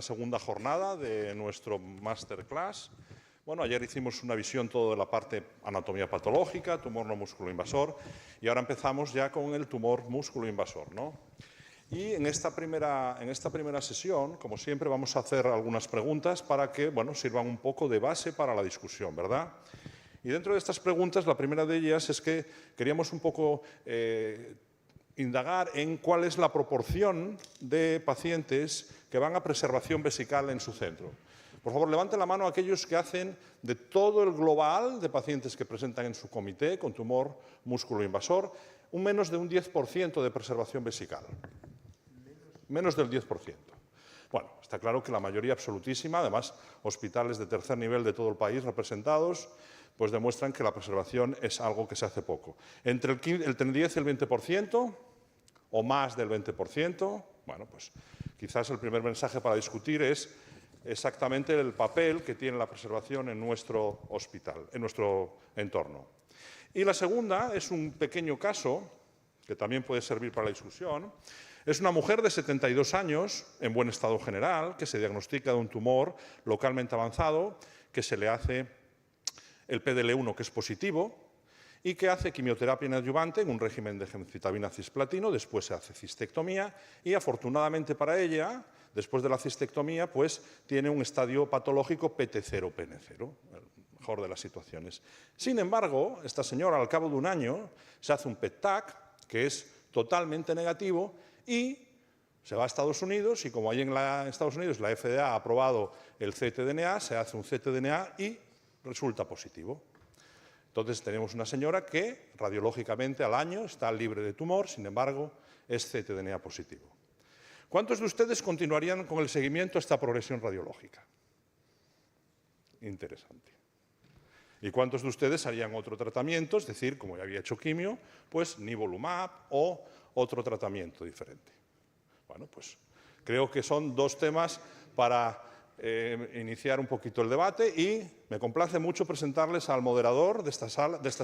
La segunda jornada de nuestro masterclass. Bueno, ayer hicimos una visión todo de la parte anatomía patológica, tumor no músculo invasor, y ahora empezamos ya con el tumor músculo invasor, ¿no? Y en esta primera sesión, como siempre, vamos a hacer algunas preguntas para que, bueno, sirvan un poco de base para la discusión, ¿verdad? Y dentro de estas preguntas, la primera de ellas es que queríamos un poco indagar en cuál es la proporción de pacientes que van a preservación vesical en su centro. Por favor, levanten la mano aquellos que hacen de todo el global de pacientes que presentan en su comité con tumor músculo invasor, un menos de un 10% de preservación vesical. Menos del 10%. Bueno, está claro que la mayoría absolutísima, además hospitales de tercer nivel de todo el país representados, pues demuestran que la preservación es algo que se hace poco. Entre el 10 y el 20% o más del 20%, bueno, pues quizás el primer mensaje para discutir es exactamente el papel que tiene la preservación en nuestro hospital, en nuestro entorno. Y la segunda es un pequeño caso, que también puede servir para la discusión. Es una mujer de 72 años, en buen estado general, que se diagnostica de un tumor localmente avanzado, que se le hace el PDL1, que es positivo, y que hace quimioterapia inadyuvante en un régimen de gemcitabina cisplatino, después se hace cistectomía y, afortunadamente para ella, después de la cistectomía, pues tiene un estadio patológico PT0, PN0, el mejor de las situaciones. Sin embargo, esta señora, al cabo de un año, se hace un PET-TAC, que es totalmente negativo, y se va a Estados Unidos, y como ahí en Estados Unidos la FDA ha aprobado el ctDNA, se hace un ctDNA y resulta positivo. Entonces tenemos una señora que radiológicamente al año está libre de tumor, sin embargo es ctDNA positivo. ¿Cuántos de ustedes continuarían con el seguimiento a esta progresión radiológica? Interesante. ¿Y cuántos de ustedes harían otro tratamiento? Es decir, como ya había hecho quimio, pues nivolumab o otro tratamiento diferente. Bueno, pues creo que son dos temas para iniciar un poquito el debate y me complace mucho presentarles al moderador de esta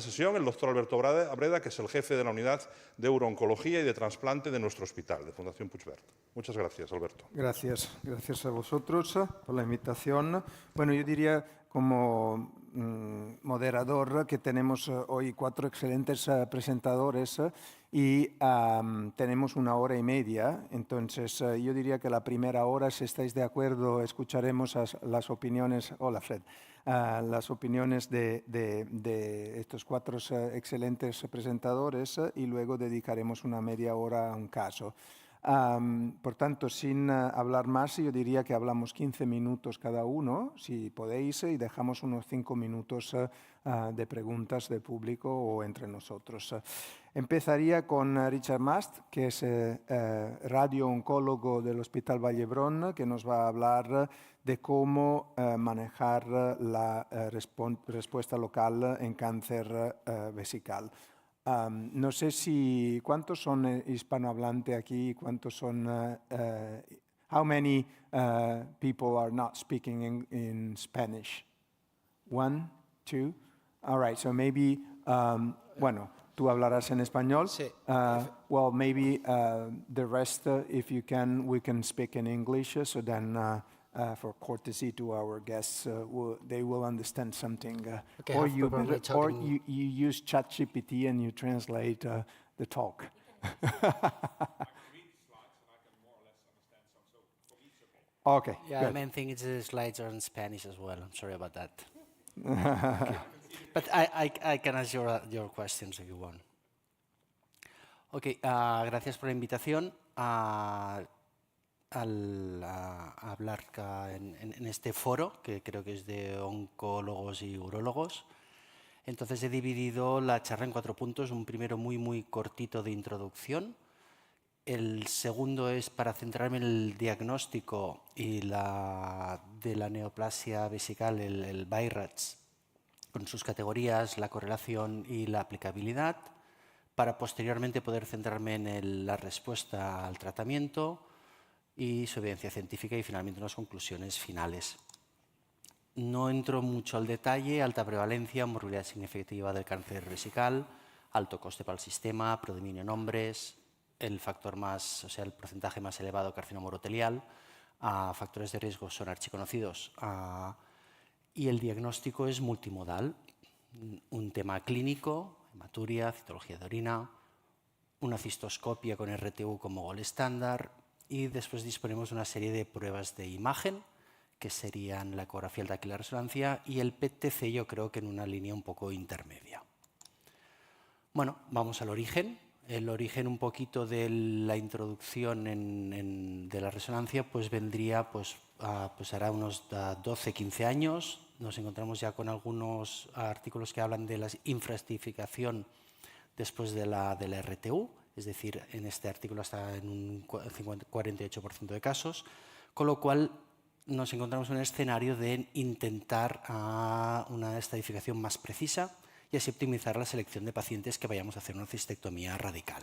sesión, el doctor Alberto Breda, que es el jefe de la unidad de urooncología y de trasplante de nuestro hospital, de Fundación Puigverd. Muchas gracias, Alberto. Gracias a vosotros por la invitación. Bueno, yo diría como moderador que tenemos hoy 4 excelentes presentadores y tenemos 1 hora y media. Entonces, yo diría que la primera hora, si estáis de acuerdo, escucharemos las opiniones. Hola, Fred. Las opiniones de estos 4 excelentes presentadores y luego dedicaremos 1 media hora a un caso. Por tanto, sin hablar más, yo diría que hablamos 15 minutos cada uno, si podéis, y dejamos unos 5 minutos de preguntas del público o entre nosotros. Empezaría con Richard Mast, que es radio-oncólogo del Hospital Vallebrón, que nos va a hablar de cómo manejar la respuesta local en cáncer vesical. No sé si cuántos son hispanohablantes aquí, cuántos son. How many people are not speaking in Spanish? 1, 2. All right. So maybe, bueno, tú hablarás en español. Sí. Well, maybe the rest, if you can, we can speak in English. So then. For courtesy to our guests, they will understand something. Okay, or you use ChatGPT and you translate the talk. I can read the slides and I can more or less understand some, so for me it's okay. Okay. Yeah, good. the main thing is the slides are in Spanish as well. I'm sorry about that. But I can answer your questions if you want. Okay, gracias por la invitación a hablar en este foro, que creo que es de oncólogos y urólogos. Entonces he dividido la charla en 4 puntos. Un primero muy cortito de introducción. El segundo es para centrarme en el diagnóstico y de la neoplasia vesical, el BIRATS, con sus categorías, la correlación y la aplicabilidad, para posteriormente poder centrarme en la respuesta al tratamiento y su evidencia científica y finalmente unas conclusiones finales. No entro mucho al detalle: alta prevalencia, morbilidad significativa del cáncer vesical, alto coste para el sistema, predominio en hombres, el factor más, o sea, el porcentaje más elevado carcinoma urotelial, factores de riesgo son archiconocidos y el diagnóstico es multimodal. Un tema clínico, hematuria, citología de orina, una cistoscopia con RTU como gol estándar y después disponemos de una serie de pruebas de imagen que serían la ecografía alta y la resonancia y el PET-TC yo creo que en una línea un poco intermedia. Bueno, vamos al origen. El origen un poquito de la introducción de la resonancia pues vendría hará unos 12-15 años. Nos encontramos ya con algunos artículos que hablan de la infraestratificación después de la RTU, es decir, en este artículo está en un 48% de casos, con lo cual nos encontramos en un escenario de intentar una estratificación más precisa y así optimizar la selección de pacientes que vayamos a hacer una cistectomía radical.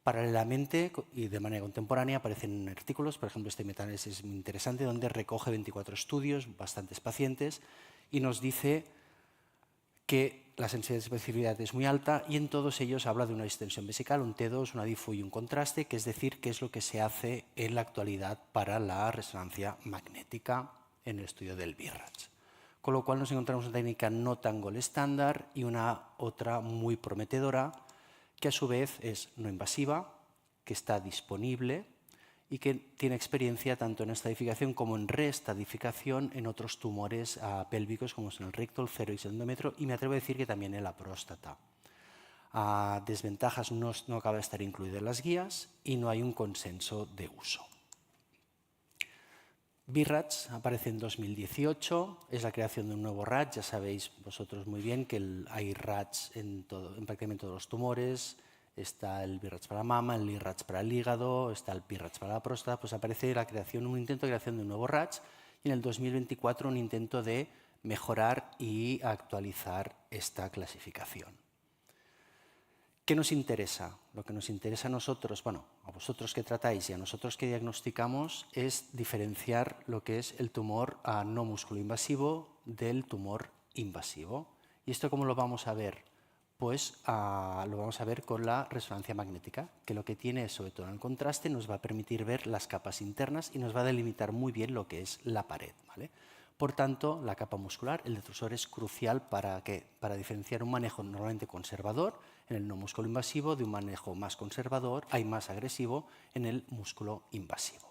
Paralelamente y de manera contemporánea aparecen artículos, por ejemplo este metaanálisis es muy interesante, donde recoge 24 estudios, bastantes pacientes, y nos dice que la sensibilidad de especificidad es muy alta y en todos ellos habla de una distensión vesical, un T2, una DIFU y un contraste, que es decir, qué es lo que se hace en la actualidad para la resonancia magnética en el estudio del BIRATS. Con lo cual nos encontramos una técnica no tan gol estándar y una otra muy prometedora, que a su vez es no invasiva, que está disponible y que tiene experiencia tanto en estadificación como en reestadificación en otros tumores pélvicos como son el recto, el cervix, el endometrio y me atrevo a decir que también en la próstata. Desventajas no acaba de estar incluido en las guías y no hay un consenso de uso. BIRATS aparece en 2018, es la creación de un nuevo RATS, ya sabéis vosotros muy bien que hay RATS en prácticamente todos los tumores, está el BIRATS para mama, el IRATS para el hígado, está el BIRATS para la próstata, pues aparece un intento de creación de un nuevo RATS y en el 2024 un intento de mejorar y actualizar esta clasificación. ¿Qué nos interesa? Lo que nos interesa a nosotros, bueno, a vosotros que tratáis y a nosotros que diagnosticamos, es diferenciar lo que es el tumor no músculo-invasivo del tumor invasivo. ¿Y esto cómo lo vamos a ver? Pues lo vamos a ver con la resonancia magnética, que lo que tiene, sobre todo en el contraste, nos va a permitir ver las capas internas y nos va a delimitar muy bien lo que es la pared, ¿vale? Por tanto, la capa muscular, el detrusor, es crucial para diferenciar un manejo normalmente conservador en el no músculo invasivo de un manejo más conservador, más agresivo en el músculo invasivo.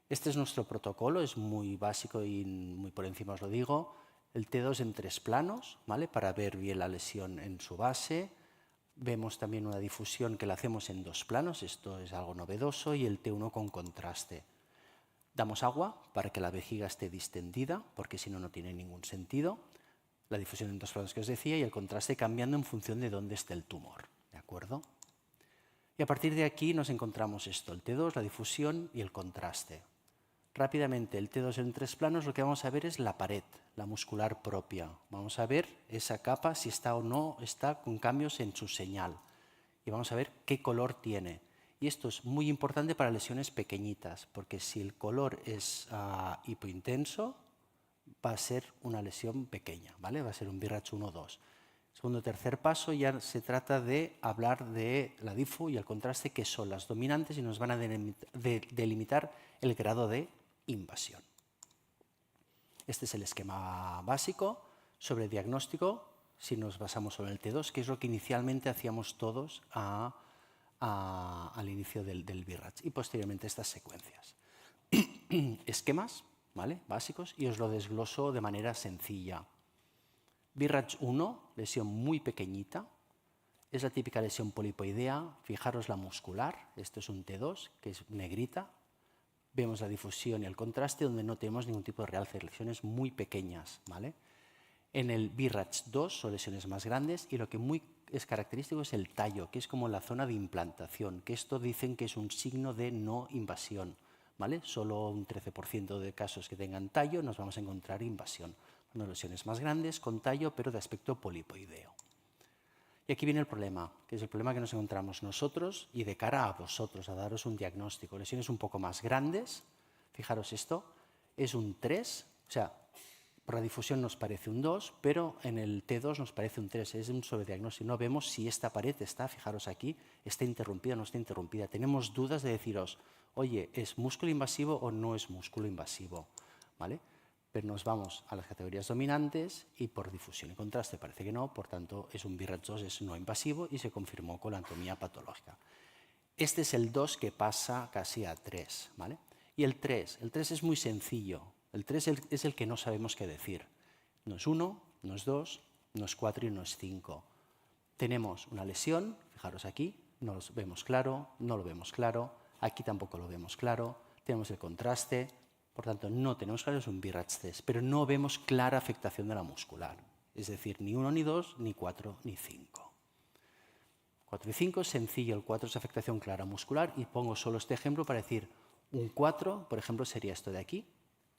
Este es nuestro protocolo, es muy básico y muy por encima os lo digo. El T2 en 3 planos, ¿vale? Para ver bien la lesión en su base. Vemos también una difusión que la hacemos en 2 planos, esto es algo novedoso, y el T1 con contraste. Damos agua para que la vejiga esté distendida, porque si no, no tiene ningún sentido. La difusión en 2 planos que os decía y el contraste cambiando en función de dónde esté el tumor. ¿De acuerdo? Y a partir de aquí nos encontramos esto, el T2, la difusión y el contraste. Rápidamente, el T2 en 3 planos, lo que vamos a ver es la pared, la muscular propia. Vamos a ver esa capa, si está o no está con cambios en su señal. Y vamos a ver qué color tiene. Y esto es muy importante para lesiones pequeñitas, porque si el color es hipointenso, va a ser una lesión pequeña, ¿vale? Va a ser un BIRATS 1 o 2. Segundo o tercer paso ya se trata de hablar de la DIFU y el contraste, que son las dominantes y nos van a delimitar el grado de invasión. Este es el esquema básico sobre diagnóstico, si nos basamos sobre el T2, que es lo que inicialmente hacíamos todos al inicio del BIRATS y posteriormente estas secuencias. Esquemas, ¿vale? Básicos, y os lo desgloso de manera sencilla. BIRATS 1, lesión muy pequeñita, es la típica lesión polipoidea. Fijaros la muscular, esto es un T2, que es negrita. Vemos la difusión y el contraste, donde no tenemos ningún tipo de realce, lesiones muy pequeñas, ¿vale? En el BIRATS 2 son lesiones más grandes y lo que es característico es el tallo, que es como la zona de implantación, que esto dicen que es un signo de no invasión, ¿vale? Solo un 13% de casos que tengan tallo nos vamos a encontrar invasión. Unas lesiones más grandes con tallo, pero de aspecto polipoideo. Y aquí viene el problema, que es el problema que nos encontramos nosotros y de cara a vosotros, a daros un diagnóstico. Lesiones un poco más grandes, fijaros esto, es un 3, o sea, por la difusión nos parece un 2, pero en el T2 nos parece un 3, es un sobrediagnóstico. No vemos si esta pared está, fijaros aquí, está interrumpida o no está interrumpida. Tenemos dudas de deciros, oye, ¿es músculo invasivo o no es músculo invasivo? ¿Vale? Pero nos vamos a las categorías dominantes y por difusión y contraste parece que no, por tanto es un BIRATS 2, es no invasivo y se confirmó con la anatomía patológica. Este es el 2 que pasa casi a 3, ¿vale? Y el 3 es muy sencillo. El 3 es el que no sabemos qué decir. No es 1, no es 2, no es 4 y no es 5. Tenemos una lesión, fijaros aquí, no lo vemos claro, no lo vemos claro, aquí tampoco lo vemos claro, tenemos el contraste, por tanto no tenemos claro, es un BIRATS 3, pero no vemos clara afectación de la muscular, es decir, ni 1 ni 2, ni 4 ni 5. 4 y 5 es sencillo, el 4 es afectación clara muscular y pongo solo este ejemplo para decir un 4, por ejemplo, sería esto de aquí,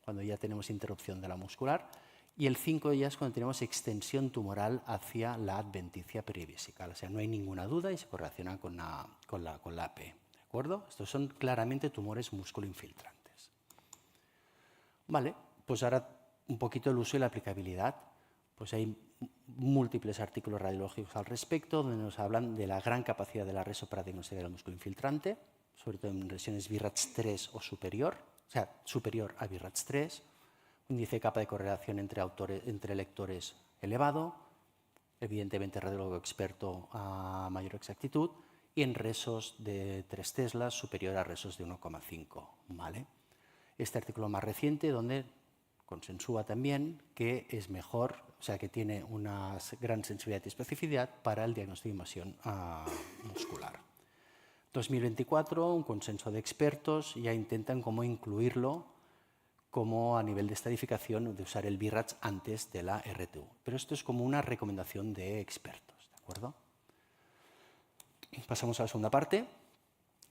cuando ya tenemos interrupción de la muscular, y el 5 ya es cuando tenemos extensión tumoral hacia la adventicia perivesical, o sea, no hay ninguna duda y se correlaciona con la AP, ¿de acuerdo? Estos son claramente tumores músculo-infiltrantes. Vale, pues ahora un poquito el uso y la aplicabilidad. Pues hay múltiples artículos radiológicos al respecto donde nos hablan de la gran capacidad de la RESO para diagnosticar el músculo infiltrante, sobre todo en lesiones BIRATS 3 o superior, o sea, superior a BIRATS 3, un índice de capa de correlación entre lectores elevado, evidentemente radiólogo experto a mayor exactitud, y en resos de 3 teslas superior a resos de 1,5, ¿vale? Este artículo más reciente donde consensúa también que es mejor, o sea, que tiene una gran sensibilidad y especificidad para el diagnóstico de invasión muscular. 2024, un consenso de expertos ya intentan cómo incluirlo como a nivel de estadificación de usar el BIRATS antes de la RTU. Pero esto es como una recomendación de expertos, ¿de acuerdo? Pasamos a la segunda parte,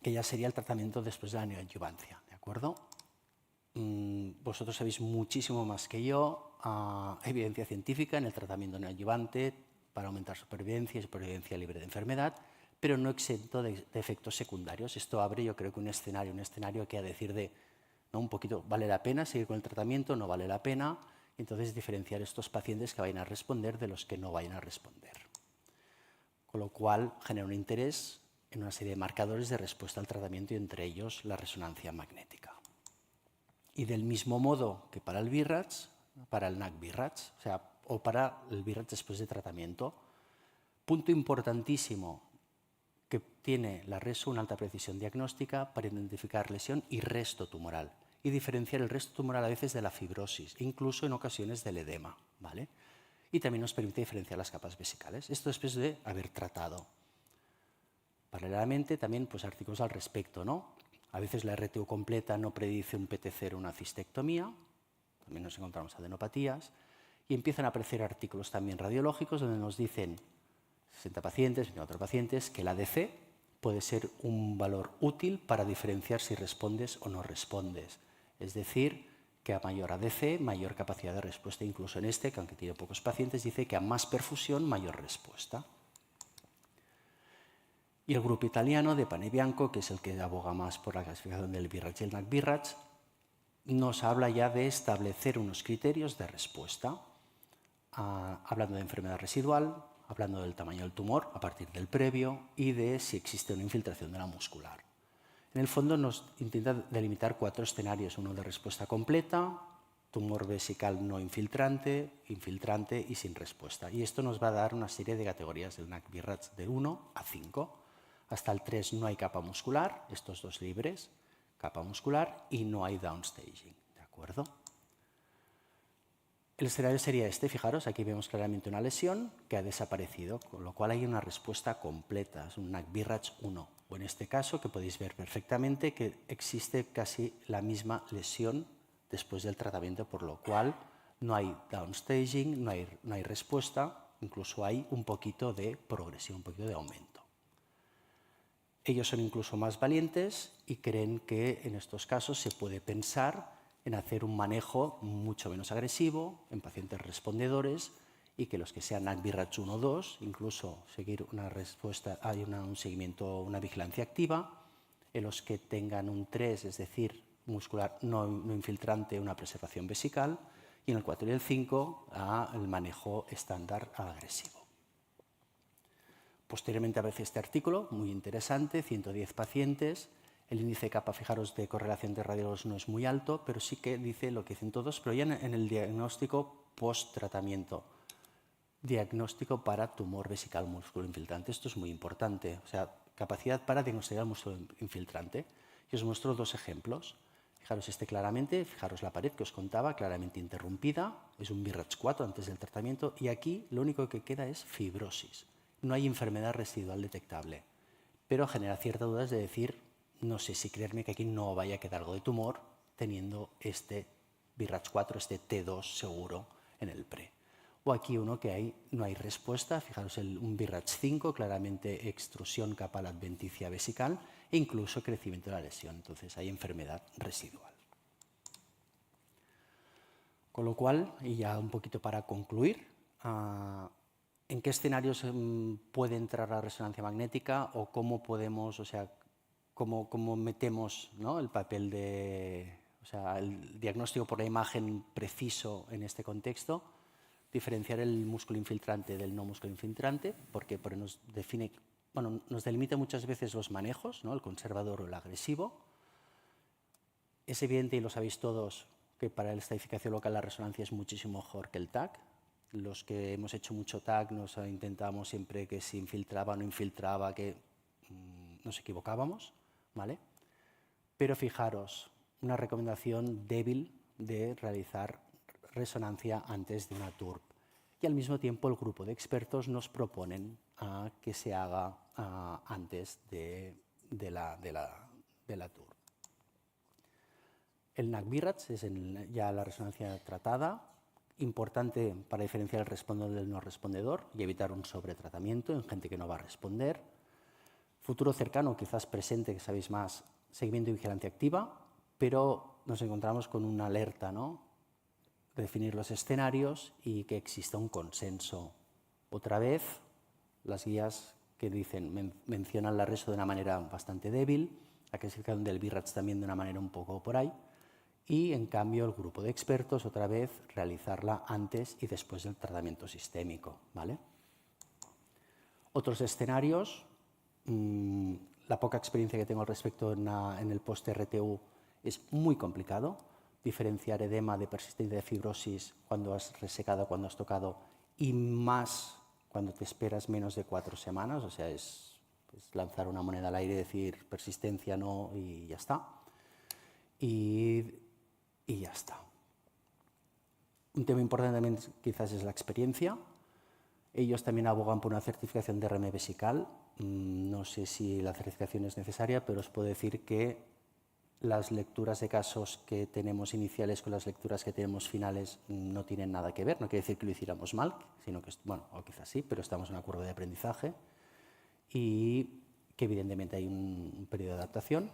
que ya sería el tratamiento después de la neoadjuvancia, ¿de acuerdo? Vosotros sabéis muchísimo más que yo, evidencia científica en el tratamiento neoadjuvante para aumentar supervivencia y supervivencia libre de enfermedad, pero no exento de efectos secundarios. Esto abre, yo creo que un escenario que a decir de, ¿no? Un poquito, ¿vale la pena seguir con el tratamiento? ¿No vale la pena? Entonces, diferenciar estos pacientes que vayan a responder de los que no vayan a responder. Con lo cual, genera un interés en una serie de marcadores de respuesta al tratamiento y entre ellos la resonancia magnética. Y del mismo modo que para el BIRATS, para el NAC-BIRATS, o para el BIRATS después de tratamiento, punto importantísimo que tiene la RESO una alta precisión diagnóstica para identificar lesión y resto tumoral y diferenciar el resto tumoral a veces de la fibrosis, incluso en ocasiones del edema, ¿vale? Y también nos permite diferenciar las capas vesicales. Esto después de haber tratado. Paralelamente también pues, artículos al respecto, ¿no? A veces la RTU completa no predice un PT0 o una cistectomía, también nos encontramos adenopatías, y empiezan a aparecer artículos también radiológicos donde nos dicen 60 pacientes, 24 pacientes, que el ADC puede ser un valor útil para diferenciar si respondes o no respondes. Es decir, que a mayor ADC, mayor capacidad de respuesta. Incluso en este, que aunque tiene pocos pacientes, dice que a más perfusión, mayor respuesta. Y el grupo italiano de Pane Bianco, que es el que aboga más por la clasificación del BIRATS y el NAC-BIRATS, nos habla ya de establecer unos criterios de respuesta, hablando de enfermedad residual, hablando del tamaño del tumor a partir del previo y de si existe una infiltración de la muscular. En el fondo nos intenta delimitar 4 escenarios, uno de respuesta completa, tumor vesical no infiltrante, infiltrante y sin respuesta. Y esto nos va a dar una serie de categorías del NAC-BIRATS del 1 a 5. Hasta el 3 no hay capa muscular, estos dos libres, capa muscular, y no hay downstaging, ¿de acuerdo? El escenario sería este, fijaros, aquí vemos claramente una lesión que ha desaparecido, con lo cual hay una respuesta completa, es un NAC-BIRATS 1. O en este caso, que podéis ver perfectamente que existe casi la misma lesión después del tratamiento, por lo cual no hay downstaging, no hay respuesta, incluso hay un poquito de progresión, un poquito de aumento. Ellos son incluso más valientes y creen que en estos casos se puede pensar en hacer un manejo mucho menos agresivo en pacientes respondedores y que los que sean NAC-BIRATS 1 o 2, incluso seguir una respuesta, hay un seguimiento, una vigilancia activa, en los que tengan un 3, es decir, muscular no infiltrante, una preservación vesical, y en el 4 y el 5 el manejo estándar agresivo. Posteriormente aparece este artículo, muy interesante, 110 pacientes, El índice kappa, fijaros, de correlación de radiólogos no es muy alto, pero sí que dice lo que dicen todos, pero ya en el diagnóstico post-tratamiento. Diagnóstico para tumor vesical músculo infiltrante. Esto es muy importante, o sea, capacidad para diagnosticar músculo infiltrante. Y os muestro dos ejemplos. Fijaros este claramente, fijaros la pared que os contaba, claramente interrumpida, es un BRACH 4 antes del tratamiento, y aquí lo único que queda es fibrosis. No hay enfermedad residual detectable, pero genera cierta duda de decir, no sé si creerme que aquí no vaya a quedar algo de tumor teniendo este BRACH 4, este T2 seguro en el pre. O aquí uno que no hay respuesta, fijaros un BRACH 5, claramente extrusión capal adventicia vesical e incluso crecimiento de la lesión, entonces hay enfermedad residual. Con lo cual, y ya un poquito para concluir, ¿en qué escenarios puede entrar la resonancia magnética o cómo podemos, o sea, cómo metemos, ¿no?, el papel de, o sea, el diagnóstico por la imagen preciso en este contexto? Diferenciar el músculo infiltrante del no músculo infiltrante, porque nos define, bueno, nos delimita muchas veces los manejos, ¿no?, el conservador o el agresivo. Es evidente, y lo sabéis todos, que para la estadificación local la resonancia es muchísimo mejor que el TAC. Los que hemos hecho mucho TAC nos intentamos siempre que si infiltraba o no infiltraba, que nos equivocábamos, ¿vale? Pero fijaros, una recomendación débil de realizar resonancia antes de una TURP. Y al mismo tiempo el grupo de expertos nos proponen que se haga antes de la TURP. El NAC-BRACH es ya la resonancia tratada, importante para diferenciar el respondedor del no respondedor y evitar un sobretratamiento en gente que no va a responder. Futuro cercano, quizás presente, que sabéis más, seguimiento y vigilancia activa, pero nos encontramos con una alerta, ¿no?, definir los escenarios y que exista un consenso. Otra vez, las guías que dicen, mencionan la reso de una manera bastante débil, la clasificación del BRACH también de una manera un poco por ahí, y en cambio el grupo de expertos, otra vez, realizarla antes y después del tratamiento sistémico, ¿vale? Otros escenarios, la poca experiencia que tengo al respecto en el post-RTU es muy complicado. Diferenciar edema de persistencia de fibrosis cuando has resecado, cuando has tocado, y más cuando te esperas menos de 4 semanas, o sea, es lanzar una moneda al aire y decir persistencia no y ya está. Y ya está. Un tema importante también quizás es la experiencia. Ellos también abogan por una certificación de RM vesical. No sé si la certificación es necesaria, pero os puedo decir que las lecturas de casos que tenemos iniciales con las lecturas que tenemos finales no tienen nada que ver. No quiere decir que lo hiciéramos mal, sino que, bueno, o quizás sí, pero estamos en una curva de aprendizaje y que evidentemente hay un periodo de adaptación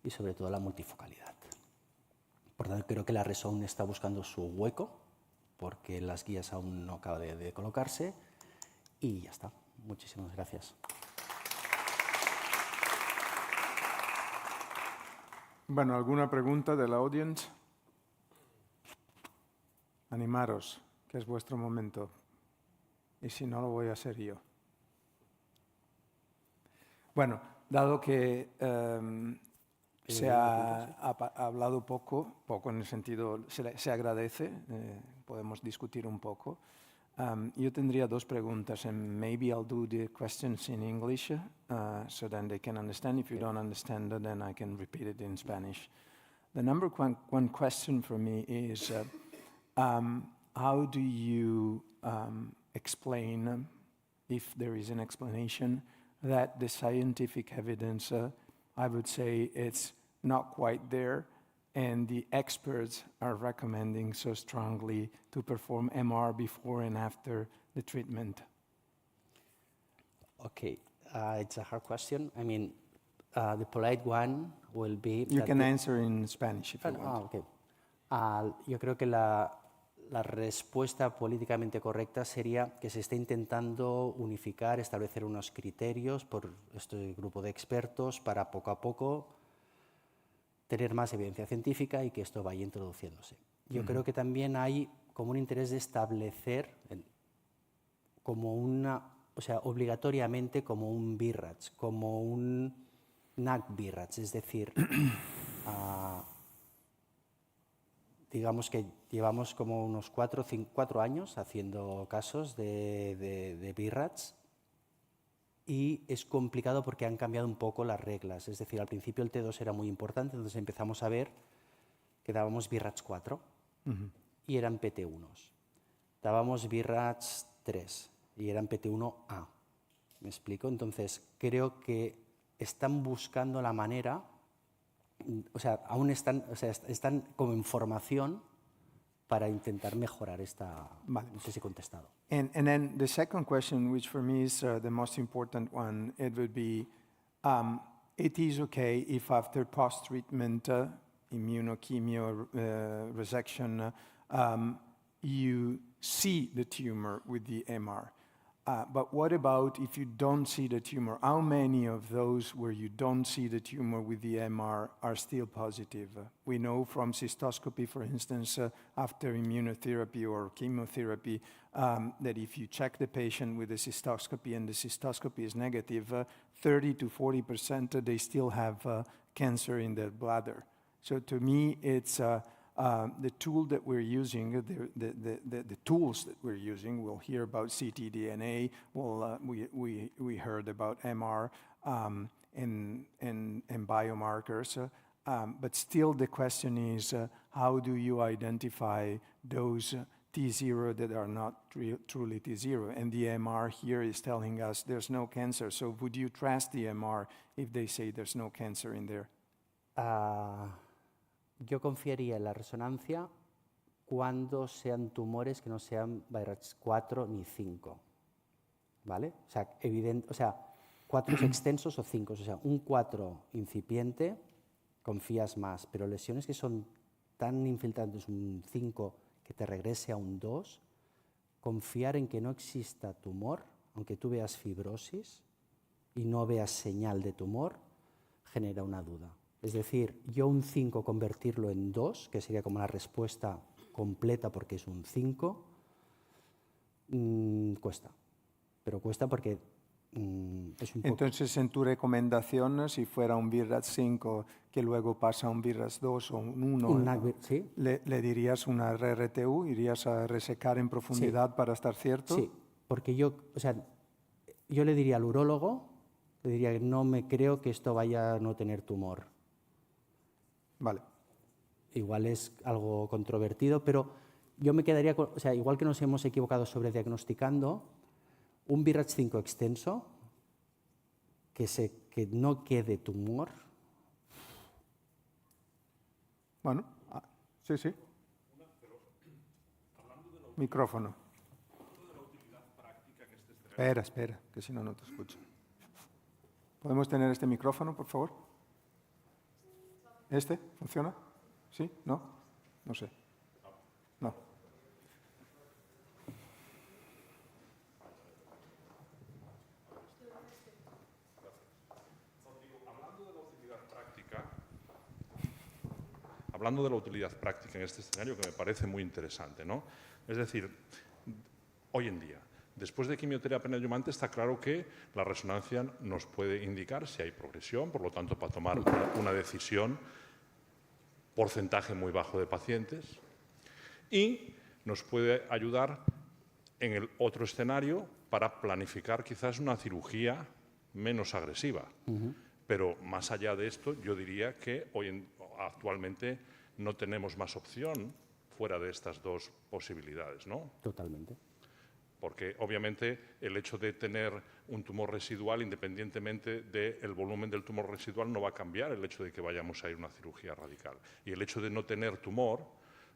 y sobre todo la multifocalidad. Por tanto, creo que la RESON está buscando su hueco porque las guías aún no acaban de colocarse y ya está. Muchísimas gracias. Bueno, ¿alguna pregunta de la audiencia? Animaros, que es vuestro momento. Y si no, lo voy a hacer yo. Bueno, dado que se ha hablado poco en el sentido, se agradece, podemos discutir un poco. Yo tendría dos preguntas, and maybe I'll do the questions in English so then they can understand. If you don't understand, then I can repeat it in Spanish. The number one question for me is, how do you explain, if there is an explanation, that the scientific evidence, I would say it's not quite there, and the experts are recommending so strongly to perform MR before and after the treatment? Okay, it's a hard question. I mean, the polite one will be... You can answer in Spanish if you want. Okay. Yo creo que la respuesta políticamente correcta sería que se está intentando unificar, establecer unos criterios por este grupo de expertos para poco a poco tener más evidencia científica y que esto vaya introduciéndose. Yo creo que también hay como un interés de establecer como una, o sea, obligatoriamente como un BRACH, como un NAC-BRADS, es decir, digamos que llevamos como unos 4 años haciendo casos de BRADS y es complicado porque han cambiado un poco las reglas. Es decir, al principio el T2 era muy importante, entonces empezamos a ver que dábamos BRADS 4 y eran PT1s. Dábamos BRADS 3 y eran PT1A. ¿Me explico? Entonces, creo que están buscando la manera, o sea, aún están como en formación para intentar mejorar esta. Vale. No sé si he contestado. And then the second question, which for me is the most important one, it would be, it is okay if after post-treatment immunochemio resection, you see the tumor with the MR. But what about if you don't see the tumor? How many of those where you don't see the tumor with the MR are still positive? We know from cystoscopy, for instance, after immunotherapy or chemotherapy, that if you check the patient with the cystoscopy and the cystoscopy is negative, 30 to 40% they still have cancer in their bladder. So to me, it's the tool that we're using, the tools that we're using. We'll hear about ctDNA. We heard about MR and biomarkers. But still, the question is, how do you identify those T0 that are not truly T0? And the MR here is telling us there's no cancer. So would you trust the MR if they say there's no cancer in there? Yo confiaría en la resonancia cuando sean tumores que no sean BRADS 4 ni 5. ¿Vale? O sea, 4 extensos o 5. O sea, un 4 incipiente confías más, pero lesiones que son tan infiltrantes, un 5 que te regrese a un 2, confiar en que no exista tumor, aunque tú veas fibrosis y no veas señal de tumor, genera una duda. Es decir, yo un 5 convertirlo en 2, que sería como la respuesta completa porque es un 5, cuesta. Pero cuesta porque es un poco. Entonces, en tu recomendación, si fuera un BRADS 5 que luego pasa a un BRADS 2 o un 1, ¿sí? ¿le dirías una RRTU? ¿Irías a resecar en profundidad para estar cierto? Sí, porque yo le diría al urólogo, le diría que no me creo que esto vaya a no tener tumor. Vale. Igual es algo controvertido, pero yo me quedaría con, igual que nos hemos equivocado sobre diagnosticando, un BRADS 5 extenso, que no quede tumor. Bueno, sí, sí. Micrófono. Espera, que si no, no te escucho. ¿Podemos tener este micrófono, por favor? ¿Este? ¿Funciona? ¿Sí? ¿No? No sé. No. Hablando de la utilidad práctica en este escenario, que me parece muy interesante, ¿no? Es decir, hoy en día, después de quimioterapia neoadyuvante, está claro que la resonancia nos puede indicar si hay progresión, por lo tanto, para tomar una decisión, porcentaje muy bajo de pacientes, y nos puede ayudar en el otro escenario para planificar quizás una cirugía menos agresiva. Pero más allá de esto, yo diría que actualmente no tenemos más opción fuera de estas dos posibilidades, ¿no? Totalmente. Porque obviamente el hecho de tener un tumor residual, independientemente del volumen del tumor residual, no va a cambiar el hecho de que vayamos a ir a una cirugía radical. Y el hecho de no tener tumor,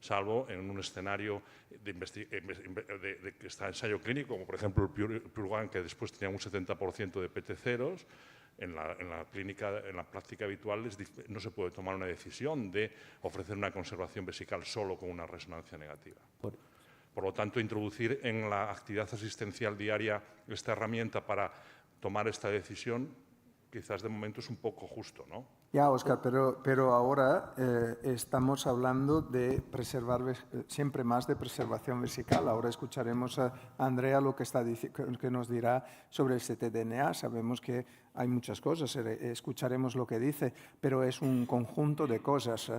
salvo en un escenario de que está ensayo clínico, como por ejemplo el Purgan, que después tenía un 70% de PT0s, en la práctica habitual no se puede tomar una decisión de ofrecer una conservación vesical solo con una resonancia negativa. Por lo tanto, introducir en la actividad asistencial diaria esta herramienta para tomar esta decisión quizás de momento es un poco justo, ¿no? Ya, Óscar, pero ahora estamos hablando de preservar, siempre más de preservación vesical. Ahora escucharemos a Andrea lo que, que nos dirá sobre el ctDNA. Sabemos que hay muchas cosas, escucharemos lo que dice, pero es un conjunto de cosas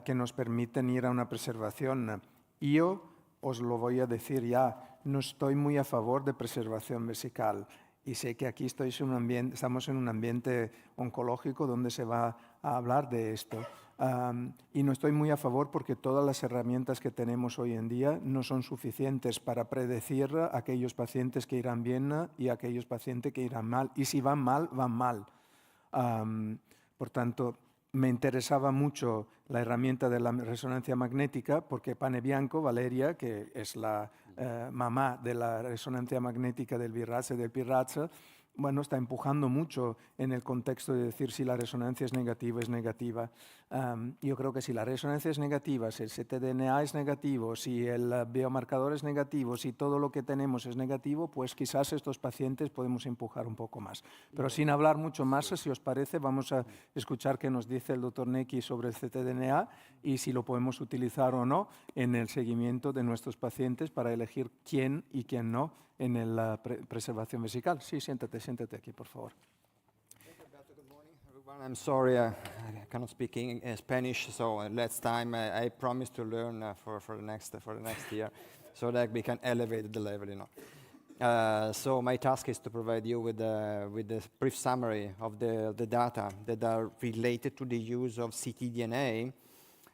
que nos permiten ir a una preservación. Yo os lo voy a decir ya, no estoy muy a favor de preservación vesical. Y sé que aquí estamos en un ambiente oncológico donde se va a hablar de esto. Y no estoy muy a favor porque todas las herramientas que tenemos hoy en día no son suficientes para predecir aquellos pacientes que irán bien y aquellos pacientes que irán mal. Y si van mal, van mal. Por tanto, me interesaba mucho la herramienta de la resonancia magnética porque Pane Bianco, Valeria, que es la mamá de la resonancia magnética del BIRATS y del PIRATS, bueno, está empujando mucho en el contexto de decir si la resonancia es negativa, es negativa. Yo creo que si la resonancia es negativa, si el ctDNA es negativo, si el biomarcador es negativo, si todo lo que tenemos es negativo, pues quizás estos pacientes podemos empujar un poco más. Pero sin hablar mucho más, si os parece, vamos a escuchar qué nos dice el doctor Necchi sobre el ctDNA y si lo podemos utilizar o no en el seguimiento de nuestros pacientes para elegir quién y quién no en la preservación vesical. Sí, siéntate aquí, por favor. Good morning, everyone. I'm sorry I cannot speak Spanish, so last time I promised to learn for the next year, so that we can elevate the level, you know. So my task is to provide you with a brief summary of the data that are related to the use of ctDNA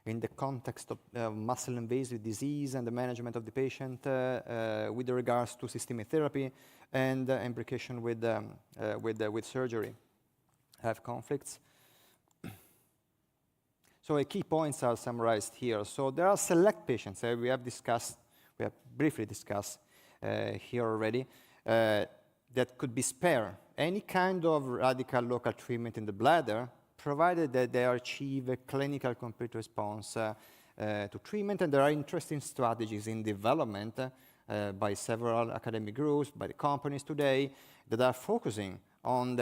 in the context of muscle-invasive disease and the management of the patient with regards to systemic therapy and implication with surgery. Have conflicts. So key points are summarized here. So there are select patients we have briefly discussed here already that could be spared any kind of radical local treatment in the bladder, provided that they achieve a clinical complete response to treatment. And there are interesting strategies in development by several academic groups, by the companies today, that are focusing on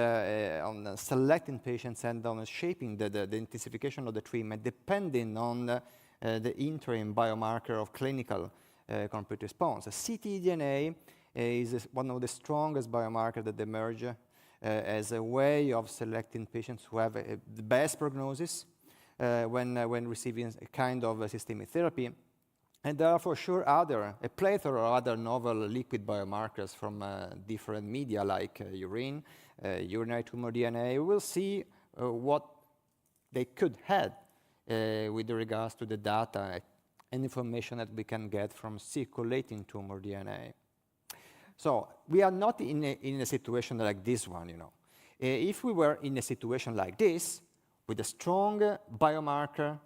selecting patients and on shaping the intensification of the treatment, depending on the interim biomarker of clinical complete response. ctDNA is one of the strongest biomarkers that emerge as a way of selecting patients who have the best prognosis when receiving a kind of systemic therapy. And there are for sure a plethora of other novel liquid biomarkers from different media like urine, urinary tumor DNA. We will see what they could have with regards to the data and information that we can get from circulating tumor DNA. So we are not in a situation like this one, you know. If we were in a situation like this, with a strong biomarker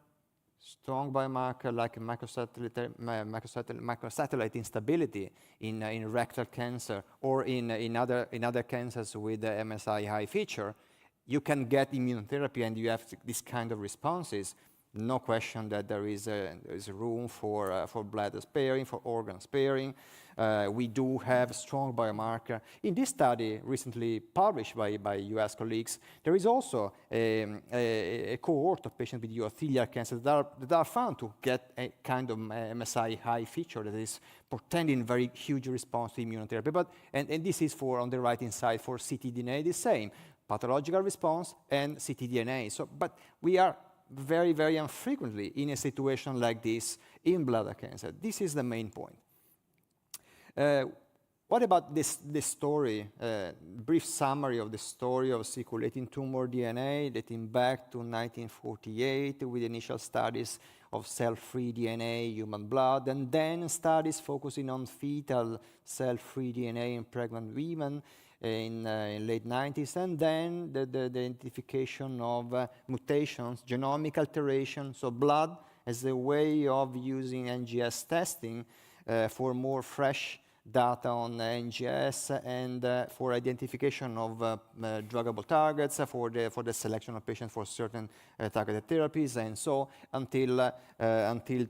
like microsatellite instability in rectal cancer or in other cancers with the MSI high feature, you can get immunotherapy and you have this kind of responses. No question that there is room for bladder sparing, for organ sparing. We do have strong biomarker. In this study recently published by US colleagues, there is also a cohort of patients with urothelial cancer that are found to get a kind of MSI high feature that is portending very huge response to immunotherapy. And this is on the right-hand side for ctDNA, the same, pathological response and ctDNA. But we are very, very infrequently in a situation like this in bladder cancer. This is the main point. What about this story, brief summary of the story of circulating tumor DNA dating back to 1948 with initial studies of cell-free DNA, human blood, and then studies focusing on fetal cell-free DNA in pregnant women in late 90s, and then the identification of mutations, genomic alteration, so blood as a way of using NGS testing for more fresh data on NGS and for identification of druggable targets, for the selection of patients for certain targeted therapies, and so until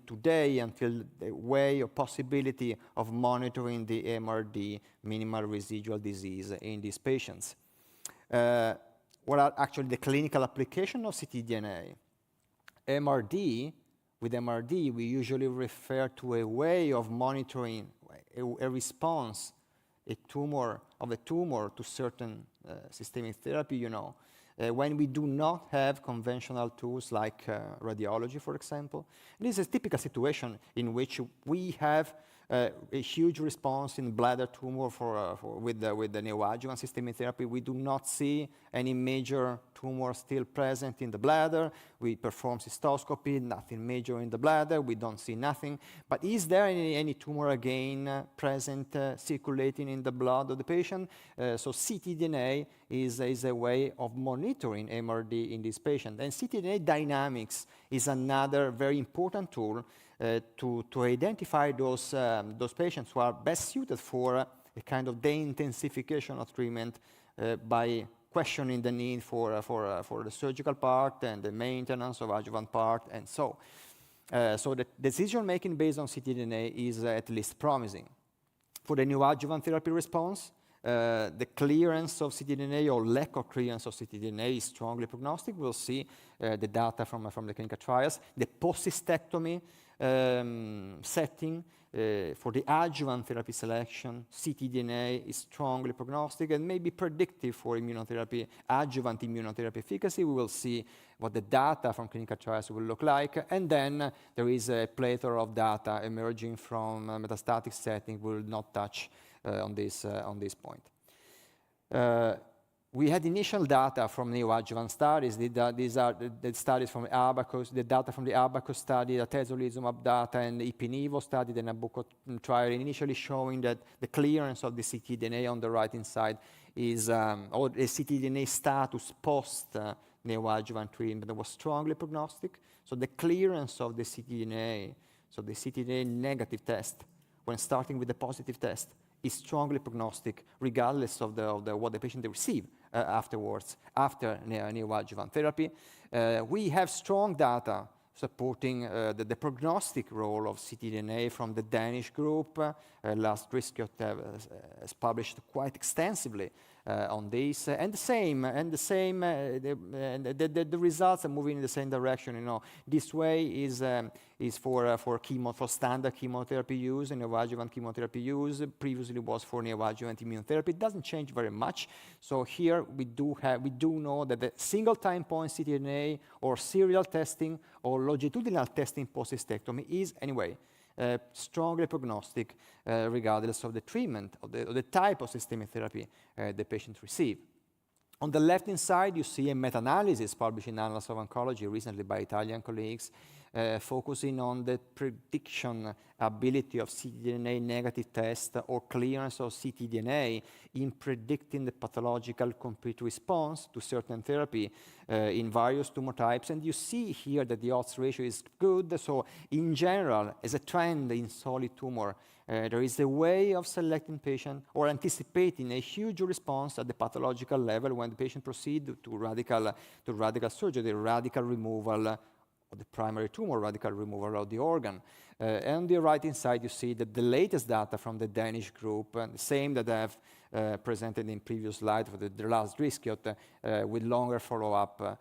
today, until the way or possibility of monitoring the MRD, minimal residual disease, in these patients. what are actually the clinical application of ctDNA. MRD, with MRD, we usually refer to a way of monitoring a response, a tumor to certain systemic therapy, you know, when we do not have conventional tools like radiology, for example. This is a typical situation in which we have a huge response in bladder tumor with the neoadjuvant systemic therapy. We do not see any major tumor still present in the bladder. We perform cystoscopy, nothing major in the bladder. We don't see nothing. But is there any tumor again present, circulating in the blood of the patient? So ctDNA is a way of monitoring MRD in this patient. And ctDNA dynamics is another very important tool to identify those patients who are best suited for a kind of de-intensification of treatment by questioning the need for the surgical part and the maintenance of adjuvant part, and so. So the decision-making based on ctDNA is at least promising. For the neoadjuvant therapy response, the clearance of ctDNA or lack of clearance of ctDNA is strongly prognostic. We'll see the data from the clinical trials. The post-cystectomy setting for the adjuvant therapy selection, ctDNA is strongly prognostic and may be predictive for immunotherapy, adjuvant immunotherapy efficacy. We will see what the data from clinical trials will look like. And then there is a plethora of data emerging from metastatic setting. We will not touch on this point. We had initial data from neoadjuvant studies. These are the studies from Abacus, the data from the Abacus study, the atezolizumab data, and the IPNIVO study, the Nabucco trial, initially showing that the clearance of the ctDNA on the right-hand side is, or the ctDNA status post neoadjuvant treatment was strongly prognostic. So the clearance of the ctDNA, so the ctDNA negative test, when starting with the positive test, is strongly prognostic, regardless of what the patient receives afterwards, after neoadjuvant therapy. We have strong data supporting the prognostic role of ctDNA from the Danish group. Lars Driscoll has published quite extensively on this, and the results are moving in the same direction. You know, this way is for standard chemotherapy use and neoadjuvant chemotherapy use. Previously was for neoadjuvant immunotherapy. It doesn't change very much. So here we do know that the single time point ctDNA or serial testing or longitudinal testing post-cystectomy is anyway strongly prognostic, regardless of the treatment, of the type of systemic therapy the patient receives. On the left-hand side, you see a meta-analysis published in Annals of Oncology recently by Italian colleagues, focusing on the prediction ability of ctDNA negative test or clearance of ctDNA in predicting the pathological complete response to certain therapy in various tumor types. And you see here that the odds ratio is good. So in general, as a trend in solid tumor, there is a way of selecting patient or anticipating a huge response at the pathological level when the patient proceeds to radical surgery, the radical removal of the primary tumor, radical removal of the organ. And on the right-hand side, you see that the latest data from the Danish group, the same that I have presented in previous slide for the Lars Driscoll, with longer follow-up,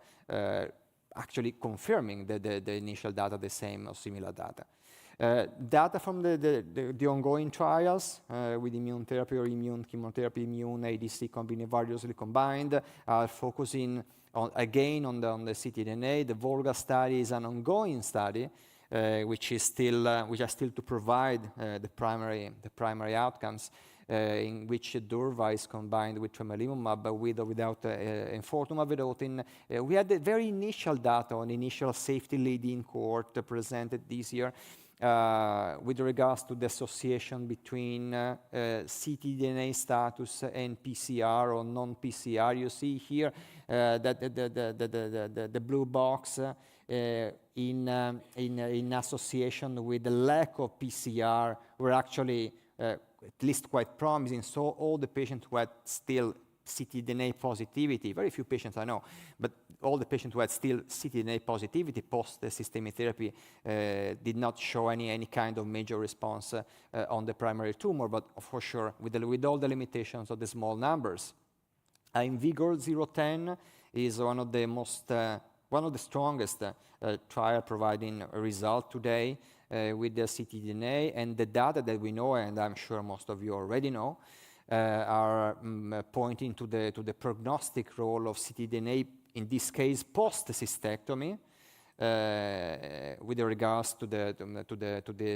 actually confirming the initial data, the same or similar data. Data from the ongoing trials with immune therapy or immune chemotherapy, immune ADC variously combined, are focusing again on the ctDNA. The Volga study is an ongoing study, which are still to provide the primary outcomes, in which Durva is combined with tremelimumab, with or without enfortumab vedotin. We had the very initial data on initial safety lead-in cohort presented this year. With regards to the association between ctDNA status and PCR or non-PCR, you see here that the blue box in association with the lack of PCR were actually at least quite promising. So all the patients who had still ctDNA positivity, very few patients I know, but all the patients who had still ctDNA positivity post the systemic therapy did not show any kind of major response on the primary tumor, but for sure with all the limitations of the small numbers. IMvigor 010 is one of the most, one of the strongest trial providing a result today with the ctDNA, and the data that we know, and I'm sure most of you already know, are pointing to the prognostic role of ctDNA, in this case post-cystectomy, with regards to the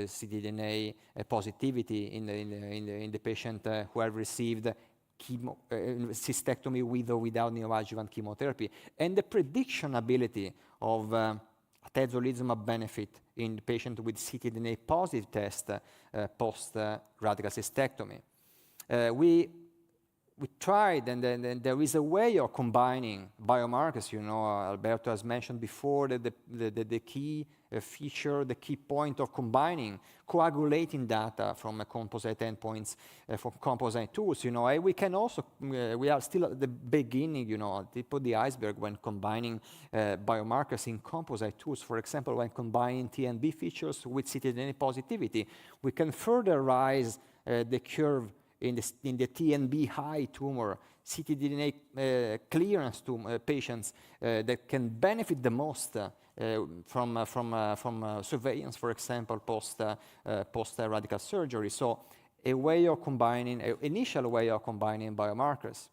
ctDNA positivity in the patient who have received cystectomy with or without neoadjuvant chemotherapy, and the prediction ability of atezolizumab benefit in the patient with ctDNA positive test post radical cystectomy. We tried, and then there is a way of combining biomarkers. You know, Alberto has mentioned before that the key feature, the key point of combining coagulating data from composite endpoints, from composite tools. You know, we can also, we are still at the beginning, you know, at the tip of the iceberg when combining biomarkers in composite tools. For example, when combining TNB features with ctDNA positivity, we can further rise the curve in the TNB high tumor, ctDNA clearance to patients that can benefit the most from surveillance, for example, post radical surgery. So a way of combining, an initial way of combining biomarkers.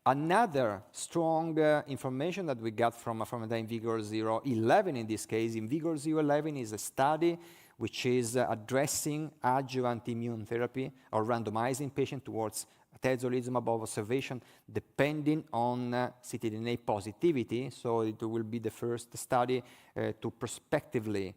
Another strong information that we got from the IMvigor011 in this case, IMvigor011 is a study which is addressing adjuvant immune therapy or randomizing patient towards atezolizumab observation depending on ctDNA positivity. So it will be the first study to prospectively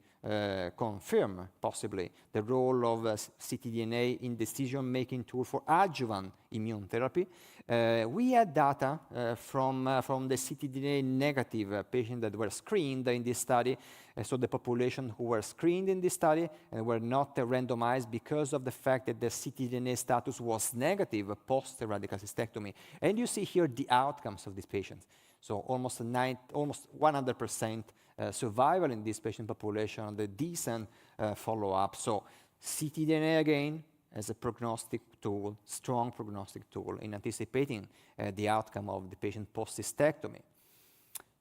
confirm, possibly, the role of ctDNA in decision-making tool for adjuvant immune therapy. We had data from the ctDNA negative patients that were screened in this study, so the population who were screened in this study and were not randomized because of the fact that the ctDNA status was negative post-radical cystectomy. And you see here the outcomes of these patients. So almost 100% survival in this patient population, the decent follow-up. So ctDNA again as a prognostic tool, strong prognostic tool in anticipating the outcome of the patient post-cystectomy.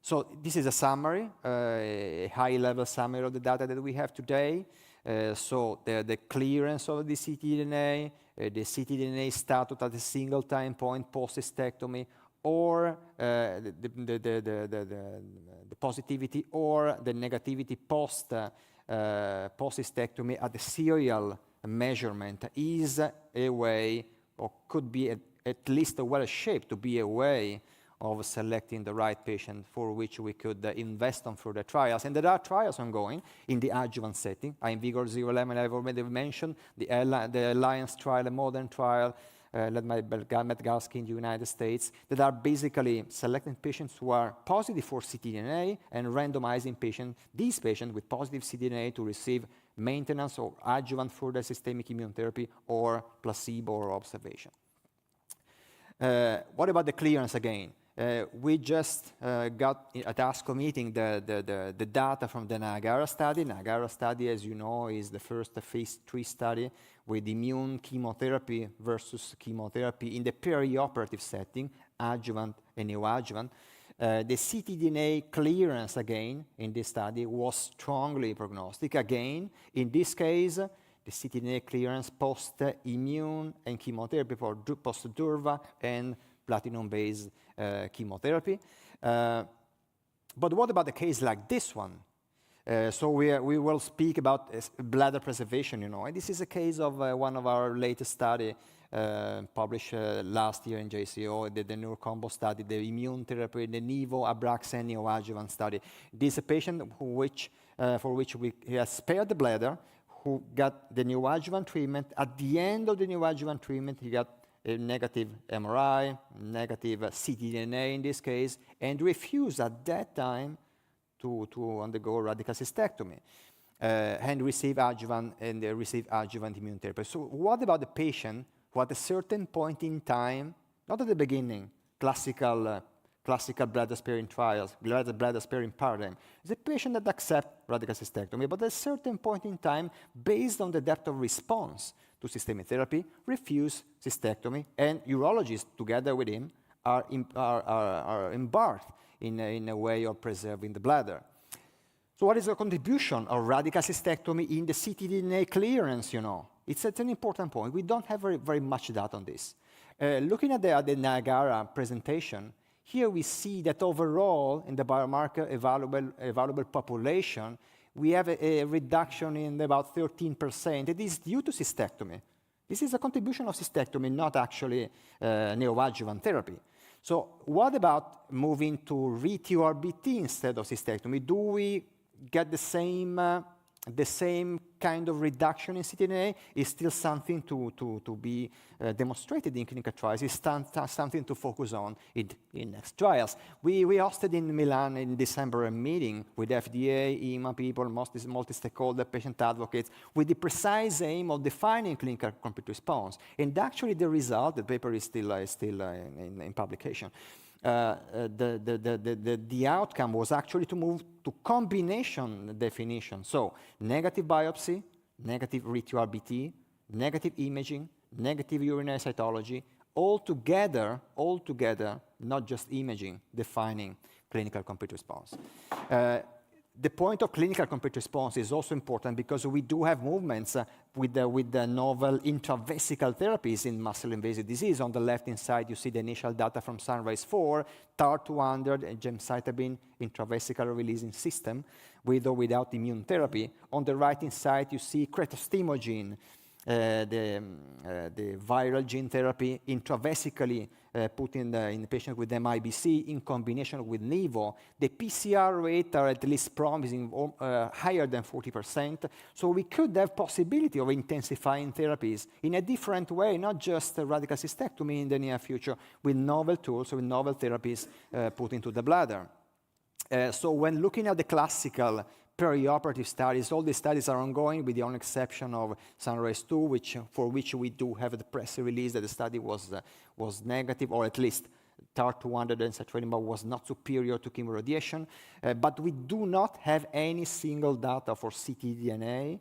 So this is a summary, a high-level summary of the data that we have today. So the clearance of the ctDNA, the ctDNA status at a single time point post-cystectomy, or the positivity or the negativity post-cystectomy at the serial measurement is a way, or could be at least a well-shaped to be a way of selecting the right patient for which we could invest on further trials. And there are trials ongoing in the adjuvant setting. IMvigor011, I've already mentioned, the Alliance trial, a modern trial, led by Medgalski in the United States, that are basically selecting patients who are positive for ctDNA and randomizing these patients with positive ctDNA to receive maintenance or adjuvant further systemic immune therapy or placebo or observation. What about the clearance again? We just got at ASCO meeting the data from the Niagara study. Niagara study, as you know, is the first phase 3 study with immune chemotherapy versus chemotherapy in the perioperative setting, adjuvant and neoadjuvant. The ctDNA clearance, again, in this study was strongly prognostic. Again, in this case, the ctDNA clearance post-immune and chemotherapy for post-durva and platinum-based chemotherapy. But what about the case like this one? So we will speak about bladder preservation, you know. And this is a case of one of our latest study published last year in JCO, the NUR combo study, the immune therapy, the Nivo Abraxane neoadjuvant study. This is a patient for which we have spared the bladder, who got the neoadjuvant treatment. At the end of the neoadjuvant treatment, he got a negative MRI, negative ctDNA in this case, and refused at that time to undergo radical cystectomy and receive adjuvant immune therapy. So what about the patient who at a certain point in time, not at the beginning, classical bladder sparing trials, bladder sparing paradigm, is a patient that accepts radical cystectomy, but at a certain point in time, based on the depth of response to systemic therapy, refuse cystectomy, and urologists together with him are embarked in a way of preserving the bladder. So what is the contribution of radical cystectomy in the ctDNA clearance, It's an important point. We don't have very much data on this. Looking at the Niagara presentation, here we see that overall, in the biomarker evaluable population, we have a reduction in about 13%. It is due to cystectomy. This is a contribution of cystectomy, not actually neoadjuvant therapy. So what about moving to RTRBT instead of cystectomy? Do we get the same kind of reduction in ctDNA? Is still something to be demonstrated in clinical trials. It's something to focus on in next trials. We hosted in Milan in December a meeting with FDA, EMA people, multi-stakeholder, patient advocates, with the precise aim of defining clinical complete response. And actually the result, the paper is still in publication. The outcome was actually to move to combination definition. So negative biopsy, negative RTRBT, negative imaging, negative urinary cytology, all together, not just imaging, defining clinical complete response. The point of clinical complete response is also important because we do have movements with the novel intravesical therapies in muscle-invasive disease. On the left-hand side, you see the initial data from Sunrise-4, TAR-200 and gemcitabine intravesical releasing system, with or without immune therapy. On the right-hand side, you see cretostimogene, the viral gene therapy intravesically put in the patient with MIBC in combination with nivo. The PCR rate are at least promising, higher than 40%. So we could have possibility of intensifying therapies in a different way, not just radical cystectomy in the near future, with novel tools, with novel therapies put into the bladder. So when looking at the classical perioperative studies, all the studies are ongoing with the only exception of Sunrise-2, for which we do have the press release that the study was negative, or at least TAR-200 and sacituzumab was not superior to chemoradiation. But we do not have any single data for ctDNA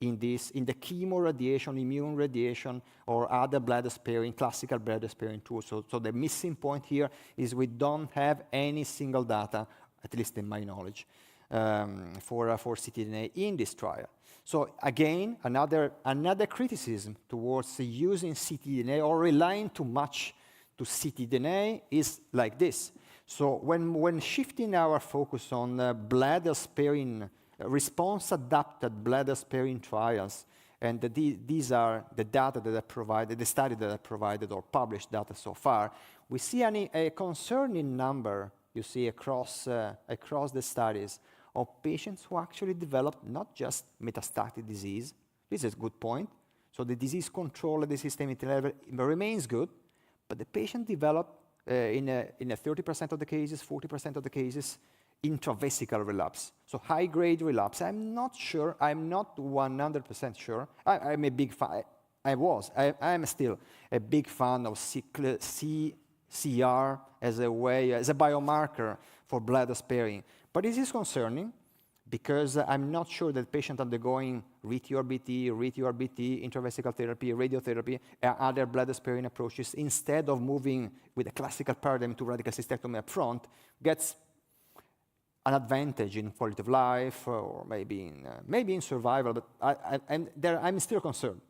in the chemoradiation, immune radiation, or other bladder-sparing, classical bladder-sparing tools. So the missing point here is we don't have any single data, at least in my knowledge, for ctDNA in this trial. So again, another criticism towards using ctDNA or relying too much to ctDNA is like this. So when shifting our focus on bladder-sparing, response-adapted bladder-sparing trials, and these are the data that are provided, the study that are provided or published data so far, we see a concerning number, you see, across the studies, of patients who actually developed not just metastatic disease. This is a good point. So the disease control at the systemic level remains good, but the patient developed in a 30% of the cases, 40% of the cases, intravesical relapse. So high-grade relapse. I'm not 100% sure. I'm a big fan. I'm still a big fan of CR as a biomarker for bladder sparing. But this is concerning because I'm not sure that patients undergoing RTRBT, intravesical therapy, radiotherapy, other bladder-sparing approaches, instead of moving with a classical paradigm to radical cystectomy up front, gets an advantage in quality of life or maybe in survival. But I'm still concerned,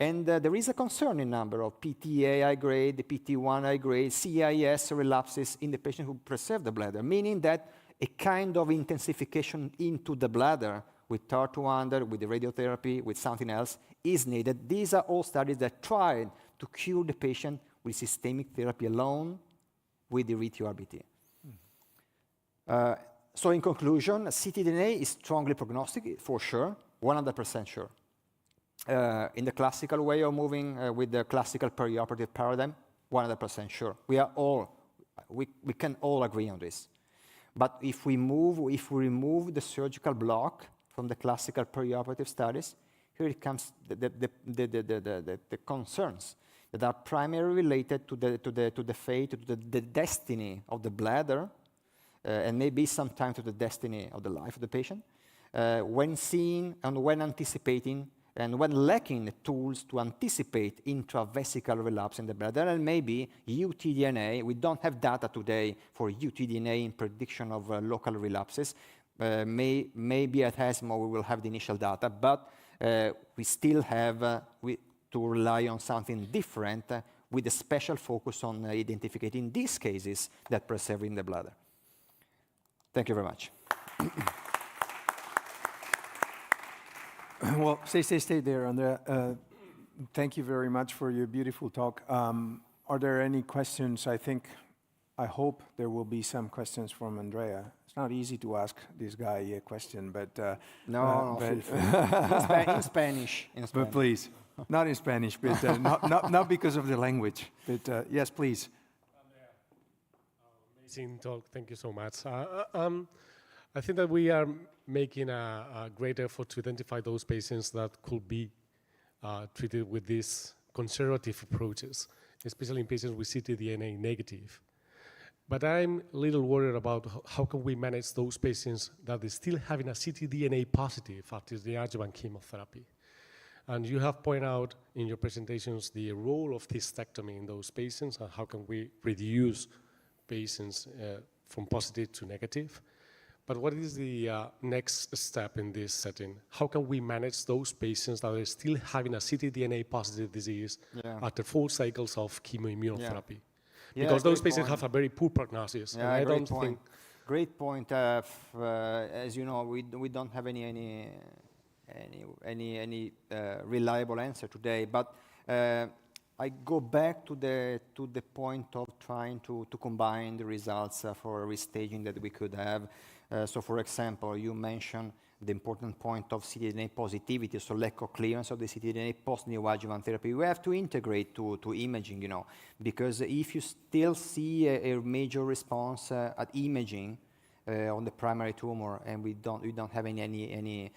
And there is a concerning number of PTA high grade, the PT1 high grade, CIS relapses in the patient who preserve the bladder, meaning that a kind of intensification into the bladder with TAR-200, with the radiotherapy, with something else is needed. These are all studies that tried to cure the patient with systemic therapy alone with the RTRBT. So in conclusion, ctDNA is strongly prognostic, for sure, 100% sure. In the classical way of moving with the classical perioperative paradigm, 100% sure. We can all agree on this. But if we remove the surgical block from the classical perioperative studies, here it comes the concerns that are primarily related to the fate, to the destiny of the bladder, and maybe sometimes to the destiny of the life of the patient, when seeing and when anticipating and when lacking the tools to anticipate intravesical relapse in the bladder, and maybe UTDNA, we don't have data today for UTDNA in prediction of local relapses. Maybe at ESMO we will have the initial data, but we still have to rely on something different with a special focus on identifying these cases that preserve in the bladder. Thank you very much. Well, stay there, Andrea. Thank you very much for your beautiful talk. Are there any questions? I hope there will be some questions from Andrea. It's not easy to ask this guy a question, but... No, in Spanish. But please, not in Spanish, but not because of the language. But yes, please. Andrea, amazing talk. Thank you so much. I think that we are making a great effort to identify those patients that could be treated with these conservative approaches, especially in patients with ctDNA negative. But I'm a little worried about how can we manage those patients that are still having a ctDNA positive after the adjuvant chemotherapy. And you have pointed out in your presentations the role of cystectomy in those patients and how can we reduce patients from positive to negative. But what is the next step in this setting? How can we manage those patients that are still having a ctDNA positive disease after 4 cycles of chemoimmunotherapy? Because those patients have a very poor prognosis. Yeah, and I don't think. Great point. As you know, we don't have any reliable answer today. But I go back to the point of trying to combine the results for restaging that we could have. So, for example, you mentioned the important point of ctDNA positivity, so lack of clearance of the ctDNA post-neoadjuvant therapy. We have to integrate to imaging, you know, because if you still see a major response at imaging on the primary tumor, and we don't have any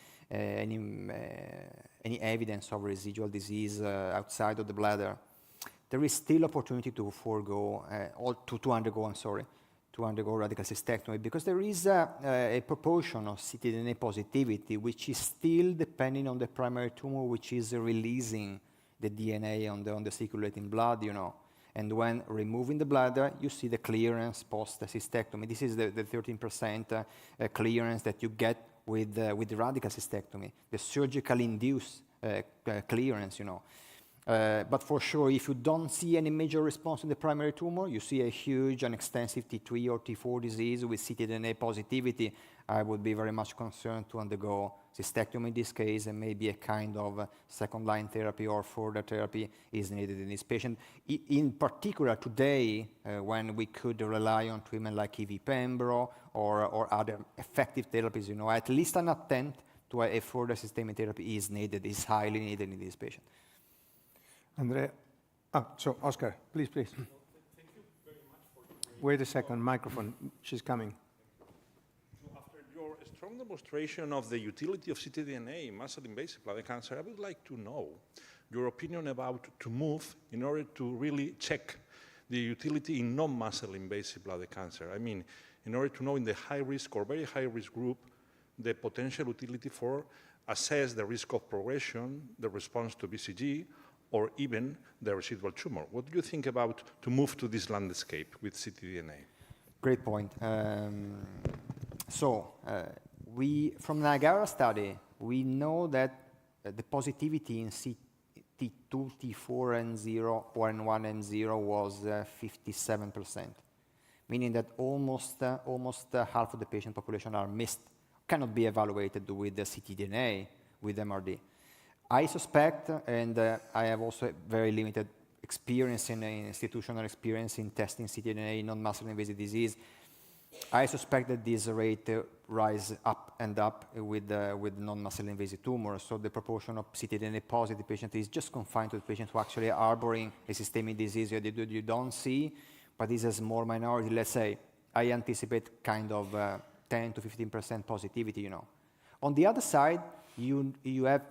evidence of residual disease outside of the bladder, there is still opportunity to undergo radical cystectomy, because there is a proportion of ctDNA positivity which is still depending on the primary tumor, which is releasing the DNA on the circulating blood, you know. And when removing the bladder, you see the clearance post-cystectomy. This is the 13% clearance that you get with the radical cystectomy, the surgically induced clearance, you know. But for sure, if you don't see any major response in the primary tumor, you see a huge and extensive T3 or T4 disease with ctDNA positivity, I would be very much concerned to undergo cystectomy in this case, and maybe a kind of second-line therapy or further therapy is needed in this patient. In particular, today, when we could rely on treatment like EV-Pembro or other effective therapies, you know, at least an attempt to a further systemic therapy is needed, is highly needed in this patient. Andrea. So Oscar, please. Thank you very much for the Wait a second, microphone. She's coming. After your strong demonstration of the utility of ctDNA in muscle-invasive bladder cancer, I would like to know your opinion about to move in order to really check the utility in non-muscle-invasive bladder cancer. I mean, in order to know in the high-risk or very high-risk group the potential utility for assess the risk of progression, the response to BCG, or even the residual tumor. What do you think about to move to this landscape with ctDNA? Great point. From Niagara study, we know that the positivity in T2, T4, N0, or N1, N0 was 57%, meaning that almost half of the patient population are missed, cannot be evaluated with the ctDNA, with MRD. I suspect, and I have also very limited experience institutional experience in testing ctDNA in non-muscle invasive disease, I suspect that this rate rise up and up with non-muscle invasive tumors. So the proportion of ctDNA positive patients is just confined to the patients who actually are harboring a systemic disease that you don't see, but this is more minority. Let's say I anticipate kind of 10 to 15% positivity, you know. On the other side, you have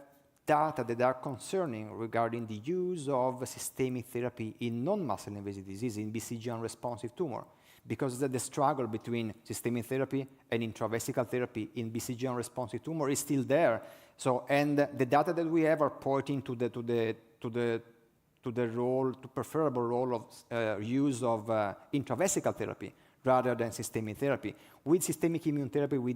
data that are concerning regarding the use of systemic therapy in non-muscle invasive disease, in BCG-unresponsive tumor, because the struggle between systemic therapy and intravesical therapy in BCG-unresponsive tumor is still there. So, and the data that we have are pointing to the preferable role of use of intravesical therapy rather than systemic therapy. With systemic immune therapy, we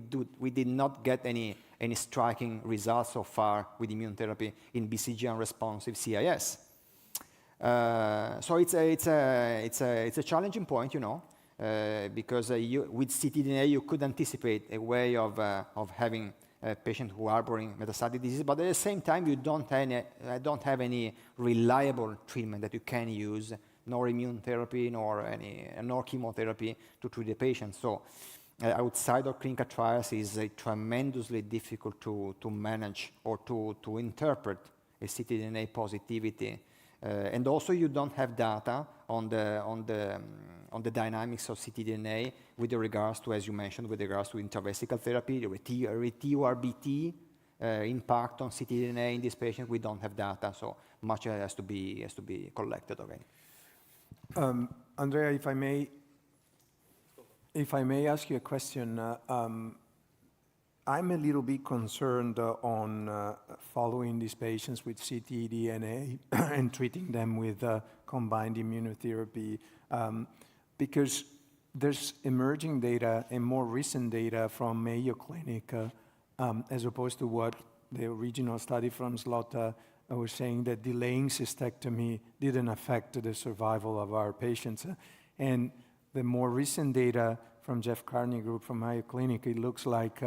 did not get any striking results so far with immune therapy in BCG-unresponsive CIS. So it's a challenging point, you know, because with ctDNA you could anticipate a way of having a patient who harboring metastatic disease, but at the same time you don't have any reliable treatment that you can use, nor immune therapy, nor chemotherapy to treat the patient. So outside of clinical trials is tremendously difficult to manage or to interpret a ctDNA positivity. And also you don't have data on the dynamics of ctDNA with regards to, as you mentioned, with regards to intravesical therapy, the TURBT impact on ctDNA in this patient. We don't have data, so much has to be collected again. Andrea, if I may ask you a question, I'm a little bit concerned on following these patients with ctDNA and treating them with combined immunotherapy because there's emerging data and more recent data from Mayo Clinic as opposed to what the original study from Slota was saying, that delaying cystectomy didn't affect the survival of our patients. And the more recent data from Jeff Carney group from Mayo Clinic, it looks like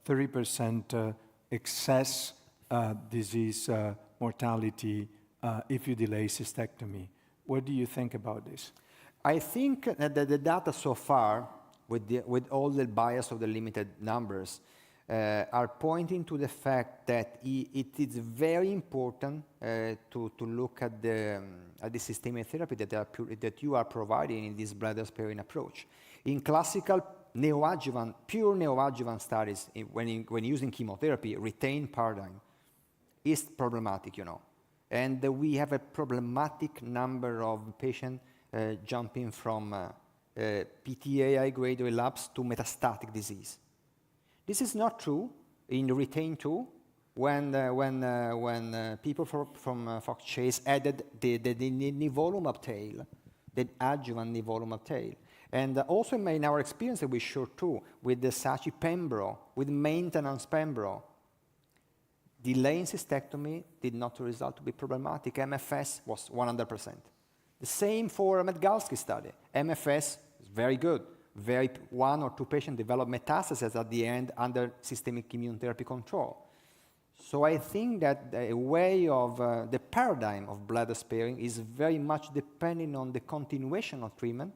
30% excess disease mortality if you delay cystectomy. What do you think about this? I think that the data so far, with all the bias of the limited numbers, are pointing to the fact that it is very important to look at the systemic therapy that you are providing in this bladder sparing approach. In classical neoadjuvant, pure neoadjuvant studies, when using chemotherapy, retained paradigm is problematic, you know. And we have a problematic number of patients jumping from PTAI grade relapse to metastatic disease. This is not true in the retain 2 when people from Fox Chase added the nivolumab tail, the adjuvant nivolumab tail. And also in our experience that we showed too, with the Sachi Pembro, with maintenance Pembro, delaying cystectomy did not result to be problematic. MFS was 100%. The same for Medgalski study. MFS is very good. One or two patients develop metastases at the end under systemic immune therapy control. So I think that a way of the paradigm of bladder sparing is very much depending on the continuation of treatment.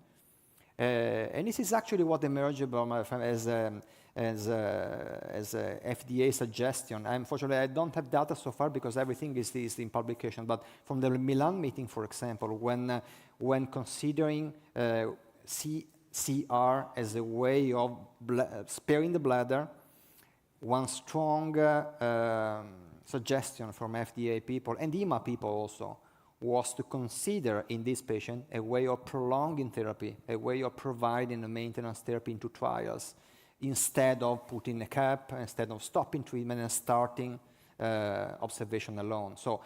And this is actually what emerged as FDA suggestion. Unfortunately, I don't have data so far because everything is in publication. But from the Milan meeting, for example, when considering CR as a way of sparing the bladder, one strong suggestion from FDA people and EMA people also was to consider in this patient a way of prolonging therapy, a way of providing a maintenance therapy into trials, instead of putting a cap, instead of stopping treatment and starting observation alone. So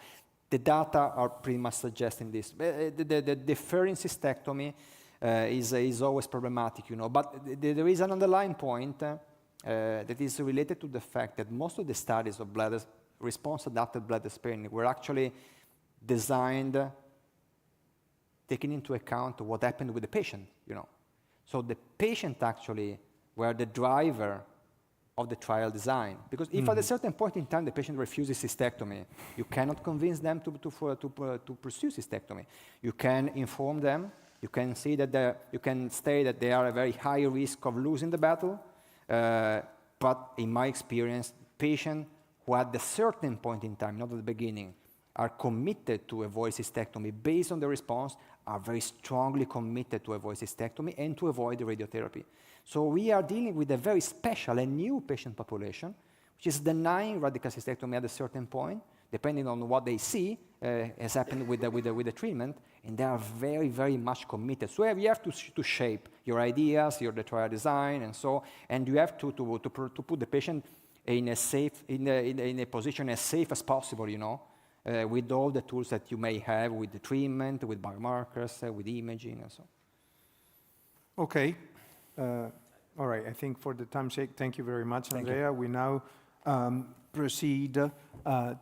the data are pretty much suggesting this. The deferring cystectomy is always problematic, you know, but there is an underlying point that is related to the fact that most of the studies of response-adapted bladder sparing were actually designed taking into account what happened with the patient, you know. So the patient actually were the driver of the trial design. Because if at a certain point in time the patient refuses cystectomy, you cannot convince them to pursue cystectomy. You can inform them, you can say that you can say that they are a very high risk of losing the battle, but in my experience, patients who at a certain point in time, not at the beginning, are committed to avoid cystectomy based on the response, are very strongly committed to avoid cystectomy and to avoid the radiotherapy. So we are dealing with a very special and new patient population, which is denying radical cystectomy at a certain point, depending on what they see has happened with the treatment, and they are very, very much committed. So you have to shape your ideas, the trial design, and so, and you have to put the patient in a position as safe as possible, you know, with all the tools that you may have with the treatment, with biomarkers, with imaging, and so on. Okay. All right. I think for the time's sake, thank you very much, Andrea. We now proceed to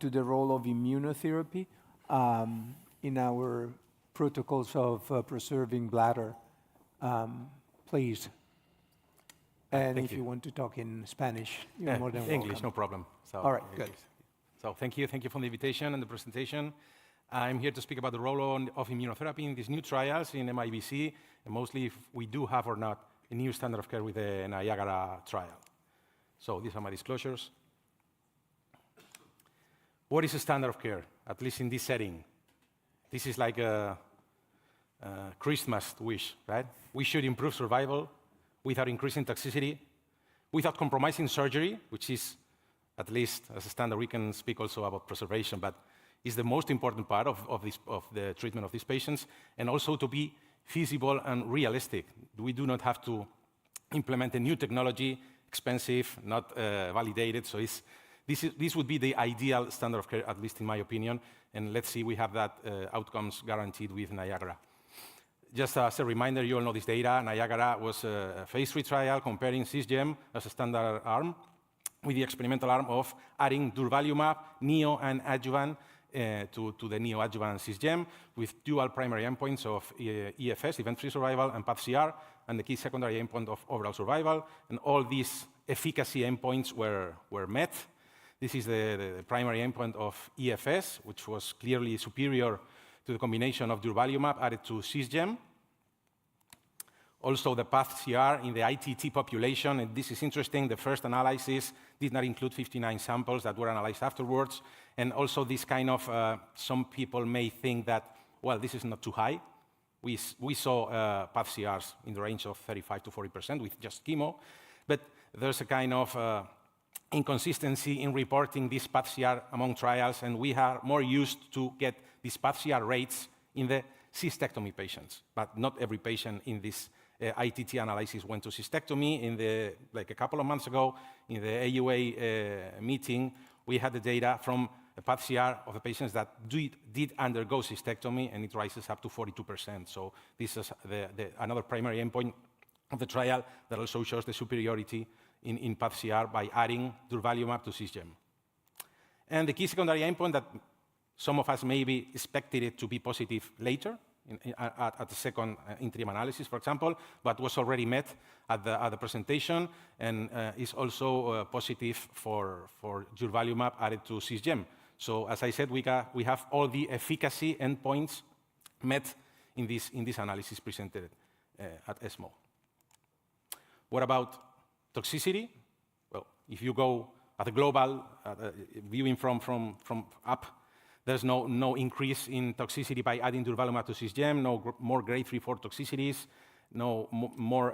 the role of immunotherapy in our protocols of preserving bladder. Please. And if you want to talk in Spanish, you're more than welcome. English, no problem. So, All right, good. So thank you for the invitation and the presentation. I'm here to speak about the role of immunotherapy in these new trials in MIBC, and mostly if we do have or not a new standard of care with the Niagara trial. So these are my disclosures. What is a standard of care, at least in this setting? This is like a Christmas wish, right? We should improve survival without increasing toxicity, without compromising surgery, which is, at least as a standard, we can speak also about preservation, but is the most important part of the treatment of these patients, and also to be feasible and realistic. We do not have to implement a new technology, expensive, not validated, so this would be the ideal standard of care, at least in my opinion, and let's see we have that outcomes guaranteed with Niagara. Just as a reminder, you all know this data. Niagara was a phase 3 trial comparing cisgem as a standard arm with the experimental arm of adding durvalumab, neo and adjuvant to the neoadjuvant cisgem with dual primary endpoints of EFS, event-free survival, and path-CR, and the key secondary endpoint of overall survival. And all these efficacy endpoints were met. This is the primary endpoint of EFS, which was clearly superior to the combination of durvalumab added to cisgem. Also, the path-CR in the ITT population, and this is interesting, the first analysis did not include 59 samples that were analyzed afterwards. And also this kind of, some people may think that, well, this is not too high. We saw path-CRs in the range of 35 to 40% with just chemo, but there's a kind of inconsistency in reporting this path-CR among trials, and we are more used to get these path-CR rates in the cystectomy patients, but not every patient in this ITT analysis went to cystectomy. Like a couple of months ago, in the AUA meeting, we had the data from a path-CR of the patients that did undergo cystectomy, and it rises up to 42%. So this is another primary endpoint of the trial that also shows the superiority in path-CR by adding durvalumab to cisgem. And the key secondary endpoint that some of us maybe expected it to be positive later, at the second interim analysis, for example, but was already met at the presentation, and is also positive for durvalumab added to cisgem. So as I said, we have all the efficacy endpoints met in this analysis presented at ESMO. What about toxicity? Well, if you go at the global, viewing from up, there's no increase in toxicity by adding durvalumab to cisgem, no more grade 3/4 toxicities, no more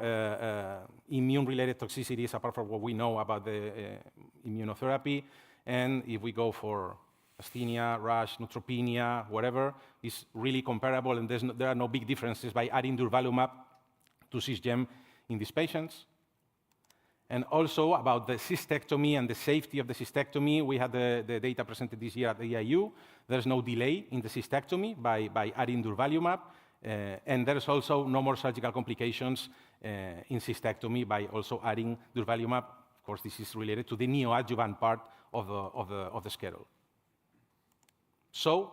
immune-related toxicities apart from what we know about the immunotherapy. And if we go for asthenia, rash, neutropenia, whatever, it's really comparable, and there are no big differences by adding durvalumab to cisgem in these patients. And also about the cystectomy and the safety of the cystectomy, we had the data presented this year at the EIU. There's no delay in the cystectomy by adding durvalumab, and there's also no more surgical complications in cystectomy by also adding durvalumab. Of course, this is related to the neoadjuvant part of the schedule. So,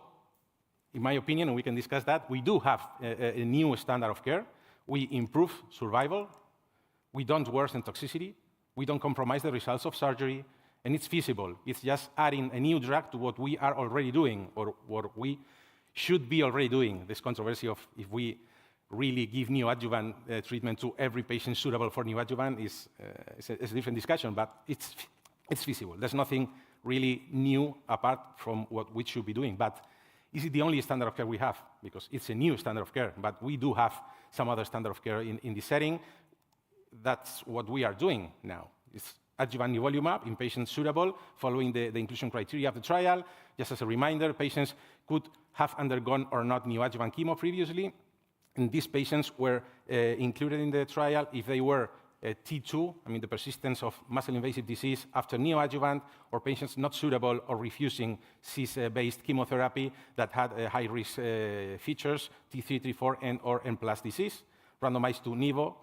in my opinion, and we can discuss that, we do have a new standard of care. We improve survival. We don't worsen toxicity. We don't compromise the results of surgery, and it's feasible. It's just adding a new drug to what we are already doing, or what we should be already doing. This controversy of if we really give neoadjuvant treatment to every patient suitable for neoadjuvant is a different discussion, but it's feasible. There's nothing really new apart from what we should be doing. But is it the only standard of care we have? Because it's a new standard of care, but we do have some other standard of care in this setting. That's what we are doing now. It's adjuvant nivolumab in patients suitable, following the inclusion criteria of the trial. Just as a reminder, patients could have undergone or not neoadjuvant chemo previously, and these patients were included in the trial if they were T2, I mean the persistence of muscle-invasive disease after neoadjuvant, or patients not suitable or refusing cis-based chemotherapy that had high-risk features, T3, T4, and or N+ disease, randomized to nivo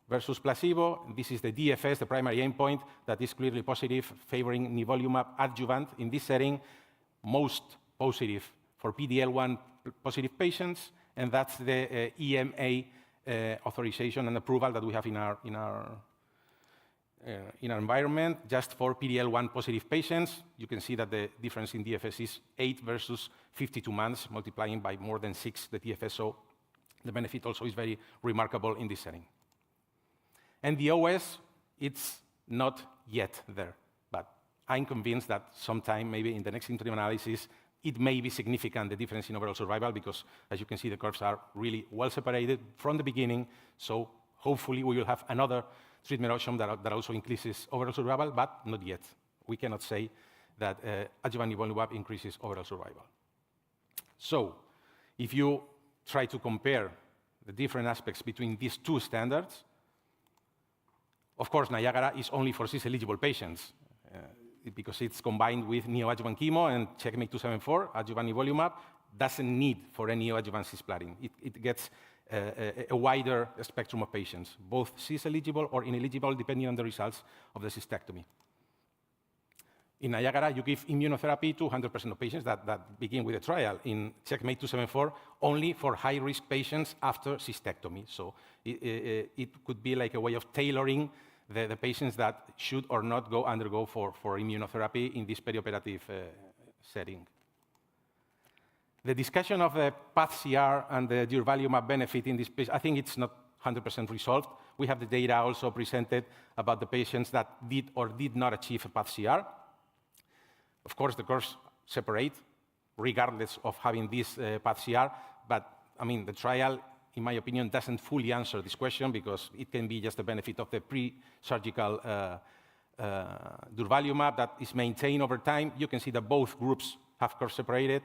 versus placebo. This is the DFS, the primary endpoint, that is clearly positive, favoring nivolumab adjuvant in this setting, most positive for PD-L1 positive patients, and that's the EMA authorization and approval that we have in our environment. Just for PD-L1 positive patients, you can see that the difference in DFS is 8 versus 52 months, multiplying by more than 6 the DFS, so the benefit also is very remarkable in this setting. And the OS, it's not yet there, but I'm convinced that sometime, maybe in the next interim analysis, it may be significant, the difference in overall survival, because as you can see, the curves are really well separated from the beginning. So hopefully we will have another treatment option that also increases overall survival, but not yet. We cannot say that adjuvant nivolumab increases overall survival. So if you try to compare the different aspects between these two standards, of course, Niagara is only for cis-eligible patients, because it's combined with neoadjuvant chemo, and CheckMate 274, adjuvant nivolumab, doesn't need for any neoadjuvant cisplatin. It gets a wider spectrum of patients, both cis-eligible or ineligible, depending on the results of the cystectomy. In Niagara, you give immunotherapy to 100% of patients that begin with a trial. In CheckMate 274, only for high-risk patients after cystectomy. So it could be like a way of tailoring the patients that should or not undergo for immunotherapy in this perioperative setting. The discussion of the path-CR and the durvalumab benefit in this patient, I think it's not 100% resolved. We have the data also presented about the patients that did or did not achieve a path-CR. Of course, the curves separate, regardless of having this path-CR, but I mean, the trial, in my opinion, doesn't fully answer this question, because it can be just the benefit of the pre-surgical durvalumab that is maintained over time. You can see that both groups have curves separated,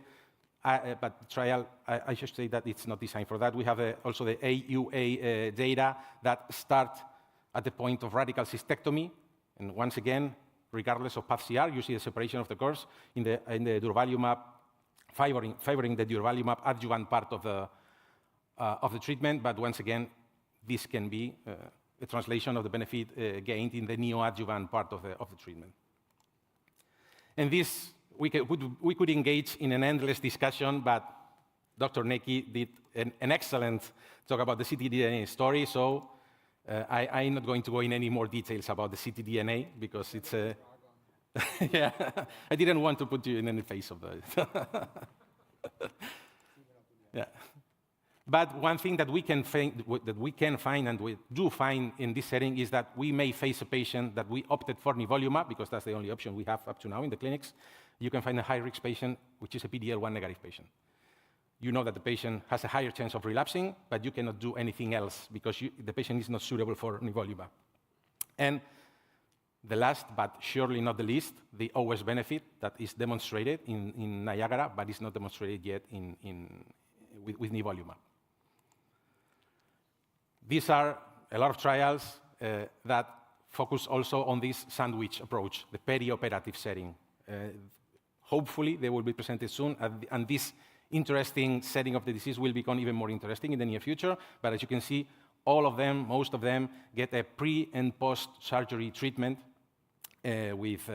but the trial, I should say that it's not designed for that. We have also the AUA data that start at the point of radical cystectomy, and once again, regardless of path-CR, you see the separation of the curves in the durvalumab, favoring the durvalumab adjuvant part of the treatment, but once again, this can be a translation of the benefit gained in the neoadjuvant part of the treatment. And this, we could engage in an endless discussion, but Dr. Neki did an excellent talk about the ctDNA story, so I'm not going to go in any more details about the ctDNA, because it's a... yeah, I didn't want to put you in any phase of the... yeah. But one thing that we can find, and we do find in this setting, is that we may face a patient that we opted for nivolumab, because that's the only option we have up to now in the clinics. You can find a high-risk patient, which is a PD-L1 negative patient. You know that the patient has a higher chance of relapsing, but you cannot do anything else, because the patient is not suitable for nivolumab. And the last, but surely not the least, the OS benefit that is demonstrated in Niagara, but is not demonstrated yet with nivolumab. These are a lot of trials that focus also on this sandwich approach, the perioperative setting. Hopefully, they will be presented soon, and this interesting setting of the disease will become even more interesting in the near future. But as you can see, all of them, most of them, get a pre- and post-surgery treatment with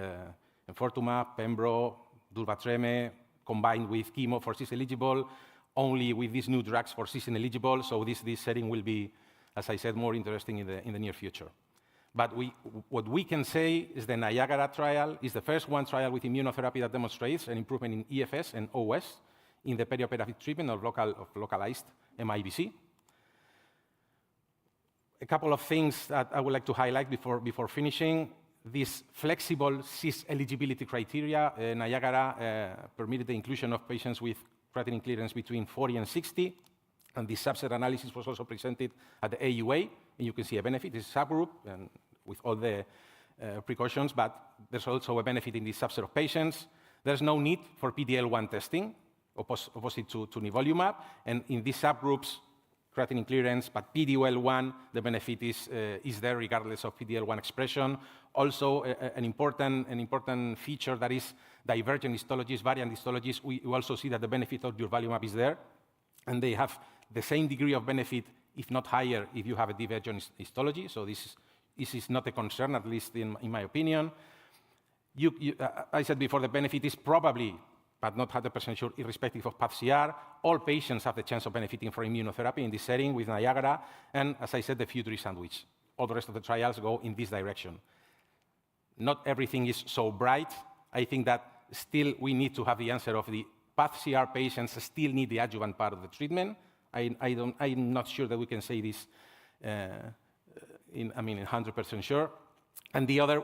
enfortumab, pembro, durvalumab, combined with chemo for cis-eligible, only with these new drugs for cis-ineligible. So this setting will be, as I said, more interesting in the near future. But what we can say is the Niagara trial is the first one trial with immunotherapy that demonstrates an improvement in EFS and OS in the perioperative treatment of localized MIBC. A couple of things that I would like to highlight before finishing. This flexible cis eligibility criteria, Niagara permitted the inclusion of patients with creatinine clearance between 40 and 60, and this subset analysis was also presented at the AUA, and you can see a benefit. This is a subgroup, and with all the precautions, but there's also a benefit in this subset of patients. There's no need for PD-L1 testing, opposite to nivolumab, and in these subgroups, creatinine clearance, but PD-L1, the benefit is there regardless of PD-L1 expression. Also, an important feature that is divergent histologies, variant histologies, we also see that the benefit of durvalumab is there, and they have the same degree of benefit, if not higher, if you have a divergent histology. So this is not a concern, at least in my opinion. I said before, the benefit is probably, but not 100% sure, irrespective of path-CR. All patients have the chance of benefiting from immunotherapy in this setting with Niagara, and as I said, the future is sandwich. All the rest of the trials go in this direction. Not everything is so bright. I think that still we need to have the answer of the path-CR patients still need the adjuvant part of the treatment. I'm not sure that we can say this, 100% sure. And the other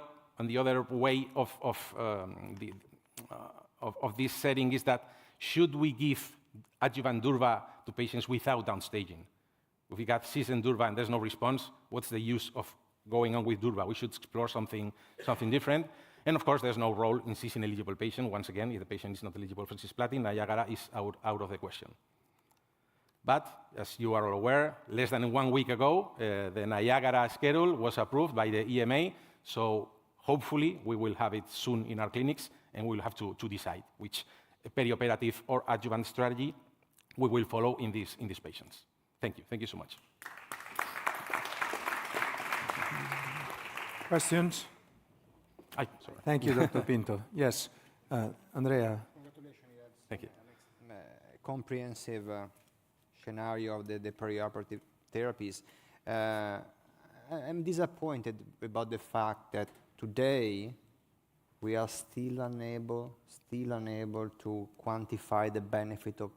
way of this setting is that should we give adjuvant durva to patients without downstaging? If we got cis and durva and there's no response, what's the use of going on with durva? We should explore something different. And of course, there's no role in cis-ineligible patient. Once again, if the patient is not eligible for cisplatin, Niagara is out of the question. But as you are all aware, less than 1 week ago, the Niagara schedule was approved by the EMA. So hopefully, we will have it soon in our clinics, and we'll have to decide which perioperative or adjuvant strategy we will follow in these patients. Thank you. Thank you so much. Questions? Sorry. Thank you, Dr. Pinto. Yes, Andrea. Thank you. Comprehensive scenario of the perioperative therapies. I'm disappointed about the fact that today we are still unable to quantify the benefit of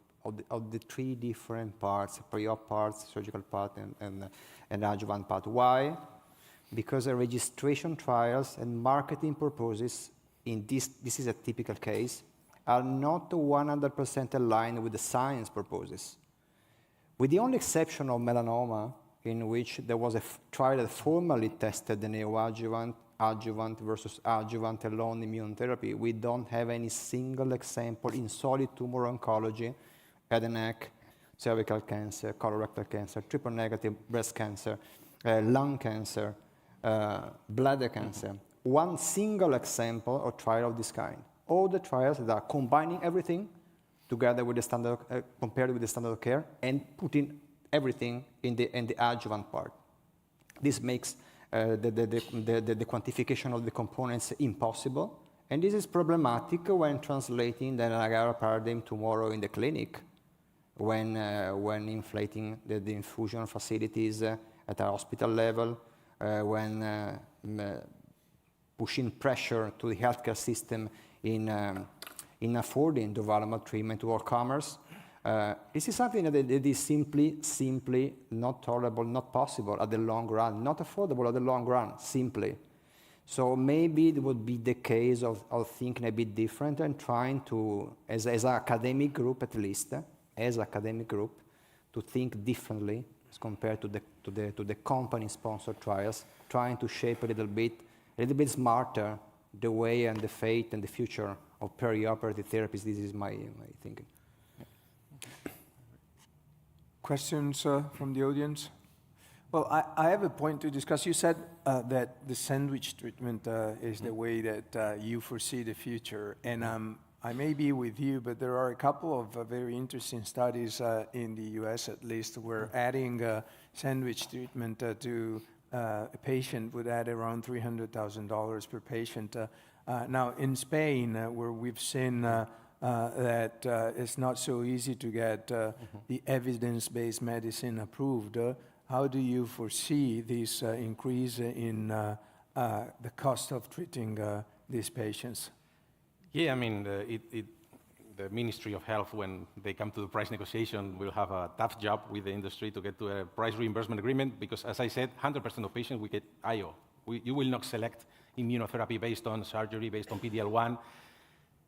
the three different parts: pre-op part, surgical part, and adjuvant part. Why? Because the registration trials and marketing purposes in this is a typical case, are not 100% aligned with the science purposes. With the only exception of melanoma, in which there was a trial that formally tested the neoadjuvant, adjuvant versus adjuvant alone immune therapy, we don't have any single example in solid tumor oncology, head and neck, cervical cancer, colorectal cancer, triple-negative breast cancer, lung cancer, bladder cancer. One single example or trial of this kind. All the trials that are combining everything together with the standard, compared with the standard of care, and putting everything in the adjuvant part. This makes the quantification of the components impossible, and this is problematic when translating the Niagara paradigm tomorrow in the clinic, when inflating the infusion facilities at our hospital level, when pushing pressure to the healthcare system in affording durvalumab treatment to all comers. This is something that is simply not tolerable, not possible at the long run, not affordable at the long run, simply. So maybe it would be the case of thinking a bit different and trying to, as an academic group at least, as academic group, to think differently as compared to the company-sponsored trials, trying to shape a little bit smarter the way and the fate and the future of perioperative therapies. This is my thinking. Questions from the audience? Well, I have a point to discuss. You said that the sandwich treatment is the way that you foresee the future, and I may be with you, but there are a couple of very interesting studies in the US at least, where adding sandwich treatment to a patient would add around $300,000 per patient. Now, in Spain, where we've seen that it's not so easy to get the evidence-based medicine approved, how do you foresee this increase in the cost of treating these patients? Yeah, I mean, the Ministry of Health, when they come to the price negotiation, will have a tough job with the industry to get to a price reimbursement agreement, because, as I said, 100% of patients will get IO. You will not select immunotherapy based on surgery, based on PD-L1,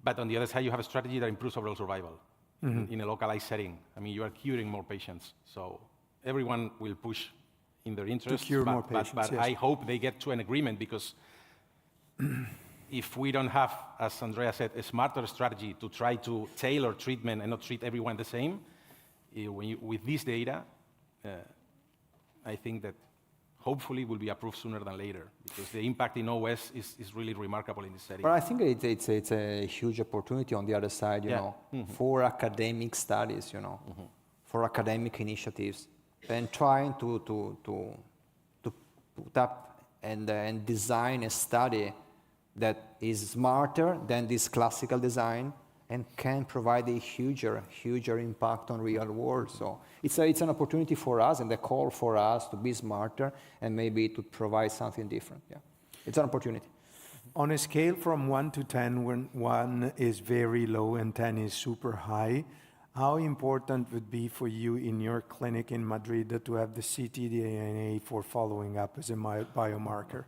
but on the other side, you have a strategy that improves overall survival in a localized setting. I mean, you are curing more patients, so everyone will push in their interest. To cure more patients, but yes. I hope they get to an agreement, because if we don't have, as Andrea said, a smarter strategy to try to tailor treatment and not treat everyone the same, with this data, I think that hopefully will be approved sooner than later, because the impact in OS is really remarkable in this setting. But I think it's a huge opportunity on the other side, you know, for academic studies, you know, for academic initiatives, and trying to put up and design a study that is smarter than this classical design and can provide a huger impact on real world. So it's an opportunity for us and a call for us to be smarter and maybe to provide something different. Yeah, it's an opportunity. On a scale from 1 to 10, when 1 is very low and 10 is super high, how important would be for you in your clinic in Madrid to have the ctDNA for following up as a biomarker?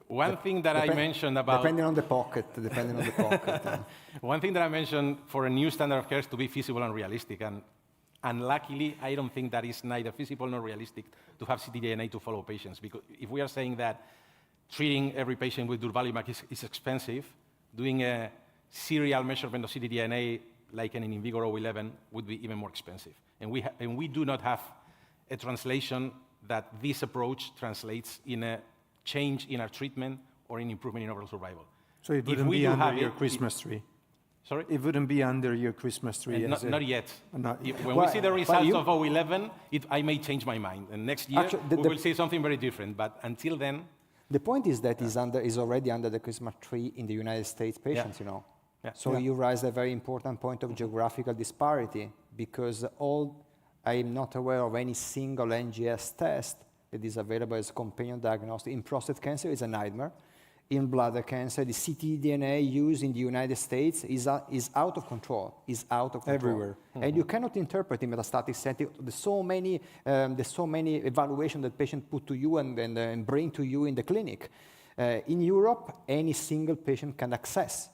One thing that I mentioned about... Depending on the pocket. One thing that I mentioned for a new standard of care is to be feasible and realistic. And luckily, I don't think that is neither feasible nor realistic to have ctDNA to follow patients. Because if we are saying that treating every patient with durvalumab is expensive, doing a serial measurement of ctDNA like an in Invigor 011 would be even more expensive. And we do not have a translation that this approach translates in a change in our treatment or in improvement in overall survival. So it wouldn't be under your Christmas tree? Sorry? It wouldn't be under your Christmas tree? Not yet. Not yet. When we see the results of 011, I may change my mind. And next year, we will see something very different. But until then... The point is that is already under the Christmas tree in the United States patients, you know. Yeah. So you raise a very important point of geographical disparity, because I'm not aware of any single NGS test that is available as companion diagnostic. In prostate cancer, it's a nightmare. In bladder cancer, the ctDNA used in the United States is out of control. Everywhere. And you cannot interpret in metastatic setting there's so many evaluations that patients put to you and bring to you in the clinic. In Europe, any single patient can access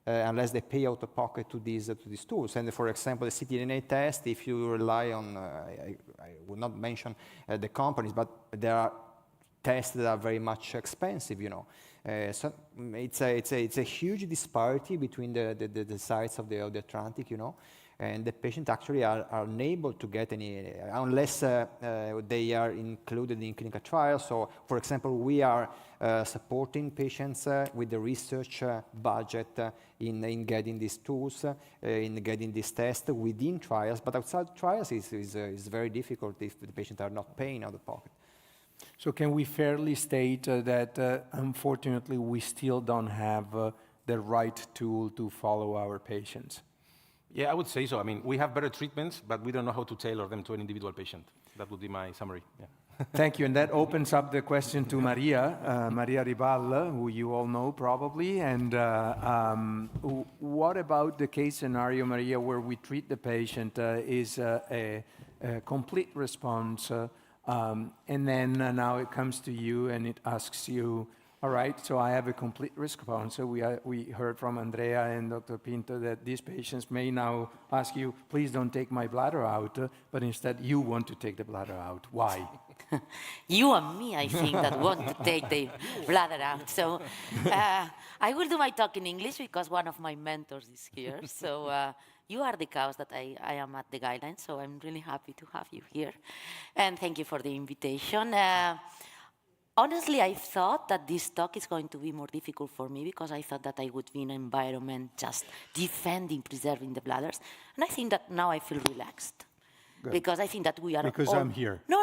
unless they pay out of pocket to these tools. And for example, the ctDNA test, if you rely on, I will not mention the companies, but there are tests that are very much expensive, you know. So it's a huge disparity between the sides of the Atlantic, you know. And the patients actually are unable to get any, unless they are included in clinical trials. So, for example, we are supporting patients with the research budget in getting these tools, in getting this test within trials. But outside trials is very difficult if the patients are not paying out of pocket. So can we fairly state that, unfortunately, we still don't have the right tool to follow our patients? Yeah, I would say so. I mean, we have better treatments, but we don't know how to tailor them to an individual patient. That would be my summary. Yeah. Thank you. And that opens up the question to Maria, Maria Ribal, who you all know probably. And what about the case scenario, Maria, where we treat the patient is a complete response, and then now it comes to you and it asks you, all right, so I have a complete response. So we heard from Andrea and Dr. Pinto that these patients may now ask you, please don't take my bladder out, but instead you want to take the bladder out. Why? You and me, I think, that want to take the bladder out. So I will do my talk in English because one of my mentors is here. So you are the cause that I am at the guidelines, so I'm really happy to have you here. And thank you for the invitation. Honestly, I thought that this talk is going to be more difficult for me because I thought that I would be in an environment just defending, preserving the bladders. And I think that now I feel relaxed. Good. Because I think that we are Because I'm here. No.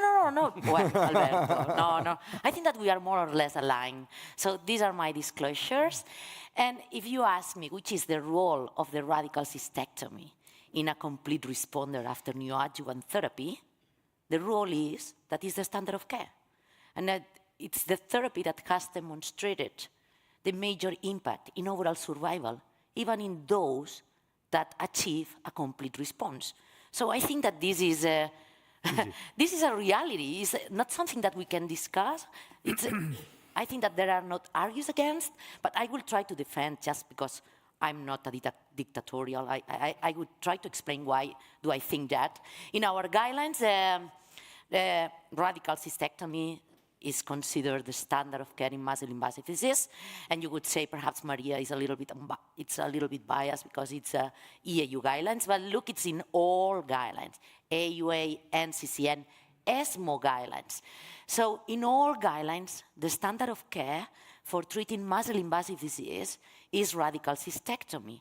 Well, Alberto, no. I think that we are more or less aligned. So these are my disclosures. And if you ask me which is the role of the radical cystectomy in a complete responder after neoadjuvant therapy, the role is that is the standard of care. And that it's the therapy that has demonstrated the major impact in overall survival, even in those that achieve a complete response. So I think that this is a, this is a reality. It's not something that we can discuss. It's I think that there are not arguments against, but I will try to defend just because I'm not a dictatorial. I would try to explain why do I think that. In our guidelines, radical cystectomy is considered the standard of care in muscle invasive disease. And you would say perhaps Maria is a little bit biased because it's EAU guidelines, but look, it's in all guidelines, AUA, NCCN, ESMO guidelines. So in all guidelines, the standard of care for treating muscle invasive disease is radical cystectomy.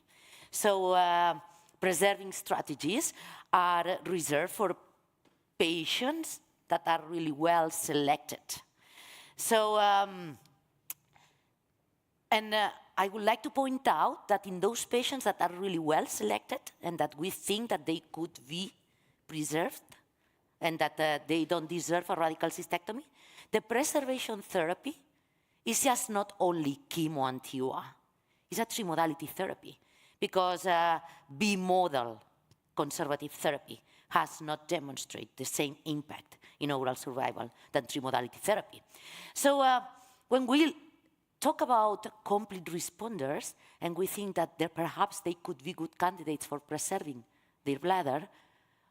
So preserving strategies are reserved for patients that are really well selected. So, I would like to point out that in those patients that are really well selected and that we think that they could be preserved and that they don't deserve a radical cystectomy, the preservation therapy is just not only chemo and TUR. It's a trimodality therapy because bimodal conservative therapy has not demonstrated the same impact in overall survival than trimodality therapy. So when we talk about complete responders and we think that perhaps they could be good candidates for preserving their bladder,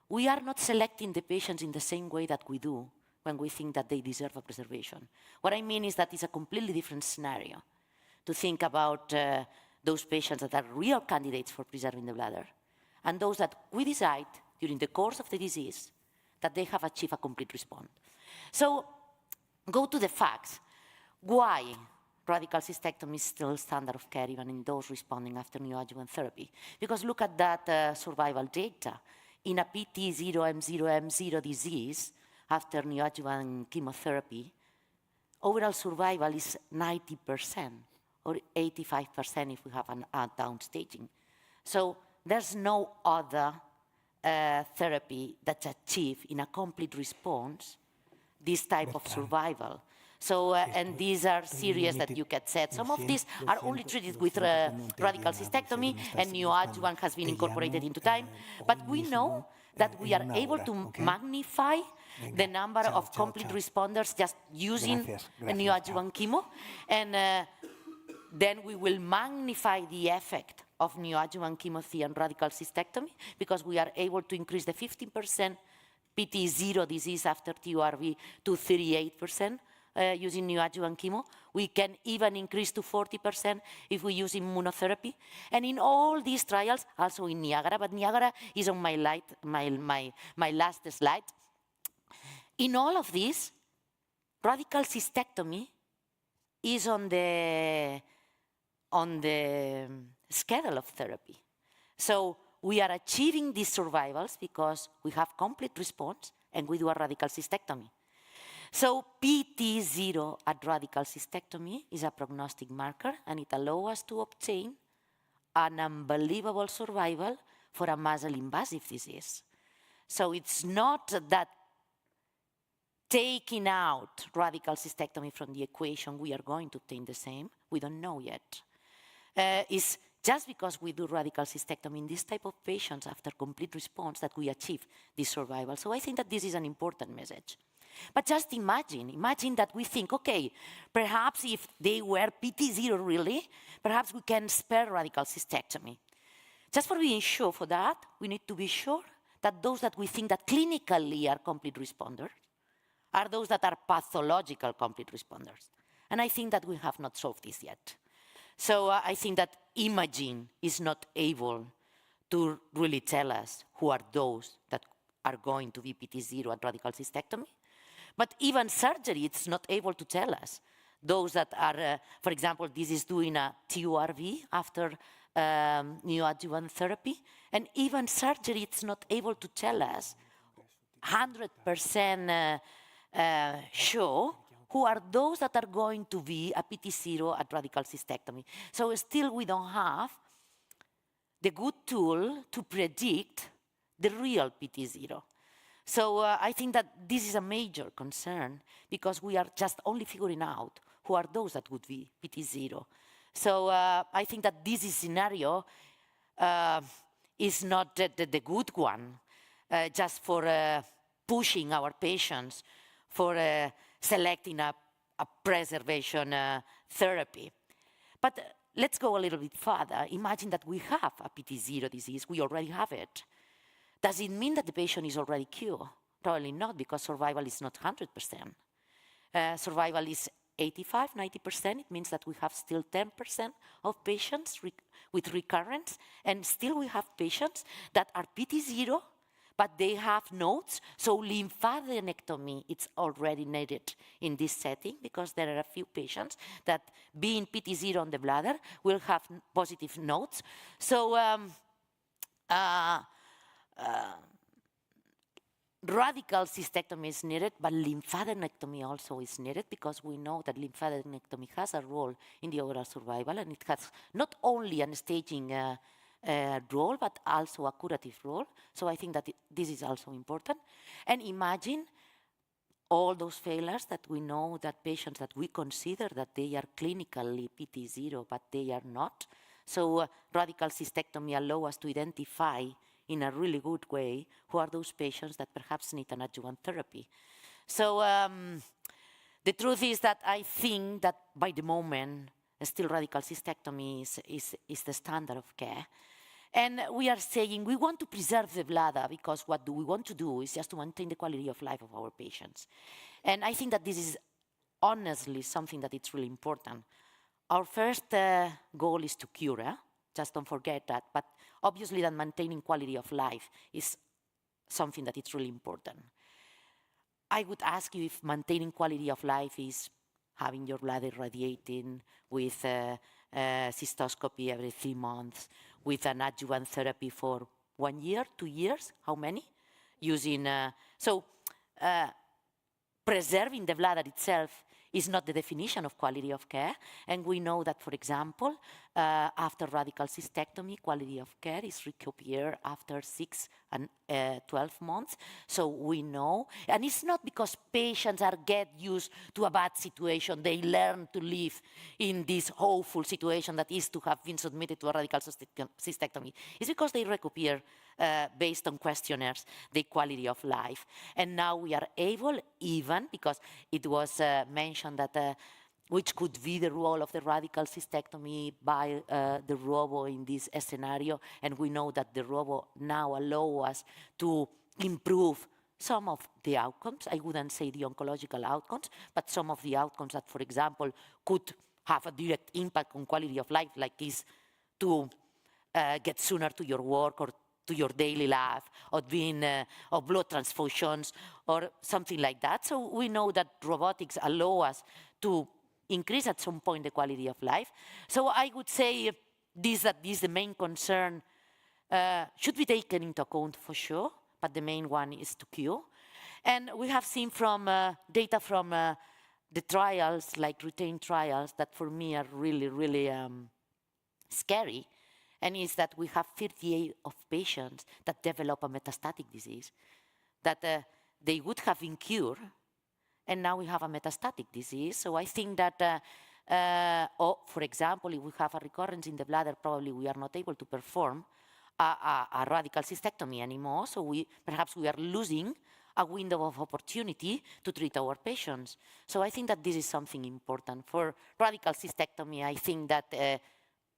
we are not selecting the patients in the same way that we do when we think that they deserve a preservation. What I mean is that it's a completely different scenario to think about those patients that are real candidates for preserving the bladder and those that we decide during the course of the disease that they have achieved a complete response. So go to the facts. Why radical cystectomy is still standard of care even in those responding after neoadjuvant therapy? Because look at that survival data. In a PT0M0M0 disease after neoadjuvant chemotherapy, overall survival is 90% or 85% if we have a downstaging. So there's no other therapy that's achieved in a complete response this type of survival. So, and these are series that you can set. Some of these are only treated with radical cystectomy, and neoadjuvant has been incorporated into time. But we know that we are able to magnify the number of complete responders just using neoadjuvant chemo, and then we will magnify the effect of neoadjuvant chemotherapy and radical cystectomy because we are able to increase the 15% PT0 disease after TURV to 38%. Using neoadjuvant chemo. We can even increase to 40% if we use immunotherapy. And in all these trials, also in Niagara, but Niagara is on my last slide. In all of these, radical cystectomy is on the schedule of therapy. So we are achieving these survivals because we have complete response and we do a radical cystectomy. So PT0 at radical cystectomy is a prognostic marker, and it allows us to obtain an unbelievable survival for a muscle invasive disease. So it's not that taking out radical cystectomy from the equation we are going to obtain the same. We don't know yet. It's just because we do radical cystectomy in this type of patients after complete response that we achieve this survival. So I think that this is an important message. But just imagine that we think, okay, perhaps if they were PT0 really, perhaps we can spare radical cystectomy. Just for being sure for that, we need to be sure that those that we think that clinically are complete responders are those that are pathological complete responders. And I think that we have not solved this yet. So I think that imaging is not able to really tell us who are those that are going to be PT0 at radical cystectomy. But even surgery, it's not able to tell us. Those that are, for example, this is doing a TURV after neoadjuvant therapy. And even surgery, it's not able to tell us 100% sure who are those that are going to be a PT0 at radical cystectomy. So still we don't have the good tool to predict the real PT0. So I think that this is a major concern because we are just only figuring out who are those that would be PT0. So I think that this scenario is not the good one, just for pushing our patients for selecting a preservation therapy. But let's go a little bit further. Imagine that we have a PT0 disease, we already have it. Does it mean that the patient is already cured? Probably not, because survival is not 100%. survival is 85, 90%. It means that we have still 10% of patients with recurrence, and still we have patients that are PT0, but they have nodes, so lymphadenectomy is already needed in this setting because there are a few patients that, being PT0 on the bladder, will have positive nodes. So radical cystectomy is needed, but lymphadenectomy also is needed because we know that lymphadenectomy has a role in the overall survival, and it has not only a staging role, but also a curative role. So I think that this is also important. And imagine all those failures that we know, that patients that we consider that they are clinically PT0, but they are not. So radical cystectomy allows us to identify in a really good way who are those patients that perhaps need an adjuvant therapy. So the truth is that I think that by the moment, still radical cystectomy is the standard of care. And we are saying we want to preserve the bladder because what do we want to do is just to maintain the quality of life of our patients. And I think that this is honestly something that it's really important. Our first goal is to cure, just don't forget that, but obviously that maintaining quality of life is something that it's really important. I would ask you if maintaining quality of life is having your bladder irradiating with cystoscopy every 3 months, with an adjuvant therapy for 1 year, 2 years, how many? Using, preserving the bladder itself is not the definition of quality of care. And we know that, for example, after radical cystectomy, quality of care is recovered after 6 and 12 months. So we know, and it's not because patients get used to a bad situation. They learn to live in this hopeful situation that is to have been submitted to a radical cystectomy. It's because they recover, based on questionnaires, the quality of life. And now we are able, even because it was mentioned that which could be the role of the radical cystectomy by the robo in this scenario. And we know that the robo now allows us to improve some of the outcomes. I wouldn't say the oncological outcomes, but some of the outcomes that, for example, could have a direct impact on quality of life, like is to get sooner to your work or to your daily life, or being or blood transfusions or something like that. So we know that robotics allow us to increase at some point the quality of life. So I would say this is the main concern, should be taken into account for sure, but the main one is to cure. And we have seen from data from the trials, like retained trials, that for me are really, really scary. And is that we have 38 of patients that develop a metastatic disease, that they would have been cured, and now we have a metastatic disease. So I think that, for example, if we have a recurrence in the bladder, probably we are not able to perform a radical cystectomy anymore. So perhaps we are losing a window of opportunity to treat our patients. So I think that this is something important. For radical cystectomy, I think that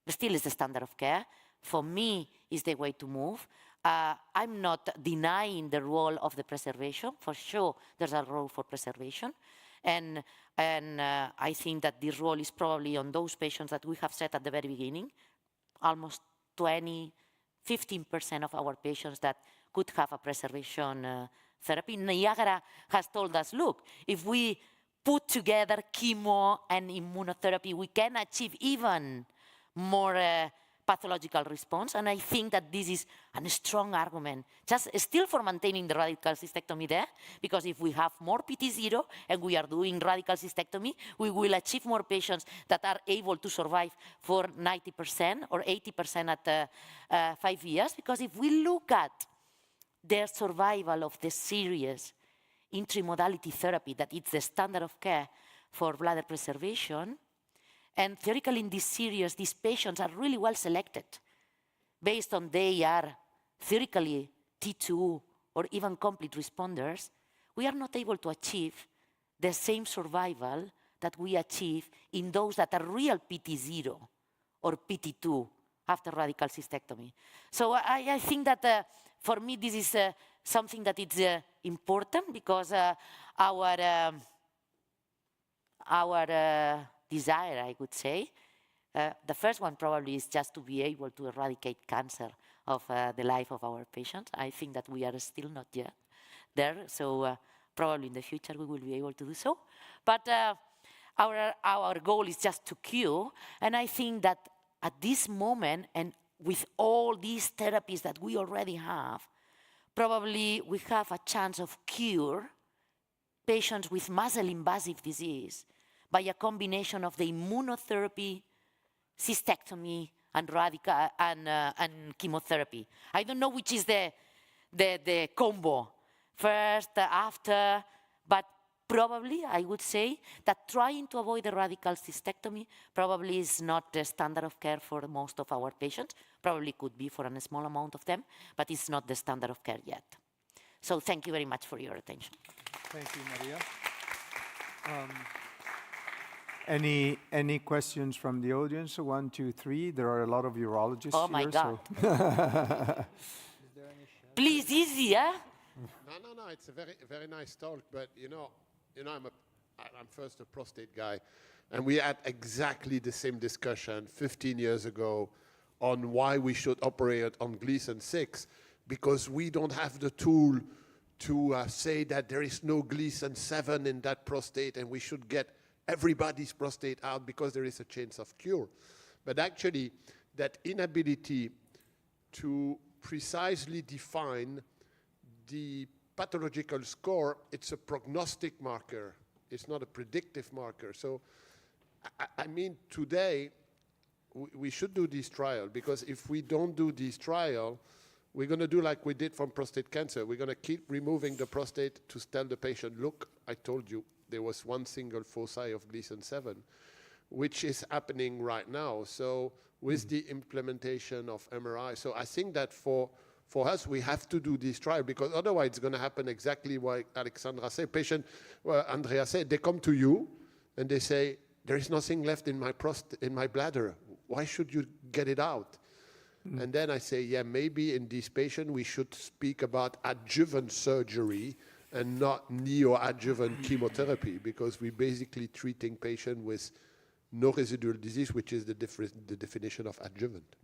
still is the standard of care. For me, is the way to move. I'm not denying the role of the preservation. For sure, there's a role for preservation. And I think that this role is probably on those patients that we have said at the very beginning, almost 15% of our patients that could have a preservation therapy. Niagara has told us, look, if we put together chemo and immunotherapy, we can achieve even more pathological response, and I think that this is a strong argument, just still for maintaining the radical cystectomy there, because if we have more PT0 and we are doing radical cystectomy, we will achieve more patients that are able to survive for 90% or 80% at 5 years, because if we look at their survival of the serious intramodality therapy, that it's the standard of care for bladder preservation, and theoretically in this series, these patients are really well selected based on they are theoretically T2 or even complete responders. We are not able to achieve the same survival that we achieve in those that are real PT0 or PT2 after radical cystectomy. So I think that for me this is something that is important, because our our desire, I would say. The first one probably is just to be able to eradicate cancer of the life of our patients. I think that we are still not yet there, so probably in the future we will be able to do so. But our goal is just to cure, and I think that at this moment, and with all these therapies that we already have, probably we have a chance of cure patients with muscle-invasive disease by a combination of the immunotherapy, cystectomy, and chemotherapy. I don't know which is the combo, first, after, but probably I would say that trying to avoid the radical cystectomy probably is not the standard of care for most of our patients. Probably could be for a small amount of them, but it's not the standard of care yet. So thank you very much for your attention. Thank you, Maria. Any questions from the audience? 1, 2, 3. There are a lot of urologists Oh my here. God. So Please, easy, yeah? No, it's a very nice talk, but you know, I'm first a prostate guy, and we had exactly the same discussion 15 years ago on why we should operate on Gleason 6, because we don't have the tool to say that there is no Gleason 7 in that prostate and we should get everybody's prostate out because there is a chance of cure. But actually, that inability to precisely define the pathological score, it's a prognostic marker. It's not a predictive marker. So, I mean, today, we should do this trial, because if we don't do this trial, we're going to do like we did from prostate cancer. We're going to keep removing the prostate to tell the patient, look, I told you there was one single foci of Gleason 7, which is happening right now. So with the implementation of MRI, so I think that for us, we have to do this trial, because otherwise it's going to happen exactly what Alexandra said. Andrea said, they come to you and they say, there is nothing left in my bladder. Why should you get it out? And then I say, yeah, maybe in this patient we should speak about adjuvant surgery and not neoadjuvant chemotherapy, because we're basically treating patients with no residual disease, which is the definition of adjuvant.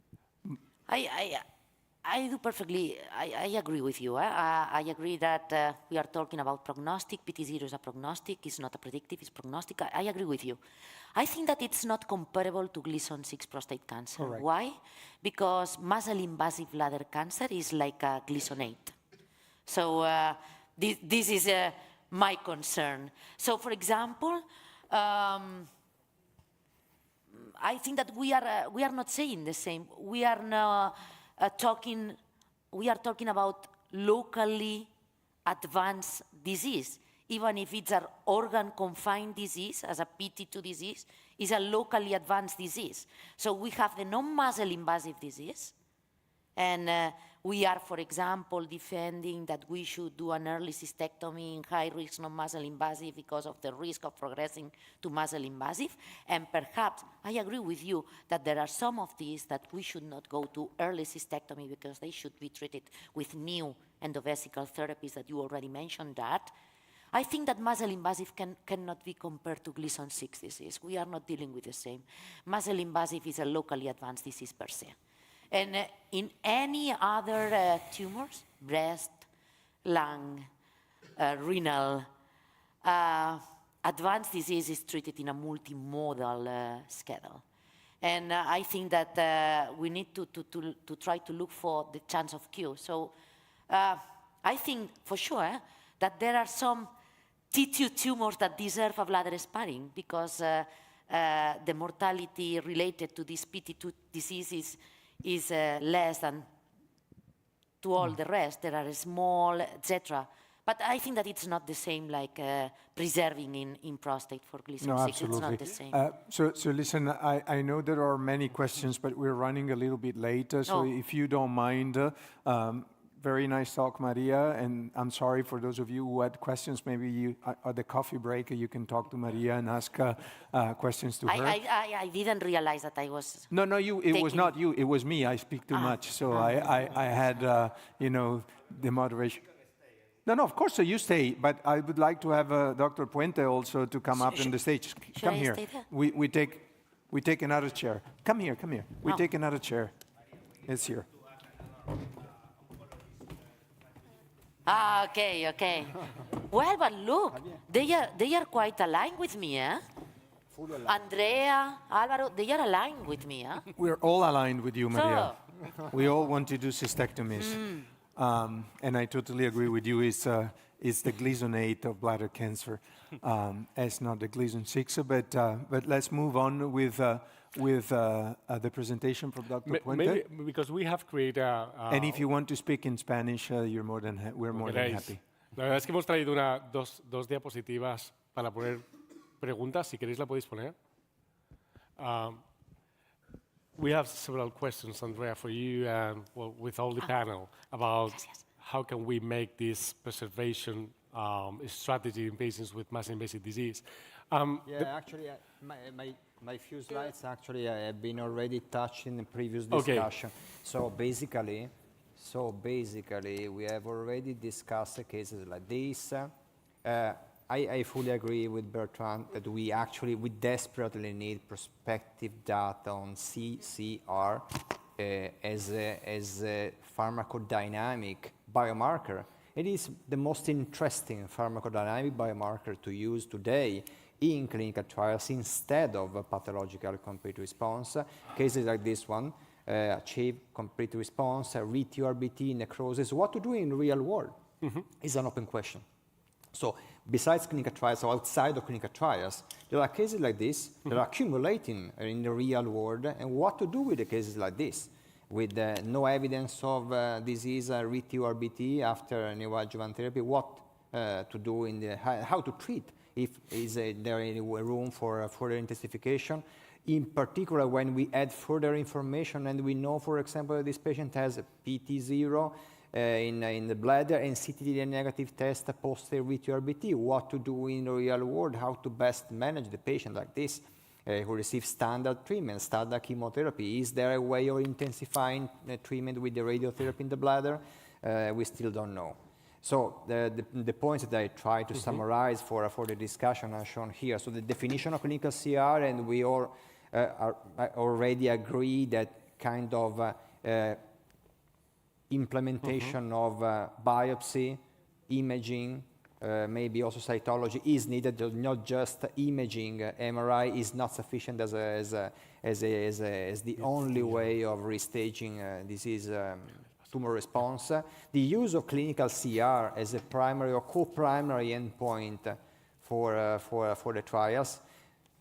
I do perfectly, I agree with you. I agree that we are talking about prognostic. PT0 is a prognostic, it's not a predictive, it's prognostic. I agree with you. I think that it's not comparable to Gleason 6 prostate cancer. Correct. Why? Because muscle-invasive bladder cancer is like a Gleason 8. So this is my concern. So for example, I think that we are not saying the same. We are talking about locally advanced disease, even if it's an organ-confined disease, as a PT2 disease, is a locally advanced disease. So we have the non-muscle invasive disease, and we are, for example, defending that we should do an early cystectomy in high-risk non-muscle invasive because of the risk of progressing to muscle invasive. And perhaps, I agree with you that there are some of these that we should not go to early cystectomy because they should be treated with new endovesical therapies that you already mentioned that. I think that muscle invasive cannot be compared to Gleason 6 disease. We are not dealing with the same. Muscle invasive is a locally advanced disease per se. And in any other tumors, breast, lung, renal, advanced disease is treated in a multimodal schedule. And I think that we need to try to look for the chance of cure. So I think for sure that there are some T2 tumors that deserve a bladder sparing, because the mortality related to these PT2 diseases is less than to all the rest. There are small, etc. But I think that it's not the same like preserving in prostate for Gleason 6. absolutely. It's not the same. So listen, I know there are many questions, but we're running a little bit late. So if you don't mind, very nice talk, Maria. And I'm sorry for those of you who had questions. Maybe you, at the coffee break, you can talk to Maria and ask questions to her. I didn't realize that I was. No, it was not you. It was me. I speak too much. So I had, the moderation. No, of course, you stay, but I would like to have Dr. Puente also to come up on the stage. Come I here. stay there? We take another chair. Come here. We Oh. take another chair. It's here. Ah, okay. Well, but look, they are quite aligned with me, eh? Andrea, Alvaro, they are aligned with me, eh? We're all aligned with you, Maria. We all want to do cystectomies. And I totally agree with you. It's the Gleason 8 of bladder cancer. It's not the Gleason 6, but let's move on with the presentation from Dr. Puente. Maybe because we have created And if you want to speak in Spanish, we're more than happy. La verdad es que hemos traído dos diapositivas para poner preguntas. Si queréis la podéis poner. We have several questions, Andrea, for you and with all the panel about how can we make this preservation strategy in patients with massive invasive disease. Actually, my few slides actually have been already touched in the previous discussion. Okay. So basically, we have already discussed cases like this. I fully agree with Bertrand that we desperately need prospective data on CCR as a pharmacodynamic biomarker. It is the most interesting pharmacodynamic biomarker to use today in clinical trials instead of a pathological complete response. Cases like this one achieve complete response, re-TURBT, necrosis. What to do in real world is an open question. So besides clinical trials or outside of clinical trials, there are cases like this that are accumulating in the real world, and what to do with the cases like this with no evidence of disease, re-TURBT after neoadjuvant therapy, what to do how to treat, if is there any room for further intensification, in particular when we add further information and we know, for example, this patient has a PT0 in the bladder and ctDNA negative test post re-TURBT, what to do in the real world, how to best manage the patient like this who receives standard treatment, standard chemotherapy. Is there a way of intensifying treatment with the radiotherapy in the bladder? We still don't know. So the points that I try to summarize for the discussion are shown here. So the definition of clinical CR, and we all already agree that kind of implementation of biopsy, imaging, maybe also cytology is needed, not just imaging. MRI is not sufficient as the only way of restaging disease tumor response. The use of clinical CR as a primary or co-primary endpoint for the trials.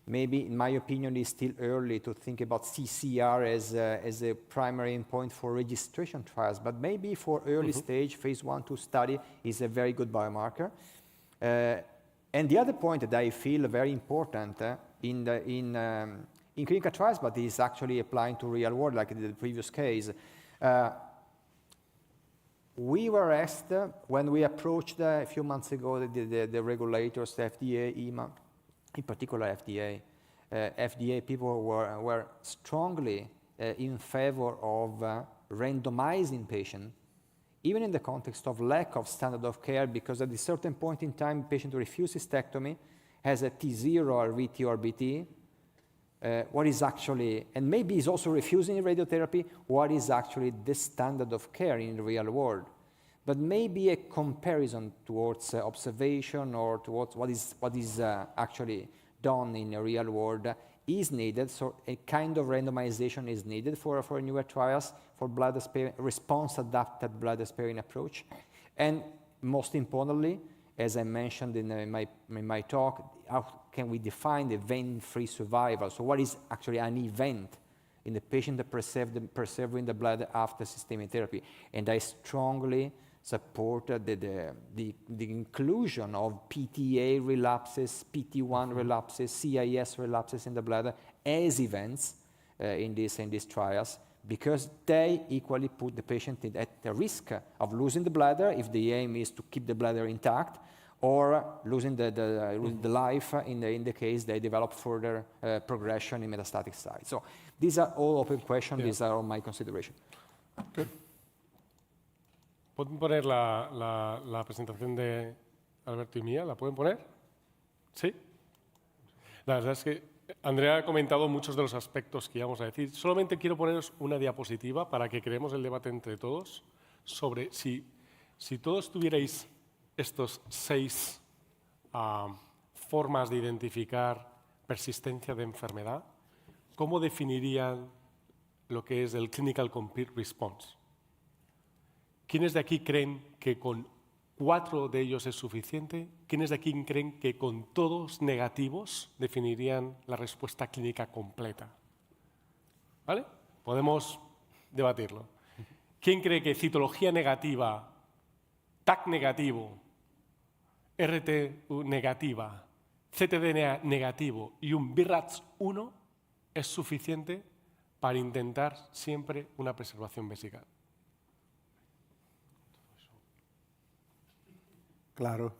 Maybe, in my opinion, it's still early to think about CCR as a primary endpoint for registration trials, but maybe for early stage phase 1-2 study is a very good biomarker. And the other point that I feel very important in clinical trials, but is actually applying to real world, like in the previous case, we were asked when we approached a few months ago the regulators, the FDA, EMA, in particular FDA. FDA people were strongly in favor of randomizing patients, even in the context of lack of standard of care, because at a certain point in time, patient refuses cystectomy, has a T0 or re-TURBT, what is actually, and maybe is also refusing radiotherapy, what is actually the standard of care in the real world. But maybe a comparison towards observation or towards what is actually done in the real world is needed. So a kind of randomization is needed for newer trials for bladder sparing, response-adapted bladder sparing approach. And most importantly, as I mentioned in my talk, how can we define event-free survival? So what is actually an event in the patient that preserving the bladder after systemic therapy? And I strongly support the inclusion of PTA relapses, PT1 relapses, CIS relapses in the bladder as events in these trials, because they equally put the patient at the risk of losing the bladder if the aim is to keep the bladder intact, or losing the life in the case they develop further progression in metastatic site. So these are all open questions. Yeah. These are all my consideration. Good. ¿Pueden poner la presentación de Alberto y mía? ¿La pueden poner? ¿Sí? La verdad es que Andrea ha comentado muchos de los aspectos que íbamos a decir. Solamente quiero poneros una diapositiva para que creemos el debate entre todos sobre si todos tuvierais estos 6 formas de identificar persistencia de enfermedad, ¿cómo definirían lo que es el Clinical Complete Response? ¿Quiénes de aquí creen que con 4 de ellos es suficiente? ¿Quiénes de aquí creen que con todos negativos definirían la respuesta clínica completa? ¿Vale? Podemos debatirlo. ¿Quién cree que citología negativa, TAC negativo, RT negativa, ctDNA negativo y un BRAF 1 es suficiente para intentar siempre una preservación vesical? Claro.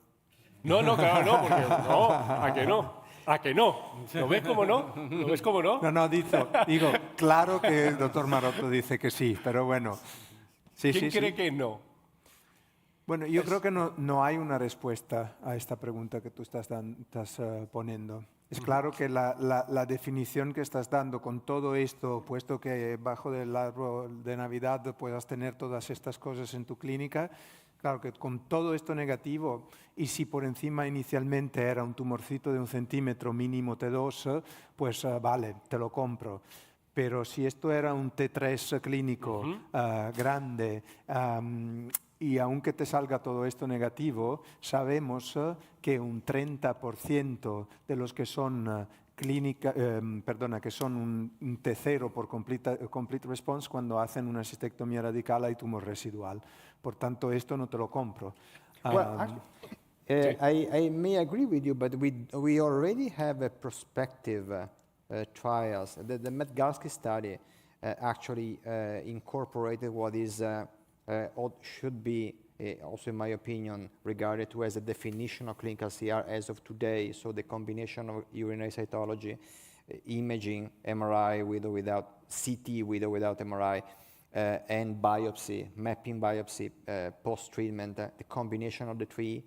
No, claro, no, porque no, ¿a que no? ¿A que no? ¿Lo ves como no? ¿Lo ves como no? No, digo, claro que el doctor Maroto dice que sí, pero bueno. Sí, ¿Quién sí, cree sí. que no? Bueno, yo creo que no hay una respuesta a esta pregunta que tú estás poniendo. Es claro que la definición que estás dando con todo esto, puesto que bajo del árbol de Navidad puedas tener todas estas cosas en tu clínica, claro que con todo esto negativo, y si por encima inicialmente era un tumorcito de 1 centímetro, mínimo T2, pues vale, te lo compro. Pero si esto era un T3 clínico grande, y aunque te salga todo esto negativo, sabemos que un 30% de los que son que son un T0 por complete response, cuando hacen una cistectomía radical hay tumor residual. Por tanto, esto no te lo compro. Well, I may agree with you, but we already have a prospective trials. The Metgalski study actually incorporated what is or should be, also in my opinion, regarded to as a definition of clinical CR as of today. So the combination of urinary cytology, imaging, MRI with or without, CT with or without MRI, and biopsy, mapping biopsy post-treatment, the combination of the 3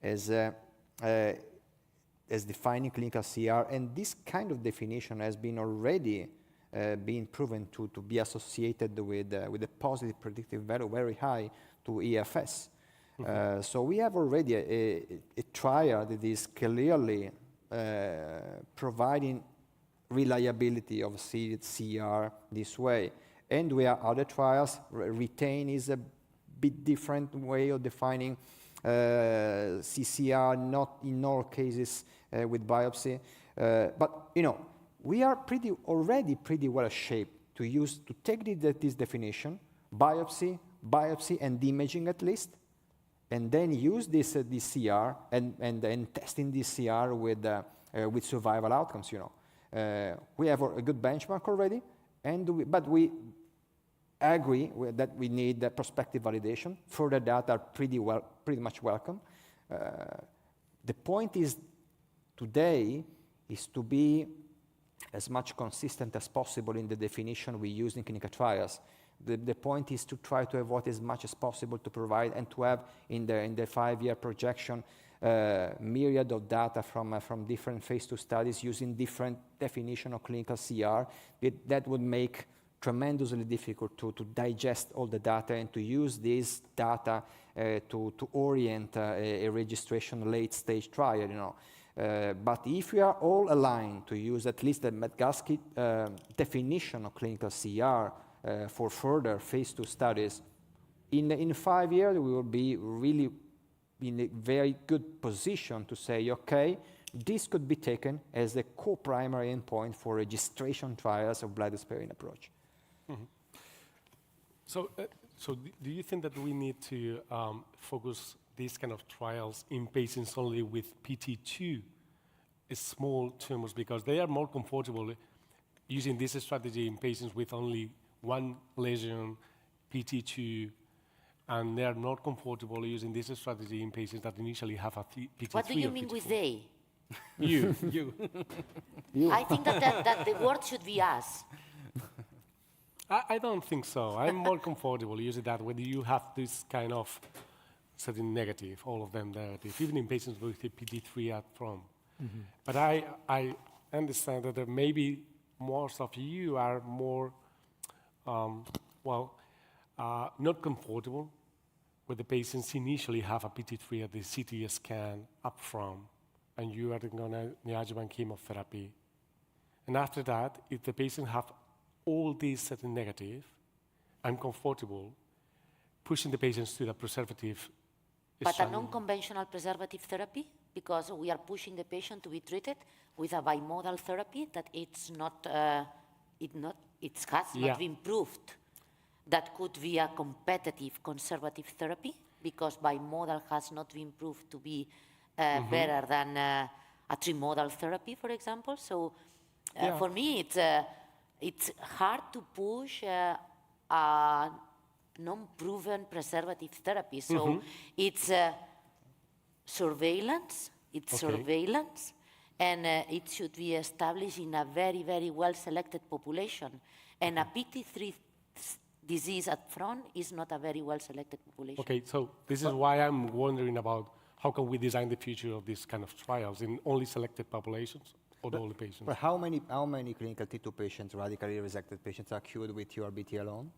as defining clinical CR. And this kind of definition has been already been proven to be associated with a positive predictive value very high to EFS. So we have already a trial that is clearly providing reliability of CR this way. And we have other trials. Retain is a bit different way of defining CCR, not in all cases with biopsy. But, you know, we are already pretty well shaped to take this definition, biopsy, and imaging at least, and then use this CR and testing this CR with survival outcomes. You know, we have a good benchmark already, but we agree that we need the prospective validation. Further data are pretty much welcome. The point is today is to be as much consistent as possible in the definition we use in clinical trials. The point is to try to avoid as much as possible to provide and to have in the 5-year projection myriad of data from different phase 2 studies using different definition of clinical CR. That would make tremendously difficult to digest all the data and to use this data to orient a registration late stage trial. You know. But if we are all aligned to use at least the Metgalski definition of clinical CR for further phase 2 studies, in 5 years we will be really in a very good position to say, okay, this could be taken as a co-primary endpoint for registration trials of bladder sparing approach. Mm-hmm. So do you think that we need to focus these kind of trials in patients only with PT2, small tumors, because they are more comfortable using this strategy in patients with only 1 lesion, PT2, and they are not comfortable using this strategy in patients that initially have a PT3 What do you or mean PT4? with they? You. I think that the word should be us. I don't think so. I'm more comfortable using that when you have this kind of certain negative, all of them negative, even in patients with a PT3 up front. But I understand that there maybe most of you are more, not comfortable with the patients initially have a PT3 at the CT scan up front, and you are going to neoadjuvant chemotherapy. And after that, if the patient have all these certain negative, I'm comfortable pushing the patients to the preservative. But a non-conventional preservative therapy, because we are pushing the patient to be treated with a bimodal therapy that it's not, it has not been proved that could be a competitive conservative therapy, because bimodal has not been proved to be better than a trimodal therapy, for example. So for me, it's hard to push a non-proven preservative therapy. So it's surveillance, and it should be established in a very, very well-selected population. And a PT3 disease up front is not a very well-selected population. Okay, so this is why I'm wondering about how can we design the future of these kind of trials in only selected populations or all the patients? But how many clinical T2 patients, radically resected patients, are cured with TURBT alone?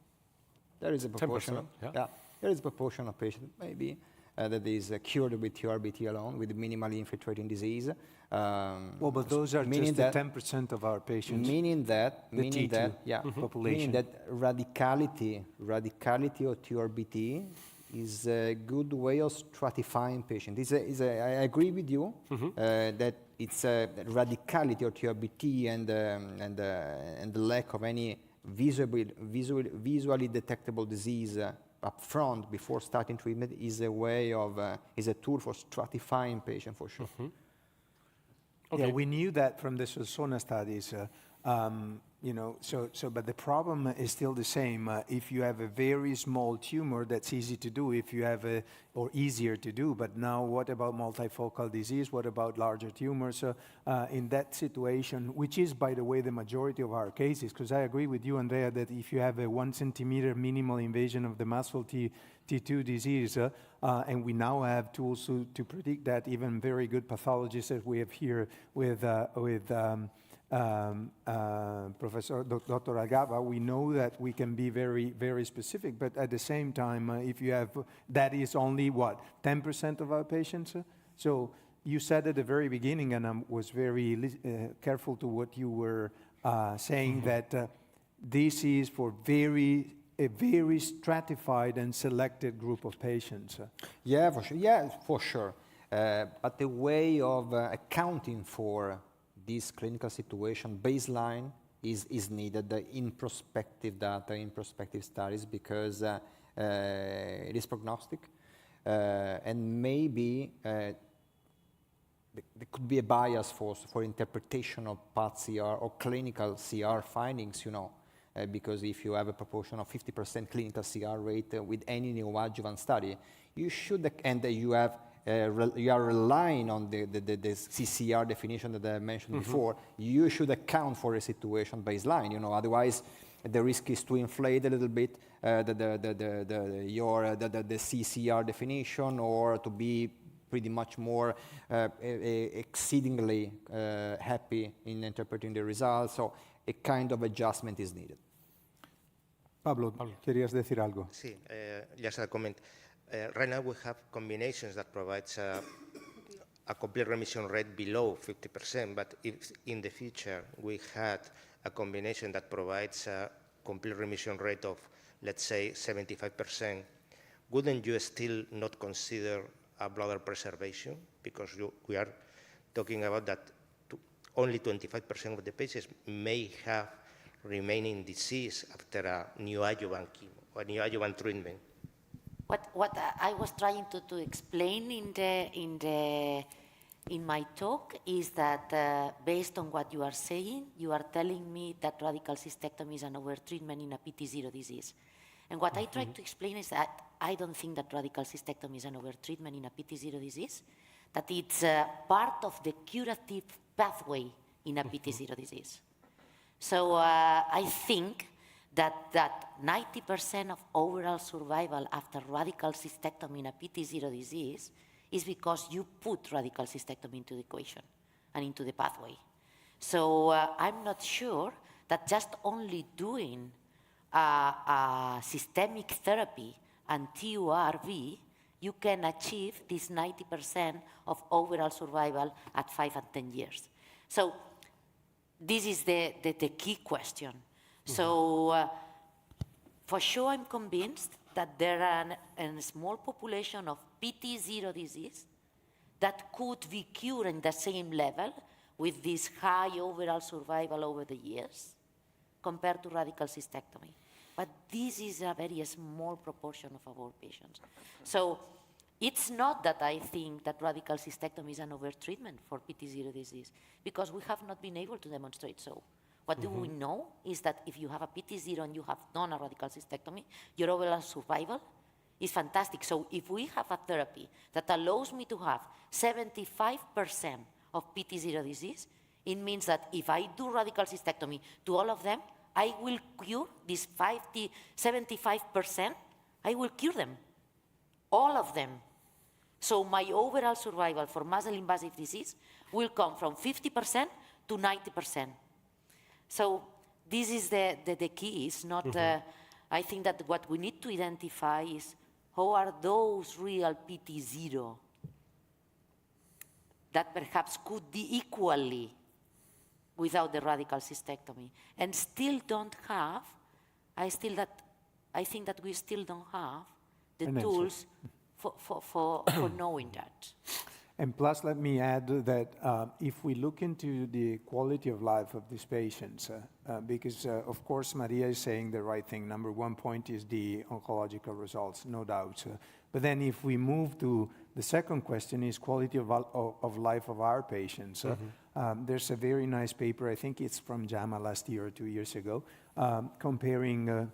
There is a proportion. 10%, There is a proportion of patients maybe that is cured with TURBT alone, with minimally infiltrating disease. Well, but those are just the 10% of our patients. Meaning that population. Meaning that radicality of TURBT is a good way of stratifying patients. I agree with you that it's a radicality of TURBT and the lack of any visually detectable disease up front before starting treatment is a way of is a tool for stratifying patients for sure. Okay. Yeah, we knew that from the SONA studies. But the problem is still the same. If you have a very small tumor, that's easy to do. If you have or easier to do. But now, what about multifocal disease? What about larger tumors? In that situation, which is, by the way, the majority of our cases, because I agree with you, Andrea, that if you have a 1 centimeter minimal invasion of the muscle T2 disease, and we now have tools to predict that, even very good pathologists as we have here with Professor Dr. Agava, we know that we can be very, very specific, but at the same time, if you have, that is only what, 10% of our patients? So you said at the very beginning, and I was very careful to what you were saying, that this is for a very stratified and selected group of patients. Yeah, for sure. Yeah, for sure. But the way of accounting for this clinical situation baseline is needed in prospective data, in prospective studies, because it is prognostic, and maybe there could be a bias for interpretation of path CR or clinical CR findings, because if you have a proportion of 50% clinical CR rate with any neoadjuvant study, you should, and you have you are relying on the CCR definition that I mentioned before, you should account for a situation baseline. Otherwise, the risk is to inflate a little bit the CCR definition, or to be pretty much more exceedingly happy in interpreting the results. So a kind of adjustment is needed. Pablo, ¿querías decir algo? Sí, just a comment. Right now we have combinations that provides a complete remission rate below 50%, but if in the future we had a combination that provides a complete remission rate of, let's say, 75%, wouldn't you still not consider a bladder preservation? Because we are talking about that only 25% of the patients may have remaining disease after a neoadjuvant chemo or neoadjuvant treatment. What I was trying to explain in my talk is that based on what you are saying, you are telling me that radical cystectomy is an overtreatment in a PT0 disease. And what I tried to explain is that I don't think that radical cystectomy is an overtreatment in a PT0 disease, that it's part of the curative pathway in a PT0 disease. So I think that 90% of overall survival after radical cystectomy in a PT0 disease is because you put radical cystectomy into the equation and into the pathway. So I'm not sure that just only doing systemic therapy and TURV, you can achieve this 90% of overall survival at 5 and 10 years. So this is the key question. So for sure, I'm convinced that there are a small population of PT0 disease that could be cured in the same level with this high overall survival over the years compared to radical cystectomy. But this is a very small proportion of our patients. So it's not that I think that radical cystectomy is an overtreatment for PT0 disease, because we have not been able to demonstrate so. What do we know is that if you have a PT0 and you have done a radical cystectomy, your overall survival is fantastic. So if we have a therapy that allows me to have 75% of PT0 disease, it means that if I do radical cystectomy to all of them, I will cure this 75%, I will cure them, all of them. So my overall survival for muscle invasive disease will come from 50% to 90%. So this is the key. It's not, I think that what we need to identify is how are those real PT0 that perhaps could be equally without the radical cystectomy and still don't have, I think that we still don't have the tools for knowing that. And plus, let me add that if we look into the quality of life of these patients, because of course Maria is saying the right thing. Number one point is the oncological results, no doubt. But then if we move to the second question is quality of life of our patients. There's a very nice paper, I think it's from JAMA last year or 2 years ago, comparing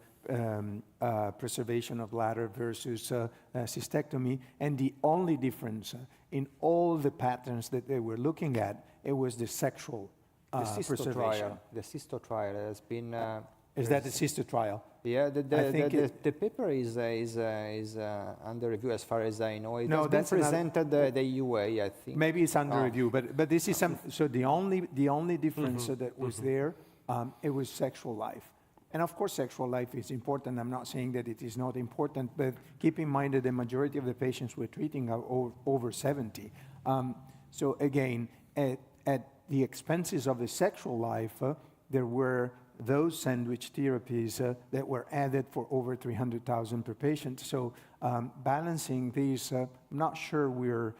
preservation of bladder versus cystectomy, and the only difference in all the patterns that they were looking at, it was the sexual preservation. The cysto trial has been... is that the cysto trial? Yeah, the paper is under review as far as I know. It has been presented the UA, I think. Maybe it's under review, but this is some... So the only difference that was there, it was sexual life. And of course, sexual life is important. I'm not saying that it is not important, but keep in mind that the majority of the patients we're treating are over 70. So again, at the expenses of the sexual life, there were those sandwich therapies that were added for over 300,000 per patient. So balancing these, I'm not sure we're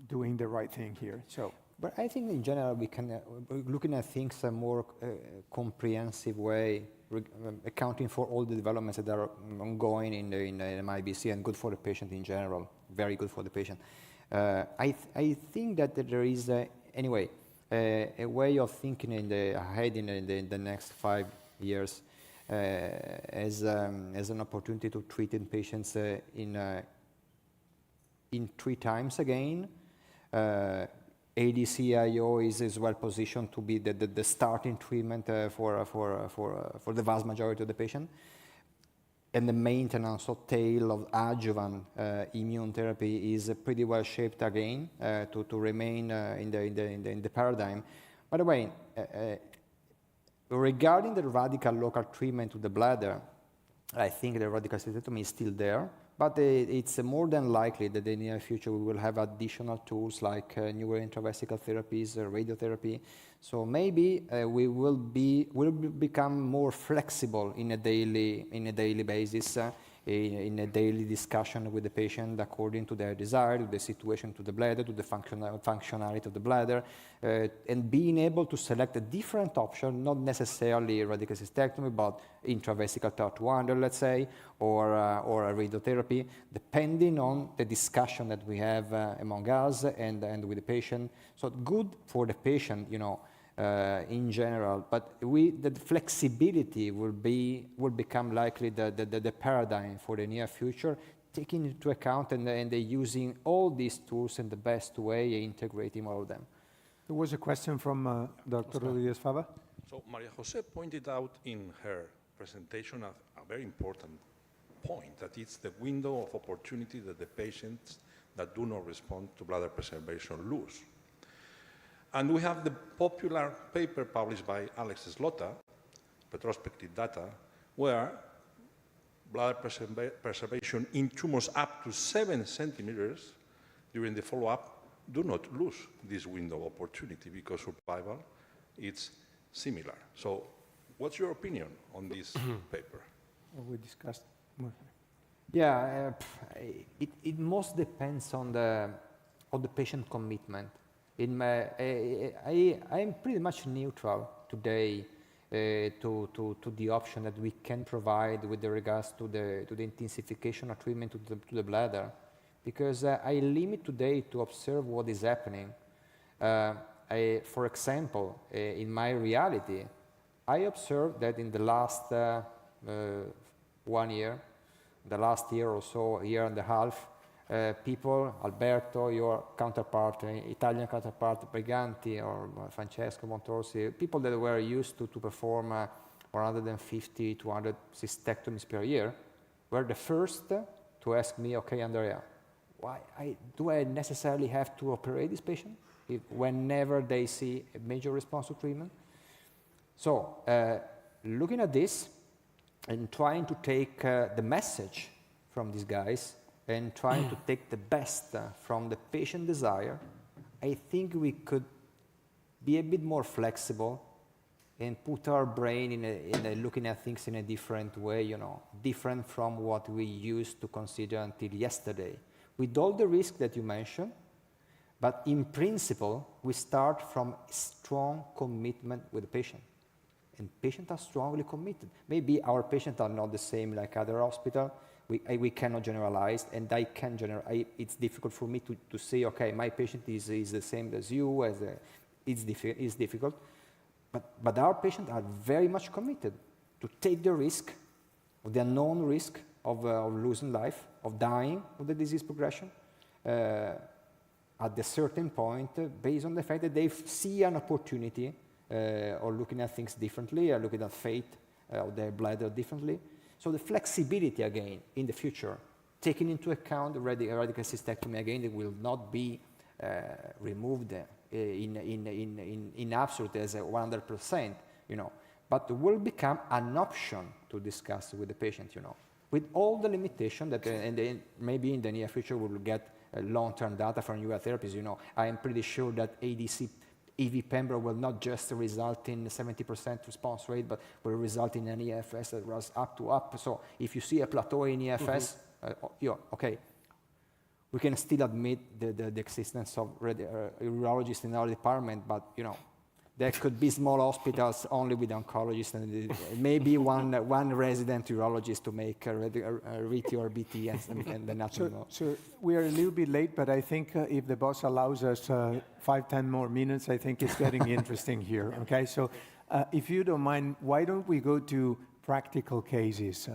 doing the right thing here. So. But I think in general we can, looking at things a more comprehensive way, accounting for all the developments that are ongoing in MIBC and good for the patient in general, very good for the patient. I think that there is, anyway, a way of thinking ahead in the next 5 years as an opportunity to treat in patients in 3 times again. ADC-IO is well positioned to be the starting treatment for the vast majority of the patient. And the maintenance or tail of adjuvant immune therapy is pretty well shaped again to remain in the paradigm. By the way, regarding the radical local treatment of the bladder, I think the radical cystectomy is still there. But it's more than likely that in the near future we will have additional tools like newer intravesical therapies, radiotherapy. So maybe we will become more flexible in a daily basis, in a daily discussion with the patient according to their desire, to the situation, to the bladder, to the functionality of the bladder, and being able to select a different option, not necessarily radical cystectomy, but intravesical TAR200, let's say, or a radiotherapy, depending on the discussion that we have among us and with the patient. So good for the patient, you know, in general, but the flexibility will become likely the paradigm for the near future, taking into account and using all these tools in the best way, integrating all of them. There was a question from Dr. Rodriguez Fava. So Maria Jose pointed out in her presentation a very important point, that it's the window of opportunity that the patients that do not respond to bladder preservation lose. And we have the popular paper published by Alex Slota, retrospective data, where bladder preservation in tumors up to 7 centimeters during the follow-up do not lose this window of opportunity because survival is similar. So what's your opinion on this paper? We discussed. Yeah, it most depends on the patient commitment. I'm pretty much neutral today to the option that we can provide with regards to the intensification of treatment to the bladder, because I limit today to observe what is happening. For example, in my reality, I observed that in the last 1 year, the last year or so, a year and a half, people, Alberto, your counterpart, Italian counterpart, Briganti, or Francesco Montorsi, people that were used to perform 150, 200 cystectomies per year, were the first to ask me, okay, Andrea, do I necessarily have to operate this patient whenever they see a major response to treatment? So, looking at this and trying to take the message from these guys and trying to take the best from the patient desire, I think we could be a bit more flexible and put our brain in looking at things in a different way, you know, different from what we used to consider until yesterday. With all the risk that you mentioned, but in principle, we start from strong commitment with the patient. And patients are strongly committed. Maybe our patients are not the same like other hospitals. We cannot generalize, and I can generalize. It's difficult for me to say, okay, my patient is the same as you. It's difficult. But our patients are very much committed to take the risk, the unknown risk of losing life, of dying with the disease progression, at a certain point, based on the fact that they see an opportunity or looking at things differently, or looking at fate of their bladder differently. So the flexibility, again, in the future, taking into account the radical cystectomy, again, it will not be removed in absolute as a 100%, you know, but will become an option to discuss with the patient, you know, with all the limitation that, and then maybe in the near future we will get long-term data from newer therapies, you know. I am pretty sure that ADC EV Pembro will not just result in 70% response rate, but will result in an EFS that runs up. So if you see a plateau in EFS, okay, we can still admit the existence of urologists in our department, but you know, there could be small hospitals only with oncologists and maybe one resident urologist to make a RET or BT and the natural. So we are a little bit late, but I think if the boss allows us 5-10 more minutes, I think it's getting interesting here. Okay, so if you don't mind, why don't we go to practical cases?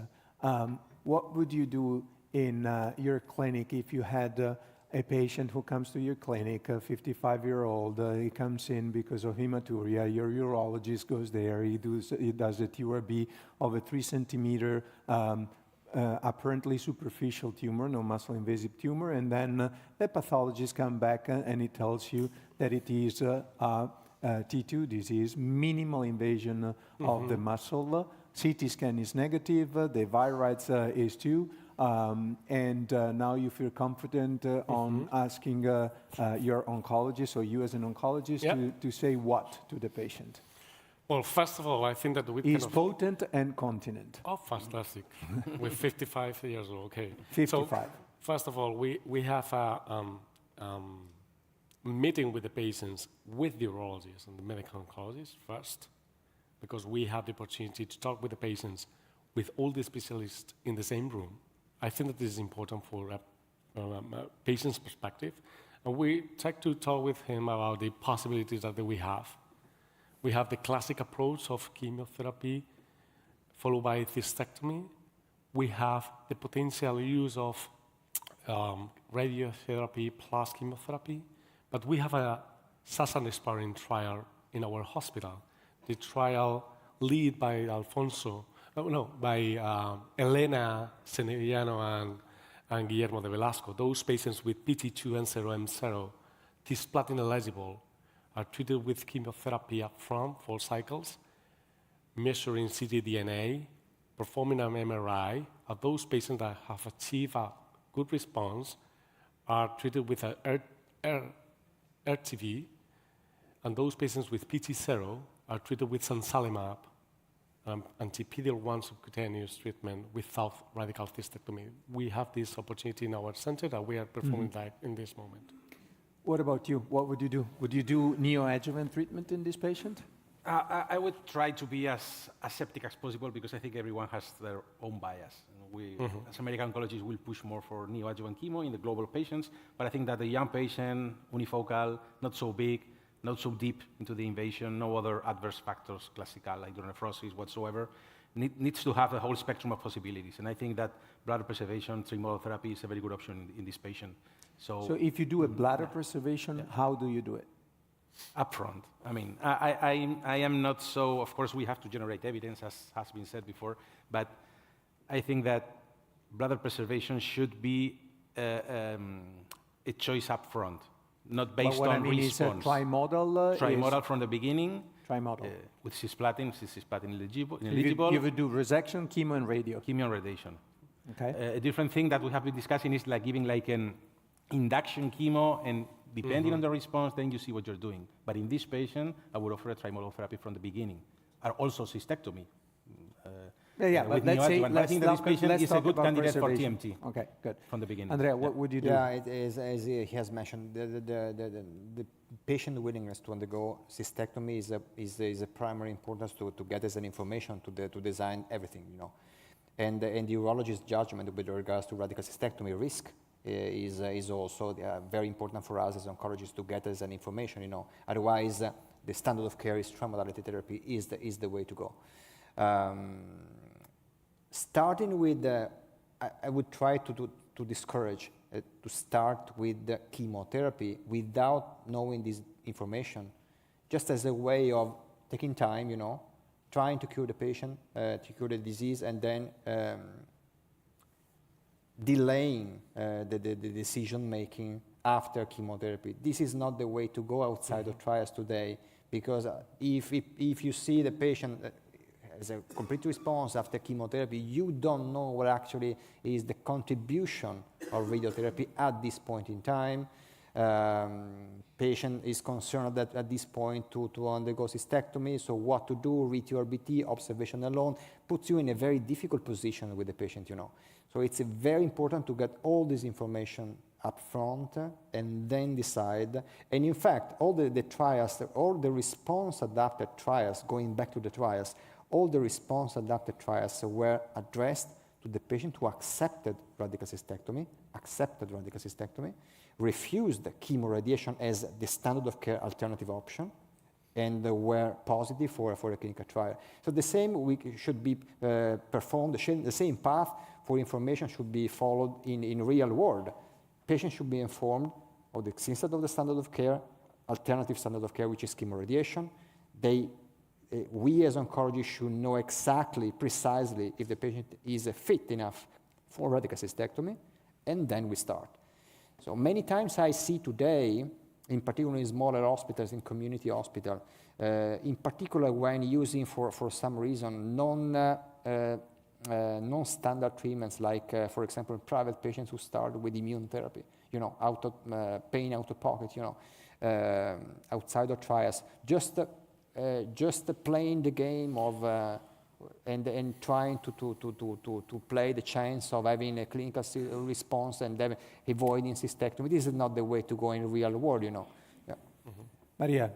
What would you do in your clinic if you had a patient who comes to your clinic, a 55-year-old, he comes in because of hematuria, your urologist goes there, he does a TURB of a 3-centimeter apparently superficial tumor, no muscle invasive tumor, and then the pathologist comes back and he tells you that it is T2 disease, minimal invasion of the muscle, CT scan is negative, the virites is 2, and now you feel confident on asking your oncologist or you as an oncologist to say what to the patient? Well, first of all, I think that we He's potent and continent. Oh, fantastic. With 55 years old, okay. 55. So, first of all, we have a meeting with the patients with the urologists and the medical oncologists first, because we have the opportunity to talk with the patients with all the specialists in the same room. I think that this is important for a patient's perspective. And we try to talk with him about the possibilities that we have. We have the classic approach of chemotherapy followed by cystectomy. We have the potential use of radiotherapy plus chemotherapy. But we have sassan-sparing trial in our hospital. The trial led by Elena Senellano and Guillermo de Velasco. Those patients with PT2N0M0, cisplatin eligible, are treated with chemotherapy up front, 4 cycles, measuring ctDNA, performing an MRI. Of those patients that have achieved a good response are treated with an RTV, and those patients with PT0 are treated with sansalimab, anti-PD-L1 subcutaneous treatment without radical cystectomy. We have this opportunity in our center that we are performing that in this moment. What about you? What would you do? Would you do neoadjuvant treatment in this patient? I would try to be as aseptic as possible because I think everyone has their own bias. We, as American oncologists, will push more for neoadjuvant chemo in the global patients, but I think that the young patient, unifocal, not so big, not so deep into the invasion, no other adverse factors, classical hydronephrosis whatsoever, needs to have a whole spectrum of possibilities. And I think that bladder preservation, trimodal therapy is a very good option in this patient. So if you do a bladder preservation, how do you do it? Upfront. I mean, I am not so, of course, we have to generate evidence, as has been said before, but I think that bladder preservation should be a choice upfront. Not based on response. Trimodal? Trimodal from the beginning. Trimodal. With cisplatin eligible. You would do resection, chemo, and radio. Chemo and radiation. Okay. A different thing that we have been discussing is like giving like an induction chemo, and depending on the response, then you see what you're doing. But in this patient, I would offer a trimodal therapy from the beginning. Or also cystectomy. But let's say, I think that this patient is a good candidate for TMT. Okay, good. From the beginning. Andrea, what would you do? Yeah, it is, as he has mentioned, the patient willingness to undergo cystectomy is a primary importance to get as an information to design everything, you know. And the urologist's judgment with regards to radical cystectomy risk is also very important for us as oncologists to get as an information, you know. Otherwise, the standard of care is trimodality therapy is the way to go. Starting with, I would try to discourage to start with the chemotherapy without knowing this information, just as a way of taking time, you know, trying to cure the patient, to cure the disease, and then delaying the decision-making after chemotherapy. This is not the way to go outside of trials today, because if you see the patient as a complete response after chemotherapy, you don't know what actually is the contribution of radiotherapy at this point in time. Patient is concerned that at this point to undergo cystectomy, so what to do, RT-RBT, observation alone, puts you in a very difficult position with the patient, you know. So it's very important to get all this information up front and then decide. And in fact, all the trials, all the response-adapted trials, going back to the trials, all the response-adapted trials were addressed to the patient who accepted radical cystectomy, refused chemoradiation as the standard of care alternative option, and were positive for a clinical trial. So the same should be performed, the same path for information should be followed in real world. Patients should be informed of the existence of the standard of care, alternative standard of care, which is chemoradiation. We as oncologists should know exactly, precisely, if the patient is fit enough for radical cystectomy, and then we start. So many times I see today, in particular in smaller hospitals, in community hospital, in particular when using for some reason non-standard treatments, like for example, private patients who start with immune therapy, you know, pain out of pocket, you know, outside of trials, just playing the game of and trying to play the chance of having a clinical response and then avoiding cystectomy. This is not the way to go in the real world, you know. Yeah. Maria,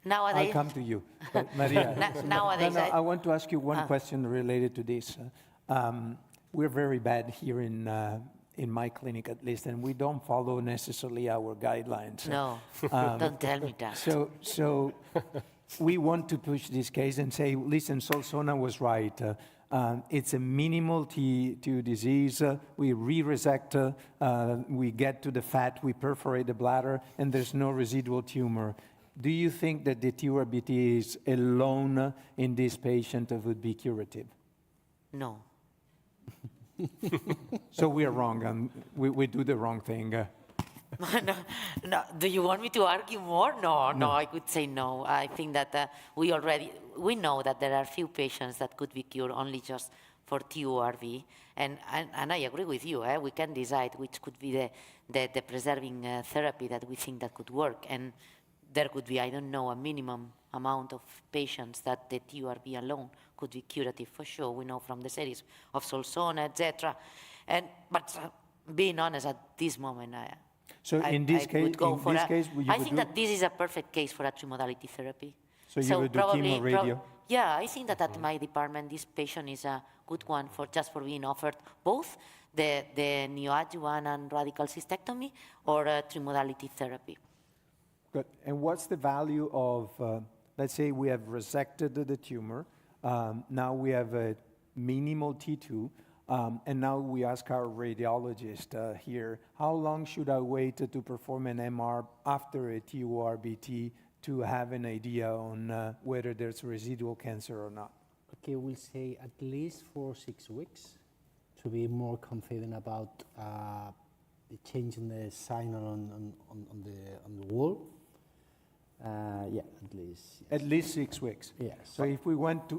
Nowadays, I'll come to you. But Maria, nowadays, I want to ask you one question related to this. We're very bad here in my clinic, at least, and we don't follow necessarily our guidelines. no, don't tell me that. So we want to push this case and say, listen, Solsona was right. It's a minimal T2 disease. We re-resect, we get to the fat, we perforate the bladder, and there's no residual tumor. do you think that the TURBT alone in this patient would be curative? No. So we are wrong, and we do the wrong thing. No. Do you want me to argue more? No, I could say no. I think that we know that there are few patients that could be cured only just for TURV, and I agree with you. We can decide which could be the preserving therapy that we think that could work, and there could be, I don't know, a minimum amount of patients that the TURV alone could be curative for sure. We know from the series of Solsona, etc. But being honest, at this moment, in this case, I think that this is a perfect case for a trimodality therapy. So you would do chemo radio? Yeah, I think that at my department, this patient is a good one for being offered both the neoadjuvant and radical cystectomy or trimodality therapy. Good. And what's the value of, let's say we have resected the tumor, now we have a minimal T2, and now we ask our radiologist here, how long should I wait to perform an MR after a TURBT to have an idea on whether there's residual cancer or not? Okay, we'll say at least for 6 weeks to be more confident about the change in the signal on the wall. Yeah, at least. Yes. At least 6 weeks. Yes. So if we want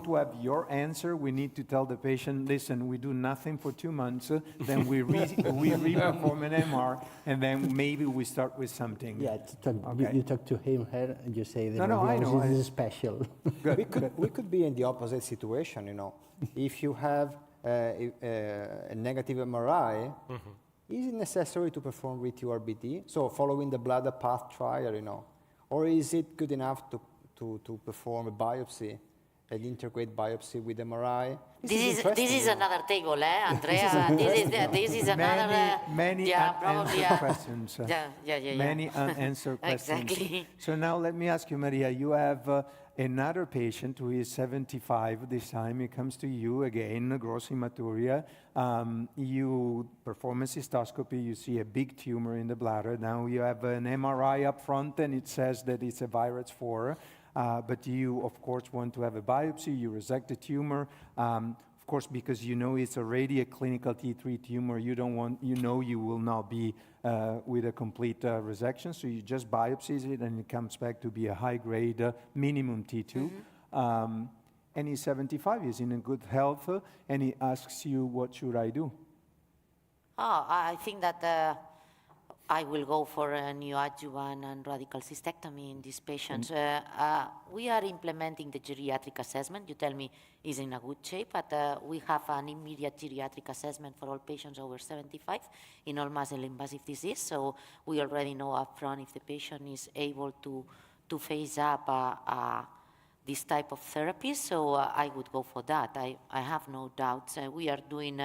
to have your answer, we need to tell the patient, listen, we do nothing for 2 months, then we re-perform an MR, and then maybe we start with something. Yeah, you talk to him, her, and you say that I know. This is special. We could be in the opposite situation, you know. If you have a negative MRI, is it necessary to perform re-TURBT? So following the bladder path trial, you know. Or is it good enough to perform a biopsy, an integrate biopsy with MRI? This is another table, Andrea? This is another... Many unanswered questions. Yeah. Many unanswered questions. Exactly. So now let me ask you, Maria, you have another patient who is 75 this time. He comes to you again, gross hematuria. You perform a cystoscopy, you see a big tumor in the bladder. Now you have an MRI up front and it says that it's a virus 4. But you, of course, want to have a biopsy, you resect the tumor. Of course, because you know it's already a clinical T3 tumor, you will not be with a complete resection, so you just biopsies it and it comes back to be a high-grade minimum T2. And he's 75, he's in good health, and he asks you, what should I do? I think that I will go for a neoadjuvant and radical cystectomy in these patients. We are implementing the geriatric assessment. You tell me is in a good shape, but we have an immediate geriatric assessment for all patients over 75 in all muscle invasive disease. So we already know upfront if the patient is able to face up this type of therapy. So I would go for that. I have no doubts. We are doing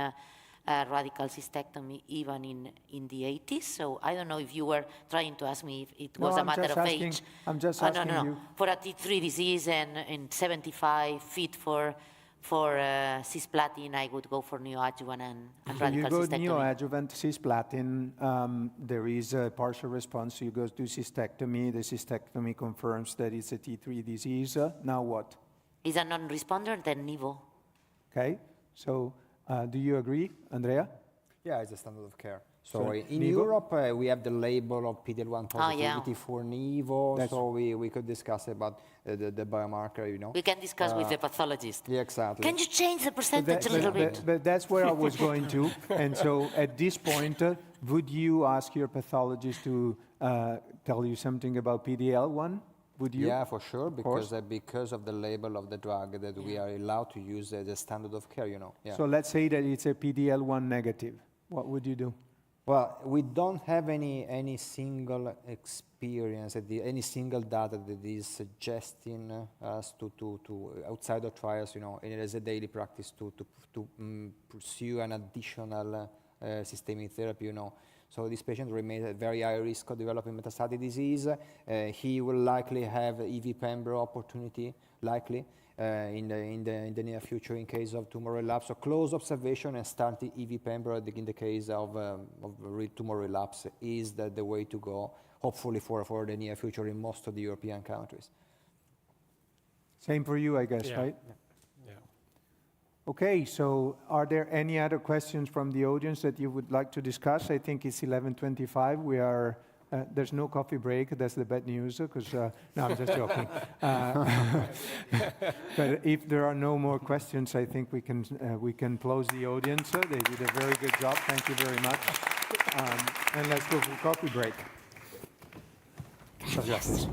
radical cystectomy even in the 80s. So I don't know if you were trying to ask me if it was a matter of age. I'm just asking you. For a T3 disease and 75 fit for cisplatin, I would go for neoadjuvant and radical cystectomy. You go neoadjuvant cisplatin, there is a partial response, so you go to cystectomy. The cystectomy confirms that it's a T3 disease. Now what? Is a non-responder, then nivo. Okay, so do you agree, Andrea? Yeah, it's a standard of care. So in Europe, we have the label of PD-L1 positivity for nivo, so we could discuss about the biomarker, you know. We can discuss with the pathologist. Yeah, exactly. Can you change the percentage a little bit? But that's where I was going to. And so at this point, would you ask your pathologist to tell you something about PD-L1? Would you? Yeah, for sure, because of the label of the drug that we are allowed to use as a standard of care, you know. Yeah. So let's say that it's a PD-L1 negative. What would you do? Well, we don't have any single experience, any single data that is suggesting us to outside of trials, you know, as a daily practice to pursue an additional systemic therapy, you know. So this patient remains at very high risk of developing metastatic disease. He will likely have EV pembro opportunity, likely, in the near future in case of tumor relapse. So close observation and starting EV pembro in the case of tumor relapse is the way to go hopefully for the near future in most of the European countries. Same for you, I guess, Yeah. right? Yeah. Okay, so are there any other questions from the audience that you would like to discuss? I think it's 11:25. We are, there's no coffee break. That's the bad news, because, no, I'm just joking. But if there are no more questions, I think we can close the audience. They did a very good job. Thank you very much. And let's go for coffee break. Muchas gracias.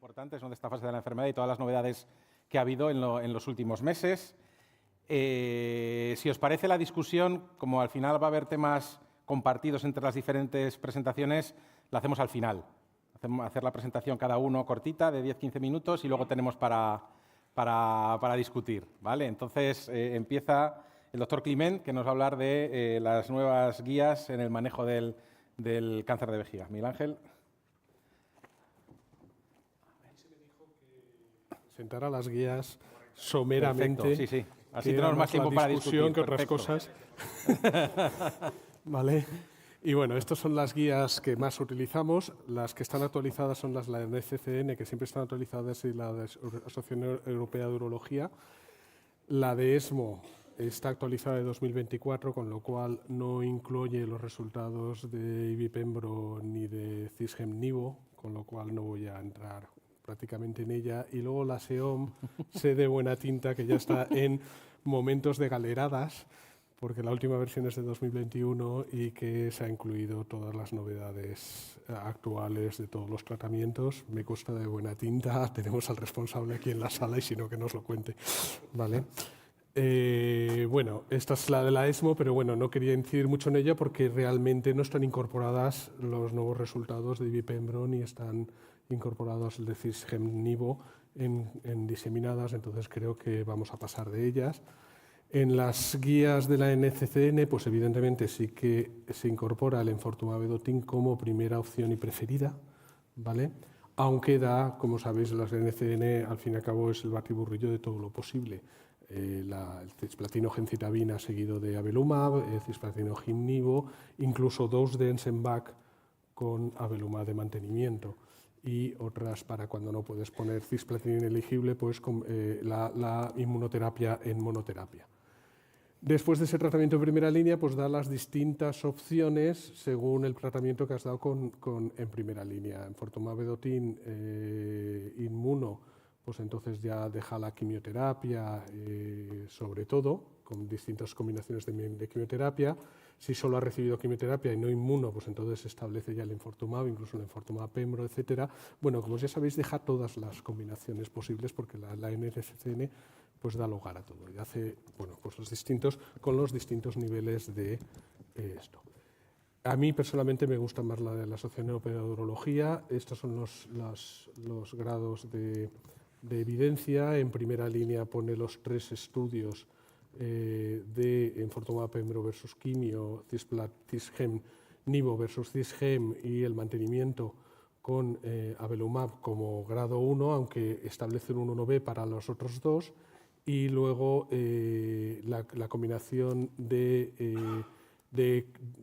importantes, ¿no?, de esta fase de la enfermedad y todas las novedades que ha habido en los últimos meses. Si os parece la discusión, como al final va a haber temas compartidos entre las diferentes presentaciones, la hacemos al final. Hacer la presentación cada uno cortita, de 10-15 minutos, y luego tenemos para discutir, ¿vale? Entonces, empieza el doctor Climent, que nos va a hablar de las nuevas guías en el manejo del cáncer de vejiga. Miguel Ángel. Presentará las guías someramente. Perfecto, sí. Así tenemos más tiempo para discutir. Que otras cosas. Vale. Y bueno, estas son las guías que más utilizamos. Las que están actualizadas son las de la NCCN, que siempre están actualizadas, y la de la Asociación Europea de Urología. La de ESMO está actualizada de 2024, con lo cual no incluye los resultados de Ibipembro ni de Cisgem-Nivo, con lo cual no voy a entrar prácticamente en ella. Y luego la SEOM, sé de buena tinta, que ya está en momentos de galeradas, porque la última versión es de 2021 y que se ha incluido todas las novedades actuales de todos los tratamientos. Me consta de buena tinta, tenemos al responsable aquí en la sala y si no, que nos lo cuente. ¿Vale? Bueno, esta es la de la ESMO, pero bueno, no quería incidir mucho en ella porque realmente no están incorporadas los nuevos resultados de Ibipembro ni están incorporados el de Cisgem-Nivo en diseminadas, entonces creo que vamos a pasar de ellas. En las guías de la NCCN, pues evidentemente sí que se incorpora el enfortumab vedotin como primera opción y preferida, ¿vale? Aunque da, como sabéis, las NCCN al fin y al cabo es el batiburrillo de todo lo posible. El cisplatino gencitabina seguido de abelumab, el cisplatino gimnivo, incluso dos de Ensenbach con abelumab de mantenimiento. Y otras para cuando no puedes poner cisplatina ineligible, pues con la inmunoterapia en monoterapia. Después de ese tratamiento en primera línea, pues da las distintas opciones según el tratamiento que has dado en primera línea. Enfortumab vedotin inmuno, pues entonces ya deja la quimioterapia sobre todo, con distintas combinaciones de quimioterapia. Si solo ha recibido quimioterapia y no inmuno, pues entonces se establece ya el enfortumab, incluso el enfortumab pembro, etc. Bueno, como ya sabéis, deja todas las combinaciones posibles porque la NCCN pues da lugar a todo y hace, bueno, pues con los distintos niveles de esto. A mí personalmente me gusta más la de la Asociación Europea de Urología. Estos son los grados de evidencia. En primera línea pone los 3 estudios de enfortumab pembro versus quimio, cisgem-nivo versus cisgem y el mantenimiento con abelumab como grado 1, aunque establecen un 1B para los otros 2, y luego la combinación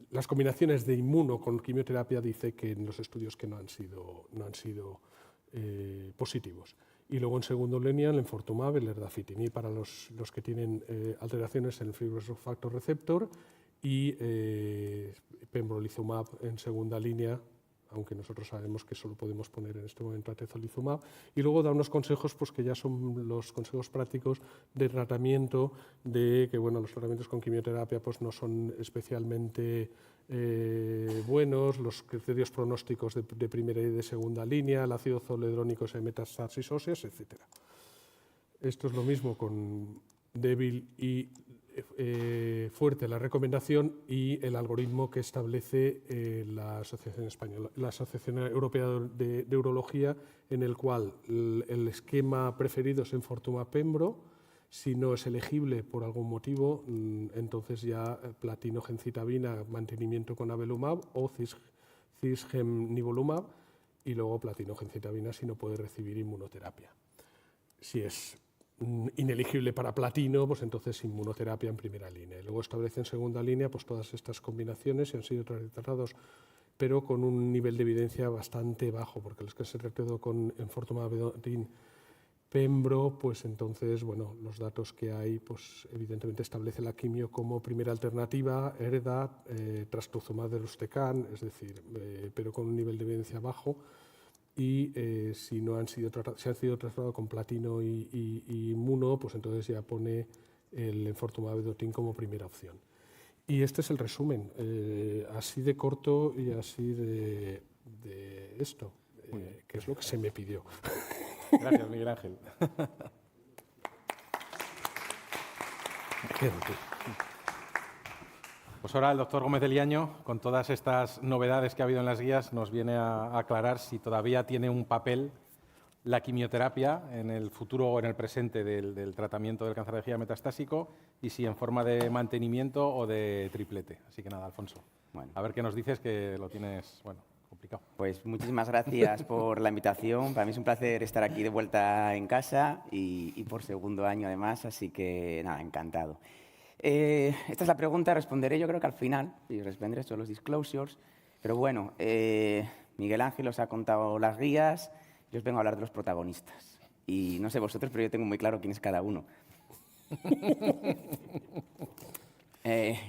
las combinaciones de inmuno con quimioterapia dice que en los estudios que no han sido positivos. Y luego en segundo línea el enfortumab, el erdafitinib para los que tienen alteraciones en el fibrosis factor receptor y pembrolizumab en segunda línea, aunque nosotros sabemos que solo podemos poner en este momento atezolizumab. Y luego da unos consejos pues, que ya son los consejos prácticos de tratamiento, de que bueno, los tratamientos con quimioterapia pues, no son especialmente buenos, los criterios pronósticos de primera y de segunda línea, el ácido zoledrónico se metástasis óseas, etc. Esto es lo mismo con débil y fuerte la recomendación y el algoritmo que establece la Asociación Europea de Urología, en el cual el esquema preferido es enfortumab pembro. Si no es elegible por algún motivo, entonces ya platino gencitabina, mantenimiento con abelumab o cisgem-nivolumab, y luego platino gencitabina si no puede recibir inmunoterapia. Si es ineligible para platino, pues entonces inmunoterapia en primera línea. Y luego establece en segunda línea pues todas estas combinaciones y han sido tratados, pero con un nivel de evidencia bastante bajo, porque los que se han tratado con enfortumab vedotin pembro, pues entonces, bueno, los datos que hay, pues evidentemente establece la quimio como primera alternativa, ERDA, trastuzumab deruxtecan, es decir, pero con un nivel de evidencia bajo. Y si no han sido se han sido tratados con platino y inmuno, pues entonces ya pone el enfortumab vedotin como primera opción. Y este es el resumen, así de corto y así de esto. que es lo que se me pidió. Gracias, Miguel Ángel. Pues ahora el doctor Gómez de Liaño, con todas estas novedades que ha habido en las guías, nos viene a aclarar si todavía tiene un papel la quimioterapia en el futuro o en el presente del tratamiento del cáncer de vejiga metastásico y si en forma de mantenimiento o de triplete. Así que nada, Alfonso, Bueno. a ver qué nos dices, que lo tienes, bueno, complicado. Pues muchísimas gracias por la invitación. Para mí es un placer estar aquí de vuelta en casa y por segundo año además, así que nada, encantado. Esta es la pregunta, responderé yo creo que al final, y responderé todos los disclosures, pero bueno, Miguel Ángel os ha contado las guías, yo os vengo a hablar de los protagonistas. Y no sé vosotros, pero yo tengo muy claro quién es cada uno.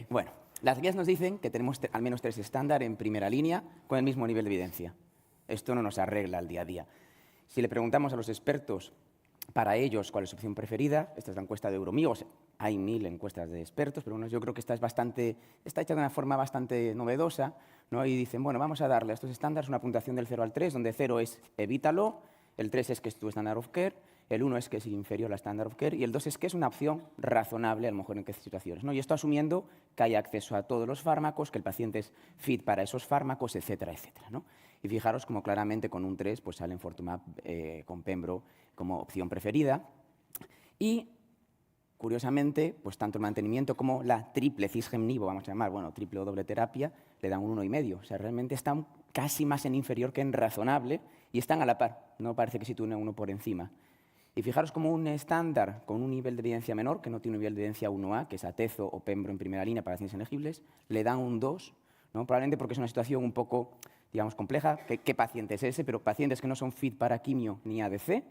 Bueno, las guías nos dicen que tenemos al menos 3 estándar en primera línea con el mismo nivel de evidencia. Esto no nos arregla al día a día. Si le preguntamos a los expertos para ellos cuál es su opción preferida, esta es la encuesta de Euromigos, hay 1000 encuestas de expertos, pero bueno, yo creo que esta está hecha de una forma bastante novedosa, ¿no? Y dicen, bueno, vamos a darle a estos estándares una puntuación del 0 al 3, donde 0 es evítalo, el 3 es que es tu standard of care, el 1 es que es inferior al standard of care y el 2 es que es una opción razonable a lo mejor en qué situaciones, ¿no? Y esto asumiendo que hay acceso a todos los fármacos, que el paciente es fit para esos fármacos, etcétera, etcétera, ¿no? Y fijaros como claramente con un 3 pues sale enfortumab con pembro como opción preferida. Y curiosamente, pues tanto el mantenimiento como la triple cisgemnivo, vamos a llamar, bueno, triple o doble terapia, le dan un 1,5. O sea, realmente están casi más en inferior que en razonable y están a la par. No parece que sitúen uno por encima. Y fijaros como un estándar con un nivel de evidencia menor, que no tiene un nivel de evidencia 1A, que es atezo o pembro en primera línea para pacientes elegibles, le dan un 2, ¿no? Probablemente porque es una situación un poco, digamos, compleja. ¿Qué paciente es ese? Pero pacientes que no son fit para quimio ni ADC,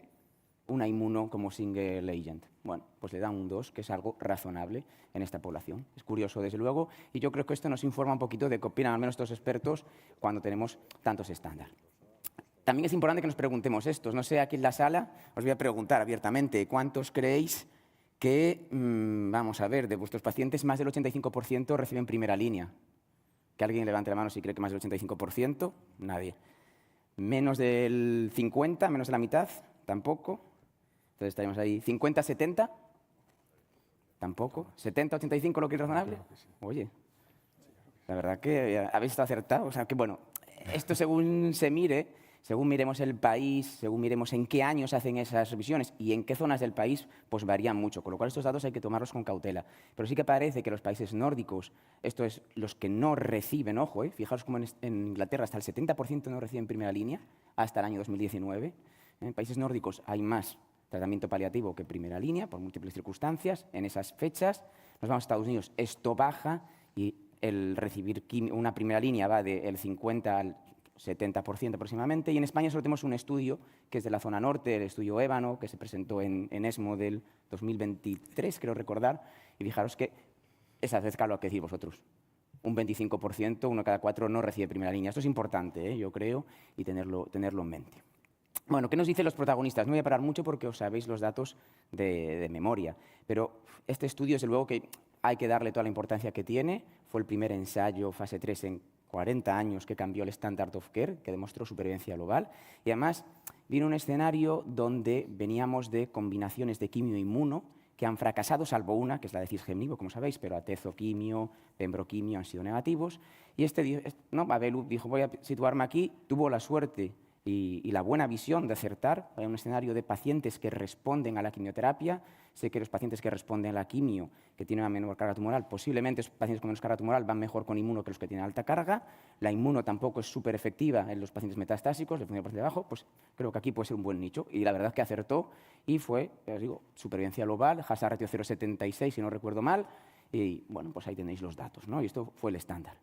una inmuno como single agent. Bueno, pues le dan un 2, que es algo razonable en esta población. Es curioso, desde luego, y yo creo que esto nos informa un poquito de qué opinan al menos estos expertos cuando tenemos tantos estándares. También es importante que nos preguntemos estos. No sé, aquí en la sala os voy a preguntar abiertamente, ¿cuántos creéis que, vamos a ver, de vuestros pacientes más del 85% reciben primera línea? Que alguien levante la mano si cree que más del 85%. Nadie. Menos del 50%, menos de la mitad, tampoco. Entonces estaríamos ahí. ¿50, 70? Tampoco. ¿70, 85 lo que es razonable? Oye, la verdad que habéis estado acertados. O sea, que bueno, esto según se mire, según miremos el país, según miremos en qué años hacen esas revisiones y en qué zonas del país, pues varían mucho. Con lo cual estos datos hay que tomarlos con cautela. Pero sí que parece que los países nórdicos, esto es los que no reciben, ojo, fijaros como en Inglaterra hasta el 70% no reciben primera línea, hasta el año 2019. En países nórdicos hay más tratamiento paliativo que primera línea, por múltiples circunstancias. En esas fechas nos vamos a Estados Unidos, esto baja y el recibir una primera línea va del 50 al 70% aproximadamente. Y en España solo tenemos un estudio que es de la zona norte, el estudio Ébano, que se presentó en ESMO del 2023, creo recordar. Y fijaros que es acerca a lo que decís vosotros. Un 25%, 1 cada 4 no recibe primera línea. Esto es importante, yo creo, y tenerlo en mente. Bueno, ¿qué nos dicen los protagonistas? No voy a parar mucho porque os sabéis los datos de memoria, pero este estudio, desde luego que hay que darle toda la importancia que tiene. Fue el primer ensayo, fase 3, en 40 años que cambió el standard of care, que demostró supervivencia global. Y además vino un escenario donde veníamos de combinaciones de quimio-inmuno que han fracasado, salvo una, que es la de cisgemnivo, como sabéis, pero atezoquimio, pembroquimio han sido negativos. Y Abelu dijo, voy a situarme aquí, tuvo la suerte y la buena visión de acertar en un escenario de pacientes que responden a la quimioterapia. Sé que los pacientes que responden a la quimio, que tienen una menor carga tumoral, posiblemente los pacientes con menos carga tumoral van mejor con inmuno que los que tienen alta carga. La inmuno tampoco es súper efectiva en los pacientes metastásicos, le funciona por debajo, pues creo que aquí puede ser un buen nicho. Y la verdad es que acertó y fue, os digo, supervivencia global, hazard ratio 0,76 si no recuerdo mal, y bueno, pues ahí tenéis los datos, ¿no? Y esto fue el estándar.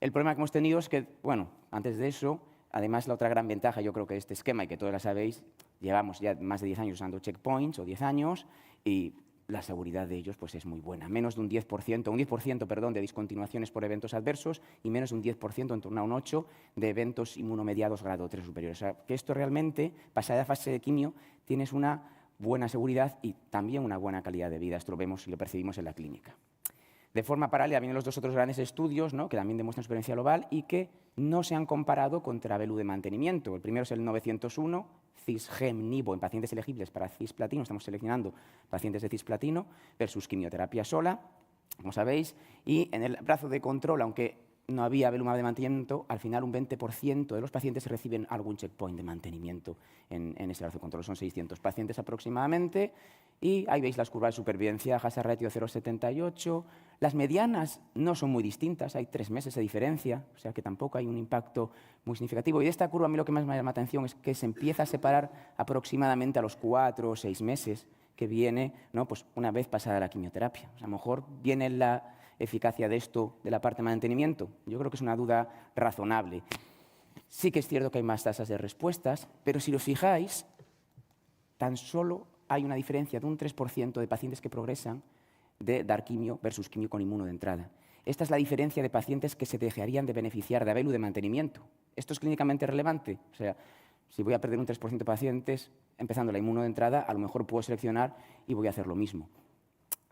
El problema que hemos tenido es que, bueno, antes de eso, además, la otra gran ventaja, yo creo que de este esquema, y que todos la sabéis, llevamos ya más de 10 años usando checkpoints, o 10 años, y la seguridad de ellos pues, es muy buena. Menos de un 10%, de discontinuaciones por eventos adversos y menos de un 10%, en torno a un 8%, de eventos inmunomediados grado 3 superiores. O sea, que esto realmente, pasada la fase de quimio, tienes una buena seguridad y también una buena calidad de vida. Esto lo vemos y lo percibimos en la clínica. De forma paralela vienen los dos otros grandes estudios, ¿no?, que también demuestran supervivencia global y que no se han comparado contra Belu de mantenimiento. El primero es el 901, cisgem-nivo en pacientes elegibles para cisplatino. Estamos seleccionando pacientes de cisplatino versus quimioterapia sola, como sabéis. Y en el brazo de control, aunque no había Belumab de mantenimiento, al final un 20% de los pacientes reciben algún checkpoint de mantenimiento en ese brazo de control. Son 600 pacientes aproximadamente. Y ahí veis las curvas de supervivencia, hazard ratio 0,78. Las medianas no son muy distintas, hay 3 meses de diferencia, o sea que tampoco hay un impacto muy significativo. Y de esta curva a mí lo que más me llama la atención es que se empieza a separar aproximadamente a los 4 o 6 meses que viene, ¿no?, pues una vez pasada la quimioterapia. O sea, a lo mejor viene la eficacia de esto de la parte de mantenimiento. Yo creo que es una duda razonable. Sí que es cierto que hay más tasas de respuestas, pero si os fijáis, tan solo hay una diferencia de un 3% de pacientes que progresan de dar quimio versus quimio con inmuno de entrada. Esta es la diferencia de pacientes que se dejarían de beneficiar de Abelu de mantenimiento. ¿Esto es clínicamente relevante? O sea, si voy a perder un 3% de pacientes empezando la inmuno de entrada, a lo mejor puedo seleccionar y voy a hacer lo mismo.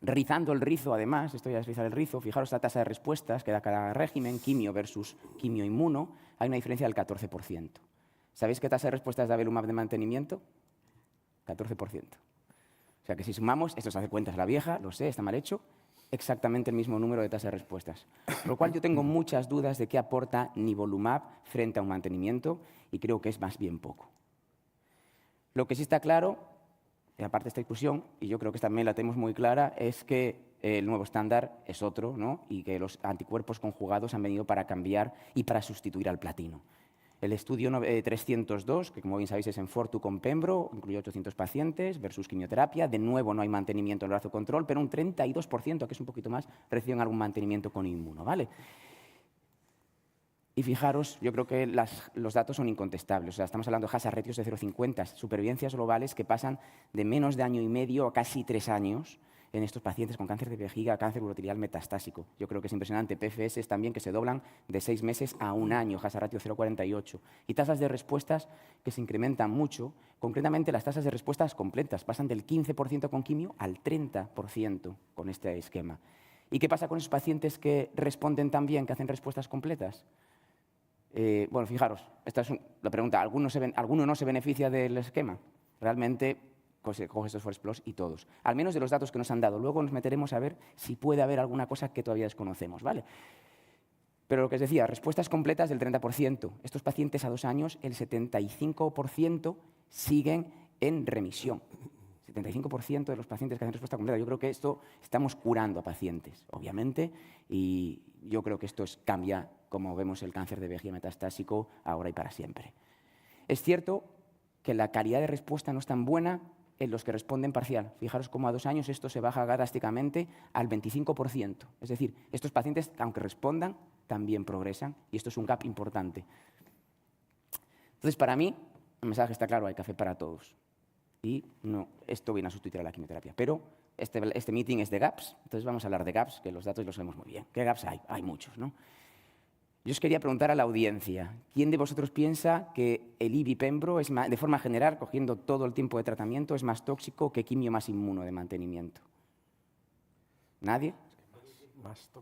Rizando el rizo, además, esto ya es rizar el rizo, fijaros la tasa de respuestas que da cada régimen, quimio versus quimio inmuno, hay una diferencia del 14%. ¿Sabéis qué tasa de respuestas da Abelumab de mantenimiento? 14%. O sea que si sumamos, esto se hace cuentas la vieja, lo sé, está mal hecho, exactamente el mismo número de tasa de respuestas. Por lo cual yo tengo muchas dudas de qué aporta nivolumab frente a un mantenimiento y creo que es más bien poco. Lo que sí está claro, aparte de esta discusión, y yo creo que también la tenemos muy clara, es que el nuevo estándar es otro, ¿no?, y que los anticuerpos conjugados han venido para cambiar y para sustituir al platino. El estudio 302, que como bien sabéis es en Fortu con Pembro, incluyó 800 pacientes versus quimioterapia. De nuevo no hay mantenimiento en el brazo control, pero un 32%, que es un poquito más, reciben algún mantenimiento con inmuno, ¿vale? Y fijaros, yo creo que los datos son incontestables. O sea, estamos hablando de hazard ratios de 0,50, supervivencias globales que pasan de menos de año y medio a casi 3 años en estos pacientes con cáncer de vejiga, cáncer uroterial metastásico. Yo creo que es impresionante. PFS también que se doblan de 6 meses a 1 año, hazard ratio 0,48. Y tasas de respuestas que se incrementan mucho. Concretamente, las tasas de respuestas completas pasan del 15% con quimio al 30% con este esquema. ¿Y qué pasa con esos pacientes que responden tan bien, que hacen respuestas completas? Bueno, fijaros, esta es la pregunta. ¿Alguno no se beneficia del esquema? Realmente coge estos forest plots y todos. Al menos de los datos que nos han dado. Luego nos meteremos a ver si puede haber alguna cosa que todavía desconocemos, ¿vale? Pero lo que os decía, respuestas completas del 30%. Estos pacientes a 2 años, el 75% siguen en remisión. 75% de los pacientes que hacen respuesta completa. Yo creo que esto estamos curando a pacientes, obviamente, y yo creo que esto cambia, como vemos, el cáncer de vejiga metastásico ahora y para siempre. Es cierto que la calidad de respuesta no es tan buena en los que responden parcial. Fijaros cómo a 2 años esto se baja drásticamente al 25%. Es decir, estos pacientes, aunque respondan, también progresan, y esto es un gap importante. Entonces, para mí, el mensaje está claro, hay café para todos. Y no, esto viene a sustituir a la quimioterapia. Pero este meeting es de gaps, entonces vamos a hablar de gaps, que los datos los sabemos muy bien. ¿Qué gaps hay? Hay muchos, ¿no? Yo os quería preguntar a la audiencia, ¿quién de vosotros piensa que el IBI-Pembro, de forma general, cogiendo todo el tiempo de tratamiento, es más tóxico que quimio más inmuno de mantenimiento? ¿Nadie?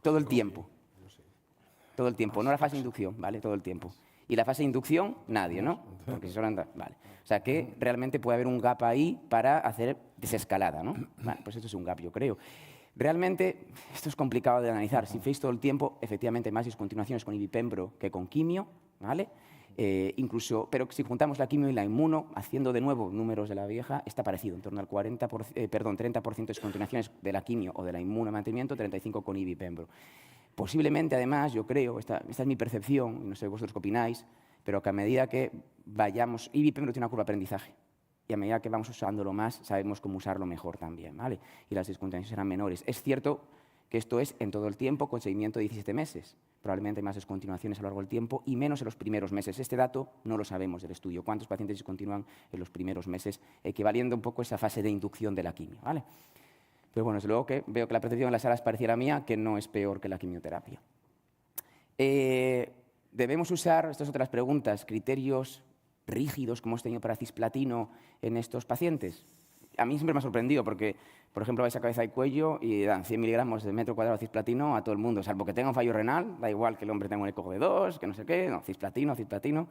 Todo el tiempo. Todo el tiempo, no la fase de inducción, ¿vale? Todo el tiempo. Y la fase de inducción, nadie, ¿no? Porque solo anda, vale. O sea que realmente puede haber un gap ahí para hacer desescalada, ¿no? Vale, pues esto es un gap, yo creo. Realmente, esto es complicado de analizar. Si veis todo el tiempo, efectivamente hay más discontinuaciones con IBI-Pembro que con quimio, ¿vale? Incluso, pero si juntamos la quimio y la inmuno, haciendo de nuevo números de la vieja, está parecido, en torno al 30% de discontinuaciones de la quimio o de la inmuno de mantenimiento, 35% con IBI-Pembro. Posiblemente, además, yo creo, esta es mi percepción, no sé vosotros qué opináis, pero que a medida que vayamos, IBI-Pembro tiene una curva de aprendizaje, y a medida que vamos usándolo más, sabemos cómo usarlo mejor también, ¿vale? Y las discontinuaciones serán menores. Es cierto que esto es en todo el tiempo, con seguimiento de 17 meses. Probablemente hay más descontinuaciones a lo largo del tiempo y menos en los primeros meses. Este dato no lo sabemos del estudio. ¿Cuántos pacientes discontinúan en los primeros meses? Equivaliendo un poco a esa fase de inducción de la quimio, ¿vale? Pero bueno, desde luego que veo que la percepción en las salas parecía la mía, que no es peor que la quimioterapia. ¿Debemos usar, estas otras preguntas, criterios rígidos como hemos tenido para cisplatino en estos pacientes? a mí siempre me ha sorprendido porque, por ejemplo, vais a cabeza y cuello y dan 100 miligramos de metro cuadrado de cisplatino a todo el mundo, salvo que tenga un fallo renal, da igual que el hombre tenga un eco de 2, que no sé qué, no, cisplatino, cisplatino.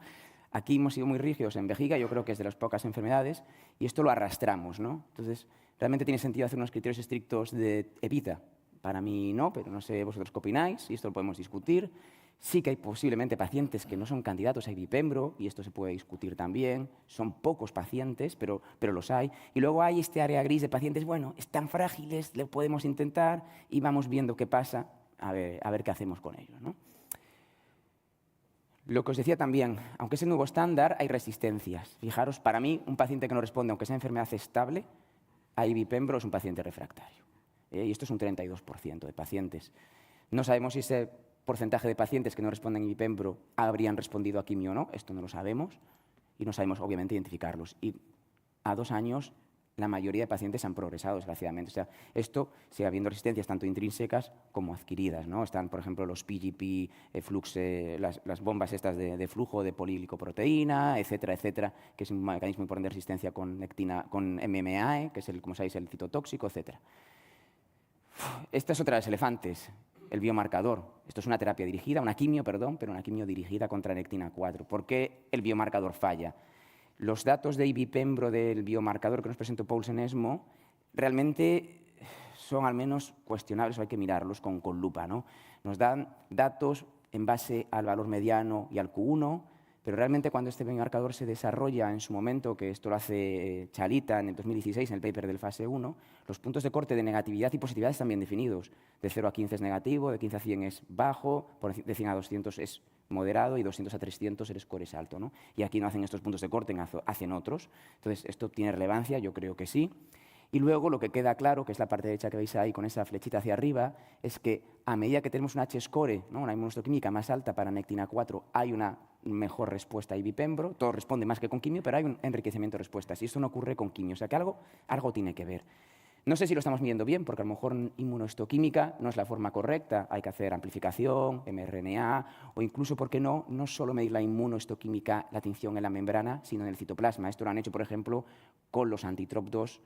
Aquí hemos sido muy rígidos en vejiga, yo creo que es de las pocas enfermedades, y esto lo arrastramos, ¿no? Entonces, realmente tiene sentido hacer unos criterios estrictos de evita. Para mí no, pero no sé vosotros qué opináis, y esto lo podemos discutir. Sí que hay posiblemente pacientes que no son candidatos a ibipembro, y esto se puede discutir también. Son pocos pacientes, pero los hay. Y luego hay este área gris de pacientes, bueno, están frágiles, le podemos intentar, y vamos viendo qué pasa, a ver qué hacemos con ellos, ¿no? Lo que os decía también, aunque es el nuevo estándar, hay resistencias. Fijaros, para mí, un paciente que no responde, aunque sea enfermedad estable, a ibipembro es un paciente refractario. Y esto es un 32% de pacientes. No sabemos si ese porcentaje de pacientes que no responden a ibipembro habrían respondido a quimio o no, esto no lo sabemos, y no sabemos, obviamente, identificarlos. Y a 2 años, la mayoría de pacientes han progresado, desgraciadamente. O sea, esto sigue habiendo resistencias tanto intrínsecas como adquiridas, ¿no? Están, por ejemplo, los PGP, las bombas estas de flujo de poliglicoproteína, etcétera, etcétera, que es un mecanismo importante de resistencia con MMAE, que es, como sabéis, el citotóxico, etcétera. Esta es otra de los elefantes, el biomarcador. Esto es una terapia dirigida, una quimio, perdón, pero una quimio dirigida contra nectina 4. ¿Por qué el biomarcador falla? Los datos de ibipembro del biomarcador que nos presentó Pauls en ESMO realmente son al menos cuestionables, o hay que mirarlos con lupa, ¿no? Nos dan datos en base al valor mediano y al Q1, pero realmente cuando este biomarcador se desarrolla en su momento, que esto lo hace Chalita en el 2016 en el paper del fase 1, los puntos de corte de negatividad y positividad están bien definidos. De 0 a 15 es negativo, de 15 a 100 es bajo, de 100 a 200 es moderado y 200 a 300 el score es alto, ¿no? Y aquí no hacen estos puntos de corte, hacen otros. Entonces, ¿esto tiene relevancia? Yo creo que sí. Y luego lo que queda claro, que es la parte derecha que veis ahí con esa flechita hacia arriba, es que a medida que tenemos un H-score, ¿no?, una inmunohistoquímica más alta para nectina 4, hay una mejor respuesta a ibipembro. Todo responde más que con quimio, pero hay un enriquecimiento de respuestas. Y esto no ocurre con quimio. O sea que algo tiene que ver. No sé si lo estamos midiendo bien, porque a lo mejor inmunohistoquímica no es la forma correcta. Hay que hacer amplificación, mRNA, o incluso, ¿por qué no solo medir la inmunohistoquímica, la tinción en la membrana, sino en el citoplasma? Esto lo han hecho, por ejemplo, con los anti-TROP2.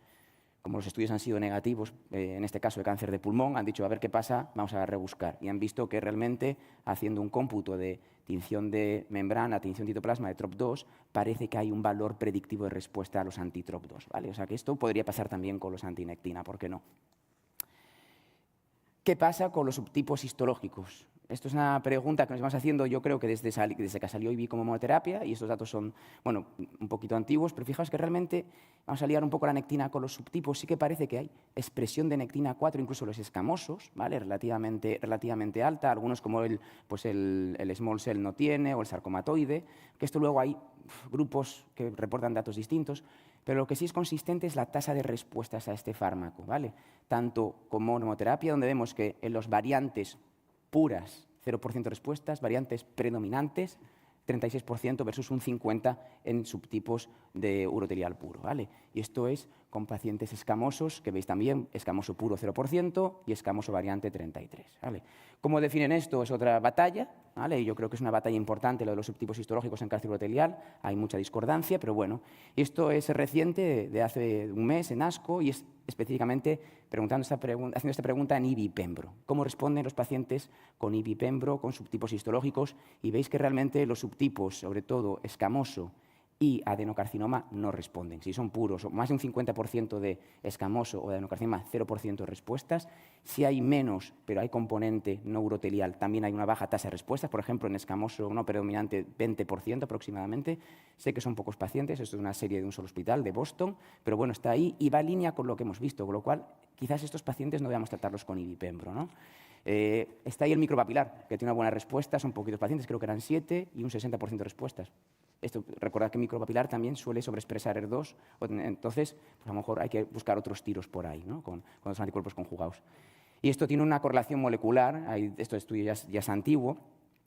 Como los estudios han sido negativos, en este caso de cáncer de pulmón, han dicho, a ver qué pasa, vamos a rebuscar. Y han visto que realmente, haciendo un cómputo de tinción de membrana, tinción de citoplasma de TROP2, parece que hay un valor predictivo de respuesta a los anti-TROP2, ¿vale? O sea que esto podría pasar también con los antinectina, ¿por qué no? ¿Qué pasa con los subtipos histológicos? Esto es una pregunta que nos vamos haciendo, yo creo que desde que salió IBI como monoterapia, y estos datos son, bueno, un poquito antiguos, pero fijaos que realmente vamos a liar un poco la nectina con los subtipos. Sí que parece que hay expresión de nectina 4, incluso los escamosos, ¿vale?, relativamente alta. Algunos, como el small cell no tiene, o el sarcomatoide, que esto luego hay grupos que reportan datos distintos, pero lo que sí es consistente es la tasa de respuestas a este fármaco, ¿vale? Tanto como monoterapia, donde vemos que en los variantes puras, 0% respuestas, variantes predominantes, 36% versus un 50% en subtipos de urotelial puro, ¿vale? Y esto es con pacientes escamosos, que veis también, escamoso puro 0% y escamoso variante 33%, ¿vale? ¿Cómo definen esto? Es otra batalla, ¿vale? Y yo creo que es una batalla importante lo de los subtipos histológicos en cáncer urotelial, hay mucha discordancia, pero bueno, esto es reciente, de hace un mes en ASCO, y es específicamente haciendo esta pregunta en ibipembro. ¿Cómo responden los pacientes con ibipembro, con subtipos histológicos? Y veis que realmente los subtipos, sobre todo escamoso y adenocarcinoma, no responden. Si son puros, o más de un 50% de escamoso o de adenocarcinoma, 0% de respuestas. Si hay menos, pero hay componente no urotelial, también hay una baja tasa de respuestas. Por ejemplo, en escamoso no predominante, 20% aproximadamente. Sé que son pocos pacientes, esto es una serie de un solo hospital, de Boston, pero bueno, está ahí y va en línea con lo que hemos visto, con lo cual quizás estos pacientes no debamos tratarlos con ibipembro, ¿no? Está ahí el micropapilar, que tiene una buena respuesta, son poquitos pacientes, creo que eran 7 y un 60% de respuestas. Recordad que micropapilar también suele sobreexpresar ER2, entonces pues a lo mejor hay que buscar otros tiros por ahí, ¿no?, con los anticuerpos conjugados. Y esto tiene una correlación molecular, este estudio ya es antiguo,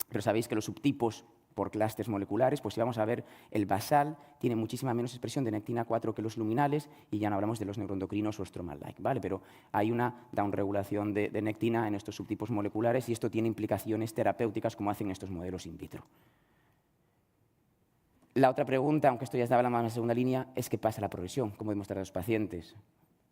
pero sabéis que los subtipos por clústeres moleculares, pues si vamos a ver, el basal tiene muchísima menos expresión de nectina 4 que los luminales, y ya no hablamos de los neuroendocrinos o stromal-like, ¿vale? Pero hay una downregulación de nectina en estos subtipos moleculares, y esto tiene implicaciones terapéuticas, como hacen estos modelos in vitro. La otra pregunta, aunque esto ya estaba hablando en segunda línea, es qué pasa la progresión, cómo demostrar a los pacientes.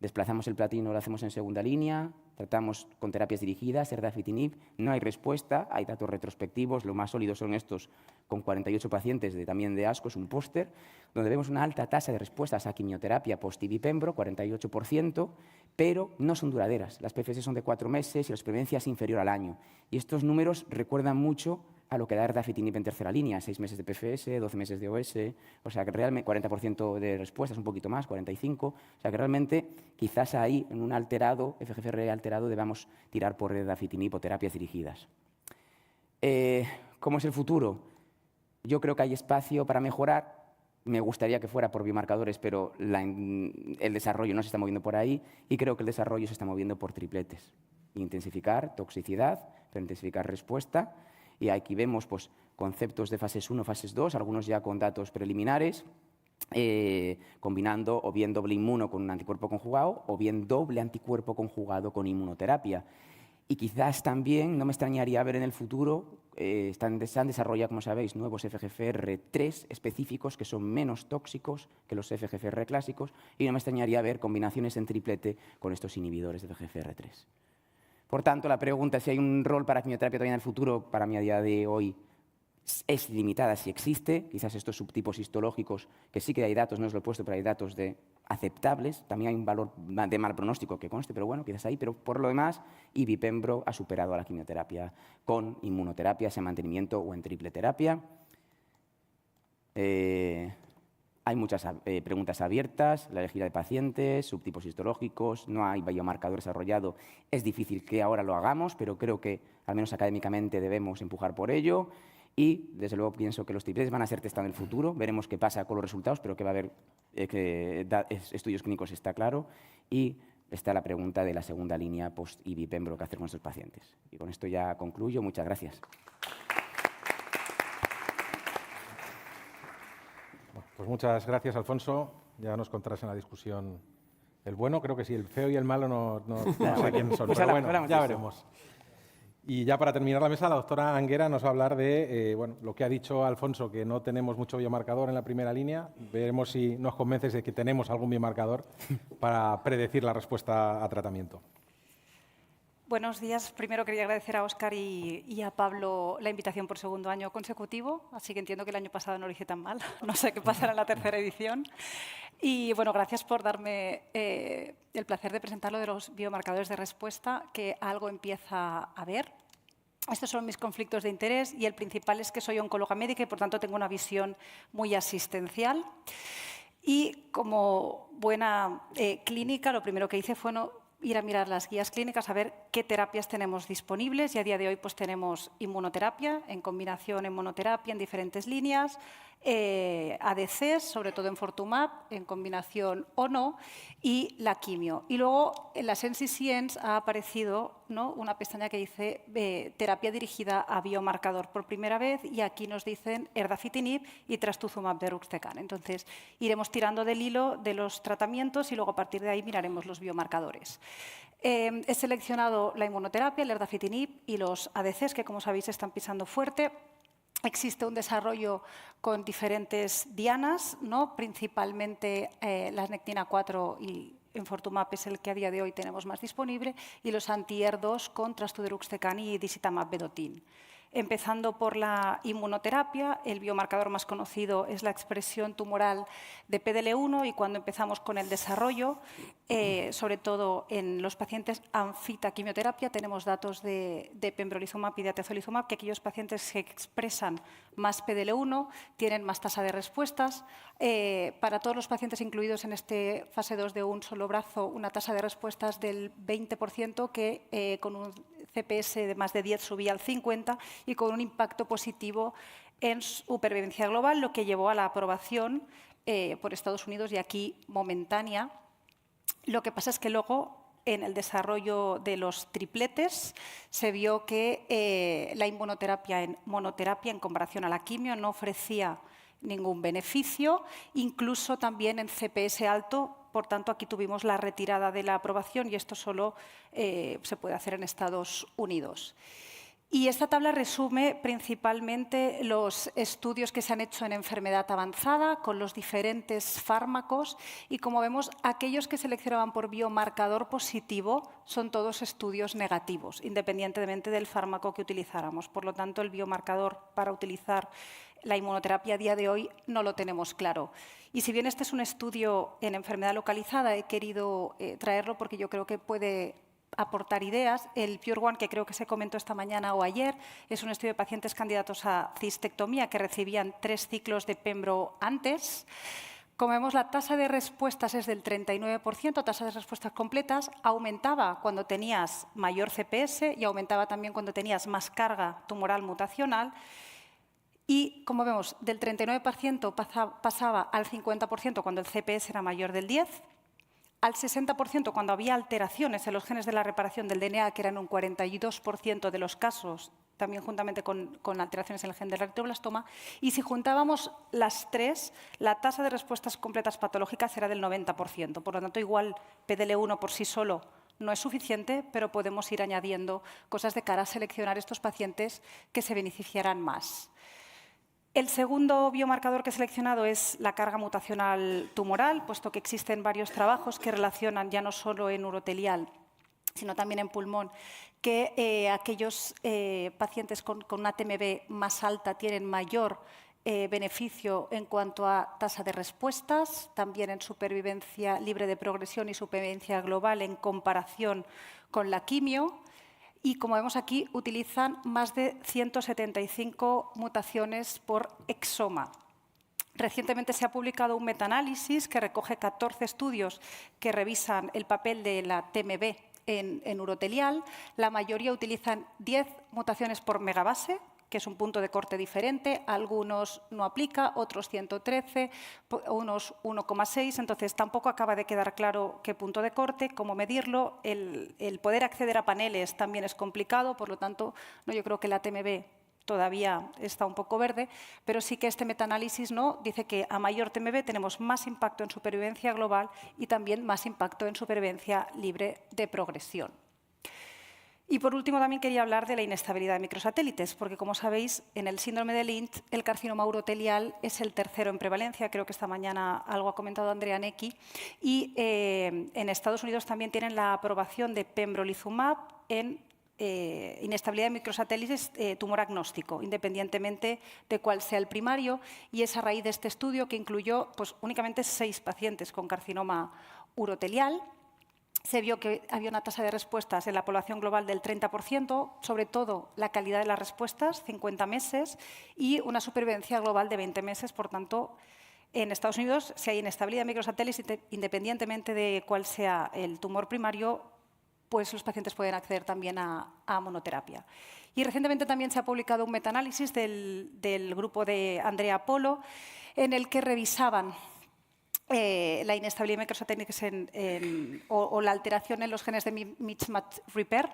Desplazamos el platino, lo hacemos en segunda línea, tratamos con terapias dirigidas, erdafitinib, no hay respuesta, hay datos retrospectivos, lo más sólidos son estos con 48 pacientes también de ASCO, es un póster, donde vemos una alta tasa de respuestas a quimioterapia post-ibipembro, 48%, pero no son duraderas. Las PFS son de 4 meses y la supervivencia es inferior al año. Y estos números recuerdan mucho a lo que da erdafitinib en tercera línea, 6 meses de PFS, 12 meses de OS, o sea que realmente 40% de respuestas, un poquito más, 45%, o sea que realmente quizás ahí, en un alterado, FGFR alterado, debamos tirar por erdafitinib o terapias dirigidas. ¿Cómo es el futuro? Yo creo que hay espacio para mejorar. Me gustaría que fuera por biomarcadores, pero el desarrollo no se está moviendo por ahí y creo que el desarrollo se está moviendo por tripletes. Intensificar toxicidad, pero intensificar respuesta. Y aquí vemos pues, conceptos de fases 1, fases 2, algunos ya con datos preliminares, combinando o bien doble inmuno con un anticuerpo conjugado o bien doble anticuerpo conjugado con inmunoterapia. Y quizás también, no me extrañaría ver en el futuro, se han desarrollado, como sabéis, nuevos FGFR3 específicos que son menos tóxicos que los FGFR clásicos y no me extrañaría ver combinaciones en triplete con estos inhibidores de FGFR3. Por tanto, la pregunta si hay un rol para quimioterapia todavía en el futuro, para mí a día de hoy es limitada si existe. Quizás estos subtipos histológicos, que sí que hay datos, no os lo he puesto, pero hay datos aceptables. También hay un valor de mal pronóstico que conste, pero bueno, quizás ahí. Pero por lo demás, ibipembro ha superado a la quimioterapia con inmunoterapia, sea en mantenimiento o en triple terapia. Hay muchas preguntas abiertas, la elegida de pacientes, subtipos histológicos, no hay biomarcador desarrollado. Es difícil que ahora lo hagamos, pero creo que, al menos académicamente, debemos empujar por ello. Y, desde luego, pienso que los tripletes van a ser testados en el futuro. Veremos qué pasa con los resultados, pero que va a haber estudios clínicos, está claro. Y está la pregunta de la segunda línea post-ibipembro que hacer con estos pacientes. Y con esto ya concluyo. Muchas gracias. Pues muchas gracias, Alfonso. Ya nos contarás en la discusión el bueno. Creo que sí, el feo y el malo no sé quién son, pues pero bueno, ya veremos. Y ya para terminar la mesa, la doctora Anguera nos va a hablar de bueno, lo que ha dicho Alfonso, que no tenemos mucho biomarcador en la primera línea. Veremos si nos convences de que tenemos algún biomarcador para predecir la respuesta a tratamiento. Buenos días. Primero quería agradecer a Óscar y a Pablo la invitación por segundo año consecutivo, así que entiendo que el año pasado no lo hice tan mal. No sé qué pasará en la tercera edición. Y bueno, gracias por darme el placer de presentar lo de los biomarcadores de respuesta, que algo empieza a ver. Estos son mis conflictos de interés y el principal es que soy oncóloga médica y por tanto tengo una visión muy asistencial. Y como buena clínica, lo primero que hice fue ir a mirar las guías clínicas, a ver qué terapias tenemos disponibles y a día de hoy pues tenemos inmunoterapia en combinación en monoterapia en diferentes líneas, ADCs, sobre todo en Fortumab, en combinación o no, y la quimio. Y luego en las NCCNs ha aparecido una pestaña que dice terapia dirigida a biomarcador por primera vez y aquí nos dicen erdafitinib y trastuzumab deruxtecan. Entonces iremos tirando del hilo de los tratamientos y luego a partir de ahí miraremos los biomarcadores. He seleccionado la inmunoterapia, el erdafitinib y los ADCs que, como sabéis, están pisando fuerte. Existe un desarrollo con diferentes dianas, principalmente la nectina 4 y Enfortumab es el que a día de hoy tenemos más disponible, y los anti-ER2 con trastuderuxtecan y disitamab vedotin. Empezando por la inmunoterapia, el biomarcador más conocido es la expresión tumoral de PDL1 y cuando empezamos con el desarrollo, sobre todo en los pacientes anfita quimioterapia, tenemos datos de pembrolizumab y de atezolizumab, que aquellos pacientes que expresan más PDL1 tienen más tasa de respuestas. Para todos los pacientes incluidos en este fase 2 de un solo brazo, una tasa de respuestas del 20% que con un CPS de más de 10 subía al 50% y con un impacto positivo en supervivencia global, lo que llevó a la aprobación por Estados Unidos y aquí momentánea. Lo que pasa es que luego, en el desarrollo de los tripletes, se vio que la inmunoterapia en monoterapia, en comparación a la quimio, no ofrecía ningún beneficio, incluso también en CPS alto. Por tanto, aquí tuvimos la retirada de la aprobación y esto solo se puede hacer en Estados Unidos. Y esta tabla resume principalmente los estudios que se han hecho en enfermedad avanzada con los diferentes fármacos y, como vemos, aquellos que seleccionaban por biomarcador positivo son todos estudios negativos, independientemente del fármaco que utilizáramos. Por lo tanto, el biomarcador para utilizar la inmunoterapia a día de hoy no lo tenemos claro. Y si bien este es un estudio en enfermedad localizada, he querido traerlo porque yo creo que puede aportar ideas. El Pure One, que creo que se comentó esta mañana o ayer, es un estudio de pacientes candidatos a cistectomía que recibían 3 ciclos de pembro antes. Como vemos, la tasa de respuestas es del 39%, tasa de respuestas completas. Aumentaba cuando tenías mayor CPS y aumentaba también cuando tenías más carga tumoral mutacional. Y, como vemos, del 39% pasaba al 50% cuando el CPS era mayor del 10%, al 60% cuando había alteraciones en los genes de la reparación del DNA, que eran un 42% de los casos, también juntamente con alteraciones en el gen del retinoblastoma. Y si juntábamos las tres, la tasa de respuestas completas patológicas era del 90%. Por lo tanto, igual PDL1 por sí solo no es suficiente, pero podemos ir añadiendo cosas de cara a seleccionar estos pacientes que se beneficiarán más. El segundo biomarcador que he seleccionado es la carga mutacional tumoral, puesto que existen varios trabajos que relacionan ya no solo en urotelial, sino también en pulmón, que aquellos pacientes con una TMB más alta tienen mayor beneficio en cuanto a tasa de respuestas, también en supervivencia libre de progresión y supervivencia global en comparación con la quimio. Y, como vemos aquí, utilizan más de 175 mutaciones por exoma. Recientemente se ha publicado un metaanálisis que recoge 14 estudios que revisan el papel de la TMB en urotelial. La mayoría utilizan 10 mutaciones por megabase, que es un punto de corte diferente. Algunos no aplica, otros 113, unos 1,6. Entonces, tampoco acaba de quedar claro qué punto de corte, cómo medirlo. El poder acceder a paneles también es complicado, por lo tanto, yo creo que la TMB todavía está un poco verde, pero sí que este metaanálisis dice que a mayor TMB tenemos más impacto en supervivencia global y también más impacto en supervivencia libre de progresión. Y, por último, también quería hablar de la inestabilidad de microsatélites, porque, como sabéis, en el síndrome de Lynch, el carcinoma urotelial es el tercero en prevalencia. Creo que esta mañana algo ha comentado Andrea Necki. Y en Estados Unidos también tienen la aprobación de pembrolizumab en inestabilidad de microsatélites tumor agnóstico, independientemente de cuál sea el primario. Y es a raíz de este estudio, que incluyó únicamente 6 pacientes con carcinoma urotelial, se vio que había una tasa de respuestas en la población global del 30%, sobre todo la calidad de las respuestas, 50 meses, y una supervivencia global de 20 meses. Por tanto, en Estados Unidos, si hay inestabilidad de microsatélites, independientemente de cuál sea el tumor primario, pues los pacientes pueden acceder también a monoterapia. Y recientemente también se ha publicado un metaanálisis del grupo de Andrea Polo, en el que revisaban la inestabilidad de microsatélites o la alteración en los genes de mismatch repair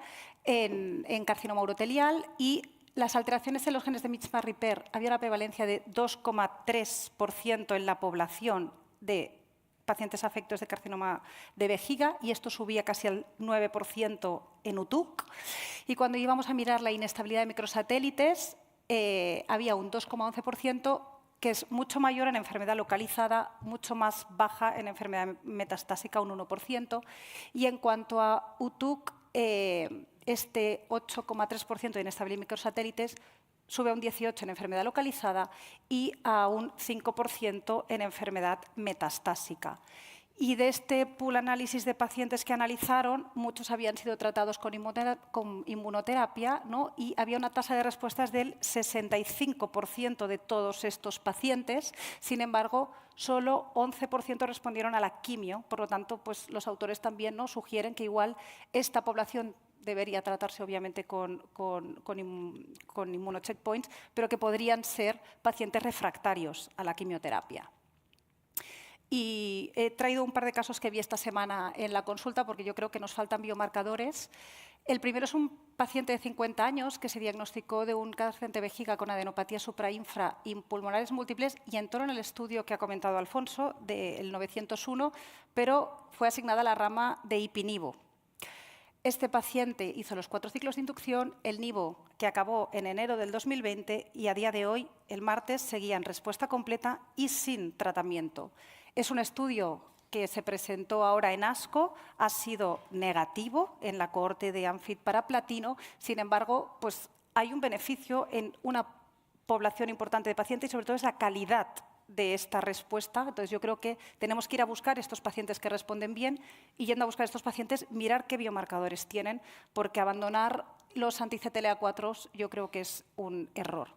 en carcinoma urotelial, y las alteraciones en los genes de mismatch repair había una prevalencia de 2,3% en la población de pacientes afectos de carcinoma de vejiga, y esto subía casi al 9% en UTUC. Y cuando íbamos a mirar la inestabilidad de microsatélites, había un 2,11%, que es mucho mayor en enfermedad localizada, mucho más baja en enfermedad metastásica, un 1%. Y en cuanto a UTUC, este 8,3% de inestabilidad de microsatélites sube a un 18% en enfermedad localizada y a un 5% en enfermedad metastásica. Y de este pool análisis de pacientes que analizaron, muchos habían sido tratados con inmunoterapia, y había una tasa de respuestas del 65% de todos estos pacientes. Sin embargo, solo 11% respondieron a la quimio. Por lo tanto, pues, los autores también sugieren que igual esta población debería tratarse, obviamente, con inmunocheckpoints, pero que podrían ser pacientes refractarios a la quimioterapia. Y he traído un par de casos que vi esta semana en la consulta, porque yo creo que nos faltan biomarcadores. El primero es un paciente de 50 años que se diagnosticó de un cáncer de vejiga con adenopatía suprainfra y pulmonares múltiples, y entró en el estudio que ha comentado Alfonso, del 901, pero fue asignada a la rama de IPI-NIVO. Este paciente hizo los 4 ciclos de inducción, el NIVO, que acabó en enero del 2020 y a día de hoy, el martes, seguía en respuesta completa y sin tratamiento. Es un estudio que se presentó ahora en ASCO, ha sido negativo en la cohorte de AMFIT para platino, sin embargo, pues hay un beneficio en una población importante de pacientes y sobre todo es la calidad de esta respuesta. Entonces, yo creo que tenemos que ir a buscar estos pacientes que responden bien y yendo a buscar estos pacientes, mirar qué biomarcadores tienen, porque abandonar los anti-CTLA4 yo creo que es un error.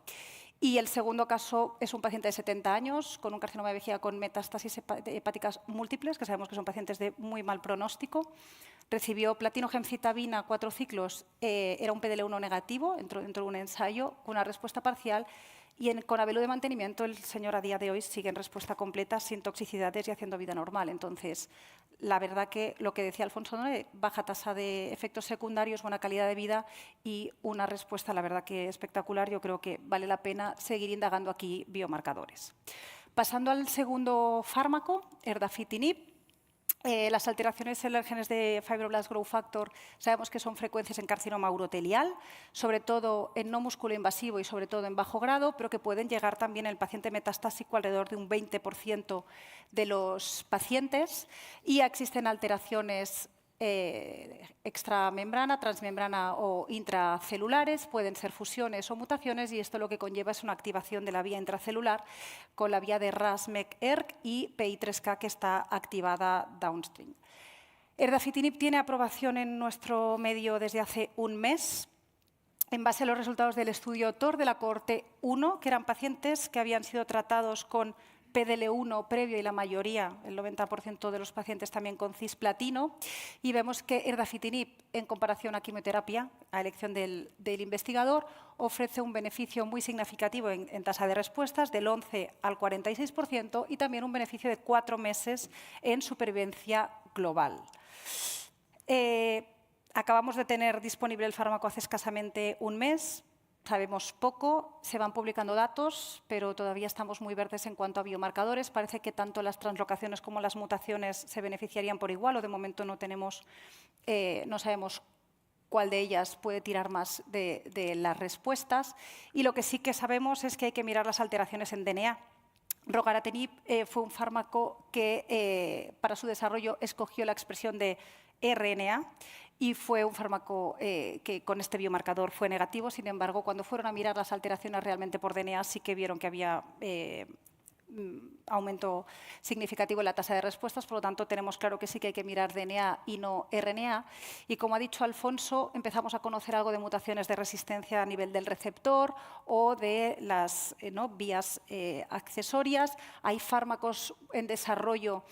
Y el segundo caso es un paciente de 70 años con un carcinoma de vejiga con metástasis hepáticas múltiples, que sabemos que son pacientes de muy mal pronóstico. Recibió platino gemcitabina 4 ciclos, era un PDL1 negativo, entró dentro de un ensayo con una respuesta parcial y con ABELU de mantenimiento el señor a día de hoy sigue en respuesta completa, sin toxicidades y haciendo vida normal. Entonces, la verdad que lo que decía Alfonso, ¿no?, baja tasa de efectos secundarios, buena calidad de vida y una respuesta, la verdad que espectacular. Yo creo que vale la pena seguir indagando aquí biomarcadores. Pasando al segundo fármaco, erdafitinib. Las alteraciones en los genes de Fibroblast Growth Factor sabemos que son frecuentes en carcinoma urotelial, sobre todo en no musculoinvasivo y sobre todo en bajo grado, pero que pueden llegar también en el paciente metastásico alrededor de un 20% de los pacientes. Y existen alteraciones extramembrana, transmembrana o intracelulares, pueden ser fusiones o mutaciones y esto lo que conlleva es una activación de la vía intracelular con la vía de RAS-MEK-ERK y PI3K que está activada downstream. Erdafitinib tiene aprobación en nuestro medio desde hace un mes en base a los resultados del estudio TOR de la cohorte 1, que eran pacientes que habían sido tratados con PDL1 previo y la mayoría, el 90% de los pacientes también con cisplatino, y vemos que erdafitinib, en comparación a quimioterapia, a elección del investigador, ofrece un beneficio muy significativo en tasa de respuestas del 11 al 46% y también un beneficio de 4 meses en supervivencia global. Acabamos de tener disponible el fármaco hace escasamente un mes. Sabemos poco, se van publicando datos, pero todavía estamos muy verdes en cuanto a biomarcadores. Parece que tanto las translocaciones como las mutaciones se beneficiarían por igual, o de momento no sabemos cuál de ellas puede tirar más de las respuestas. Y lo que sí que sabemos es que hay que mirar las alteraciones en DNA. Regaratinib fue un fármaco que para su desarrollo escogió la expresión de RNA y fue un fármaco que con este biomarcador fue negativo. Sin embargo, cuando fueron a mirar las alteraciones realmente por DNA, sí que vieron que había aumento significativo en la tasa de respuestas. Por lo tanto, tenemos claro que sí que hay que mirar DNA y no RNA. Y como ha dicho Alfonso, empezamos a conocer algo de mutaciones de resistencia a nivel del receptor o de las vías accesorias. Hay fármacos en desarrollo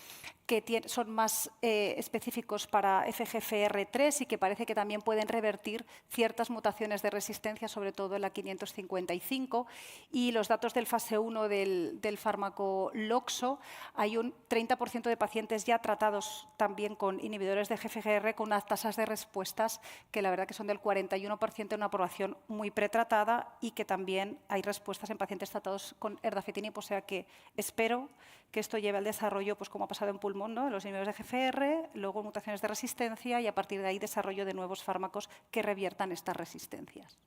que son más específicos para FGFR3 y que parece que también pueden revertir ciertas mutaciones de resistencia, sobre todo en la 555. Y los datos del fase 1 del fármaco Loxo, hay un 30% de pacientes ya tratados también con inhibidores de GFGR con unas tasas de respuestas que la verdad que son del 41% en una población muy pretratada y que también hay respuestas en pacientes tratados con erdafitinib. O sea que espero que esto lleve al desarrollo, pues como ha pasado en pulmón, ¿no?, los inhibidores de GFR, luego mutaciones de resistencia y a partir de ahí desarrollo de nuevos fármacos que reviertan estas resistencias.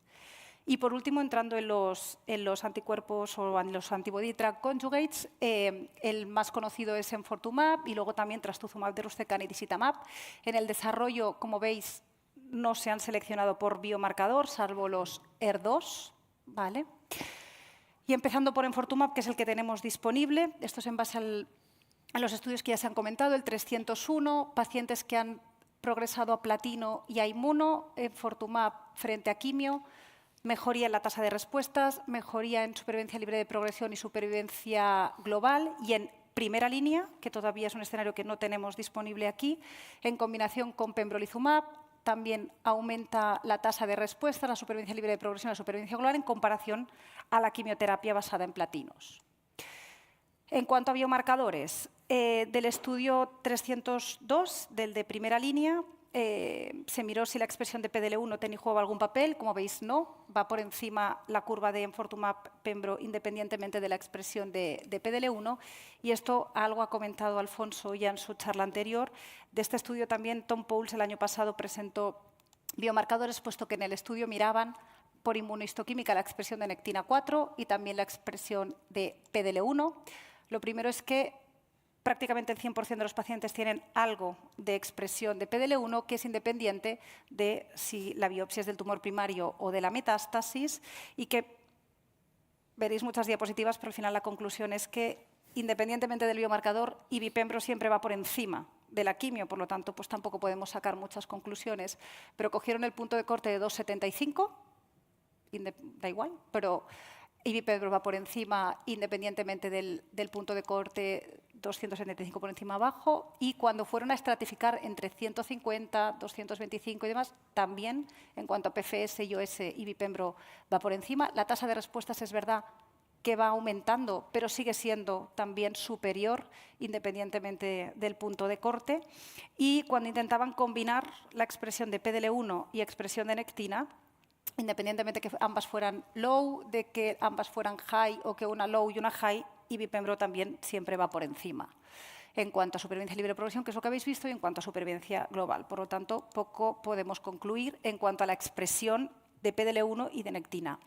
Y por último, entrando en los anticuerpos o en los antibody-drug conjugates, el más conocido es enfortumab y luego también trastuzumab deruxtecan y disitamab. En el desarrollo, como veis, no se han seleccionado por biomarcador, salvo los ER2, ¿vale? Y empezando por enfortumab, que es el que tenemos disponible, esto es en base a los estudios que ya se han comentado, el 301, pacientes que han progresado a platino y a inmuno, enfortumab frente a quimio, mejoría en la tasa de respuestas, mejoría en supervivencia libre de progresión y supervivencia global, y en primera línea, que todavía es un escenario que no tenemos disponible aquí, en combinación con pembrolizumab, también aumenta la tasa de respuesta, la supervivencia libre de progresión y la supervivencia global en comparación a la quimioterapia basada en platinos. En cuanto a biomarcadores, del estudio 302, del de primera línea, se miró si la expresión de PDL1 jugaba algún papel. Como veis, no. Va por encima la curva de enfortumab-pembro independientemente de la expresión de PDL1. Y esto algo ha comentado Alfonso ya en su charla anterior. De este estudio también Tom Pauls el año pasado presentó biomarcadores, puesto que en el estudio miraban por inmunohistoquímica la expresión de nectina 4 y también la expresión de PDL1. Lo primero es que prácticamente el 100% de los pacientes tienen algo de expresión de PDL1 que es independiente de si la biopsia es del tumor primario o de la metástasis y que veréis muchas diapositivas, pero al final la conclusión es que independientemente del biomarcador, ibipembro siempre va por encima de la quimio, por lo tanto, pues tampoco podemos sacar muchas conclusiones. Pero cogieron el punto de corte de 2,75, da igual, pero ibipembro va por encima independientemente del punto de corte 275 por encima abajo, y cuando fueron a estratificar entre 150, 225 y demás, también en cuanto a PFS y OS, ibipembro va por encima. La tasa de respuestas es verdad que va aumentando, pero sigue siendo también superior independientemente del punto de corte. Y cuando intentaban combinar la expresión de PDL1 y expresión de nectina, independientemente de que ambas fueran low, de que ambas fueran high o que una low y una high, ibipembro también siempre va por encima en cuanto a supervivencia libre de progresión, que es lo que habéis visto, y en cuanto a supervivencia global. Por lo tanto, poco podemos concluir en cuanto a la expresión de PDL1 y de nectina.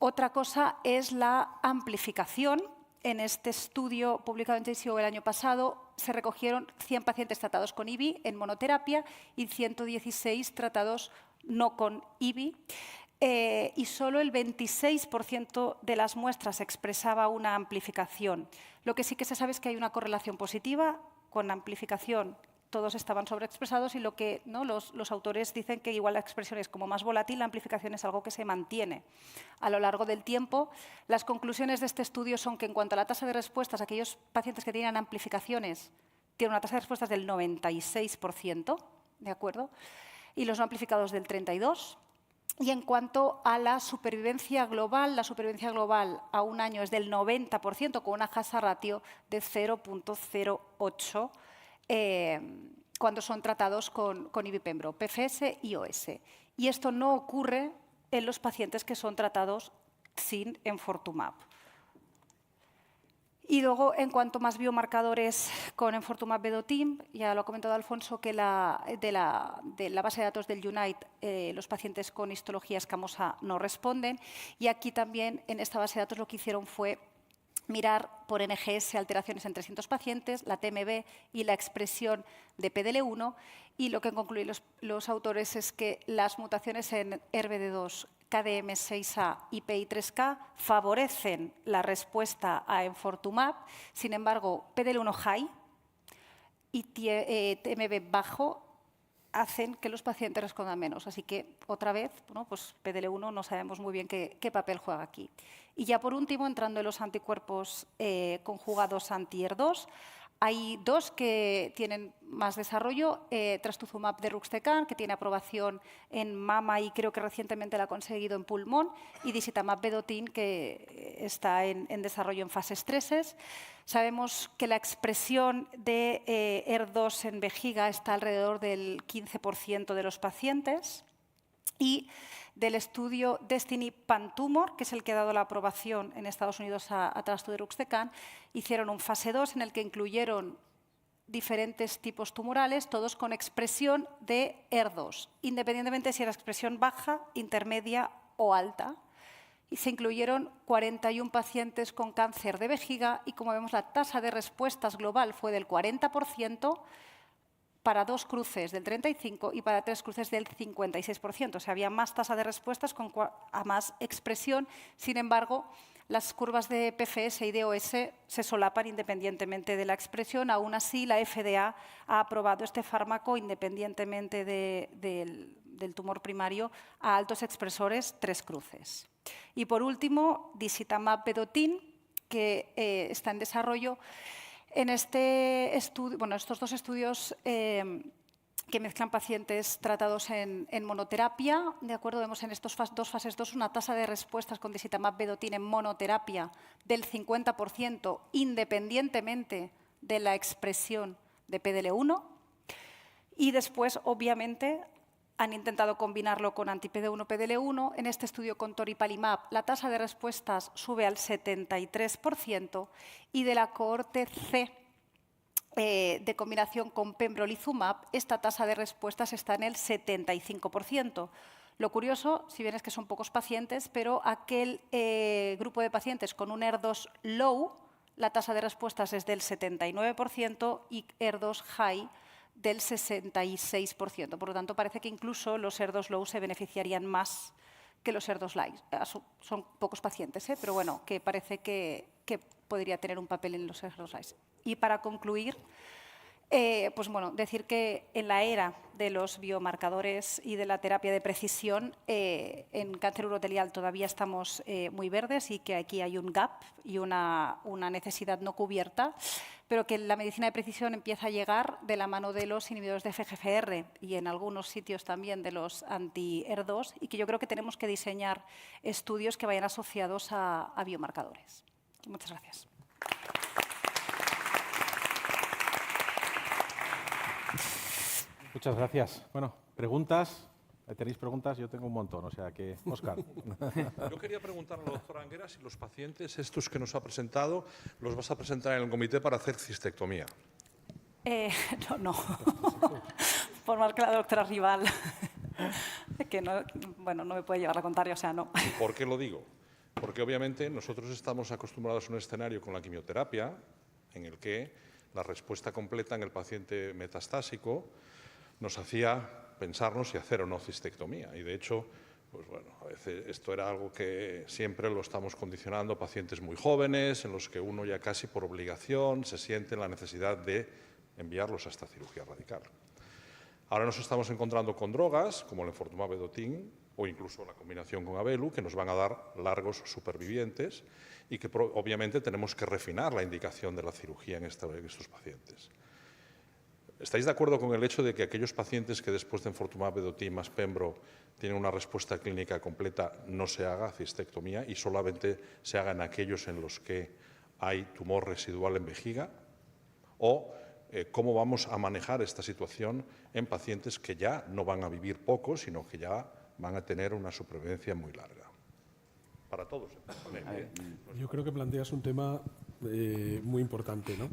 Otra cosa es la amplificación. En este estudio publicado en JCO el año pasado se recogieron 100 pacientes tratados con IBI en monoterapia y 116 tratados no con IBI. Y solo el 26% de las muestras expresaba una amplificación. Lo que sí que se sabe es que hay una correlación positiva con amplificación. Todos estaban sobreexpresados y lo que los autores dicen que igual la expresión es como más volátil, la amplificación es algo que se mantiene a lo largo del tiempo. Las conclusiones de este estudio son que en cuanto a la tasa de respuestas, aquellos pacientes que tenían amplificaciones tienen una tasa de respuestas del 96%, ¿de acuerdo? Y los no amplificados del 32%. Y en cuanto a la supervivencia global a un año es del 90%, con una hazard ratio de 0,08 cuando son tratados con ibipembro, PFS y OS. Y esto no ocurre en los pacientes que son tratados sin enfortumab. Y luego, en cuanto a más biomarcadores con enfortumab vedotin, ya lo ha comentado Alfonso, que de la base de datos del UNITE, los pacientes con histología escamosa no responden. Y aquí también, en esta base de datos, lo que hicieron fue mirar por NGS alteraciones en 300 pacientes, la TMB y la expresión de PDL1, y lo que concluyen los autores es que las mutaciones en RBD2, KDM6A y PI3K favorecen la respuesta a enfortumab. Sin embargo, PDL1 high y TMB bajo hacen que los pacientes respondan menos. Así que, otra vez, pues PDL1 no sabemos muy bien qué papel juega aquí. Y ya por último, entrando en los anticuerpos conjugados anti-ER2, hay dos que tienen más desarrollo, trastuzumab deruxtecan, que tiene aprobación en mama y creo que recientemente la ha conseguido en pulmón, y disitamab vedotin, que está en desarrollo en fases 3. Sabemos que la expresión de ER2 en vejiga está alrededor del 15% de los pacientes, y del estudio Destiny Pan-Tumor, que es el que ha dado la aprobación en Estados Unidos a trastuzumab, hicieron un fase 2 en el que incluyeron diferentes tipos tumorales, todos con expresión de ER2, independientemente si era expresión baja, intermedia o alta. Y se incluyeron 41 pacientes con cáncer de vejiga y, como vemos, la tasa de respuestas global fue del 40%, para 2 cruces del 35% y para 3 cruces del 56%. O sea, había más tasa de respuestas a más expresión. Sin embargo, las curvas de PFS y de OS se solapan independientemente de la expresión. Aún así, la FDA ha aprobado este fármaco independientemente del tumor primario a altos expresores 3 cruces. Y por último, disitamab vedotin, que está en desarrollo. En este estudio, estos dos estudios que mezclan pacientes tratados en monoterapia, de acuerdo, vemos en estos dos fases 2 una tasa de respuestas con disitamab vedotin en monoterapia del 50%, independientemente de la expresión de PDL1. Y después, obviamente, han intentado combinarlo con anti-PD1, PDL1. En este estudio con toripalimab, la tasa de respuestas sube al 73% y de la cohorte C de combinación con pembrolizumab, esta tasa de respuestas está en el 75%, Lo curioso, si bien es que son pocos pacientes, pero aquel grupo de pacientes con un ER2 low, la tasa de respuestas es del 79% y ER2 high del 66%. Por lo tanto, parece que incluso los ER2 low se beneficiarían más que los ER2 light. Son pocos pacientes, pero bueno, que parece que podría tener un papel en los ER2 light. Y para concluir, pues bueno, decir que en la era de los biomarcadores y de la terapia de precisión, en cáncer urotelial todavía estamos muy verdes y que aquí hay un gap y una necesidad no cubierta, pero que la medicina de precisión empieza a llegar de la mano de los inhibidores de FGFR y en algunos sitios también de los anti-ER2, y que yo creo que tenemos que diseñar estudios que vayan asociados a biomarcadores. Muchas gracias. Muchas gracias. Bueno, preguntas. ¿Tenéis preguntas? Yo tengo un montón, o sea que, Óscar. Yo quería preguntarle a la doctora Anguera si los pacientes estos que nos ha presentado los vas a presentar en el comité para hacer cistectomía. No. Por más que la doctora Rival, que no, bueno, no me puede llevar la contraria, o sea, no. ¿Por qué lo digo? Porque obviamente nosotros estamos acostumbrados a un escenario con la quimioterapia en el que la respuesta completa en el paciente metastásico nos hacía pensarnos si hacer o no cistectomía. Y de hecho, pues bueno, a veces esto era algo que siempre lo estamos condicionando a pacientes muy jóvenes, en los que uno ya casi por obligación se siente la necesidad de enviarlos a esta cirugía radical. Ahora nos estamos encontrando con drogas, como el enfortumab vedotin, o incluso la combinación con Abelu, que nos van a dar largos supervivientes y que obviamente tenemos que refinar la indicación de la cirugía en estos pacientes. ¿Estáis de acuerdo con el hecho de que aquellos pacientes que después de enfortumab vedotin más pembro tienen una respuesta clínica completa no se haga cistectomía y solamente se haga en aquellos en los que hay tumor residual en vejiga? ¿O cómo vamos a manejar esta situación en pacientes que ya no van a vivir poco, sino que ya van a tener una supervivencia muy larga? Para todos. Yo creo que planteas un tema muy importante, ¿no?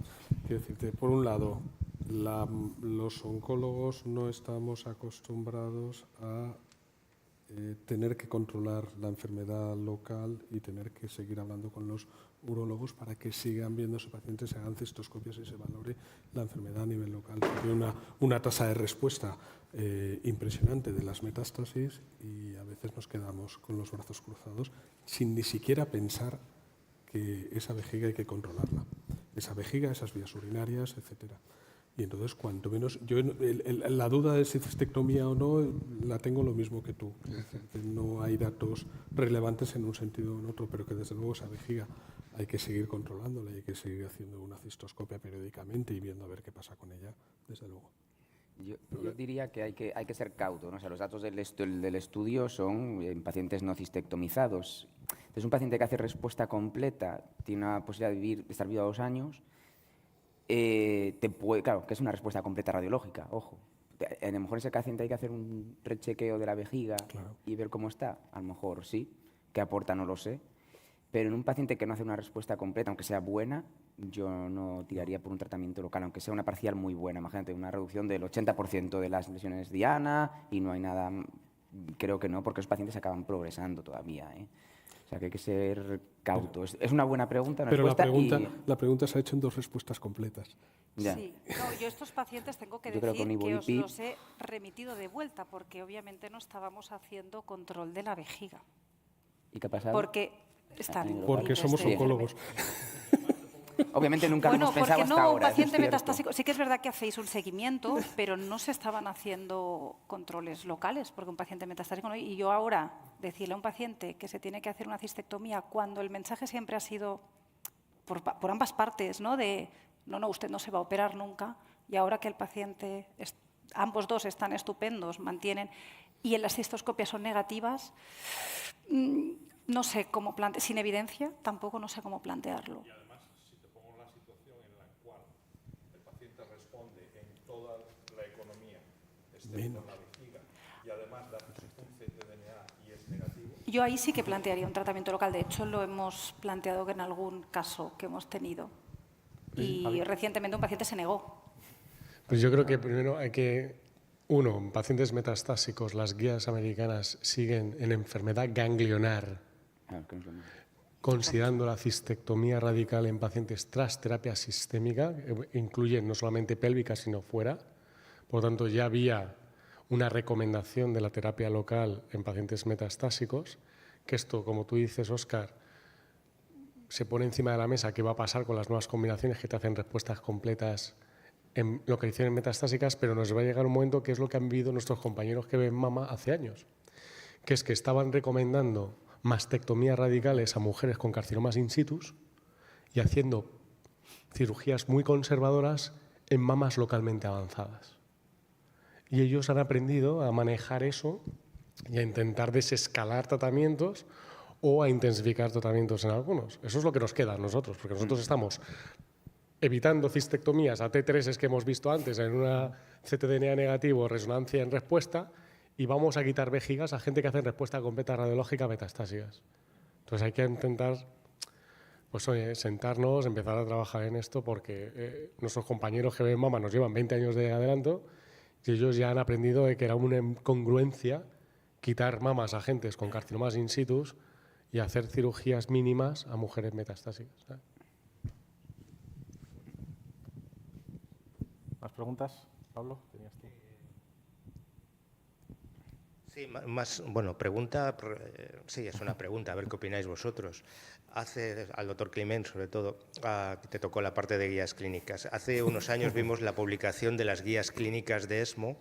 Quiero decirte, por un lado, los oncólogos no estamos acostumbrados a tener que controlar la enfermedad local y tener que seguir hablando con los urólogos para que sigan viendo a sus pacientes, se hagan cistoscopias y se valore la enfermedad a nivel local. Tiene una tasa de respuesta impresionante de las metástasis y a veces nos quedamos con los brazos cruzados sin ni siquiera pensar que esa vejiga hay que controlarla. Esa vejiga, esas vías urinarias, etcétera. Y entonces, cuanto menos, yo la duda de si cistectomía o no la tengo lo mismo que tú. No hay datos relevantes en un sentido o en otro, pero que desde luego esa vejiga hay que seguir controlándola y hay que seguir haciendo una cistoscopia periódicamente y viendo a ver qué pasa con ella, desde luego. Yo diría que hay que ser cauto, ¿no? O sea, los datos del estudio son en pacientes no cistectomizados. Entonces, un paciente que hace respuesta completa tiene una posibilidad de estar vivo a 2 años. Claro, que es una respuesta completa radiológica, ojo. A lo mejor ese paciente hay que hacer un rechequeo de la vejiga y ver cómo está. A lo mejor sí, qué aporta no lo sé. Pero en un paciente que no hace una respuesta completa, aunque sea buena, yo no tiraría por un tratamiento local, aunque sea una parcial muy buena. Imagínate, una reducción del 80% de las lesiones diana y no hay nada. Creo que no, porque los pacientes acaban progresando todavía, ¿eh? O sea, que hay que ser cauto. Es una buena pregunta. Pero la pregunta se ha hecho en 2 respuestas completas. Ya. Sí, no, yo estos pacientes tengo que decir que os los he remitido de vuelta, porque obviamente no estábamos haciendo control de la vejiga. ¿Y qué ha pasado? Porque están Porque somos oncólogos. Obviamente nunca hemos pensado hasta ahora. Un paciente metastásico, sí que es verdad que hacéis un seguimiento, pero no se estaban haciendo controles locales, porque un paciente metastásico no. Y yo ahora decirle a un paciente que se tiene que hacer una cistectomía cuando el mensaje siempre ha sido por ambas partes, ¿no? De no, usted no se va a operar nunca, y ahora que el paciente, ambos dos están estupendos, mantienen, y en las cistoscopias son negativas, no sé cómo sin evidencia, tampoco no sé cómo plantearlo. Con la vejiga y además da un ctDNA y es negativo. Yo ahí sí que plantearía un tratamiento local. De hecho, lo hemos planteado en algún caso que hemos tenido. Y recientemente un paciente se negó. Pues yo creo que primero hay que Uno, en pacientes metastásicos, las guías americanas siguen en enfermedad ganglionar, considerando la cistectomía radical en pacientes tras terapia sistémica, que incluyen no solamente pélvica, sino fuera. Por lo tanto, ya había una recomendación de la terapia local en pacientes metastásicos, que esto, como tú dices, Óscar, se pone encima de la mesa qué va a pasar con las nuevas combinaciones que te hacen respuestas completas en localizaciones metastásicas, pero nos va a llegar un momento que es lo que han vivido nuestros compañeros que ven mama hace años, que es que estaban recomendando mastectomías radicales a mujeres con carcinomas in situ y haciendo cirugías muy conservadoras en mamas localmente avanzadas. Y ellos han aprendido a manejar eso y a intentar desescalar tratamientos o a intensificar tratamientos en algunos. Eso es lo que nos queda a nosotros, porque nosotros estamos evitando cistectomías a T3 que hemos visto antes en una ctDNA negativo, resonancia en respuesta, y vamos a quitar vejigas a gente que hace respuesta completa radiológica a metastásicas. Entonces hay que intentar, pues oye, sentarnos, empezar a trabajar en esto, porque nuestros compañeros que ven mama nos llevan 20 años de adelanto y ellos ya han aprendido de que era una incongruencia quitar mamas a gentes con carcinomas in situ y hacer cirugías mínimas a mujeres metastásicas, ¿sabes? ¿Más preguntas, Pablo? ¿Tenías tú? Sí, bueno, pregunta, sí, es una pregunta, a ver qué opináis vosotros. Al doctor Climent, sobre todo, que te tocó la parte de guías clínicas. Hace unos años vimos la publicación de las guías clínicas de ESMO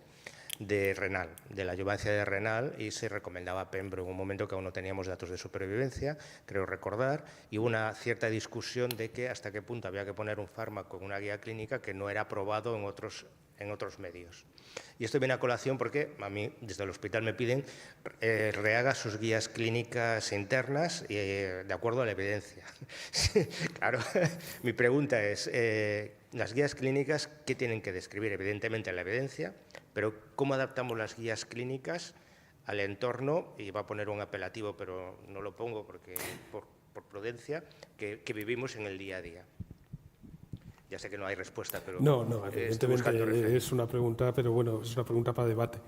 de renal, de la adyuvancia de renal, y se recomendaba Pembro en un momento que aún no teníamos datos de supervivencia, creo recordar, y hubo una cierta discusión de que hasta qué punto había que poner un fármaco en una guía clínica que no era aprobado en otros medios. Y esto viene a colación porque a mí desde el hospital me piden rehaga sus guías clínicas internas de acuerdo a la evidencia. Claro, mi pregunta es, las guías clínicas, ¿qué tienen que describir? Evidentemente la evidencia, pero ¿cómo adaptamos las guías clínicas al entorno? Y va a poner un apelativo, pero no lo pongo porque por prudencia, que vivimos en el día a día. Ya sé que no hay respuesta, pero... No, evidentemente es una pregunta, pero bueno, es una pregunta para debate,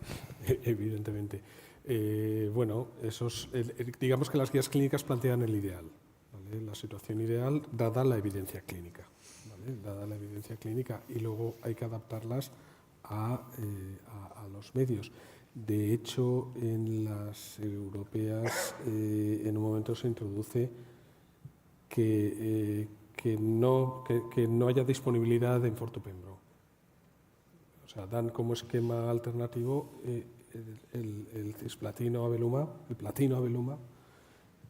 evidentemente. Bueno, digamos que las guías clínicas plantean el ideal, ¿vale? La situación ideal dada la evidencia clínica, ¿vale? Dada la evidencia clínica, y luego hay que adaptarlas a los medios. De hecho, en las europeas en un momento se introduce que no haya disponibilidad de Infortupembro. O sea, dan como esquema alternativo el cisplatino abeluma, el platino abeluma,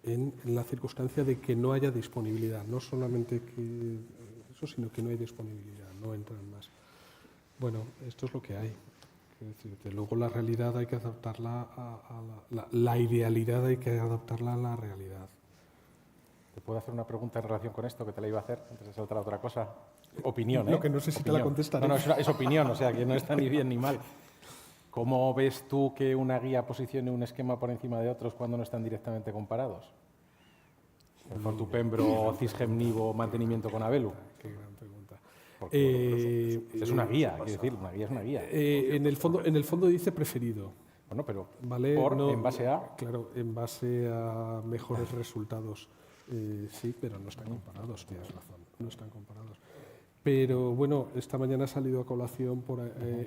en la circunstancia de que no haya disponibilidad. No solamente que eso, sino que no hay disponibilidad, no entran más. Bueno, esto es lo que hay. Es decir, luego la realidad hay que adaptarla la idealidad hay que adaptarla a la realidad. ¿Te puedo hacer una pregunta en relación con esto que te la iba a hacer antes de saltar a otra cosa? Opinión, ¿eh? Lo que no sé si te la contestaré. No, es opinión, o sea, que no está ni bien ni mal. ¿Cómo ves tú que una guía posicione un esquema por encima de otros cuando no están directamente comparados? Infortupembro, cisgemnivo, mantenimiento con Abelu. Qué gran pregunta. Es una guía, quiero decir, una guía es una guía. En el fondo dice preferido. Bueno, pero ¿vale? ¿en base a? Claro, en base a mejores resultados. Sí, pero no están comparados, tienes razón, no están comparados. Pero bueno, esta mañana ha salido a colación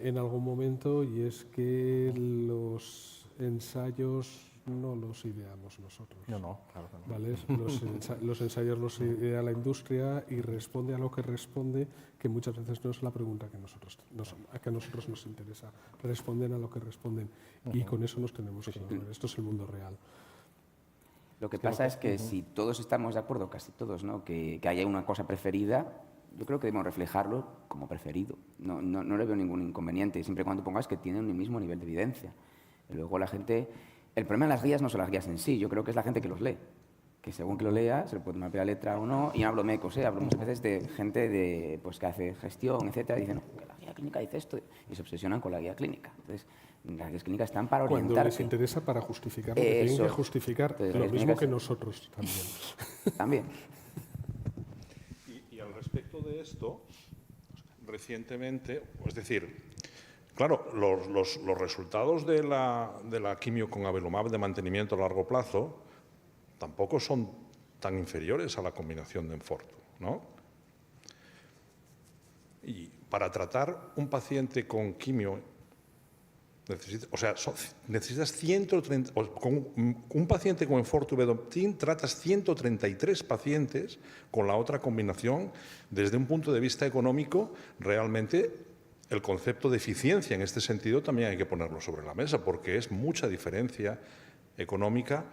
en algún momento, y es que los ensayos no los ideamos nosotros. No, claro que no. ¿Vale? Los ensayos los idea la industria y responde a lo que responde, que muchas veces no es la pregunta que a nosotros nos interesa. Responden a lo que responden, y con eso nos tenemos que mover. Esto es el mundo real. Lo que pasa es que si todos estamos de acuerdo, casi todos, ¿no? que haya una cosa preferida, yo creo que debemos reflejarlo como preferido. No le veo ningún inconveniente, siempre y cuando pongas que tienen un mismo nivel de evidencia. Y luego la gente... El problema de las guías no son las guías en sí, yo creo que es la gente que los lee. Que según que lo lea, se le puede tomar la letra o no. Y no hablo mecos, hablo muchas veces de gente que hace gestión, etcétera, y dicen, no, que la guía clínica dice esto, y se obsesionan con la guía clínica. Entonces, las guías clínicas están para orientarse. Cuando les interesa para justificar lo que tienen que justificar, lo mismo que nosotros también. También. Y al respecto de esto, recientemente, es decir, Claro, los resultados de la quimio con avelumab de mantenimiento a largo plazo tampoco son tan inferiores a la combinación de Enfortu, ¿no? Y para tratar un paciente con quimio, necesitas 130, con un paciente con Enfortu Vedoptin tratas 133 pacientes con la otra combinación. Desde un punto de vista económico, realmente el concepto de eficiencia en este sentido también hay que ponerlo sobre la mesa, porque es mucha diferencia económica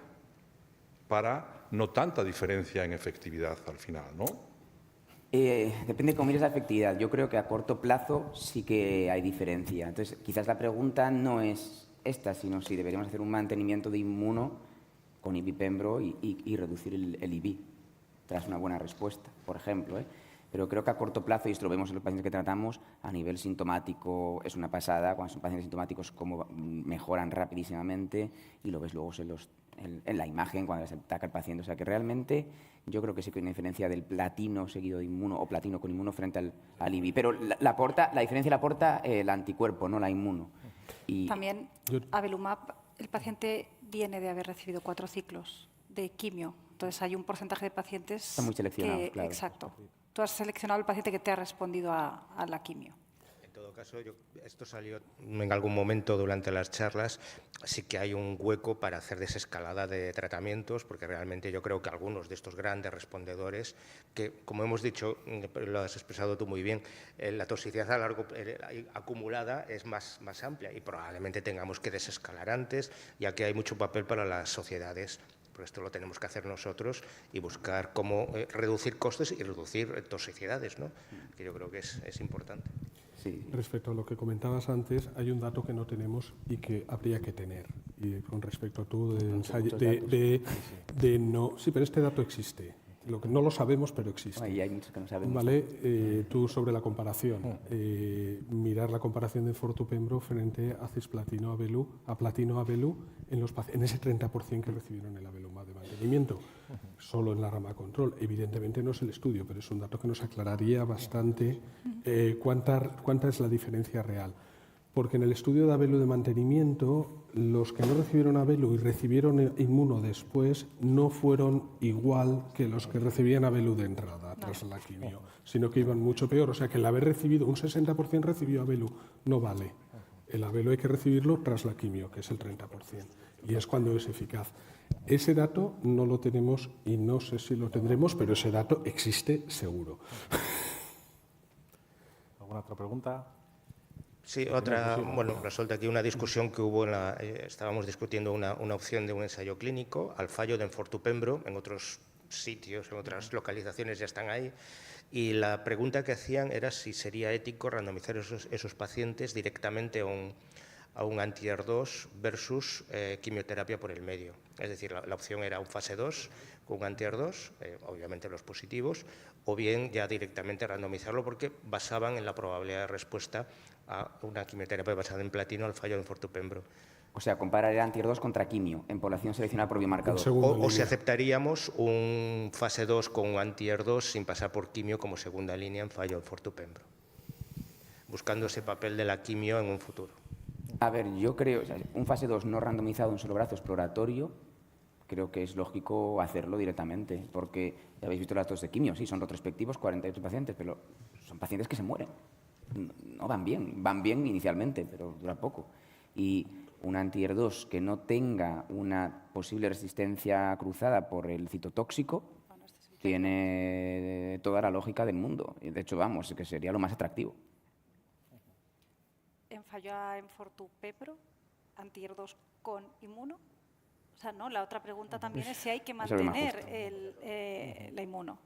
para no tanta diferencia en efectividad al final, ¿no? Depende de cómo mires la efectividad. Yo creo que a corto plazo sí que hay diferencia. Entonces, quizás la pregunta no es esta, sino si deberíamos hacer un mantenimiento de inmuno con ibipembro y reducir el IBI, tras una buena respuesta, por ejemplo, ¿eh? Pero creo que a corto plazo, y esto lo vemos en los pacientes que tratamos, a nivel sintomático es una pasada, cuando son pacientes sintomáticos cómo mejoran rapidísimamente y lo ves luego en la imagen cuando se ataca el paciente. O sea que realmente yo creo que sí que hay una diferencia del platino seguido de inmuno o platino con inmuno frente al IBI. Pero la diferencia la aporta el anticuerpo, no la inmuno. Y también avelumab, el paciente viene de haber recibido 4 ciclos de quimio. Entonces hay un porcentaje de pacientes está muy seleccionado, que, claro. Exacto. Tú has seleccionado el paciente que te ha respondido a la quimio. En todo caso, esto salió en algún momento durante las charlas, sí que hay un hueco para hacer desescalada de tratamientos, porque realmente yo creo que algunos de estos grandes respondedores, que como hemos dicho, lo has expresado tú muy bien, la toxicidad acumulada es más amplia y probablemente tengamos que desescalar antes, ya que hay mucho papel para las sociedades. Pero esto lo tenemos que hacer nosotros y buscar cómo reducir costes y reducir toxicidades, ¿no? Que yo creo que es importante. Sí. Respecto a lo que comentabas antes, hay un dato que no tenemos y que habría que tener. Y con respecto a tú sí, pero este dato existe. Lo que no lo sabemos, pero existe. Y hay muchos que no sabemos. Vale, tú sobre la comparación, mirar la comparación de Enfortu-Pembro frente a cisplatino-Avelu, a platino-Avelu en ese 30% que recibieron el avelumab de mantenimiento, solo en la rama control. Evidentemente no es el estudio, pero es un dato que nos aclararía bastante cuánta es la diferencia real. Porque en el estudio de Avelu de mantenimiento, los que no recibieron Avelu y recibieron inmuno después no fueron igual que los que recibían Avelu de entrada tras la quimio, sino que iban mucho peor. O sea que el haber recibido, un 60% recibió Avelu, no vale. El Avelu hay que recibirlo tras la quimio, que es el 30%, y es cuando es eficaz. Ese dato no lo tenemos y no sé si lo tendremos, pero ese dato existe seguro. ¿Alguna otra pregunta? Sí, resulta aquí una discusión que hubo, estábamos discutiendo una opción de un ensayo clínico al fallo de Enfortu-Pembro, en otros sitios, en otras localizaciones ya están ahí, y la pregunta que hacían era si sería ético randomizar esos pacientes directamente a un anti-ER2 versus quimioterapia por el medio. Es decir, la opción era un fase 2 con un anti-ER2, obviamente los positivos, o bien ya directamente randomizarlo porque basaban en la probabilidad de respuesta a una quimioterapia basada en platino al fallo de Enfortu-Pembro. O sea, comparar el anti-ER2 contra quimio en población seleccionada por biomarcador. O si aceptaríamos un fase 2 con un anti-ER2 sin pasar por quimio como segunda línea en fallo de Enfortu-Pembro, buscando ese papel de la quimio en un futuro. A ver, yo creo, un fase 2 no randomizado en solo brazo exploratorio, creo que es lógico hacerlo directamente, porque ya habéis visto los datos de quimio, sí, son retrospectivos, 48 pacientes, pero son pacientes que se mueren. No van bien inicialmente, pero dura poco. Y un anti-ER2 que no tenga una posible resistencia cruzada por el citotóxico tiene toda la lógica del mundo. De hecho, vamos, que sería lo más atractivo. En fallo a Enfortu-Pembro, anti-ER2 con inmuno. O sea, no, la otra pregunta también es si hay que mantener la inmuno.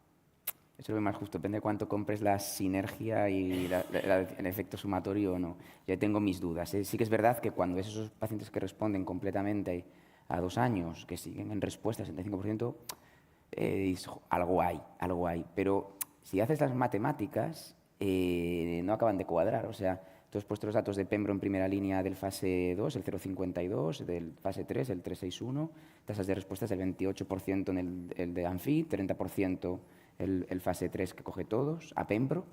Eso es lo más justo, depende de cuánto compres la sinergia y el efecto sumatorio o no. Yo tengo mis dudas. Sí que es verdad que cuando ves esos pacientes que responden completamente a 2 años, que siguen en respuesta, 75%, algo hay. Pero si haces las matemáticas, no acaban de cuadrar. O sea, tú has puesto los datos de Pembro en primera línea del fase 2, el 0,52, del fase 3, el 3,61, tasas de respuestas del 28% en el de Anfi, 30% el fase 3 que coge todos, a Pembro,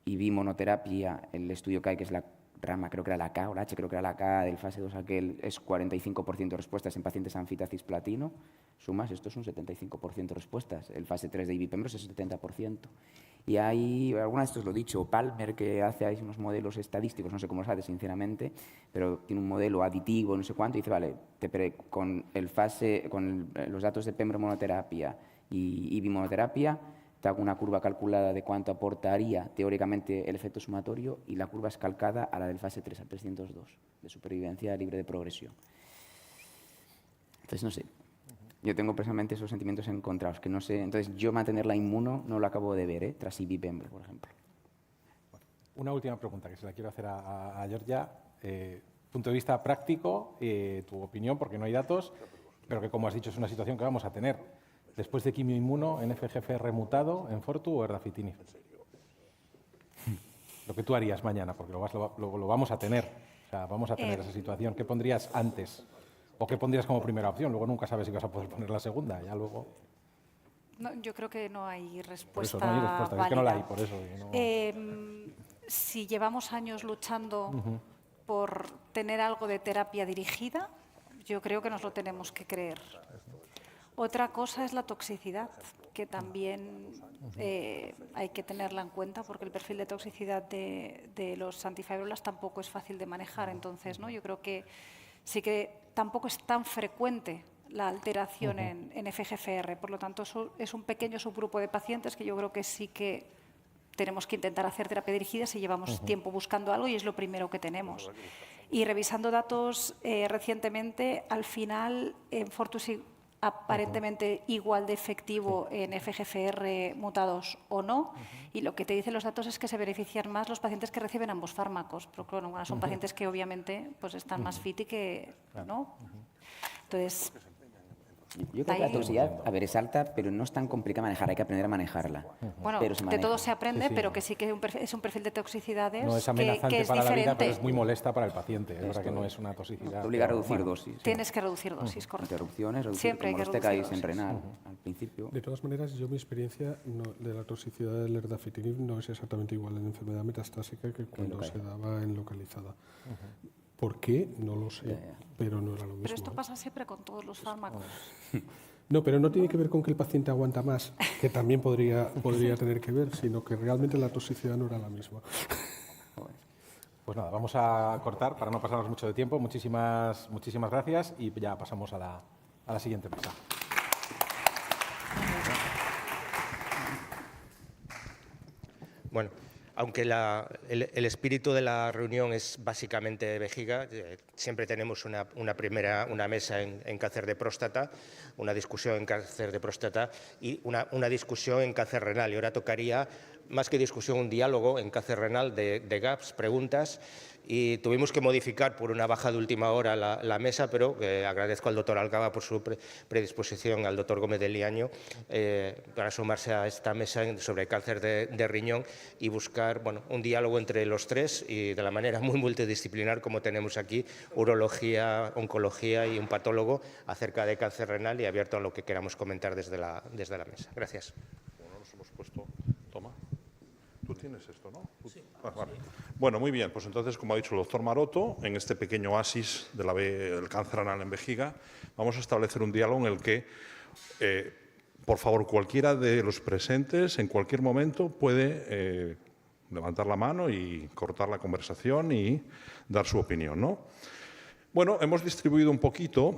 y vi monoterapia, el estudio que hay, que es la rama, creo que era la K o la H, creo que era la K del fase 2 aquel, es 45% de respuestas en pacientes anfitacis platino, sumas, esto es un 75% de respuestas. El fase 3 de ibipembros es 70%. Y hay, alguna de estos lo he dicho, Palmer, que hace ahí unos modelos estadísticos, no sé cómo los hace sinceramente, pero tiene un modelo aditivo, no sé cuánto, y dice, vale, con los datos de pembro monoterapia y ibimonoterapia, te hago una curva calculada de cuánto aportaría teóricamente el efecto sumatorio y la curva es calcada a la del fase 3, al 302, de supervivencia libre de progresión. Entonces, no sé. Yo tengo personalmente esos sentimientos encontrados, que no sé. Entonces, yo mantenerla inmuno no lo acabo de ver, tras ibipembro, por ejemplo. Bueno, una última pregunta que se la quiero hacer a Georgia. Punto de vista práctico, tu opinión, porque no hay datos, pero que, como has dicho, es una situación que vamos a tener. Después de quimioinmuno, en FGFR mutado, en Fortu o erdafitinib. Lo que tú harías mañana, porque lo vamos a tener. O sea, vamos a tener esa situación. ¿Qué pondrías antes? ¿O qué pondrías como primera opción? Luego nunca sabes si vas a poder poner la segunda. Ya luego... No, yo creo que no hay respuesta Por eso no hay respuesta. válida. Es que no la hay, por eso. No... Si llevamos años luchando por tener algo de terapia dirigida, yo creo que nos lo tenemos que creer. Otra cosa es la toxicidad, que también hay que tenerla en cuenta, porque el perfil de toxicidad de los antifibrolas tampoco es fácil de manejar. Entonces, ¿no? Yo creo que sí que tampoco es tan frecuente la alteración en FGFR. Por lo tanto, es un pequeño subgrupo de pacientes que yo creo que sí que tenemos que intentar hacer terapia dirigida si llevamos tiempo buscando algo y es lo primero que tenemos. Y revisando datos recientemente, al final, en Fortus aparentemente igual de efectivo en FGFR mutados o no, y lo que te dicen los datos es que se benefician más los pacientes que reciben ambos fármacos, pero bueno, son pacientes que obviamente pues, están más fit y que no. Entonces, yo creo que la toxicidad, a ver, es alta, pero no es tan complicada manejar, hay que aprender a manejarla. Bueno, pero de todo se aprende, pero que sí que es un perfil de toxicidades no es amenazante que es para diferente. la vida, pero es muy molesta para el paciente. Es verdad que no es una toxicidad. Te obliga a reducir dosis. Tienes que reducir dosis, correcto. Interrupciones, reducir, siempre como hay que los TKIs reducir en dosis. renal, al principio. De todas maneras, yo mi experiencia de la toxicidad del erdafitinib no es exactamente igual en enfermedad metastásica que cuando se daba en localizada. ¿Por qué? No lo sé, pero no era lo mismo. Pero esto pasa siempre con todos los fármacos. No, pero no tiene que ver con que el paciente aguanta más, que también podría tener que ver, sino que realmente la toxicidad no era la misma. Pues nada, vamos a cortar para no pasarnos mucho de tiempo. Muchísimas gracias y ya pasamos a la siguiente mesa. Bueno, aunque el espíritu de la reunión es básicamente vejiga, siempre tenemos una mesa en cáncer de próstata, una discusión en cáncer de próstata y una discusión en cáncer renal. Y ahora tocaría, más que discusión, un diálogo en cáncer renal de gaps, preguntas. Y tuvimos que modificar por una baja de última hora la mesa, pero agradezco al doctor Algaba por su predisposición, al doctor Gómez de Liaño, para sumarse a esta mesa sobre cáncer de riñón y buscar un diálogo entre los tres y de la manera muy multidisciplinar como tenemos aquí, urología, oncología y un patólogo acerca de cáncer renal y abierto a lo que queramos comentar desde la mesa. Gracias. Bueno, nos hemos puesto... Toma. Tú tienes esto, ¿no? Sí. Vale. Bueno, muy bien. Pues entonces, como ha dicho el doctor Maroto, en este pequeño oasis del cáncer anal en vejiga, vamos a establecer un diálogo en el que, por favor, cualquiera de los presentes, en cualquier momento, puede levantar la mano y cortar la conversación y dar su opinión, ¿no? Bueno, hemos distribuido un poquito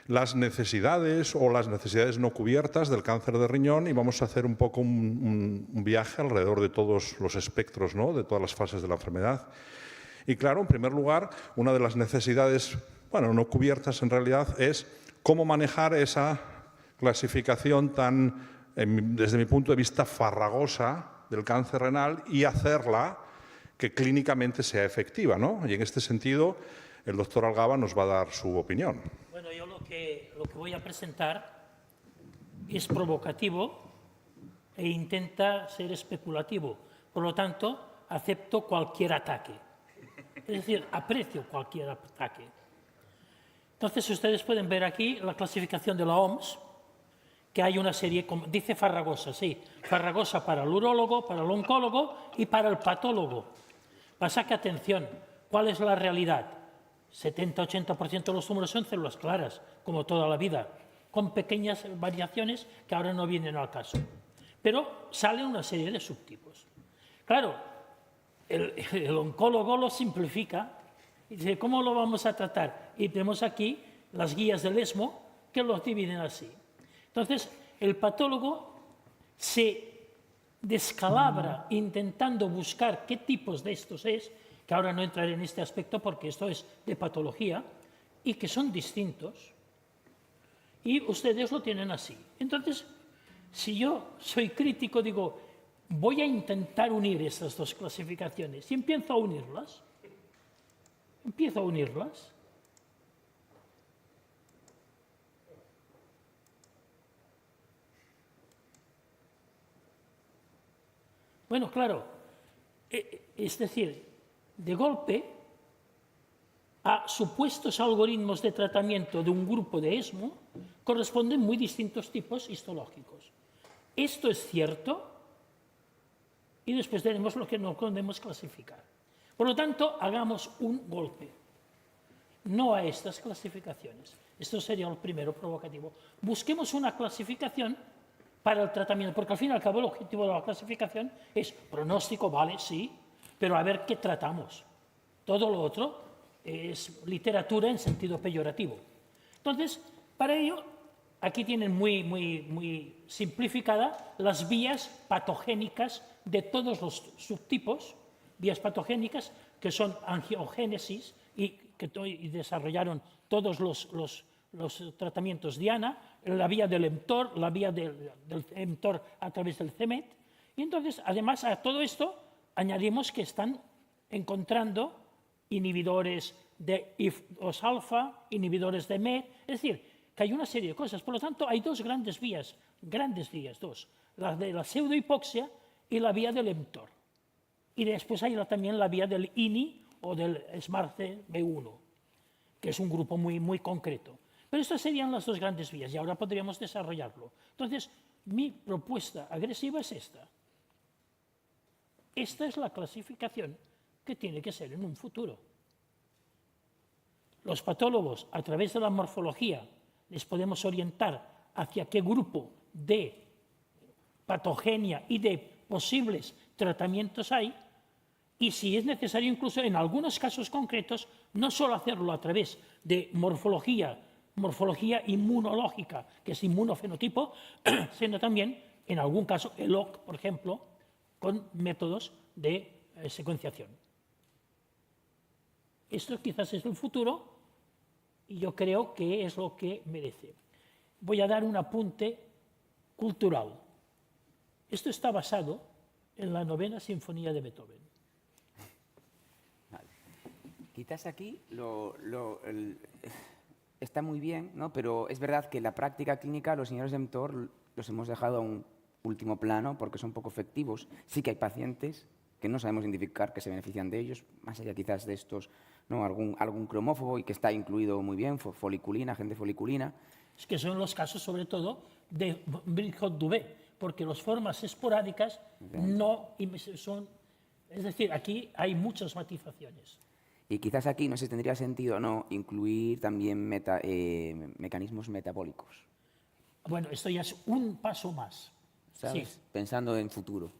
las necesidades o las necesidades no cubiertas del cáncer de riñón y vamos a hacer un poco un viaje alrededor de todos los espectros, ¿no? De todas las fases de la enfermedad. Y claro, en primer lugar, una de las necesidades, no cubiertas en realidad, es cómo manejar esa clasificación tan, desde mi punto de vista, farragosa del cáncer renal y hacerla que clínicamente sea efectiva, ¿no? Y en este sentido, el doctor Algaba nos va a dar su opinión. Bueno, yo lo que voy a presentar es provocativo e intenta ser especulativo. Por lo tanto, acepto cualquier ataque. Es decir, aprecio cualquier ataque. Entonces, ustedes pueden ver aquí la clasificación de la OMS, que hay una serie, dice farragosa, sí, farragosa para el urólogo, para el oncólogo y para el patólogo. Pasa que, atención, ¿Cuál es la realidad? 70-80% de los tumores son células claras, como toda la vida, con pequeñas variaciones que ahora no vienen al caso. Pero sale una serie de subtipos. Claro, el oncólogo lo simplifica y dice, ¿cómo lo vamos a tratar? Y tenemos aquí las guías del ESMO que los dividen así. Entonces, el patólogo se descalabra intentando buscar qué tipos de estos es, que ahora no entraré en este aspecto porque esto es de patología, y que son distintos, y ustedes lo tienen así. Entonces, si yo soy crítico, digo, voy a intentar unir estas dos clasificaciones, y empiezo a unirlas. Bueno, claro, es decir, de golpe, a supuestos algoritmos de tratamiento de un grupo de ESMO corresponden muy distintos tipos histológicos. Esto es cierto y después tenemos lo que no podemos clasificar. Por lo tanto, hagamos un golpe, no a estas clasificaciones. Esto sería el primero provocativo. Busquemos una clasificación para el tratamiento, porque al fin y al cabo el objetivo de la clasificación es pronóstico, vale, sí, pero a ver qué tratamos. Todo lo otro es literatura en sentido peyorativo. Entonces, para ello, aquí tienen muy simplificada las vías patogénicas de todos los subtipos, vías patogénicas que son angiogénesis y que desarrollaron todos los tratamientos Diana, la vía del mTOR, la vía del mTOR a través del CEMET. Y entonces, además, a todo esto añadimos que están encontrando inhibidores de IF2-alfa, inhibidores de MET, es decir, que hay una serie de cosas. Por lo tanto, hay dos grandes vías, dos, la de la pseudohipoxia y la vía del mTOR. Y después hay también la vía del INI o del SMART-B1, que es un grupo muy concreto. Pero estas serían las dos grandes vías y ahora podríamos desarrollarlo. Entonces, mi propuesta agresiva es esta. Esta es la clasificación que tiene que ser en un futuro. Los patólogos, a través de la morfología, les podemos orientar hacia qué grupo de patogenia y de posibles tratamientos hay, y si es necesario, incluso en algunos casos concretos, no solo hacerlo a través de morfología inmunológica, que es inmunofenotipo, sino también, en algún caso, el ELOC, por ejemplo, con métodos de secuenciación. Esto quizás es el futuro y yo creo que es lo que merece. Voy a dar un apunte cultural. Esto está basado en la 9ª Sinfonía de Beethoven. Vale. Quizás aquí está muy bien, ¿no? Pero es verdad que en la práctica clínica los señores de mTOR los hemos dejado a un último plano porque son poco efectivos. Sí que hay pacientes que no sabemos identificar que se benefician de ellos, más allá quizás de estos, ¿no? algún cromófobo y que está incluido muy bien, foliculina, agente foliculina. Es que son los casos, sobre todo, de Brichot-Dubé, porque las formas esporádicas no son... Es decir, aquí hay muchas matizaciones. Y quizás aquí no sé si tendría sentido o no incluir también mecanismos metabólicos. Bueno, esto ya es un paso más. ¿Sabes? Sí. Pensando en futuro.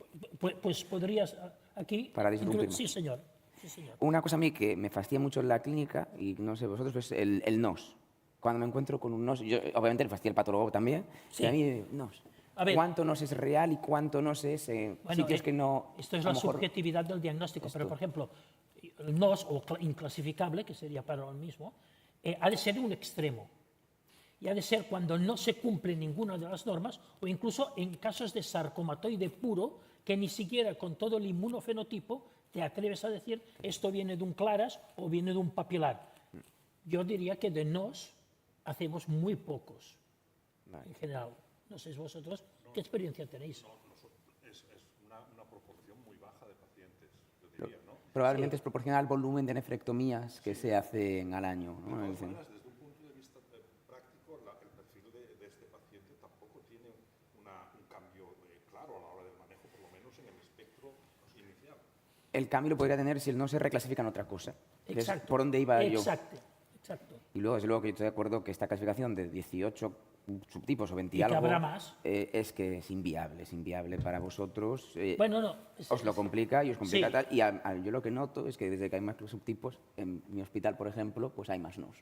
Pues podrías aquí... Para disrumpir. Sí, señor. Sí, señor. Una cosa a mí que me fastidia mucho en la clínica, y no sé vosotros, es el NOS. Cuando me encuentro con un NOS, yo, obviamente le fastidia el patólogo también, Sí. y a mí NOS. A ver, ¿cuánto NOS es real y cuánto NOS es sitios que no... Esto es a la lo mejor- subjetividad del diagnóstico, pero por ejemplo, el NOS o inclasificable, que sería para lo mismo, ha de ser un extremo. Y ha de ser cuando no se cumple ninguna de las normas, o incluso en casos de sarcomatoide puro, que ni siquiera con todo el inmunofenotipo te atreves a decir esto viene de un claras o viene de un papilar. Yo diría que de NOS hacemos muy pocos, en general. No sé vosotros, ¿qué experiencia tenéis? Es una proporción muy baja de pacientes, yo diría, ¿no? Probablemente es proporcional al volumen de nefrectomías que se hacen al año, ¿no? De todas maneras, desde un punto de vista práctico, el perfil de este paciente tampoco tiene un cambio claro a la hora del manejo, por lo menos en el espectro inicial. el cambio lo podría tener si no se reclasifican otra cosa. Que es Exacto. por dónde iba yo. Exacto, exacto. Y luego, desde luego que yo estoy de acuerdo que esta clasificación de 18 subtipos o 20 y Y que algo habrá más. Es que es inviable para vosotros. Bueno, no. Os lo complica y os complica Sí. tal. Y yo lo que noto es que desde que hay más subtipos, en mi hospital, por ejemplo, pues hay más nos.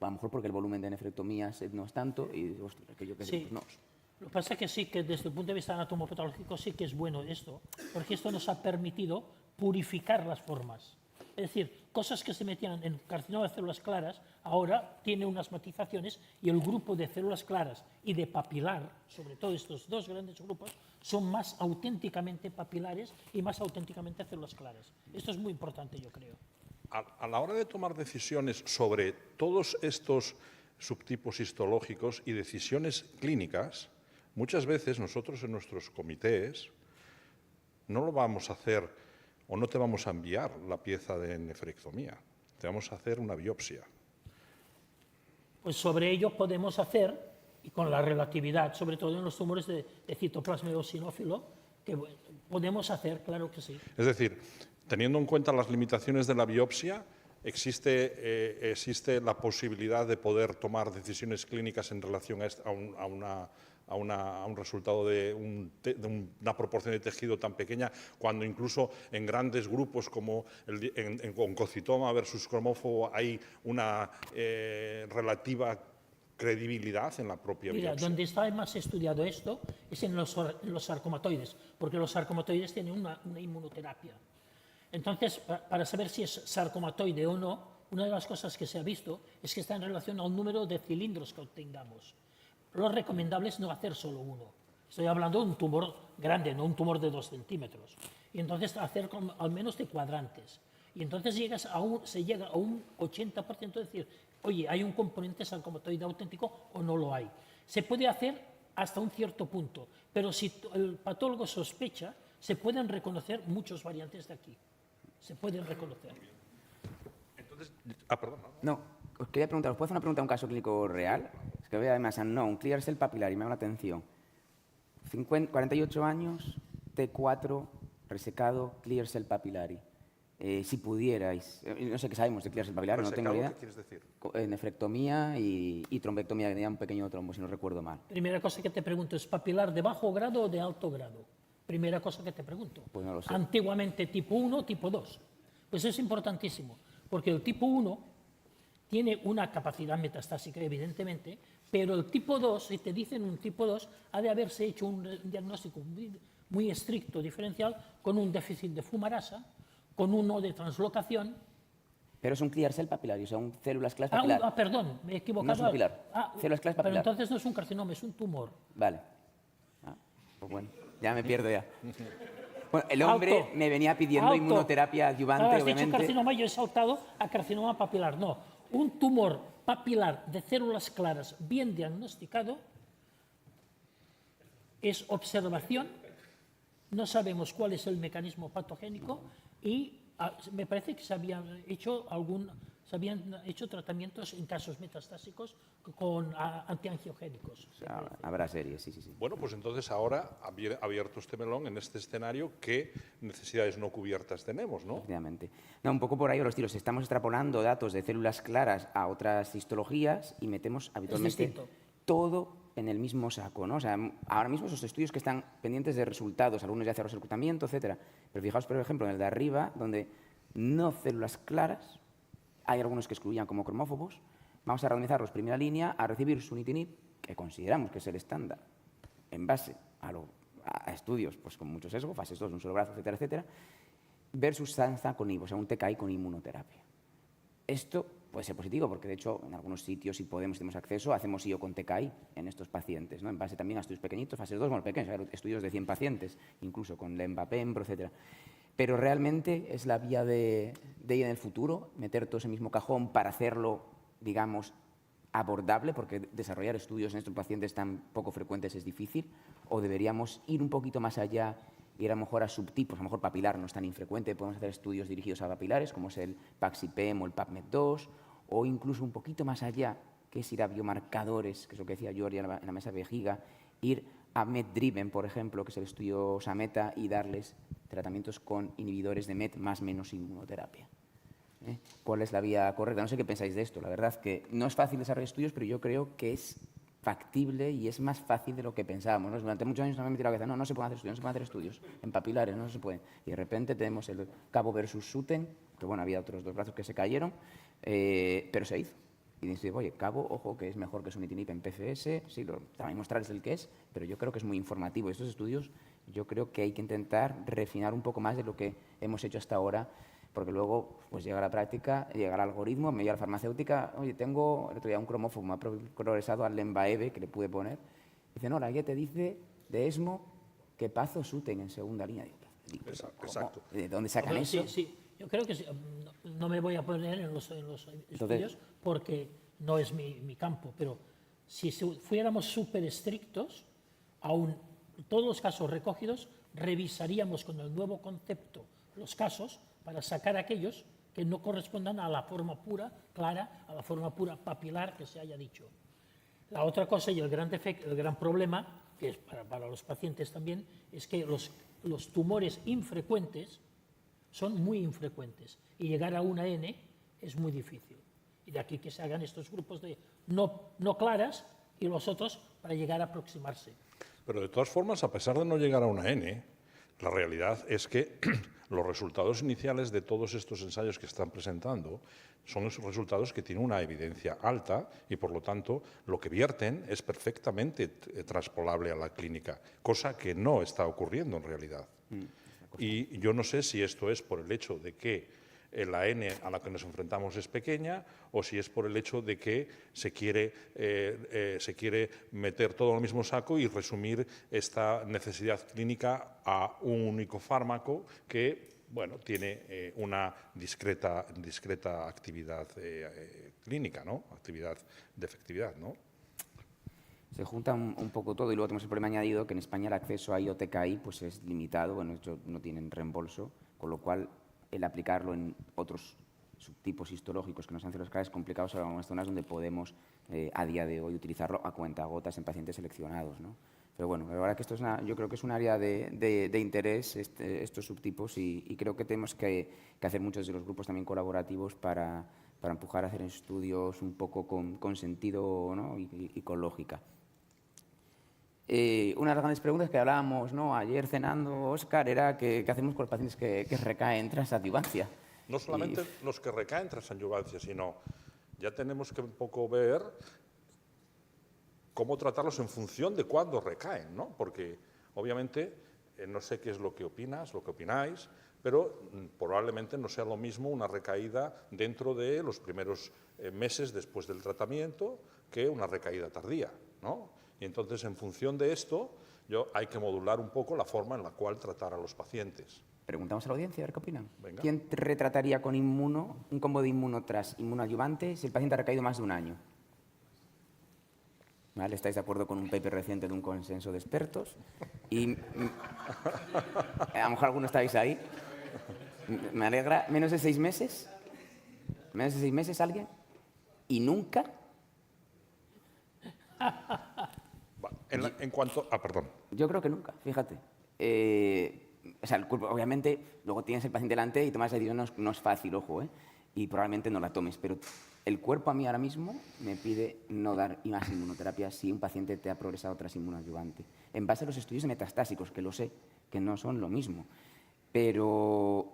A lo mejor porque el volumen de nefrectomías no es tanto y digo, ostras, es que yo qué sé, Sí. pues nos. Lo que pasa es que sí, que desde el punto de vista anatomopatológico sí que es bueno esto, porque esto nos ha permitido purificar las formas. Es decir, cosas que se metían en carcinoma de células claras, ahora tiene unas matizaciones y el grupo de células claras y de papilar, sobre todo estos dos grandes grupos, son más auténticamente papilares y más auténticamente células claras. Esto es muy importante, yo creo. A la hora de tomar decisiones sobre todos estos subtipos histológicos y decisiones clínicas, muchas veces nosotros en nuestros comités no lo vamos a hacer o no te vamos a enviar la pieza de nefrectomía, te vamos a hacer una biopsia. Pues sobre ello podemos hacer, y con la relatividad, sobre todo en los tumores de citoplasma eosinófilo, que podemos hacer, claro que sí. Es decir, teniendo en cuenta las limitaciones de la biopsia, existe la posibilidad de poder tomar decisiones clínicas en relación a un resultado de una proporción de tejido tan pequeña, cuando incluso en grandes grupos como en oncocitoma versus cromófobo hay una relativa credibilidad en la propia Mira, biopsia. donde está más estudiado esto es en los sarcomatoides, porque los sarcomatoides tienen una inmunoterapia. Entonces, para saber si es sarcomatoide o no, una de las cosas que se ha visto es que está en relación al número de cilindros que obtengamos. Lo recomendable es no hacer solo uno. Estoy hablando de un tumor grande, no un tumor de 2 centímetros. Y entonces hacer al menos de cuadrantes. Y entonces se llega a un 80% de decir, oye, ¿hay un componente sarcomatoide auténtico o no lo hay? Se puede hacer hasta un cierto punto, pero si el patólogo sospecha, se pueden reconocer muchos variantes de aquí. Se pueden reconocer. Entonces, perdón. No, os quería preguntar, ¿os puedo hacer una pregunta a un caso clínico real? Es que veo además un clear cell papilar y me llama la atención. 48 años, T4, resecado, clear cell papilari. Si pudierais, no sé qué sabemos de clear cell papilari, no tengo idea. ¿Qué quieres decir? Nefrectomía y trombectomía, que tenía un pequeño trombo, si no recuerdo mal. Primera cosa que te pregunto, ¿es papilar de bajo grado o de alto grado? Primera cosa que te pregunto. Pues no lo sé. Antiguamente tipo 1, tipo 2. Pues es importantísimo, porque el tipo 1 tiene una capacidad metastásica, evidentemente, pero el tipo 2, si te dicen un tipo 2, ha de haberse hecho un diagnóstico muy estricto, diferencial, con un déficit de fumarasa, con uno de translocación. Pero es un clear cell papilari, o sea, un células class papilar. Perdón, me he equivocado. No es un papilar, células class Pero papilar. entonces no es un carcinoma, es un tumor. Vale. Pues bueno, ya me pierdo ya. Bueno, el hombre Alto. me venía pidiendo inmunoterapia adyuvante, Has dicho obviamente. carcinoma, yo he saltado a carcinoma papilar. No, un tumor papilar de células claras bien diagnosticado es observación, no sabemos cuál es el mecanismo patogénico y me parece que se habían hecho tratamientos en casos metastásicos con antiangiogénicos. O sea, habrá series, sí. Bueno, pues entonces ahora, abierto este melón, en este escenario, ¿qué necesidades no cubiertas tenemos, no? Efectivamente. No, un poco por ahí los tiros. Estamos extrapolando datos de células claras a otras histologías y metemos habitualmente todo en el mismo saco, ¿no? O sea, ahora mismo esos estudios que están pendientes de resultados, algunos ya cerrados el reclutamiento, etcétera. Pero fijaos, por ejemplo, en el de arriba, donde no células claras, hay algunos que excluían como cromófobos, vamos a randomizarlos primera línea a recibir sunitinib, que consideramos que es el estándar, en base a estudios pues, con mucho sesgo, fases 2, un solo brazo, etcétera, etcétera, versus zanzaconib, o sea, un TKI con inmunoterapia. Esto puede ser positivo, porque de hecho en algunos sitios, si podemos, tenemos acceso, hacemos IO con TKI en estos pacientes, ¿no? En base también a estudios pequeñitos, fases 2, bueno, pequeños, estudios de 100 pacientes, incluso con Lembapembro, etcétera. Pero realmente es la vía de ir en el futuro, meter todo ese mismo cajón para hacerlo, digamos, abordable, porque desarrollar estudios en estos pacientes tan poco frecuentes es difícil, o deberíamos ir un poquito más allá, ir a lo mejor a subtipos, a lo mejor papilar no es tan infrecuente, podemos hacer estudios dirigidos a papilares, como es el PAXIPEM o el PAPMED2, o incluso un poquito más allá, que es ir a biomarcadores, que es lo que decía Jordi en la mesa de vejiga, ir a MED-driven, por ejemplo, que es el estudio SAMETA, y darles tratamientos con inhibidores de MET más menos inmunoterapia. ¿Cuál es la vía correcta? No sé qué pensáis de esto. La verdad que no es fácil desarrollar estudios, pero yo creo que es factible y es más fácil de lo que pensábamos, ¿no? Durante muchos años me han metido la cabeza, no se pueden hacer estudios, no se pueden hacer estudios en papilares, no se pueden. Y de repente tenemos el cabo versus Suten, que bueno, había otros dos brazos que se cayeron, pero se hizo. Y dice, oye, cabo, ojo, que es mejor que sunitinib en PFS, sí, también mostrarles el que es, pero yo creo que es muy informativo. Estos estudios yo creo que hay que intentar refinar un poco más de lo que hemos hecho hasta ahora, porque luego pues llega la práctica, llega el algoritmo, me llega la farmacéutica, oye, tengo el otro día un cromófobo, me ha progresado al Lembaeve que le pude poner. Dice, no, la guía te dice de ESMO que Pazo Suten en segunda línea. Digo, Exacto. ¿De dónde sacan Bueno, eso? Sí, yo creo que sí. No me voy a poner en los estudios porque no es mi campo, pero si fuéramos súper estrictos, aún todos los casos recogidos, revisaríamos con el nuevo concepto los casos para sacar aquellos que no correspondan a la forma pura, clara, a la forma pura papilar que se haya dicho. La otra cosa y el gran problema, que es para los pacientes también, es que los tumores infrecuentes son muy infrecuentes y llegar a una N es muy difícil. Y de aquí que se hagan estos grupos de no claras y los otros para llegar a aproximarse. Pero de todas formas, a pesar de no llegar a una N, la realidad es que los resultados iniciales de todos estos ensayos que están presentando son esos resultados que tienen una evidencia alta y, por lo tanto, lo que vierten es perfectamente transpolable a la clínica, cosa que no está ocurriendo en realidad. Y yo no sé si esto es por el hecho de que la N a la que nos enfrentamos es pequeña o si es por el hecho de que se quiere meter todo en el mismo saco y resumir esta necesidad clínica a un único fármaco que, bueno, tiene una discreta actividad clínica, ¿no? Actividad de efectividad, ¿no? Se junta un poco todo y luego tenemos el problema añadido que en España el acceso a IOTKI pues es limitado, bueno, no tienen reembolso, con lo cual el aplicarlo en otros subtipos histológicos que nos han los es complicado sobre algunas zonas donde podemos a día de hoy utilizarlo a cuentagotas en pacientes seleccionados, ¿no? Pero bueno, la verdad que esto es yo creo que es un área de interés, estos subtipos, y creo que tenemos que hacer muchos de los grupos también colaborativos para empujar a hacer estudios un poco con sentido, ¿no? y con lógica. Una de las grandes preguntas que hablábamos, ¿no? ayer cenando, Óscar, era qué hacemos con los pacientes que recaen tras adyuvancia. No solamente los que recaen tras adyuvancia, sino ya tenemos que un poco ver cómo tratarlos en función de cuándo recaen, ¿no? Porque obviamente no sé qué es lo que opinas, lo que opináis, pero probablemente no sea lo mismo una recaída dentro de los primeros meses después del tratamiento que una recaída tardía, ¿no? Y entonces, en función de esto, hay que modular un poco la forma en la cual tratar a los pacientes. Preguntamos a la audiencia a ver qué opinan. Venga. ¿Quién retrataría con un combo de inmuno tras inmunoadyuvante si el paciente ha recaído más de un año? ¿Vale? ¿Estáis de acuerdo con un paper reciente de un consenso de expertos? Y a lo mejor algunos estáis ahí. Me alegra. ¿Menos de 6 meses? ¿Menos de 6 meses alguien? ¿Y nunca? En cuanto... perdón. Yo creo que nunca, fíjate. O sea, el cuerpo, obviamente, luego tienes el paciente delante y tomar esa decisión no es fácil, ojo, y probablemente no la tomes, pero el cuerpo a mí ahora mismo me pide no dar más inmunoterapia si un paciente te ha progresado tras inmunoadyuvante. En base a los estudios metastásicos, que lo sé, que no son lo mismo, pero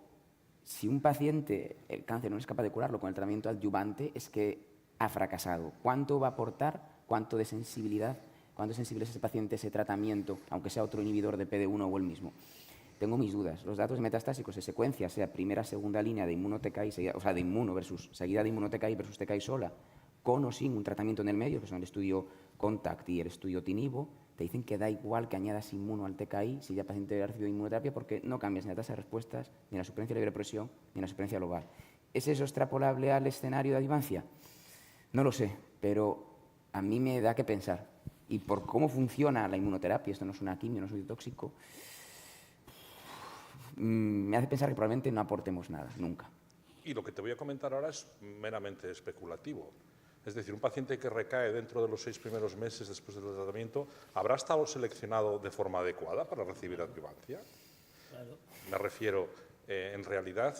si un paciente, el cáncer no es capaz de curarlo con el tratamiento adyuvante, es que ha fracasado. ¿Cuánto va a aportar? ¿Cuánto de sensibilidad? ¿Cuánto sensible es ese paciente ese tratamiento, aunque sea otro inhibidor de PD1 o el mismo? Tengo mis dudas. Los datos metastásicos de secuencia, sea primera, segunda línea de inmuno-TKI, o sea, de inmuno versus seguida de inmuno-TKI versus TKI sola, con o sin un tratamiento en el medio, que son el estudio CONTACT y el estudio TINIVO, te dicen que da igual que añadas inmuno al TKI si ya el paciente ha recibido inmunoterapia porque no cambias ni la tasa de respuestas, ni la supervivencia de libre presión, ni la supervivencia global. ¿Es eso extrapolable al escenario de adyuvancia? No lo sé, pero a mí me da que pensar. Y por cómo funciona la inmunoterapia, esto no es una quimio, no es un tóxico, me hace pensar que probablemente no aportemos nada, nunca. Y lo que te voy a comentar ahora es meramente especulativo. Es decir, un paciente que recae dentro de los 6 primeros meses después del tratamiento, ¿habrá estado seleccionado de forma adecuada para recibir adyuvancia? Me refiero, en realidad,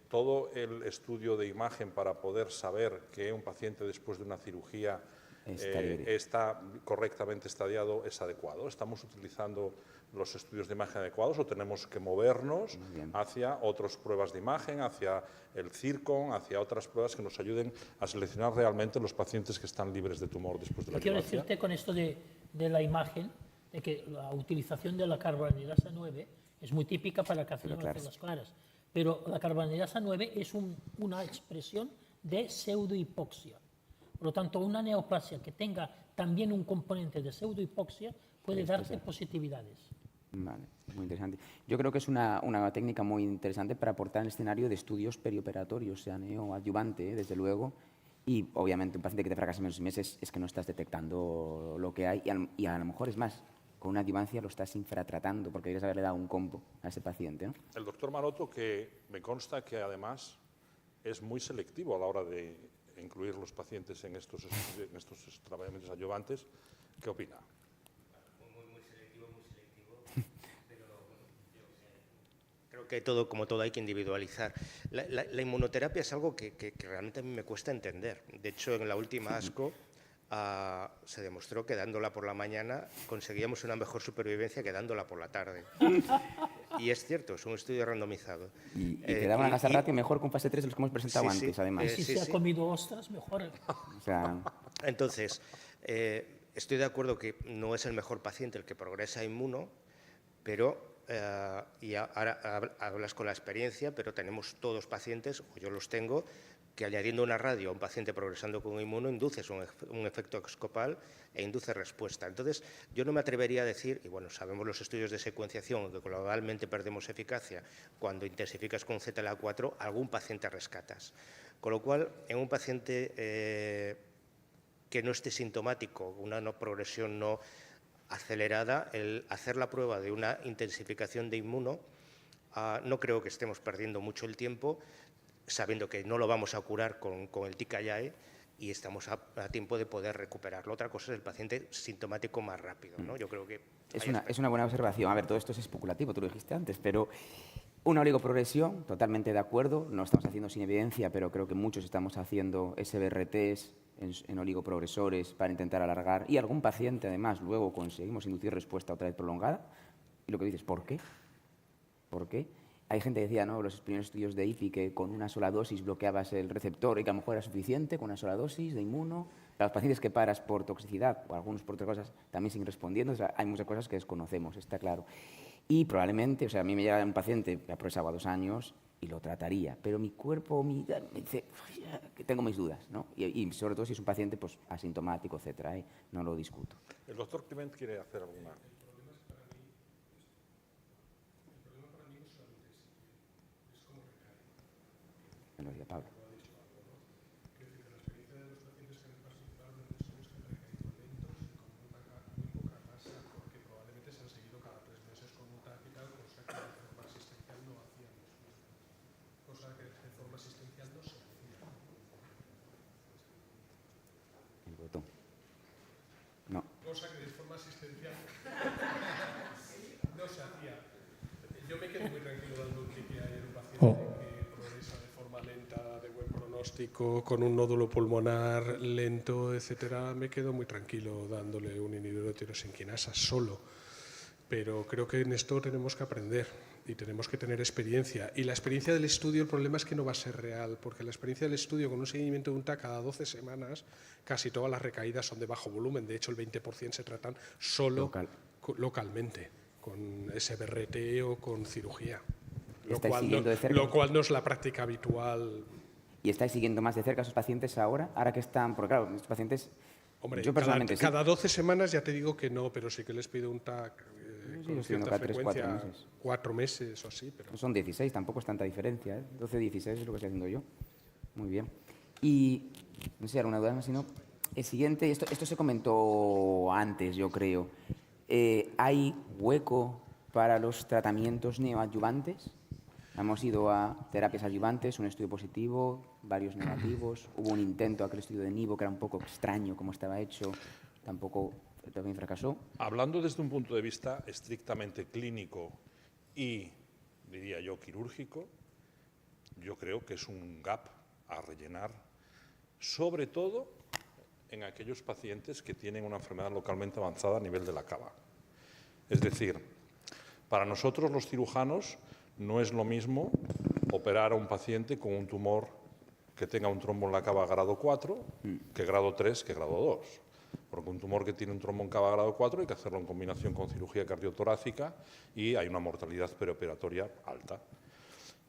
todo el estudio de imagen para poder saber que un paciente después de una cirugía está correctamente estadiado es adecuado. ¿Estamos utilizando los estudios de imagen adecuados o tenemos que movernos hacia otras pruebas de imagen, hacia el CIRCON, hacia otras pruebas que nos ayuden a seleccionar realmente los pacientes que están libres de tumor después de la Quiero cirugía? decirte con esto de la imagen, de que la utilización de la carbonilasa 9 es muy típica para el carcinoma de células claras, pero la carbonilasa 9 es una expresión de pseudohipoxia. Por lo tanto, una neoplasia que tenga también un componente de pseudohipoxia puede darte positividades. Vale, muy interesante. Yo creo que es una técnica muy interesante para aportar el escenario de estudios perioperatorios, sea neoadyuvante, desde luego, y obviamente un paciente que te fracasa en menos de 6 meses es que no estás detectando lo que hay y a lo mejor es más, con una adyuvancia lo estás infratratando porque deberías haberle dado un combo a ese paciente, ¿no? El doctor Maroto, que me consta que además es muy selectivo a la hora de incluir los pacientes en estos tratamientos adyuvantes, ¿qué opina? Muy selectivo, pero creo que todo, como todo, hay que individualizar. La inmunoterapia es algo que realmente a mí me cuesta entender. De hecho, en la última ASCO se demostró que dándola por la mañana conseguíamos una mejor supervivencia que dándola por la tarde. Y es cierto, es un estudio randomizado. Y te daba una ratio mejor con fase 3 de los que hemos presentado antes, además. Si se ha comido ostras, mejor. O sea, entonces, estoy de acuerdo que no es el mejor paciente el que progresa inmuno, pero, y ahora hablas con la experiencia, pero tenemos todos pacientes, o yo los tengo, que añadiendo una radio a un paciente progresando con inmuno induces un efecto excopal e induce respuesta. Entonces, yo no me atrevería a decir, y bueno, sabemos los estudios de secuenciación, que globalmente perdemos eficacia cuando intensificas con CTLA4, algún paciente rescatas. Con lo cual, en un paciente que no esté sintomático, una progresión no acelerada, el hacer la prueba de una intensificación de inmuno, no creo que estemos perdiendo mucho el tiempo, sabiendo que no lo vamos a curar con el TKI y estamos a tiempo de poder recuperarlo. Otra cosa es el paciente sintomático más rápido, ¿no? Yo creo que es una buena observación. A ver, todo esto es especulativo, tú lo dijiste antes, pero una oligoprogresión, totalmente de acuerdo, no estamos haciendo sin evidencia, pero creo que muchos estamos haciendo SBRTs en oligoprogresores para intentar alargar, y algún paciente, además, luego conseguimos inducir respuesta otra vez prolongada. Y lo que dices, ¿por qué? ¿Por qué? Hay gente que decía, ¿no?, los primeros estudios de IPI, que con una sola dosis bloqueabas el receptor y que a lo mejor era suficiente con una sola dosis de inmuno. Para los pacientes que paras por toxicidad o algunos por otras cosas también siguen respondiendo. O sea, hay muchas cosas que desconocemos, está claro. Y probablemente, o sea, a mí me llega un paciente que ha progresado a 2 años y lo trataría, pero mi cuerpo me dice que tengo mis dudas, ¿no? Y sobre todo si es un paciente pues, asintomático, etcétera, ¿eh? No lo discuto. El doctor Clement quiere hacer alguna... Me lo diga Pablo. El botón. No. Cosa que de forma asistencial no se hacía. Yo me quedo muy tranquilo dando un TKI en un paciente que progresa de forma lenta, de buen pronóstico, con un nódulo pulmonar lento, etcétera. Me quedo muy tranquilo dándole un inhibidor de tirosinquinasa solo. Pero creo que en esto tenemos que aprender y tenemos que tener experiencia. Y la experiencia del estudio, el problema es que no va a ser real, porque la experiencia del estudio con un seguimiento de un TAC cada 12 semanas, casi todas las recaídas son de bajo volumen. De hecho, el 20% se tratan solo localmente, con SBRT o con cirugía. Lo cual no es la práctica habitual. ¿Y estáis siguiendo más de cerca a esos pacientes ahora? Ahora que están, porque claro, estos pacientes... Hombre, yo personalmente cada 12 semanas ya te digo que no, pero sí que les pido un TAC con cierta frecuencia, 4 meses o así. Pero... Son 16, tampoco es tanta diferencia, ¿eh? 12-16 es lo que estoy haciendo yo. Muy bien. Y, no sé, alguna duda más, si no... El siguiente, esto se comentó antes, yo creo. ¿Hay hueco para los tratamientos neoadyuvantes? Hemos ido a terapias adyuvantes, un estudio positivo, varios negativos. Hubo un intento, aquel estudio de Nivo, que era un poco extraño como estaba hecho, también fracasó. Hablando desde un punto de vista estrictamente clínico y, diría yo, quirúrgico, yo creo que es un gap a rellenar, sobre todo en aquellos pacientes que tienen una enfermedad localmente avanzada a nivel de la cava. Es decir, para nosotros los cirujanos no es lo mismo operar a un paciente con un tumor que tenga un trombo en la cava grado 4 que grado 3 que grado 2. Porque un tumor que tiene un trombo en cava grado 4 hay que hacerlo en combinación con cirugía cardiotorácica y hay una mortalidad perioperatoria alta.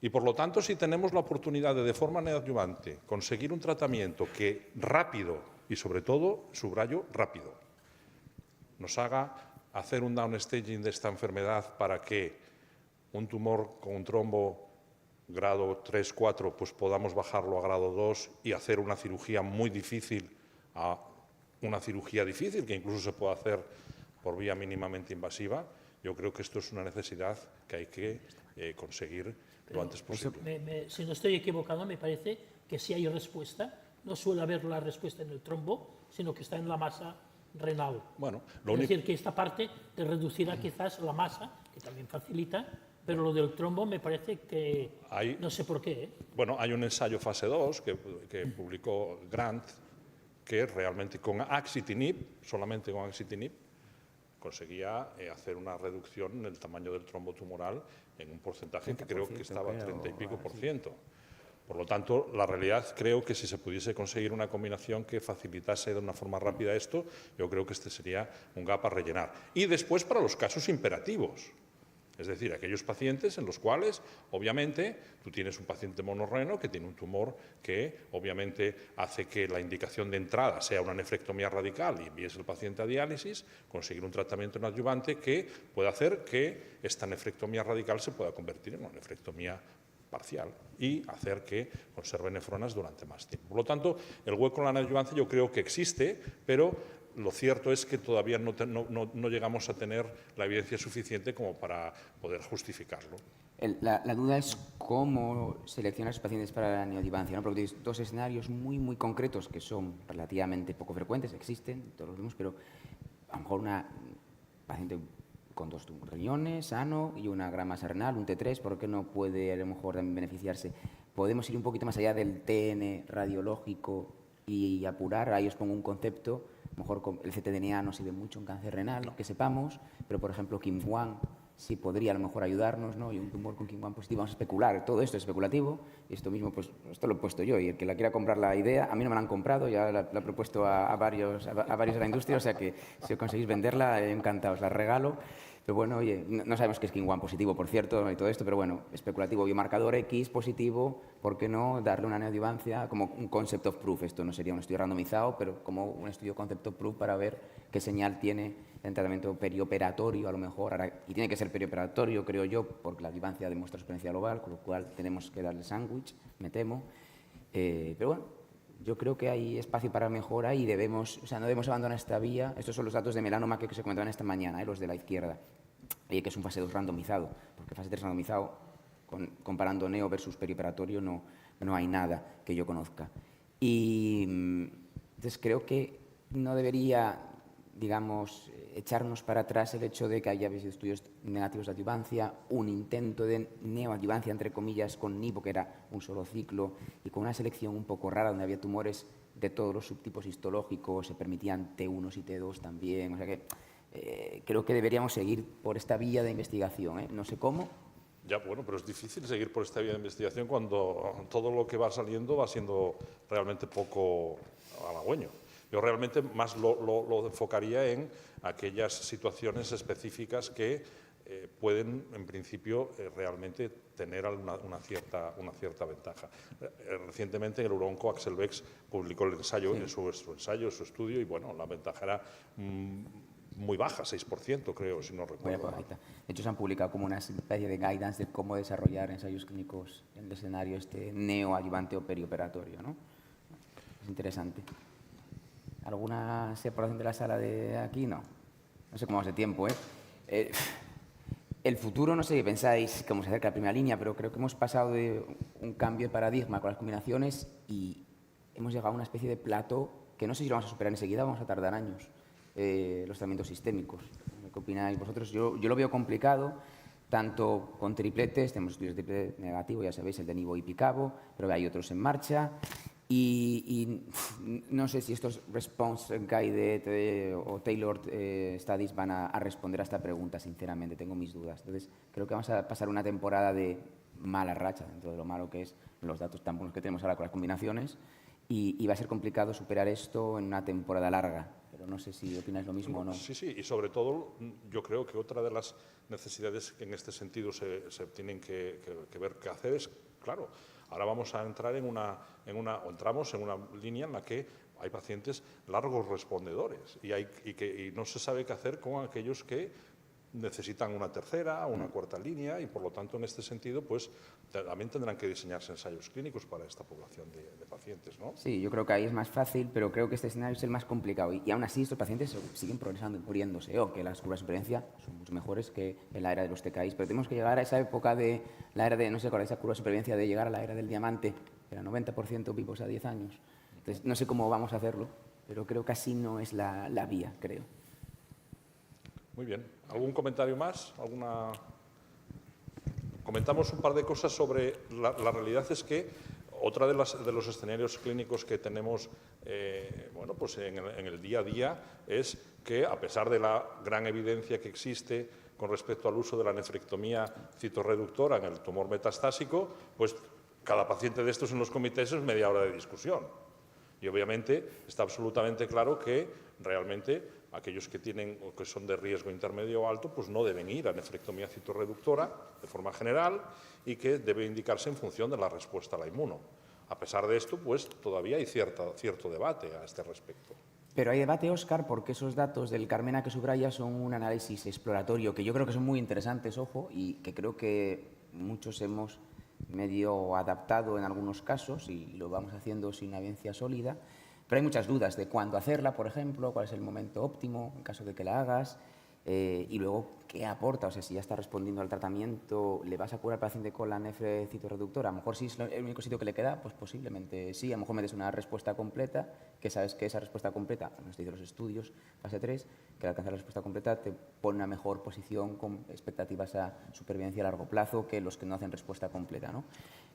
Y por lo tanto, si tenemos la oportunidad de forma neoadyuvante conseguir un tratamiento que rápido y sobre todo, subrayo, rápido, nos haga hacer un downstaging de esta enfermedad para que un tumor con un trombo grado 3-4 pues podamos bajarlo a grado 2 y hacer una cirugía muy difícil a una cirugía difícil que incluso se puede hacer por vía mínimamente invasiva, yo creo que esto es una necesidad que hay que conseguir lo antes posible. Si no estoy equivocado, me parece que si hay respuesta, no suele haber la respuesta en el trombo, sino que está en la masa renal. Bueno, es decir, que esta parte te reducirá quizás la masa, que también facilita, pero lo del trombo me parece que no sé por qué. Bueno, hay un ensayo fase 2 que publicó Grant que realmente con axitinib, solamente con axitinib, conseguía hacer una reducción en el tamaño del trombo tumoral en un porcentaje que creo que estaba al 30 y pico por ciento. Por lo tanto, la realidad creo que si se pudiese conseguir una combinación que facilitase de una forma rápida esto, yo creo que este sería un gap a rellenar. Y después para los casos imperativos. Es decir, aquellos pacientes en los cuales, obviamente, tú tienes un paciente monorreno que tiene un tumor que, obviamente, hace que la indicación de entrada sea una nefrectomía radical y envíes el paciente a diálisis, conseguir un tratamiento en adyuvante que pueda hacer que esta nefrectomía radical se pueda convertir en una nefrectomía parcial y hacer que conserve nefronas durante más tiempo. Por lo tanto, el hueco en la adyuvancia yo creo que existe, pero lo cierto es que todavía no llegamos a tener la evidencia suficiente como para poder justificarlo. La duda es cómo seleccionar a los pacientes para la neoadjuvancia, ¿no? Porque tienes dos escenarios muy concretos que son relativamente poco frecuentes, existen, todos los vemos, pero a lo mejor una paciente con 2 riñones, sano, y una gran masa renal, un T3, ¿por qué no puede a lo mejor también beneficiarse? Podemos ir un poquito más allá del TN radiológico y apurar, ahí os pongo un concepto. A lo mejor el ctDNA no sirve mucho en cáncer renal, que sepamos, pero por ejemplo KIM1 sí podría a lo mejor ayudarnos, ¿no? Y un tumor con KIM1 positivo, vamos a especular, todo esto es especulativo, y esto mismo, pues esto lo he puesto yo, y el que la quiera comprar la idea, a mí no me la han comprado, ya la he propuesto a varios de la industria, o sea que si conseguís venderla, encantados, la regalo. Pero bueno, oye, no sabemos qué es KIM1 positivo, por cierto, y todo esto, pero bueno, especulativo, biomarcador X positivo, ¿por qué no darle una neoadjuvancia como un concept of proof? Esto no sería un estudio randomizado, pero como un estudio concept of proof para ver qué señal tiene en tratamiento perioperatorio, a lo mejor, y tiene que ser perioperatorio, creo yo, porque la adjuvancia demuestra experiencia global, con lo cual tenemos que darle sándwich, me temo. Pero bueno, yo creo que hay espacio para mejora y no debemos abandonar esta vía. Estos son los datos de melanoma que se comentaban esta mañana, los de la izquierda, que es un fase 2 randomizado, porque fase 3 randomizado, comparando neo versus perioperatorio, no hay nada que yo conozca. Y entonces creo que no debería, digamos, echarnos para atrás el hecho de que haya habido estudios negativos de adjuvancia, un intento de neoadjuvancia, entre comillas, con nivo, que era un solo ciclo, y con una selección un poco rara, donde había tumores de todos los subtipos histológicos, se permitían T1 y T2 también, o sea que creo que deberíamos seguir por esta vía de investigación, ¿eh? No sé cómo. Ya, bueno, pero es difícil seguir por esta vía de investigación cuando todo lo que va saliendo va siendo realmente poco halagüeño. Yo realmente más lo enfocaría en aquellas situaciones específicas que pueden, en principio, realmente tener una cierta ventaja. Recientemente, el Uronco Axel Bex publicó el ensayo, su estudio, y bueno, la ventaja era muy baja, 6%, creo, si no recuerdo mal. De hecho, se han publicado como una especie de guidance de cómo desarrollar ensayos clínicos en el escenario neoadjuvante o perioperatorio, ¿no? Es interesante. ¿Alguna separación de la sala de aquí? No. No sé cómo vamos de tiempo, ¿eh? El futuro, no sé qué pensáis, cómo se acerca la primera línea, pero creo que hemos pasado de un cambio de paradigma con las combinaciones y hemos llegado a una especie de plató que no sé si lo vamos a superar enseguida, vamos a tardar años. Los tratamientos sistémicos. ¿Qué opináis vosotros? Yo lo veo complicado tanto con tripletes, tenemos estudios de triplete negativo, ya sabéis, el de Nivo y Picabo, pero hay otros en marcha. Y no sé si estos response guided o tailored studies van a responder a esta pregunta, sinceramente, tengo mis dudas. Entonces, creo que vamos a pasar una temporada de mala racha, dentro de lo malo que es los datos tan buenos que tenemos ahora con las combinaciones, y va a ser complicado superar esto en una temporada larga. Pero no sé si opináis lo mismo o no. Sí, sí, y sobre todo yo creo que otra de las necesidades que en este sentido se tienen que ver qué hacer es, claro, ahora vamos a entrar o entramos en una línea en la que hay pacientes largos respondedores y no se sabe qué hacer con aquellos que necesitan una tercera, una cuarta línea y por lo tanto en este sentido pues también tendrán que diseñarse ensayos clínicos para esta población de pacientes, ¿no? Sí, yo creo que ahí es más fácil, pero creo que este escenario es el más complicado y aún así estos pacientes siguen progresando y muriéndose, o que las curvas de supervivencia son mucho mejores que en la era de los TKIs, pero tenemos que llegar a esa época de la era de, no sé cuál es esa curva de supervivencia, de llegar a la era del diamante, que era 90% vivos a 10 años. Entonces, no sé cómo vamos a hacerlo, pero creo que así no es la vía, creo. Muy bien. ¿Algún comentario más? Comentamos un par de cosas sobre la realidad es que otra de los escenarios clínicos que tenemos bueno, pues en el día a día es que, a pesar de la gran evidencia que existe con respecto al uso de la nefrectomía citorreductora en el tumor metastásico, pues cada paciente de estos en los comités es media hora de discusión. Y obviamente está absolutamente claro que realmente aquellos que tienen o que son de riesgo intermedio o alto, pues no deben ir a nefrectomía citorreductora de forma general y que debe indicarse en función de la respuesta a la inmuno. A pesar de esto, pues todavía hay cierto debate a este respecto. Pero hay debate, Óscar, porque esos datos del Carmena que subraya son un análisis exploratorio que yo creo que son muy interesantes, ojo, y que creo que muchos hemos medio adaptado en algunos casos y lo vamos haciendo sin una evidencia sólida. Pero hay muchas dudas de cuándo hacerla, por ejemplo, cuál es el momento óptimo en caso de que la hagas y luego qué aporta. O sea, si ya está respondiendo al tratamiento, ¿le vas a curar al paciente con la nefrecitorreductora? A lo mejor si es el único sitio que le queda, pues posiblemente sí. A lo mejor metes una respuesta completa, que sabes que esa respuesta completa, nos dicen los estudios, fase 3, que al alcanzar la respuesta completa te pone una mejor posición con expectativas a supervivencia a largo plazo que los que no hacen respuesta completa, ¿no?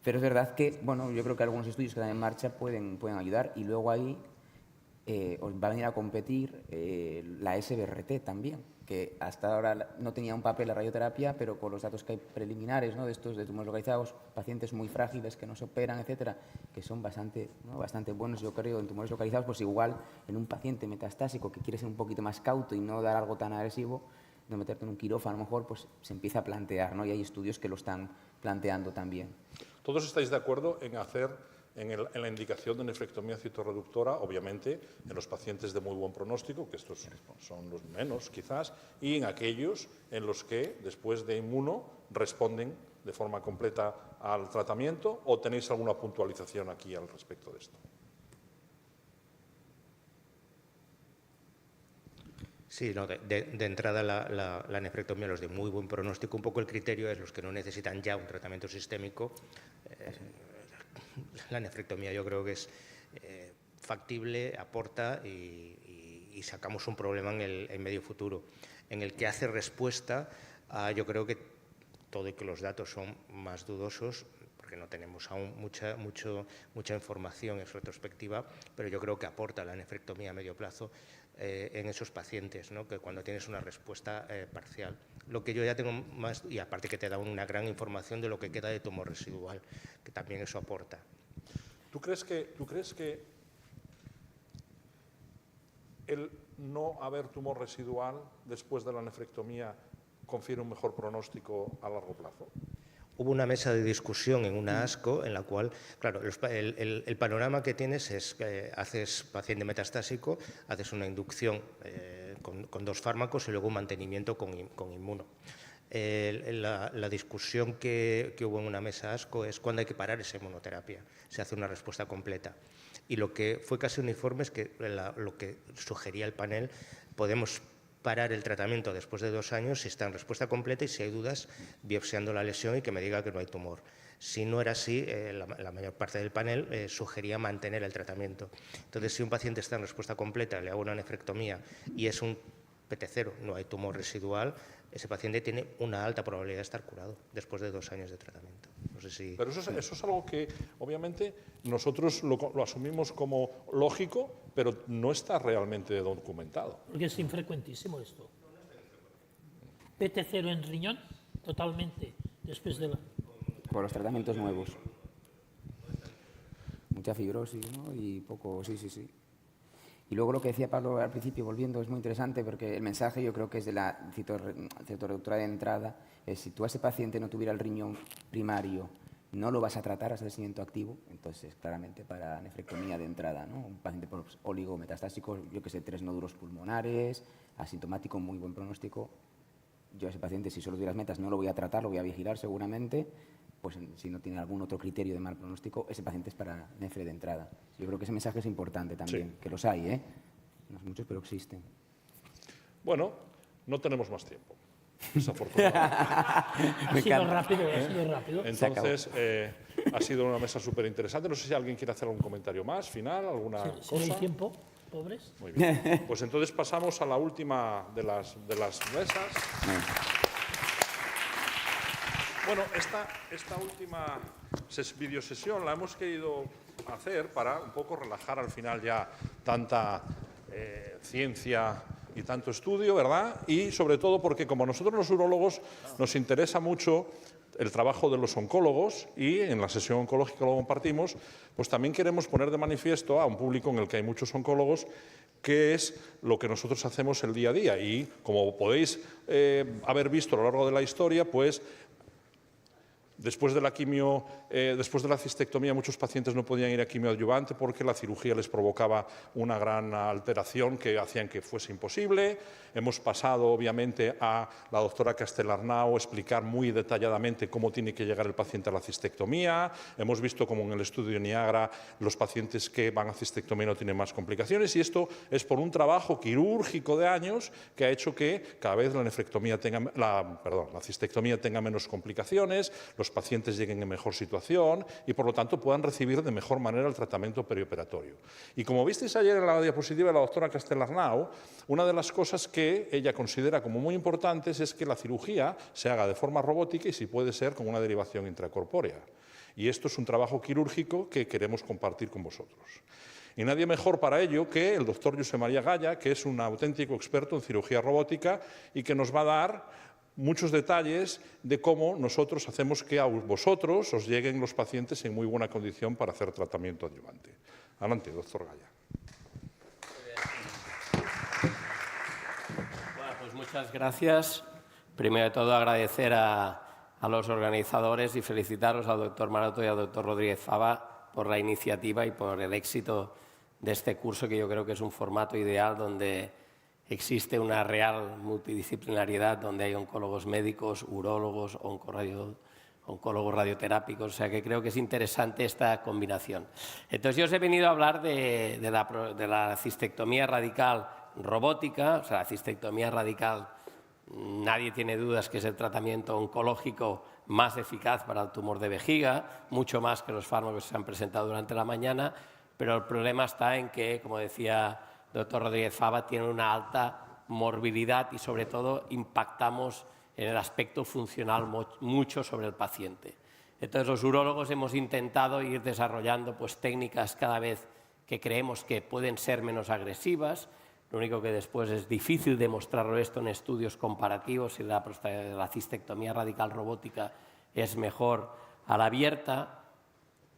Pero es verdad que, bueno, yo creo que algunos estudios que están en marcha pueden ayudar y luego ahí va a venir a competir la SBRT también, que hasta ahora no tenía un papel la radioterapia, pero con los datos que hay preliminares, ¿no?, de estos de tumores localizados, pacientes muy frágiles que no se operan, etcétera, que son bastante buenos, yo creo, en tumores localizados, pues igual en un paciente metastásico que quiere ser un poquito más cauto y no dar algo tan agresivo, no meterte en un quirófano, a lo mejor pues se empieza a plantear, ¿no? Y hay estudios que lo están planteando también. ¿Todos estáis de acuerdo en hacer en la indicación de nefrectomía citorreductora, obviamente, en los pacientes de muy buen pronóstico, que estos son los menos quizás, y en aquellos en los que después de inmuno responden de forma completa al tratamiento, o tenéis alguna puntualización aquí al respecto de esto? Sí, no, de entrada la nefrectomía, los de muy buen pronóstico, un poco el criterio es los que no necesitan ya un tratamiento sistémico. La nefrectomía yo creo que es factible, aporta y sacamos un problema en el medio futuro. En el que hace respuesta, yo creo que todo y que los datos son más dudosos, porque no tenemos aún mucha información en retrospectiva, pero yo creo que aporta la nefrectomía a medio plazo en esos pacientes, ¿no?, que cuando tienes una respuesta parcial. Lo que yo ya tengo más, y aparte que te da una gran información de lo que queda de tumor residual, que también eso aporta. ¿Tú crees que el no haber tumor residual después de la nefrectomía confiere un mejor pronóstico a largo plazo? Hubo una mesa de discusión en una ASCO en la cual, claro, el panorama que tienes es que haces paciente metastásico, haces una inducción con 2 fármacos y luego un mantenimiento con inmuno. La discusión que hubo en una mesa ASCO es cuándo hay que parar esa inmunoterapia, se hace una respuesta completa. Y lo que fue casi uniforme es que lo que sugería el panel, podemos parar el tratamiento después de 2 años si está en respuesta completa y si hay dudas, biopsiando la lesión y que me diga que no hay tumor. Si no era así, la mayor parte del panel sugería mantener el tratamiento. Entonces, si un paciente está en respuesta completa, le hago una nefrectomía y es un PT0, no hay tumor residual, ese paciente tiene una alta probabilidad de estar curado después de 2 años de tratamiento. No sé si... Pero eso es algo que, obviamente, nosotros lo asumimos como lógico, pero no está realmente documentado. Porque es infrecuentísimo esto. PT0 en riñón, totalmente, después de la... Por los tratamientos nuevos. Mucha fibrosis, ¿no? Y poco, sí. Y luego lo que decía Pablo al principio, volviendo, es muy interesante porque el mensaje yo creo que es de la citoreductora de entrada, es si tú a ese paciente no tuviera el riñón primario, no lo vas a tratar hasta el seguimiento activo, entonces claramente para nefrectomía de entrada, ¿no? Un paciente por oligometastásico, yo que sé, 3 nódulos pulmonares, asintomático, muy buen pronóstico. Yo a ese paciente, si solo tuviera las metas, no lo voy a tratar, lo voy a vigilar seguramente, pues si no tiene algún otro criterio de mal pronóstico, ese paciente es para nefre de entrada. Yo creo que ese mensaje es importante también, que los hay, ¿eh? No son muchos, pero existen. Bueno, no tenemos más tiempo, desafortunadamente. Ha sido rápido. Entonces, ha sido una mesa súper interesante. No sé si alguien quiere hacer algún comentario más, final, alguna cosa. ¿Se da el tiempo, pobres? Muy bien. Pues entonces pasamos a la última de las mesas. Bueno, esta última videosesión la hemos querido hacer para un poco relajar al final ya tanta ciencia y tanto estudio, ¿verdad? Y sobre todo porque como nosotros los urólogos nos interesa mucho el trabajo de los oncólogos y en la sesión oncológica lo compartimos, pues también queremos poner de manifiesto a un público en el que hay muchos oncólogos qué es lo que nosotros hacemos el día a día. Y como podéis haber visto a lo largo de la historia, pues después de la quimio, después de la cistectomía, muchos pacientes no podían ir a quimioadyuvante porque la cirugía les provocaba una gran alteración que hacían que fuese imposible. Hemos pasado, obviamente, a la doctora Castellarnau explicar muy detalladamente cómo tiene que llegar el paciente a la cistectomía. Hemos visto cómo en el estudio Niagara los pacientes que van a cistectomía no tienen más complicaciones y esto es por un trabajo quirúrgico de años que ha hecho que cada vez la cistectomía tenga menos complicaciones, los pacientes lleguen en mejor situación y, por lo tanto, puedan recibir de mejor manera el tratamiento perioperatorio. Y como visteis ayer en la diapositiva de la doctora Castellarnau, una de las cosas que ella considera como muy importantes es que la cirugía se haga de forma robótica y, si puede ser, con una derivación intracorpórea. Y esto es un trabajo quirúrgico que queremos compartir con vosotros. Y nadie mejor para ello que el doctor Josep María Gaya, que es un auténtico experto en cirugía robótica y que nos va a dar muchos detalles de cómo nosotros hacemos que a vosotros os lleguen los pacientes en muy buena condición para hacer tratamiento adyuvante. Adelante, doctor Gaya. Bueno, pues muchas gracias. Primero de todo, agradecer a los organizadores y felicitaros al doctor Maroto y al doctor Rodríguez Fava por la iniciativa y por el éxito de este curso, que yo creo que es un formato ideal donde existe una real multidisciplinariedad, donde hay oncólogos médicos, urólogos, oncólogos radioterápicos, o sea que creo que es interesante esta combinación. Entonces yo os he venido a hablar de la cistectomía radical robótica. O sea, la cistectomía radical, nadie tiene dudas que es el tratamiento oncológico más eficaz para el tumor de vejiga, mucho más que los fármacos que se han presentado durante la mañana, pero el problema está en que, como decía el doctor Rodríguez Fava, tiene una alta morbilidad y, sobre todo, impactamos en el aspecto funcional mucho sobre el paciente. Entonces, los urólogos hemos intentado ir desarrollando técnicas cada vez que creemos que pueden ser menos agresivas. Lo único que después es difícil demostrarlo esto en estudios comparativos, si la cistectomía radical robótica es mejor a la abierta.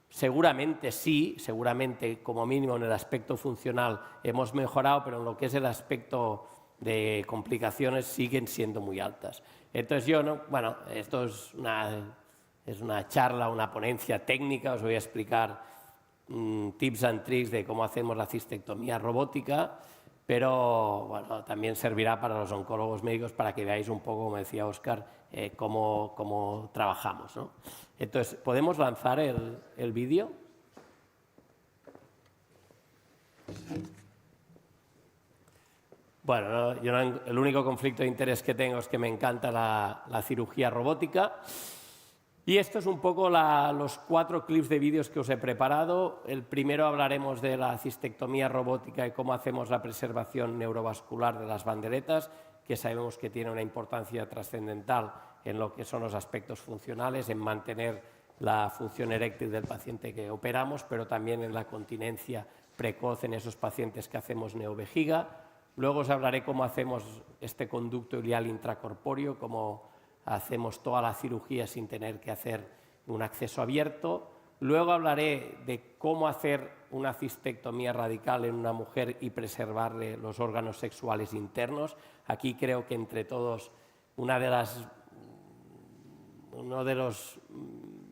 Seguramente sí, seguramente como mínimo en el aspecto funcional hemos mejorado, pero en lo que es el aspecto de complicaciones siguen siendo muy altas. Entonces bueno, esto es una charla, una ponencia técnica, os voy a explicar tips and tricks de cómo hacemos la cistectomía robótica, pero bueno, también servirá para los oncólogos médicos para que veáis un poco, como decía Óscar, cómo trabajamos, ¿no? Entonces, ¿podemos lanzar el vídeo? Bueno, yo el único conflicto de interés que tengo es que me encanta la cirugía robótica Y esto es un poco los 4 clips de vídeos que os he preparado. El primero hablaremos de la cistectomía robótica y cómo hacemos la preservación neurovascular de las banderetas, que sabemos que tiene una importancia trascendental en lo que son los aspectos funcionales, en mantener la función eréctil del paciente que operamos, pero también en la continencia precoz en esos pacientes que hacemos neovejiga. Luego os hablaré cómo hacemos este conducto ileal intracorpóreo, cómo hacemos toda la cirugía sin tener que hacer un acceso abierto. Luego hablaré de cómo hacer una cistectomía radical en una mujer y preservarle los órganos sexuales internos. Aquí creo que entre todos uno de los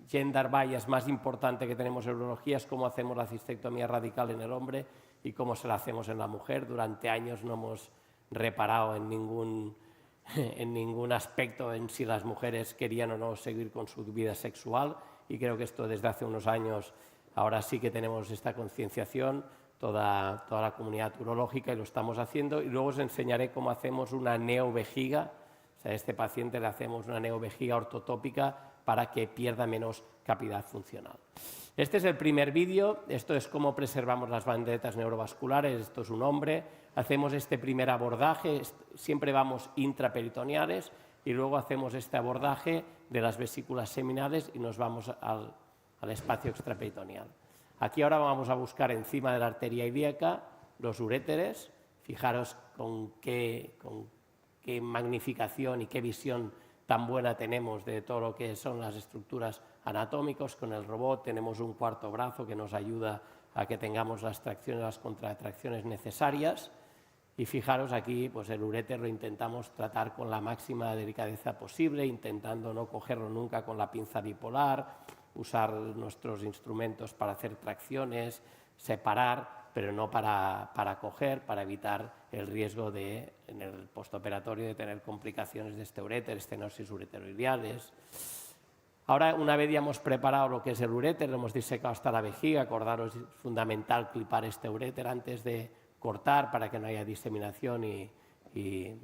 gender bias más importantes que tenemos en urología es cómo hacemos la cistectomía radical en el hombre y cómo se la hacemos en la mujer. Durante años no hemos reparado en ningún aspecto en si las mujeres querían o no seguir con su vida sexual, y creo que esto desde hace unos años ahora sí que tenemos esta concienciación, toda la comunidad urológica, y lo estamos haciendo. Y luego os enseñaré cómo hacemos una neovejiga. O sea, a este paciente le hacemos una neovejiga ortotópica para que pierda menos capacidad funcional. Este es el primer vídeo. Esto es cómo preservamos las banderetas neurovasculares. Esto es un hombre. Hacemos este primer abordaje, siempre vamos intraperitoneales, y luego hacemos este abordaje de las vesículas seminales y nos vamos al espacio extraperitoneal. Aquí ahora vamos a buscar encima de la arteria ilíaca los uréteres. Fijaros con qué magnificación y qué visión tan buena tenemos de todo lo que son las estructuras anatómicas. Con el robot tenemos un cuarto brazo que nos ayuda a que tengamos las tracciones y las contratracciones necesarias. Y fijaros aquí, pues el uréter lo intentamos tratar con la máxima delicadeza posible, intentando no cogerlo nunca con la pinza bipolar, usar nuestros instrumentos para hacer tracciones, separar, pero no para coger, para evitar el riesgo de, en el postoperatorio, de tener complicaciones de este uréter, estenosis ureteroideales. Ahora, una vez ya hemos preparado lo que es el uréter, lo hemos disecado hasta la vejiga. Acordaros, es fundamental clipar este uréter antes de cortar para que no haya diseminación y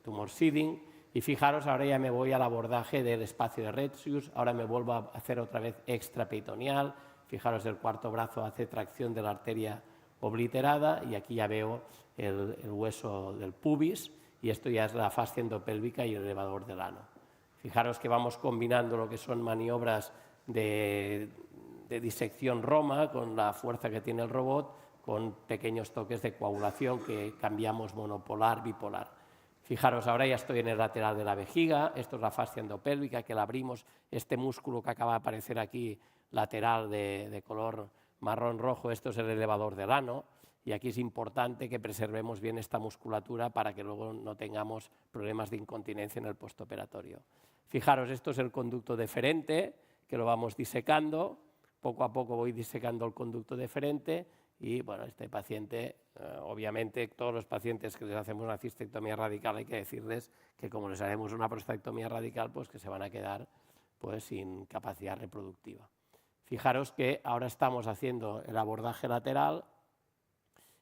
tumor seeding. Y fijaros, ahora ya me voy al abordaje del espacio de Retzius. Ahora me vuelvo a hacer otra vez extraperitoneal. Fijaros, el cuarto brazo hace tracción de la arteria obliterada, y aquí ya veo el hueso del pubis, y esto ya es la fascia endopélvica y el elevador del ano. Fijaros que vamos combinando lo que son maniobras de disección Roma con la fuerza que tiene el robot, con pequeños toques de coagulación que cambiamos monopolar, bipolar. Fijaros, ahora ya estoy en el lateral de la vejiga. Esto es la fascia endopélvica, que la abrimos. Este músculo que acaba de aparecer aquí, lateral de color marrón rojo, esto es el elevador del ano. Y aquí es importante que preservemos bien esta musculatura para que luego no tengamos problemas de incontinencia en el postoperatorio. Fijaros, esto es el conducto deferente, que lo vamos disecando. Poco a poco voy disecando el conducto deferente. Y bueno, este paciente, obviamente todos los pacientes que les hacemos una cistectomía radical, hay que decirles que como les haremos una prostatectomía radical, pues que se van a quedar pues sin capacidad reproductiva. Fijaros que ahora estamos haciendo el abordaje lateral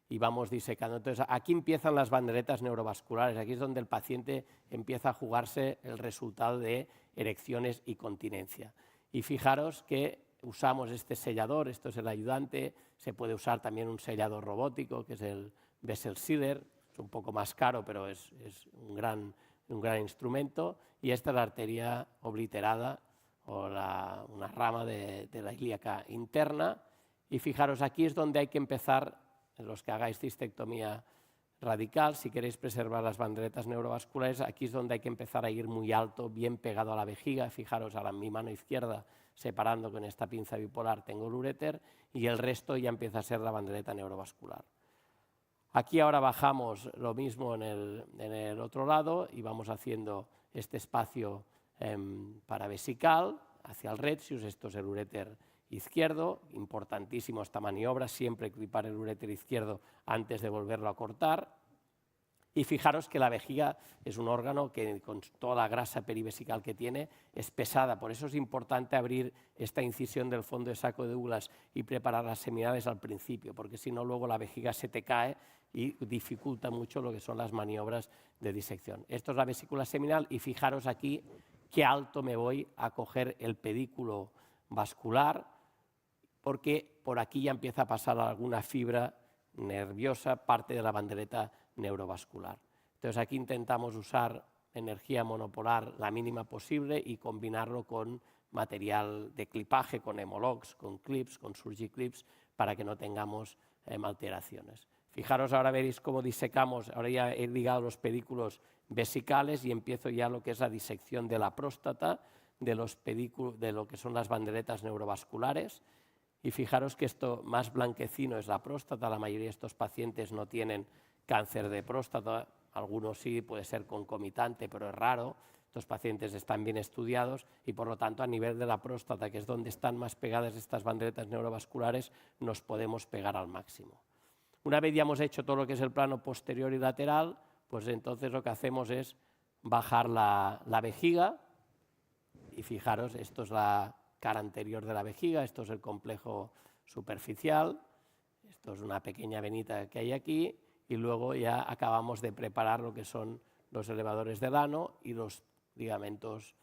y vamos disecando. Entonces, aquí empiezan las banderetas neurovasculares. Aquí es donde el paciente empieza a jugarse el resultado de erecciones y continencia. Y fijaros que usamos este sellador, esto es el ayudante. Se puede usar también un sellador robótico, que es el Vessel Sealer. Es un poco más caro, pero es un gran instrumento. Y esta es la arteria obliterada, o una rama de la ilíaca interna. Y fijaros, aquí es donde hay que empezar, los que hagáis cistectomía radical, si queréis preservar las banderetas neurovasculares, aquí es donde hay que empezar a ir muy alto, bien pegado a la vejiga. Fijaros, ahora mi mano izquierda, separando con esta pinza bipolar, tengo el uréter, y el resto ya empieza a ser la bandereta neurovascular. Aquí ahora bajamos lo mismo en el otro lado y vamos haciendo este espacio paravesical hacia el Retzius. Esto es el uréter izquierdo. Importantísimo esta maniobra, siempre clipar el uréter izquierdo antes de volverlo a cortar. Y fijaros que la vejiga es un órgano que, con toda la grasa perivesical que tiene, es pesada. Por eso es importante abrir esta incisión del fondo de saco de Douglas y preparar las seminales al principio, porque si no, luego la vejiga se te cae y dificulta mucho lo que son las maniobras de disección. Esto es la vesícula seminal, y fijaros aquí qué alto me voy a coger el pedículo vascular, porque por aquí ya empieza a pasar alguna fibra nerviosa, parte de la bandereta neurovascular. Entonces aquí intentamos usar energía monopolar la mínima posible y combinarlo con material de clipaje, con hemologs, con clips, con surgiclips, para que no tengamos alteraciones. Fijaros, ahora veréis cómo disecamos, ahora ya he ligado los pedículos vesicales y empiezo ya lo que es la disección de la próstata, de lo que son las banderetas neurovasculares. Y fijaros que esto más blanquecino es la próstata, la mayoría de estos pacientes no tienen cáncer de próstata, algunos sí, puede ser concomitante, pero es raro. Estos pacientes están bien estudiados y, por lo tanto, a nivel de la próstata, que es donde están más pegadas estas banderetas neurovasculares, nos podemos pegar al máximo. Una vez ya hemos hecho todo lo que es el plano posterior y lateral, pues entonces lo que hacemos es bajar la vejiga y fijaros, esto es la cara anterior de la vejiga, esto es el complejo superficial, esto es una pequeña venita que hay aquí y luego ya acabamos de preparar lo que son los elevadores del ano y los ligamentos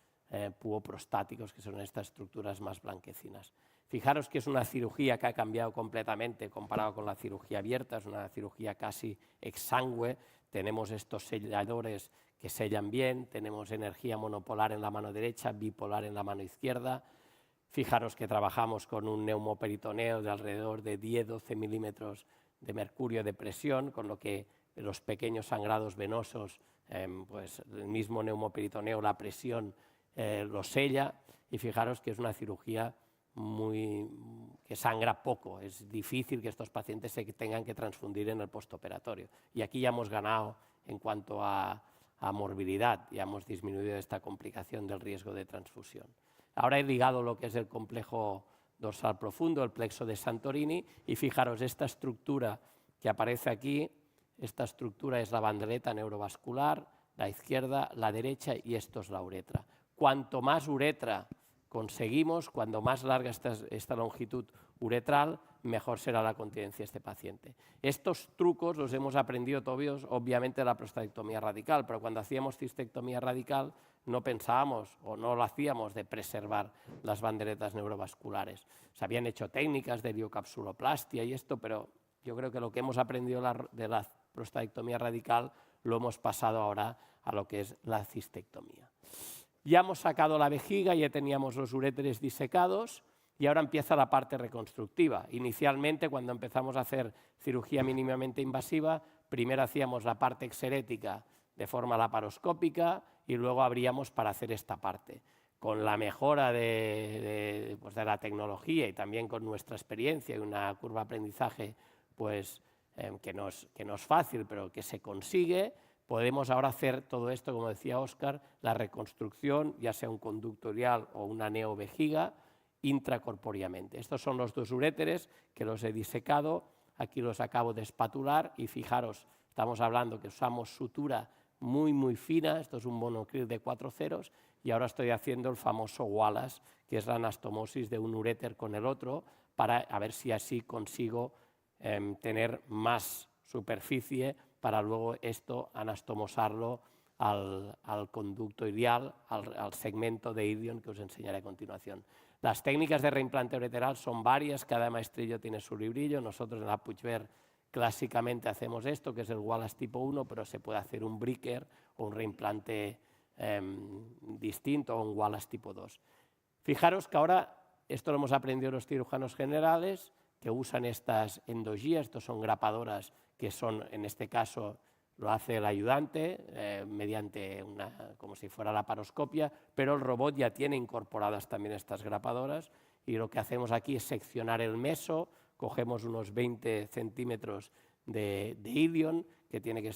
puboprostáticos, que son estas estructuras más blanquecinas. Fijaros que es una cirugía que ha cambiado completamente comparado con la cirugía abierta, es una cirugía casi exangüe, tenemos estos selladores que sellan bien, tenemos energía monopolar en la mano derecha, bipolar en la mano izquierda. Fijaros que trabajamos con un neumoperitoneo de alrededor de 10-12 milímetros de mercurio de presión, con lo que los pequeños sangrados venosos, pues el mismo neumoperitoneo, la presión lo sella, y fijaros que es una cirugía que sangra poco, es difícil que estos pacientes se tengan que transfundir en el postoperatorio. Y aquí ya hemos ganado en cuanto a morbilidad, ya hemos disminuido esta complicación del riesgo de transfusión. Ahora he ligado lo que es el complejo dorsal profundo, el plexo de Santorini, y fijaros, esta estructura que aparece aquí, esta estructura es la bandereta neurovascular, la izquierda, la derecha, y esto es la uretra. Cuanto más uretra conseguimos, cuando más larga esta longitud uretral, mejor será la continencia de este paciente. Estos trucos los hemos aprendido todos, obviamente, de la prostatectomía radical, pero cuando hacíamos cistectomía radical no pensábamos o no lo hacíamos de preservar las banderetas neurovasculares. Se habían hecho técnicas de biocapsuloplastia y esto, pero yo creo que lo que hemos aprendido de la prostatectomía radical lo hemos pasado ahora a lo que es la cistectomía. Ya hemos sacado la vejiga, ya teníamos los uréteres disecados y ahora empieza la parte reconstructiva. Inicialmente, cuando empezamos a hacer cirugía mínimamente invasiva, primero hacíamos la parte exerética de forma laparoscópica y luego abríamos para hacer esta parte. Con la mejora de la tecnología y también con nuestra experiencia y una curva de aprendizaje pues, que no es fácil, pero que se consigue, podemos ahora hacer todo esto, como decía Óscar, la reconstrucción, ya sea un conducto ilial o una neovejiga, intracorpóreamente. Estos son los dos uréteres que los he disecado, aquí los acabo de espatular y fijaros, estamos hablando que usamos sutura muy fina, esto es un monocril de 4 ceros y ahora estoy haciendo el famoso Wallace, que es la anastomosis de un uréter con el otro, para a ver si así consigo tener más superficie para luego esto anastomosarlo al conducto ilial, al segmento de ilion que os enseñaré a continuación. Las técnicas de reimplante ureteral son varias, cada maestrillo tiene su librillo. Nosotros en la Puigverd clásicamente hacemos esto, que es el Wallace tipo 1, pero se puede hacer un Bricker o un reimplante distinto o un Wallace tipo 2. Fijaros que ahora, esto lo hemos aprendido los cirujanos generales, que usan estas endogías, estos son grapadoras que son, en este caso, lo hace el ayudante mediante como si fuera la laparoscopia, pero el robot ya tiene incorporadas también estas grapadoras y lo que hacemos aquí es seccionar el meso, cogemos unos 20 centímetros de ilion, que tiene que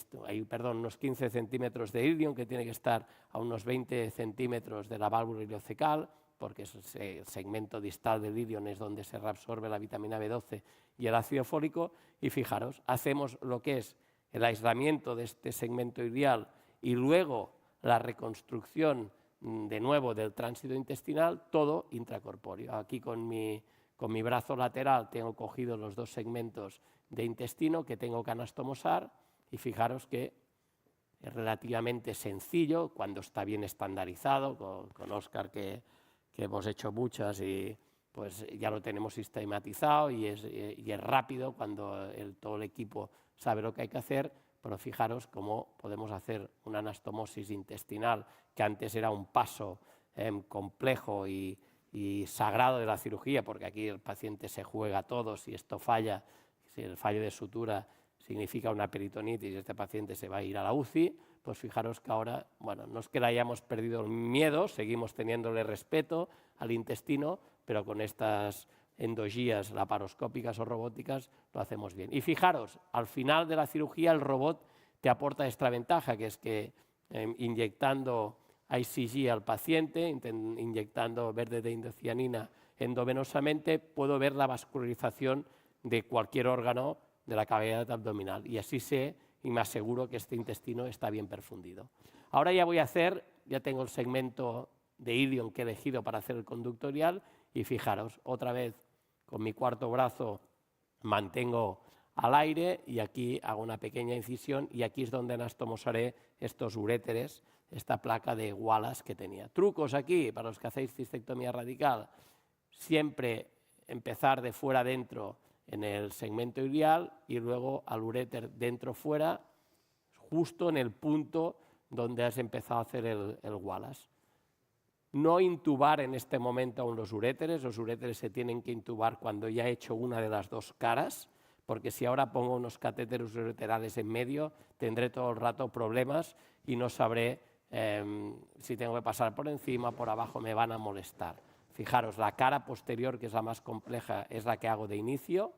unos 15 centímetros de ilion, que tiene que estar a unos 20 centímetros de la válvula iliocecal, porque es el segmento distal del ilion es donde se reabsorbe la vitamina B12 y el ácido fólico, y fijaros, hacemos lo que es el aislamiento de este segmento ilial y luego la reconstrucción de nuevo del tránsito intestinal, todo intracorpóreo. Aquí con mi brazo lateral tengo cogidos los dos segmentos de intestino que tengo que anastomosar y fijaros que es relativamente sencillo cuando está bien estandarizado, con Óscar que hemos hecho muchas y pues ya lo tenemos sistematizado y es rápido cuando todo el equipo sabe lo que hay que hacer, pero fijaros cómo podemos hacer una anastomosis intestinal, que antes era un paso complejo y sagrado de la cirugía, porque aquí el paciente se juega todo, si esto falla, si el fallo de sutura significa una peritonitis y este paciente se va a ir a la UCI, pues fijaros que ahora, bueno, no es que le hayamos perdido el miedo, seguimos teniéndole respeto al intestino, pero con estas endogías laparoscópicas o robóticas lo hacemos bien. Y fijaros, al final de la cirugía el robot te aporta esta ventaja, que es que inyectando ICG al paciente, inyectando verde de indocianina endovenosamente, puedo ver la vascularización de cualquier órgano de la cavidad abdominal y así sé y me aseguro que este intestino está bien perfundido. Ahora ya tengo el segmento de ilion que he elegido para hacer el conductorial y fijaros, otra vez con mi cuarto brazo mantengo al aire y aquí hago una pequeña incisión y aquí es donde anastomosaré estos uréteres, esta placa de Wallace que tenía. Trucos aquí para los que hacéis cistectomía radical, siempre empezar de fuera adentro en el segmento ilial y luego al uréter dentro-fuera, justo en el punto donde has empezado a hacer el Wallace. No intubar en este momento aún los uréteres se tienen que intubar cuando ya he hecho una de las dos caras, porque si ahora pongo unos catéteres ureterales en medio, tendré todo el rato problemas y no sabré si tengo que pasar por encima, por abajo, me van a molestar. Fijaros, la cara posterior, que es la más compleja, es la que hago de inicio.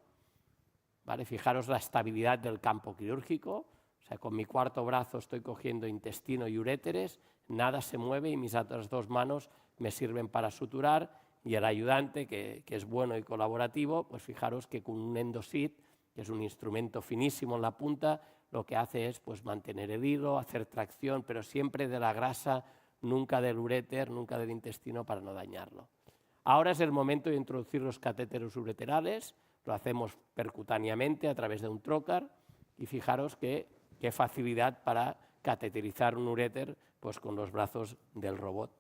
¿Vale? Fijaros la estabilidad del campo quirúrgico. O sea, con mi cuarto brazo estoy cogiendo intestino y uréteres, nada se mueve y mis otras dos manos me sirven para suturar. Y el ayudante, que es bueno y colaborativo, pues fijaros que con un endosit, que es un instrumento finísimo en la punta, lo que hace es pues, mantener el hilo, hacer tracción, pero siempre de la grasa, nunca del uréter, nunca del intestino para no dañarlo. Ahora es el momento de introducir los catéteres ureterales, lo hacemos percutáneamente a través de un trocar y fijaros qué facilidad para cateterizar un uréter pues, con los brazos del robot.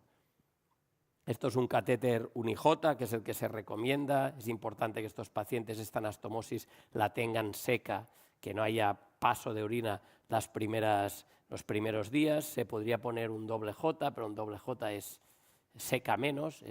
Esto es un catéter unijota, que es el que se recomienda. Es importante que estos pacientes esta anastomosis la tengan seca, que no haya paso de orina los primeros días. Se podría poner un doble J, pero un doble J es seca menos,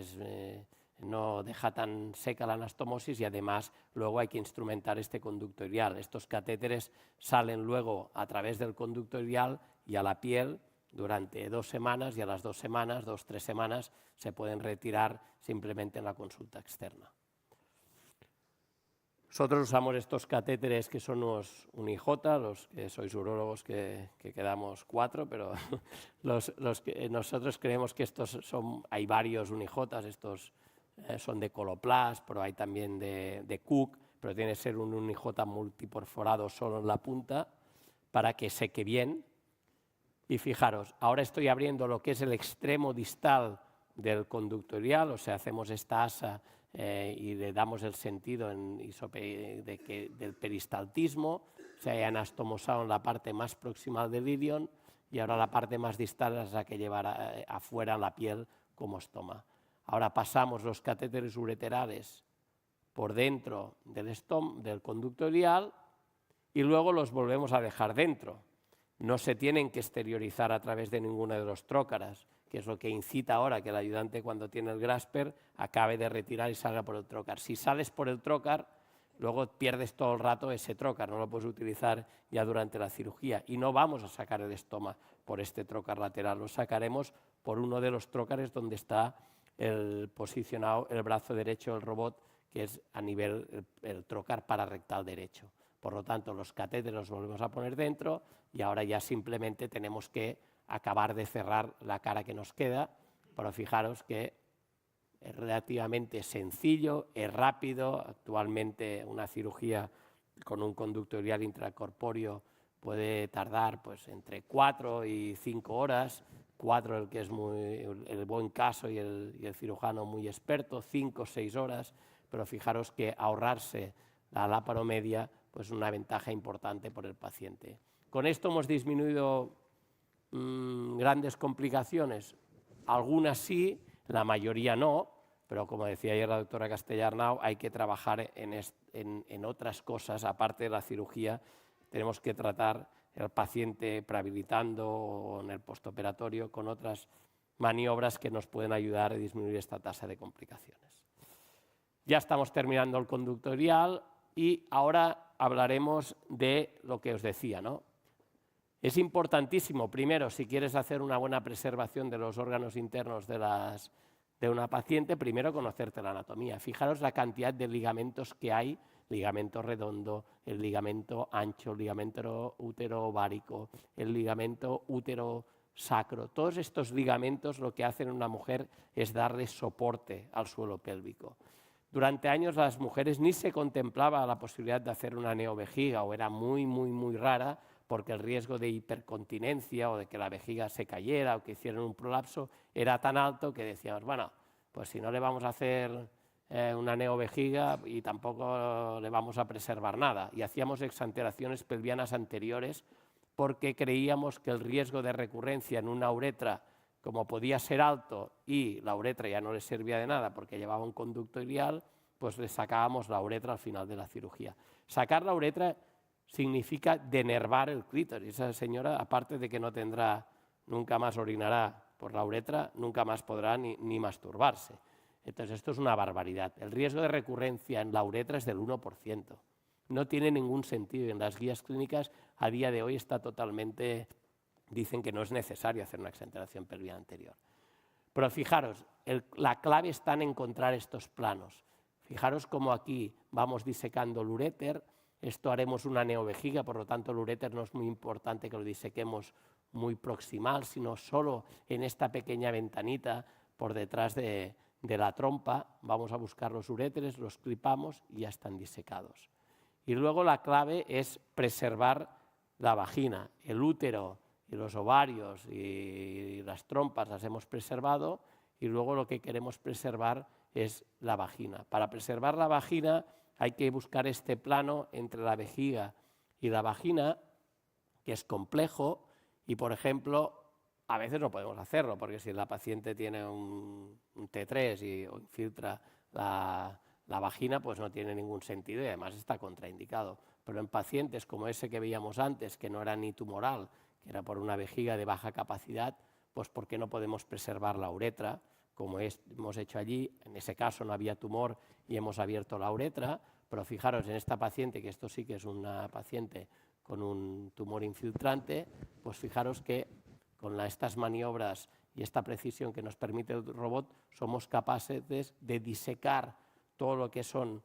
no deja tan seca la anastomosis y además luego hay que instrumentar este conducto ilial. Estos catéteres salen luego a través del conducto ilial y a la piel durante 2 semanas y a las 2 semanas, 2-3 semanas, se pueden retirar simplemente en la consulta externa. Nosotros usamos estos catéteres que son unos unijota, los que sois urólogos que quedamos 4, pero nosotros creemos que hay varios unijotas, estos son de Coloplast, pero hay también de Cook, pero tiene que ser un unijota multiperforado solo en la punta para que seque bien. Y fijaros, ahora estoy abriendo lo que es el extremo distal del conducto ilial, o sea, hacemos esta asa y le damos el sentido del peristaltismo, se ha anastomosado en la parte más proximal del ilion y ahora la parte más distal es la que llevará afuera la piel como estoma. Ahora pasamos los catéteres ureterales por dentro del conducto ilial y luego los volvemos a dejar dentro. No se tienen que exteriorizar a través de ninguno de los trócaras, que es lo que incita ahora que el ayudante cuando tiene el grasper acabe de retirar y salga por el trócar. Si sales por el trócar, luego pierdes todo el rato ese trócar, no lo puedes utilizar ya durante la cirugía. Y no vamos a sacar el estoma por este trócar lateral, lo sacaremos por uno de los trócares donde está posicionado el brazo derecho del robot, que es a nivel el trócar pararectal derecho. Por lo tanto, los catéteres los volvemos a poner dentro y ahora ya simplemente tenemos que acabar de cerrar la cara que nos queda, pero fijaros que es relativamente sencillo, es rápido. Actualmente una cirugía con un conducto ilial intracorpóreo puede tardar pues, entre 4 y 5 horas, 4 el que es el buen caso y el cirujano muy experto, 5 o 6 horas, pero fijaros que ahorrarse la laparomedia pues una ventaja importante por el paciente. Con esto hemos disminuido grandes complicaciones? Algunas sí, la mayoría no, pero como decía ayer la doctora Castellarnau, hay que trabajar en otras cosas, aparte de la cirugía. Tenemos que tratar el paciente prehabilitando o en el postoperatorio con otras maniobras que nos pueden ayudar a disminuir esta tasa de complicaciones. Ya estamos terminando el conducto iliac y ahora hablaremos de lo que os decía, ¿no? Es importantísimo, primero, si quieres hacer una buena preservación de los órganos internos de una paciente, primero conocerte la anatomía. Fijaros la cantidad de ligamentos que hay, ligamento redondo, el ligamento ancho, el ligamento útero-ovárico, el ligamento útero-sacro. Todos estos ligamentos lo que hacen en una mujer es darle soporte al suelo pélvico. Durante años las mujeres ni se contemplaba la posibilidad de hacer una neovejiga o era muy, muy, muy rara porque el riesgo de hipercontinencia o de que la vejiga se cayera o que hicieran un prolapso era tan alto que decíamos, bueno, pues si no le vamos a hacer una neovejiga y tampoco le vamos a preservar nada. Y hacíamos exanteraciones pelvianas anteriores porque creíamos que el riesgo de recurrencia en una uretra, como podía ser alto y la uretra ya no le servía de nada porque llevaba un conducto iliac, pues le sacábamos la uretra al final de la cirugía. Sacar la uretra significa denervar el clítoris. Esa señora, aparte de que no tendrá, nunca más orinará por la uretra, nunca más podrá ni masturbarse. Entonces esto es una barbaridad. El riesgo de recurrencia en la uretra es del 1%. No tiene ningún sentido. En las guías clínicas a día de hoy está totalmente, dicen que no es necesario hacer una exenteración pelviana anterior. Pero fijaros, la clave está en encontrar estos planos. Fijaros cómo aquí vamos disecando el uréter. Esto haremos una neovejiga, por lo tanto el uréter no es muy importante que lo disequemos muy proximal, sino solo en esta pequeña ventanita por detrás de la trompa. Vamos a buscar los uréteres, los clipamos y ya están disecados. Y luego la clave es preservar la vagina. El útero y los ovarios y las trompas las hemos preservado y luego lo que queremos preservar es la vagina. Para preservar la vagina hay que buscar este plano entre la vejiga y la vagina, que es complejo y, por ejemplo, a veces no podemos hacerlo, porque si la paciente tiene un T3 o infiltra la vagina, pues no tiene ningún sentido y además está contraindicado. Pero en pacientes como ese que veíamos antes, que no era ni tumoral, que era por una vejiga de baja capacidad, pues ¿por qué no podemos preservar la uretra? Como hemos hecho allí, en ese caso no había tumor y hemos abierto la uretra, pero fijaros en esta paciente, que esto sí que es una paciente con un tumor infiltrante, pues fijaros que con estas maniobras y esta precisión que nos permite el robot, somos capaces de disecar todo lo que son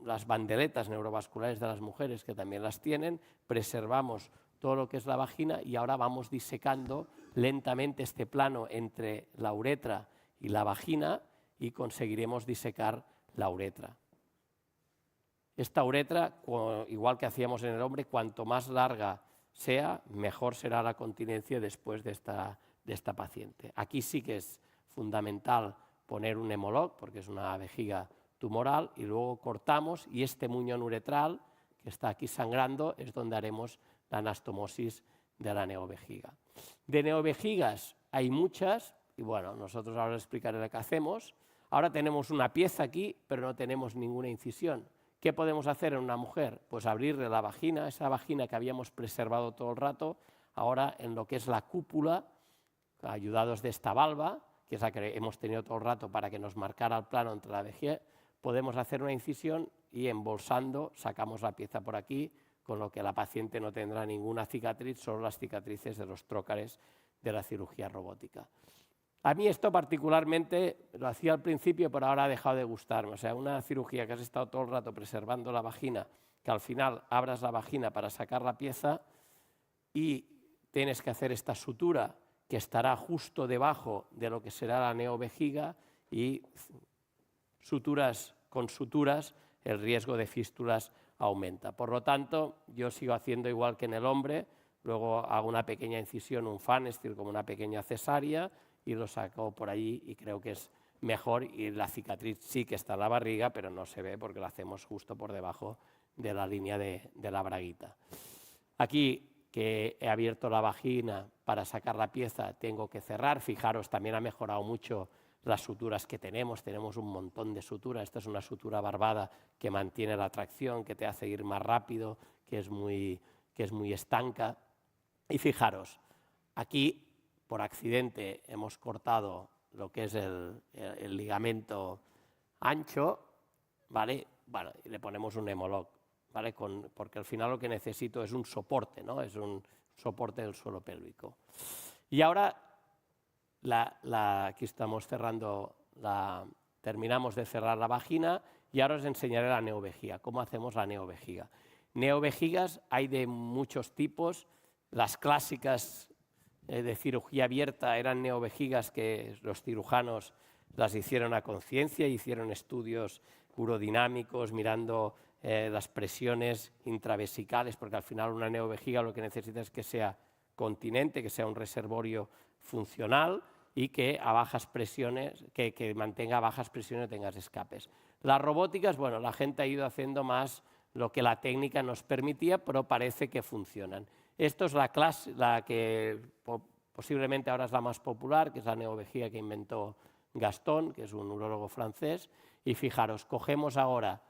las bandeletas neurovasculares de las mujeres, que también las tienen, preservamos todo lo que es la vagina y ahora vamos disecando lentamente este plano entre la uretra y la vagina y conseguiremos disecar la uretra. Esta uretra, igual que hacíamos en el hombre, cuanto más larga sea, mejor será la continencia después de esta paciente. Aquí sí que es fundamental poner un hemolog, porque es una vejiga tumoral, y luego cortamos y este muñón uretral, que está aquí sangrando, es donde haremos la anastomosis de la neovejiga. De neovejigas hay muchas, y bueno, nosotros ahora os explicaré lo que hacemos. Ahora tenemos una pieza aquí, pero no tenemos ninguna incisión. ¿Qué podemos hacer en una mujer? Pues abrirle la vagina, esa vagina que habíamos preservado todo el rato, ahora en lo que es la cúpula, ayudados de esta valva, que es la que hemos tenido todo el rato para que nos marcara el plano entre la vejiga, podemos hacer una incisión y embolsando sacamos la pieza por aquí, con lo que la paciente no tendrá ninguna cicatriz, solo las cicatrices de los trócares de la cirugía robótica. A mí esto particularmente lo hacía al principio, pero ahora ha dejado de gustarme. O sea, una cirugía que has estado todo el rato preservando la vagina, que al final abras la vagina para sacar la pieza y tienes que hacer esta sutura que estará justo debajo de lo que será la neovejiga y con suturas el riesgo de fístulas aumenta. Por lo tanto, yo sigo haciendo igual que en el hombre, luego hago una pequeña incisión, un fan, es decir, como una pequeña cesárea, y lo saco por allí y creo que es mejor y la cicatriz sí que está en la barriga, pero no se ve porque la hacemos justo por debajo de la línea de la braguita. Aquí que he abierto la vagina para sacar la pieza tengo que cerrar. Fijaros, también ha mejorado mucho las suturas que tenemos un montón de suturas. Esta es una sutura barbada que mantiene la tracción, que te hace ir más rápido, que es muy estanca. Y fijaros, aquí por accidente hemos cortado lo que es el ligamento ancho, ¿vale? Bueno, y le ponemos un hemolog, ¿vale? Porque al final lo que necesito es un soporte, ¿no? Es un soporte del suelo pélvico. Y ahora, aquí estamos cerrando, terminamos de cerrar la vagina y ahora os enseñaré la neovejiga, cómo hacemos la neovejiga. Neovejigas hay de muchos tipos. Las clásicas de cirugía abierta eran neovejigas que los cirujanos las hicieron a conciencia, hicieron estudios urodinámicos mirando las presiones intravesicales, porque al final una neovejiga lo que necesita es que sea continente, que sea un reservorio funcional y que a bajas presiones, que mantenga a bajas presiones y tengas escapes. Las robóticas, bueno, la gente ha ido haciendo más lo que la técnica nos permitía, pero parece que funcionan. Esto es la que posiblemente ahora es la más popular, que es la neovejiga que inventó Gaston, que es un urólogo francés. Y fijaros, cogemos ahora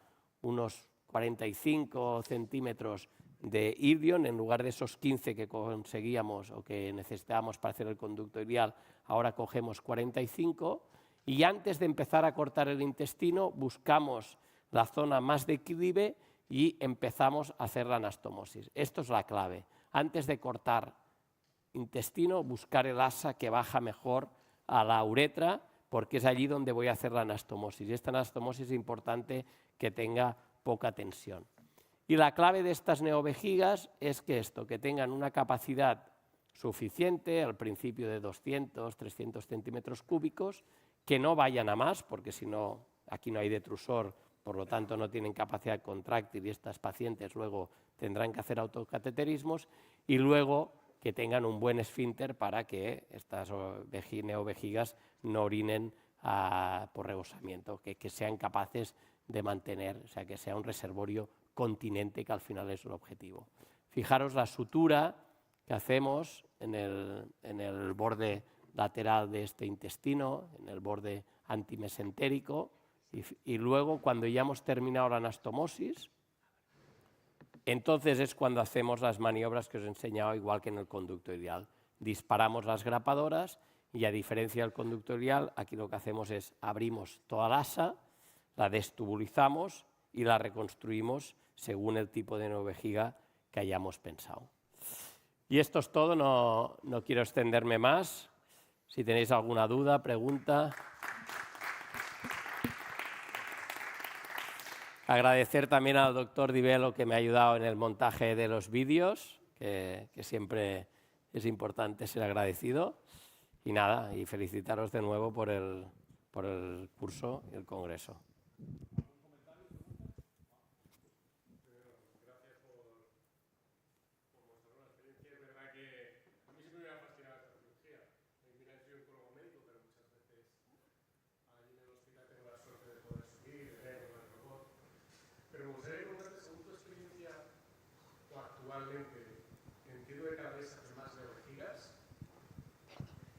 unos 45 centímetros de ilion, en lugar de esos 15 que conseguíamos o que necesitábamos para hacer el conducto ilial, ahora cogemos 45 y antes de empezar a cortar el intestino buscamos la zona más declive y empezamos a hacer la anastomosis. Esto es la clave. Antes de cortar intestino, buscar el asa que baja mejor a la uretra, porque es allí donde voy a hacer la anastomosis. Y esta anastomosis es importante que tenga poca tensión. Y la clave de estas neovejigas es que tengan una capacidad suficiente, al principio de 200, 300 centímetros cúbicos, que no vayan a más, porque si no, aquí no hay detrusor, por lo tanto no tienen capacidad contráctil y estas pacientes luego tendrán que hacer autocateterismos, y luego que tengan un buen esfínter para que estas neovejigas no orinen por rebosamiento, que sean capaces de mantener, o sea, que sea un reservorio continente, que al final es el objetivo. Fijaros la sutura que hacemos en el borde lateral de este intestino, en el borde antimesentérico, y luego cuando ya hemos terminado la anastomosis, entonces es cuando hacemos las maniobras que os he enseñado, igual que en el conducto ilial. Disparamos las grapadoras y, a diferencia del conducto ilial, aquí lo que hacemos es abrimos toda la asa, la destubulizamos y la reconstruimos según el tipo de neovejiga que hayamos pensado. Y esto es todo, no quiero extenderme más. Si tenéis alguna duda, pregunta. Agradecer también al doctor Di Velo, que me ha ayudado en el montaje de los vídeos, que siempre es importante ser agradecido. Y nada, y felicitaros de nuevo por el curso y el congreso.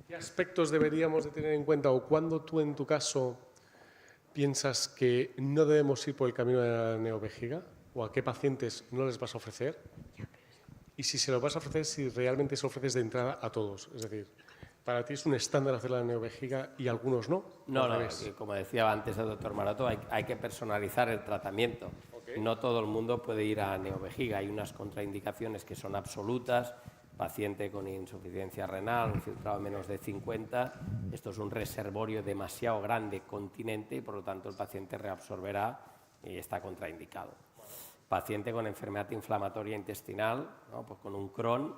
¿Qué aspectos deberíamos de tener en cuenta o cuándo tú, en tu caso, piensas que no debemos ir por el camino de la neovejiga? ¿O a qué pacientes no les vas a ofrecer? Y si se lo vas a ofrecer, si realmente se lo ofreces de entrada a todos. Es decir, ¿para ti es un estándar hacer la neovejiga y algunos no? No, como decía antes el doctor Marato, hay que personalizar el tratamiento. Okay. No todo el mundo puede ir a neovejiga. Hay unas contraindicaciones que son absolutas. Paciente con insuficiencia renal, un filtrado menos de 50, esto es un reservorio demasiado grande, continente, y por lo tanto el paciente reabsorberá y está contraindicado. Paciente con enfermedad inflamatoria intestinal, ¿no? Pues con un Crohn,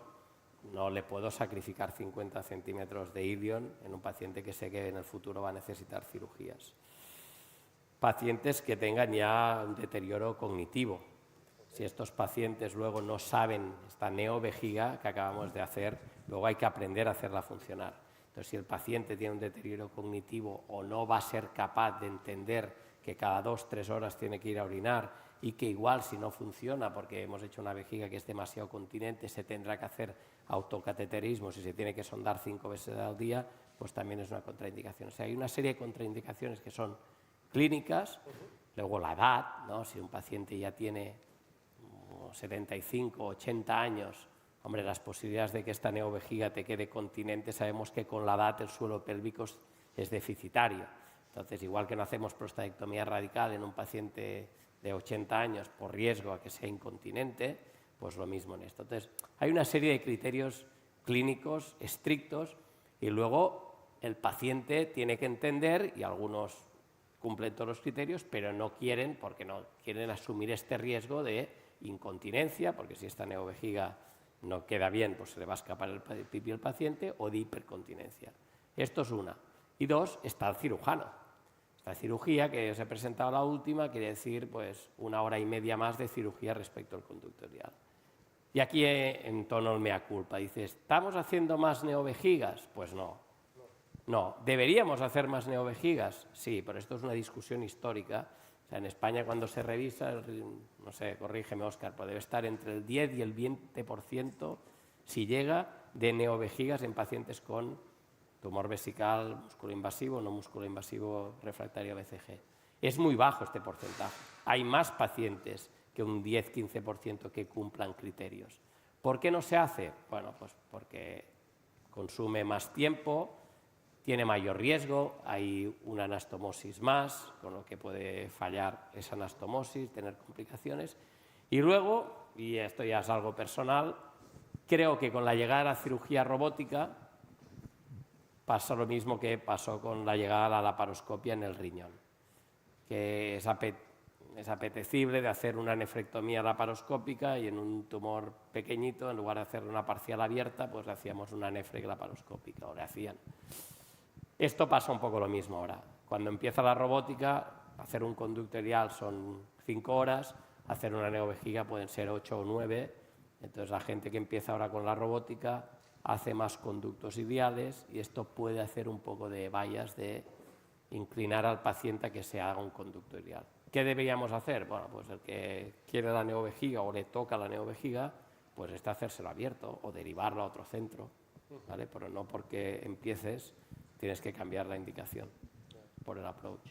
no le puedo sacrificar 50 centímetros de ilion en un paciente que sé que en el futuro va a necesitar cirugías. Pacientes que tengan ya un deterioro cognitivo. Si estos pacientes luego no saben esta neovejiga que acabamos de hacer, luego hay que aprender a hacerla funcionar. Entonces, si el paciente tiene un deterioro cognitivo o no va a ser capaz de entender que cada 2 o 3 horas tiene que ir a orinar y que igual si no funciona porque hemos hecho una vejiga que es demasiado continente, se tendrá que hacer autocateterismo, si se tiene que sondar 5 veces al día, pues también es una contraindicación. O sea, hay una serie de contraindicaciones que son clínicas, luego la edad, ¿no? Si un paciente ya tiene 75, 80 años, hombre, las posibilidades de que esta neovejiga te quede continente, sabemos que con la edad el suelo pélvico es deficitario. Entonces, igual que no hacemos prostatectomía radical en un paciente de 80 años por riesgo a que sea incontinente, pues lo mismo en esto. Entonces, hay una serie de criterios clínicos estrictos y luego el paciente tiene que entender, y algunos cumplen todos los criterios, pero no quieren, porque no quieren asumir este riesgo de incontinencia, porque si esta neovejiga no queda bien, pues se le va a escapar el pipí al paciente, o de hipercontinencia. Esto es una. Y dos, está el cirujano. La cirugía que os he presentado la última quiere decir pues 1 hora y media más de cirugía respecto al conducto iliac. Y aquí entono el mea culpa. Dice, ¿estamos haciendo más neovejigas? Pues no. No. ¿Deberíamos hacer más neovejigas? Sí, pero esto es una discusión histórica. O sea, en España cuando se revisa, no sé, corrígeme Óscar, pues debe estar entre el 10 y el 20%, si llega, de neovejigas en pacientes con tumor vesical, músculo invasivo, no músculo invasivo refractario a BCG. Es muy bajo este porcentaje. Hay más pacientes que un 10-15% que cumplan criterios. ¿Por qué no se hace? Bueno, pues porque consume más tiempo, tiene mayor riesgo, hay una anastomosis más, con lo que puede fallar esa anastomosis, tener complicaciones. Y luego, y esto ya es algo personal, creo que con la llegada a la cirugía robótica pasa lo mismo que pasó con la llegada a la laparoscopia en el riñón, que es apetecible de hacer una nefrectomía laparoscópica y en un tumor pequeñito, en lugar de hacer una parcial abierta, pues le hacíamos una nefrec laparoscópica, o le hacían. Esto pasa un poco lo mismo ahora. Cuando empieza la robótica, hacer un conducto iliac son 5 horas, hacer una neovejiga pueden ser 8 o 9, entonces la gente que empieza ahora con la robótica hace más conductos iliares y esto puede hacer un poco de bias de inclinar al paciente a que se haga un conducto iliac. ¿Qué deberíamos hacer? Bueno, pues el que quiere la neovejiga o le toca la neovejiga, pues está hacérselo abierto o derivarlo a otro centro, ¿vale? Pero no porque empieces tienes que cambiar la indicación por el approach.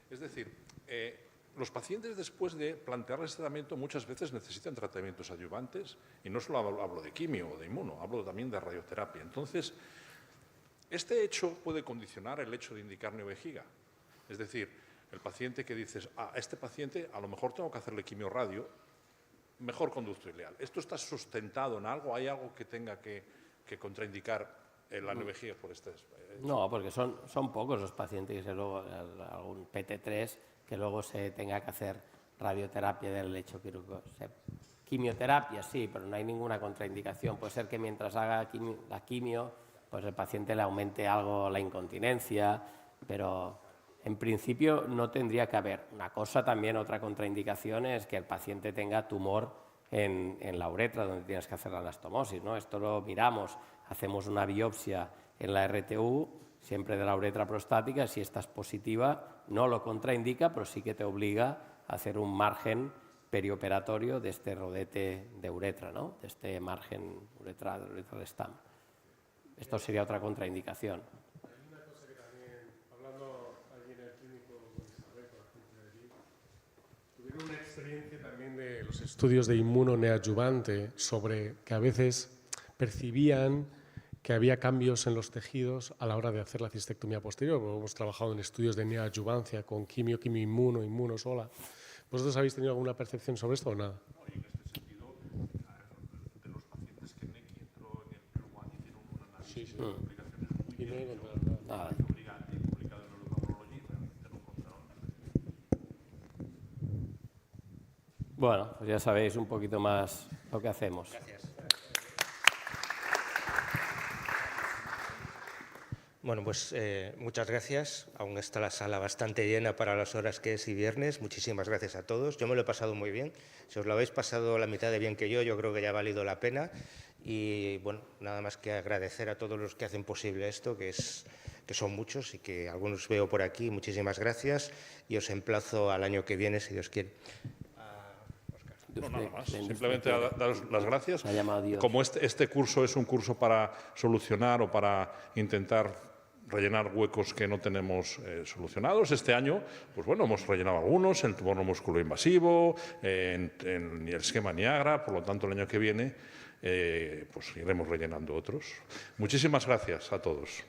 Es decir, los pacientes después de plantearles este tratamiento muchas veces necesitan tratamientos adyuvantes y no solo hablo de quimio o de inmuno, hablo también de radioterapia. Entonces, este hecho puede condicionar el hecho de indicar neovejiga. Es decir, el paciente que dices, a este paciente a lo mejor tengo que hacerle quimio-radio, mejor conducto iliac. ¿Esto está sustentado en algo? ¿Hay algo que tenga que contraindicar la neovejiga por este? No, porque son pocos los pacientes, y luego algún PT3 que luego se tenga que hacer radioterapia del lecho quirúrgico. Quimioterapia, sí, pero no hay ninguna contraindicación. Puede ser que mientras haga la quimio, pues el paciente le aumente algo la incontinencia, pero en principio no tendría que haber. Una cosa también, otra contraindicación es que el paciente tenga tumor en la uretra, donde tienes que hacer la anastomosis, ¿no? Esto lo miramos, hacemos una biopsia en la RTU, siempre de la uretra prostática, si esta es positiva, no lo contraindica, pero sí que te obliga a hacer un margen perioperatorio de este rodete de uretra, ¿no? De este margen uretral stam. Esto sería otra contraindicación. Hay una cosa que también, hablando allí en el clínico con Isabel, con la gente de allí, tuvieron una experiencia también de los estudios de inmunoneoadyuvante sobre que a veces percibían que había cambios en los tejidos a la hora de hacer la cistectomía posterior. Porque hemos trabajado en estudios de neoadyuvancia con quimio, inmuno sola. ¿Vosotros habéis tenido alguna percepción sobre esto o nada? No, y en este sentido, de los pacientes que Neki entró en el Peruán y tiene una análisis de complicaciones muy bien hecho, publicado en Neuropathology, realmente no encontraron nada. Bueno, pues ya sabéis un poquito más lo que hacemos. Gracias. Bueno, pues muchas gracias. Aún está la sala bastante llena para las horas que es y viernes. Muchísimas gracias a todos. Yo me lo he pasado muy bien. Si os lo habéis pasado la mitad de bien que yo creo que ya ha valido la pena. Y bueno, nada más que agradecer a todos los que hacen posible esto, que es que son muchos y que algunos veo por aquí. Muchísimas gracias y os emplazo al año que viene, si Dios quiere. No, nada más. Simplemente daros las gracias. Como este curso es un curso para solucionar o para intentar rellenar huecos que no tenemos solucionados, este año, pues bueno, hemos rellenado algunos, el tumor no músculo invasivo, en el esquema Niagara, por lo tanto, el año que viene, pues iremos rellenando otros. Muchísimas gracias a todos.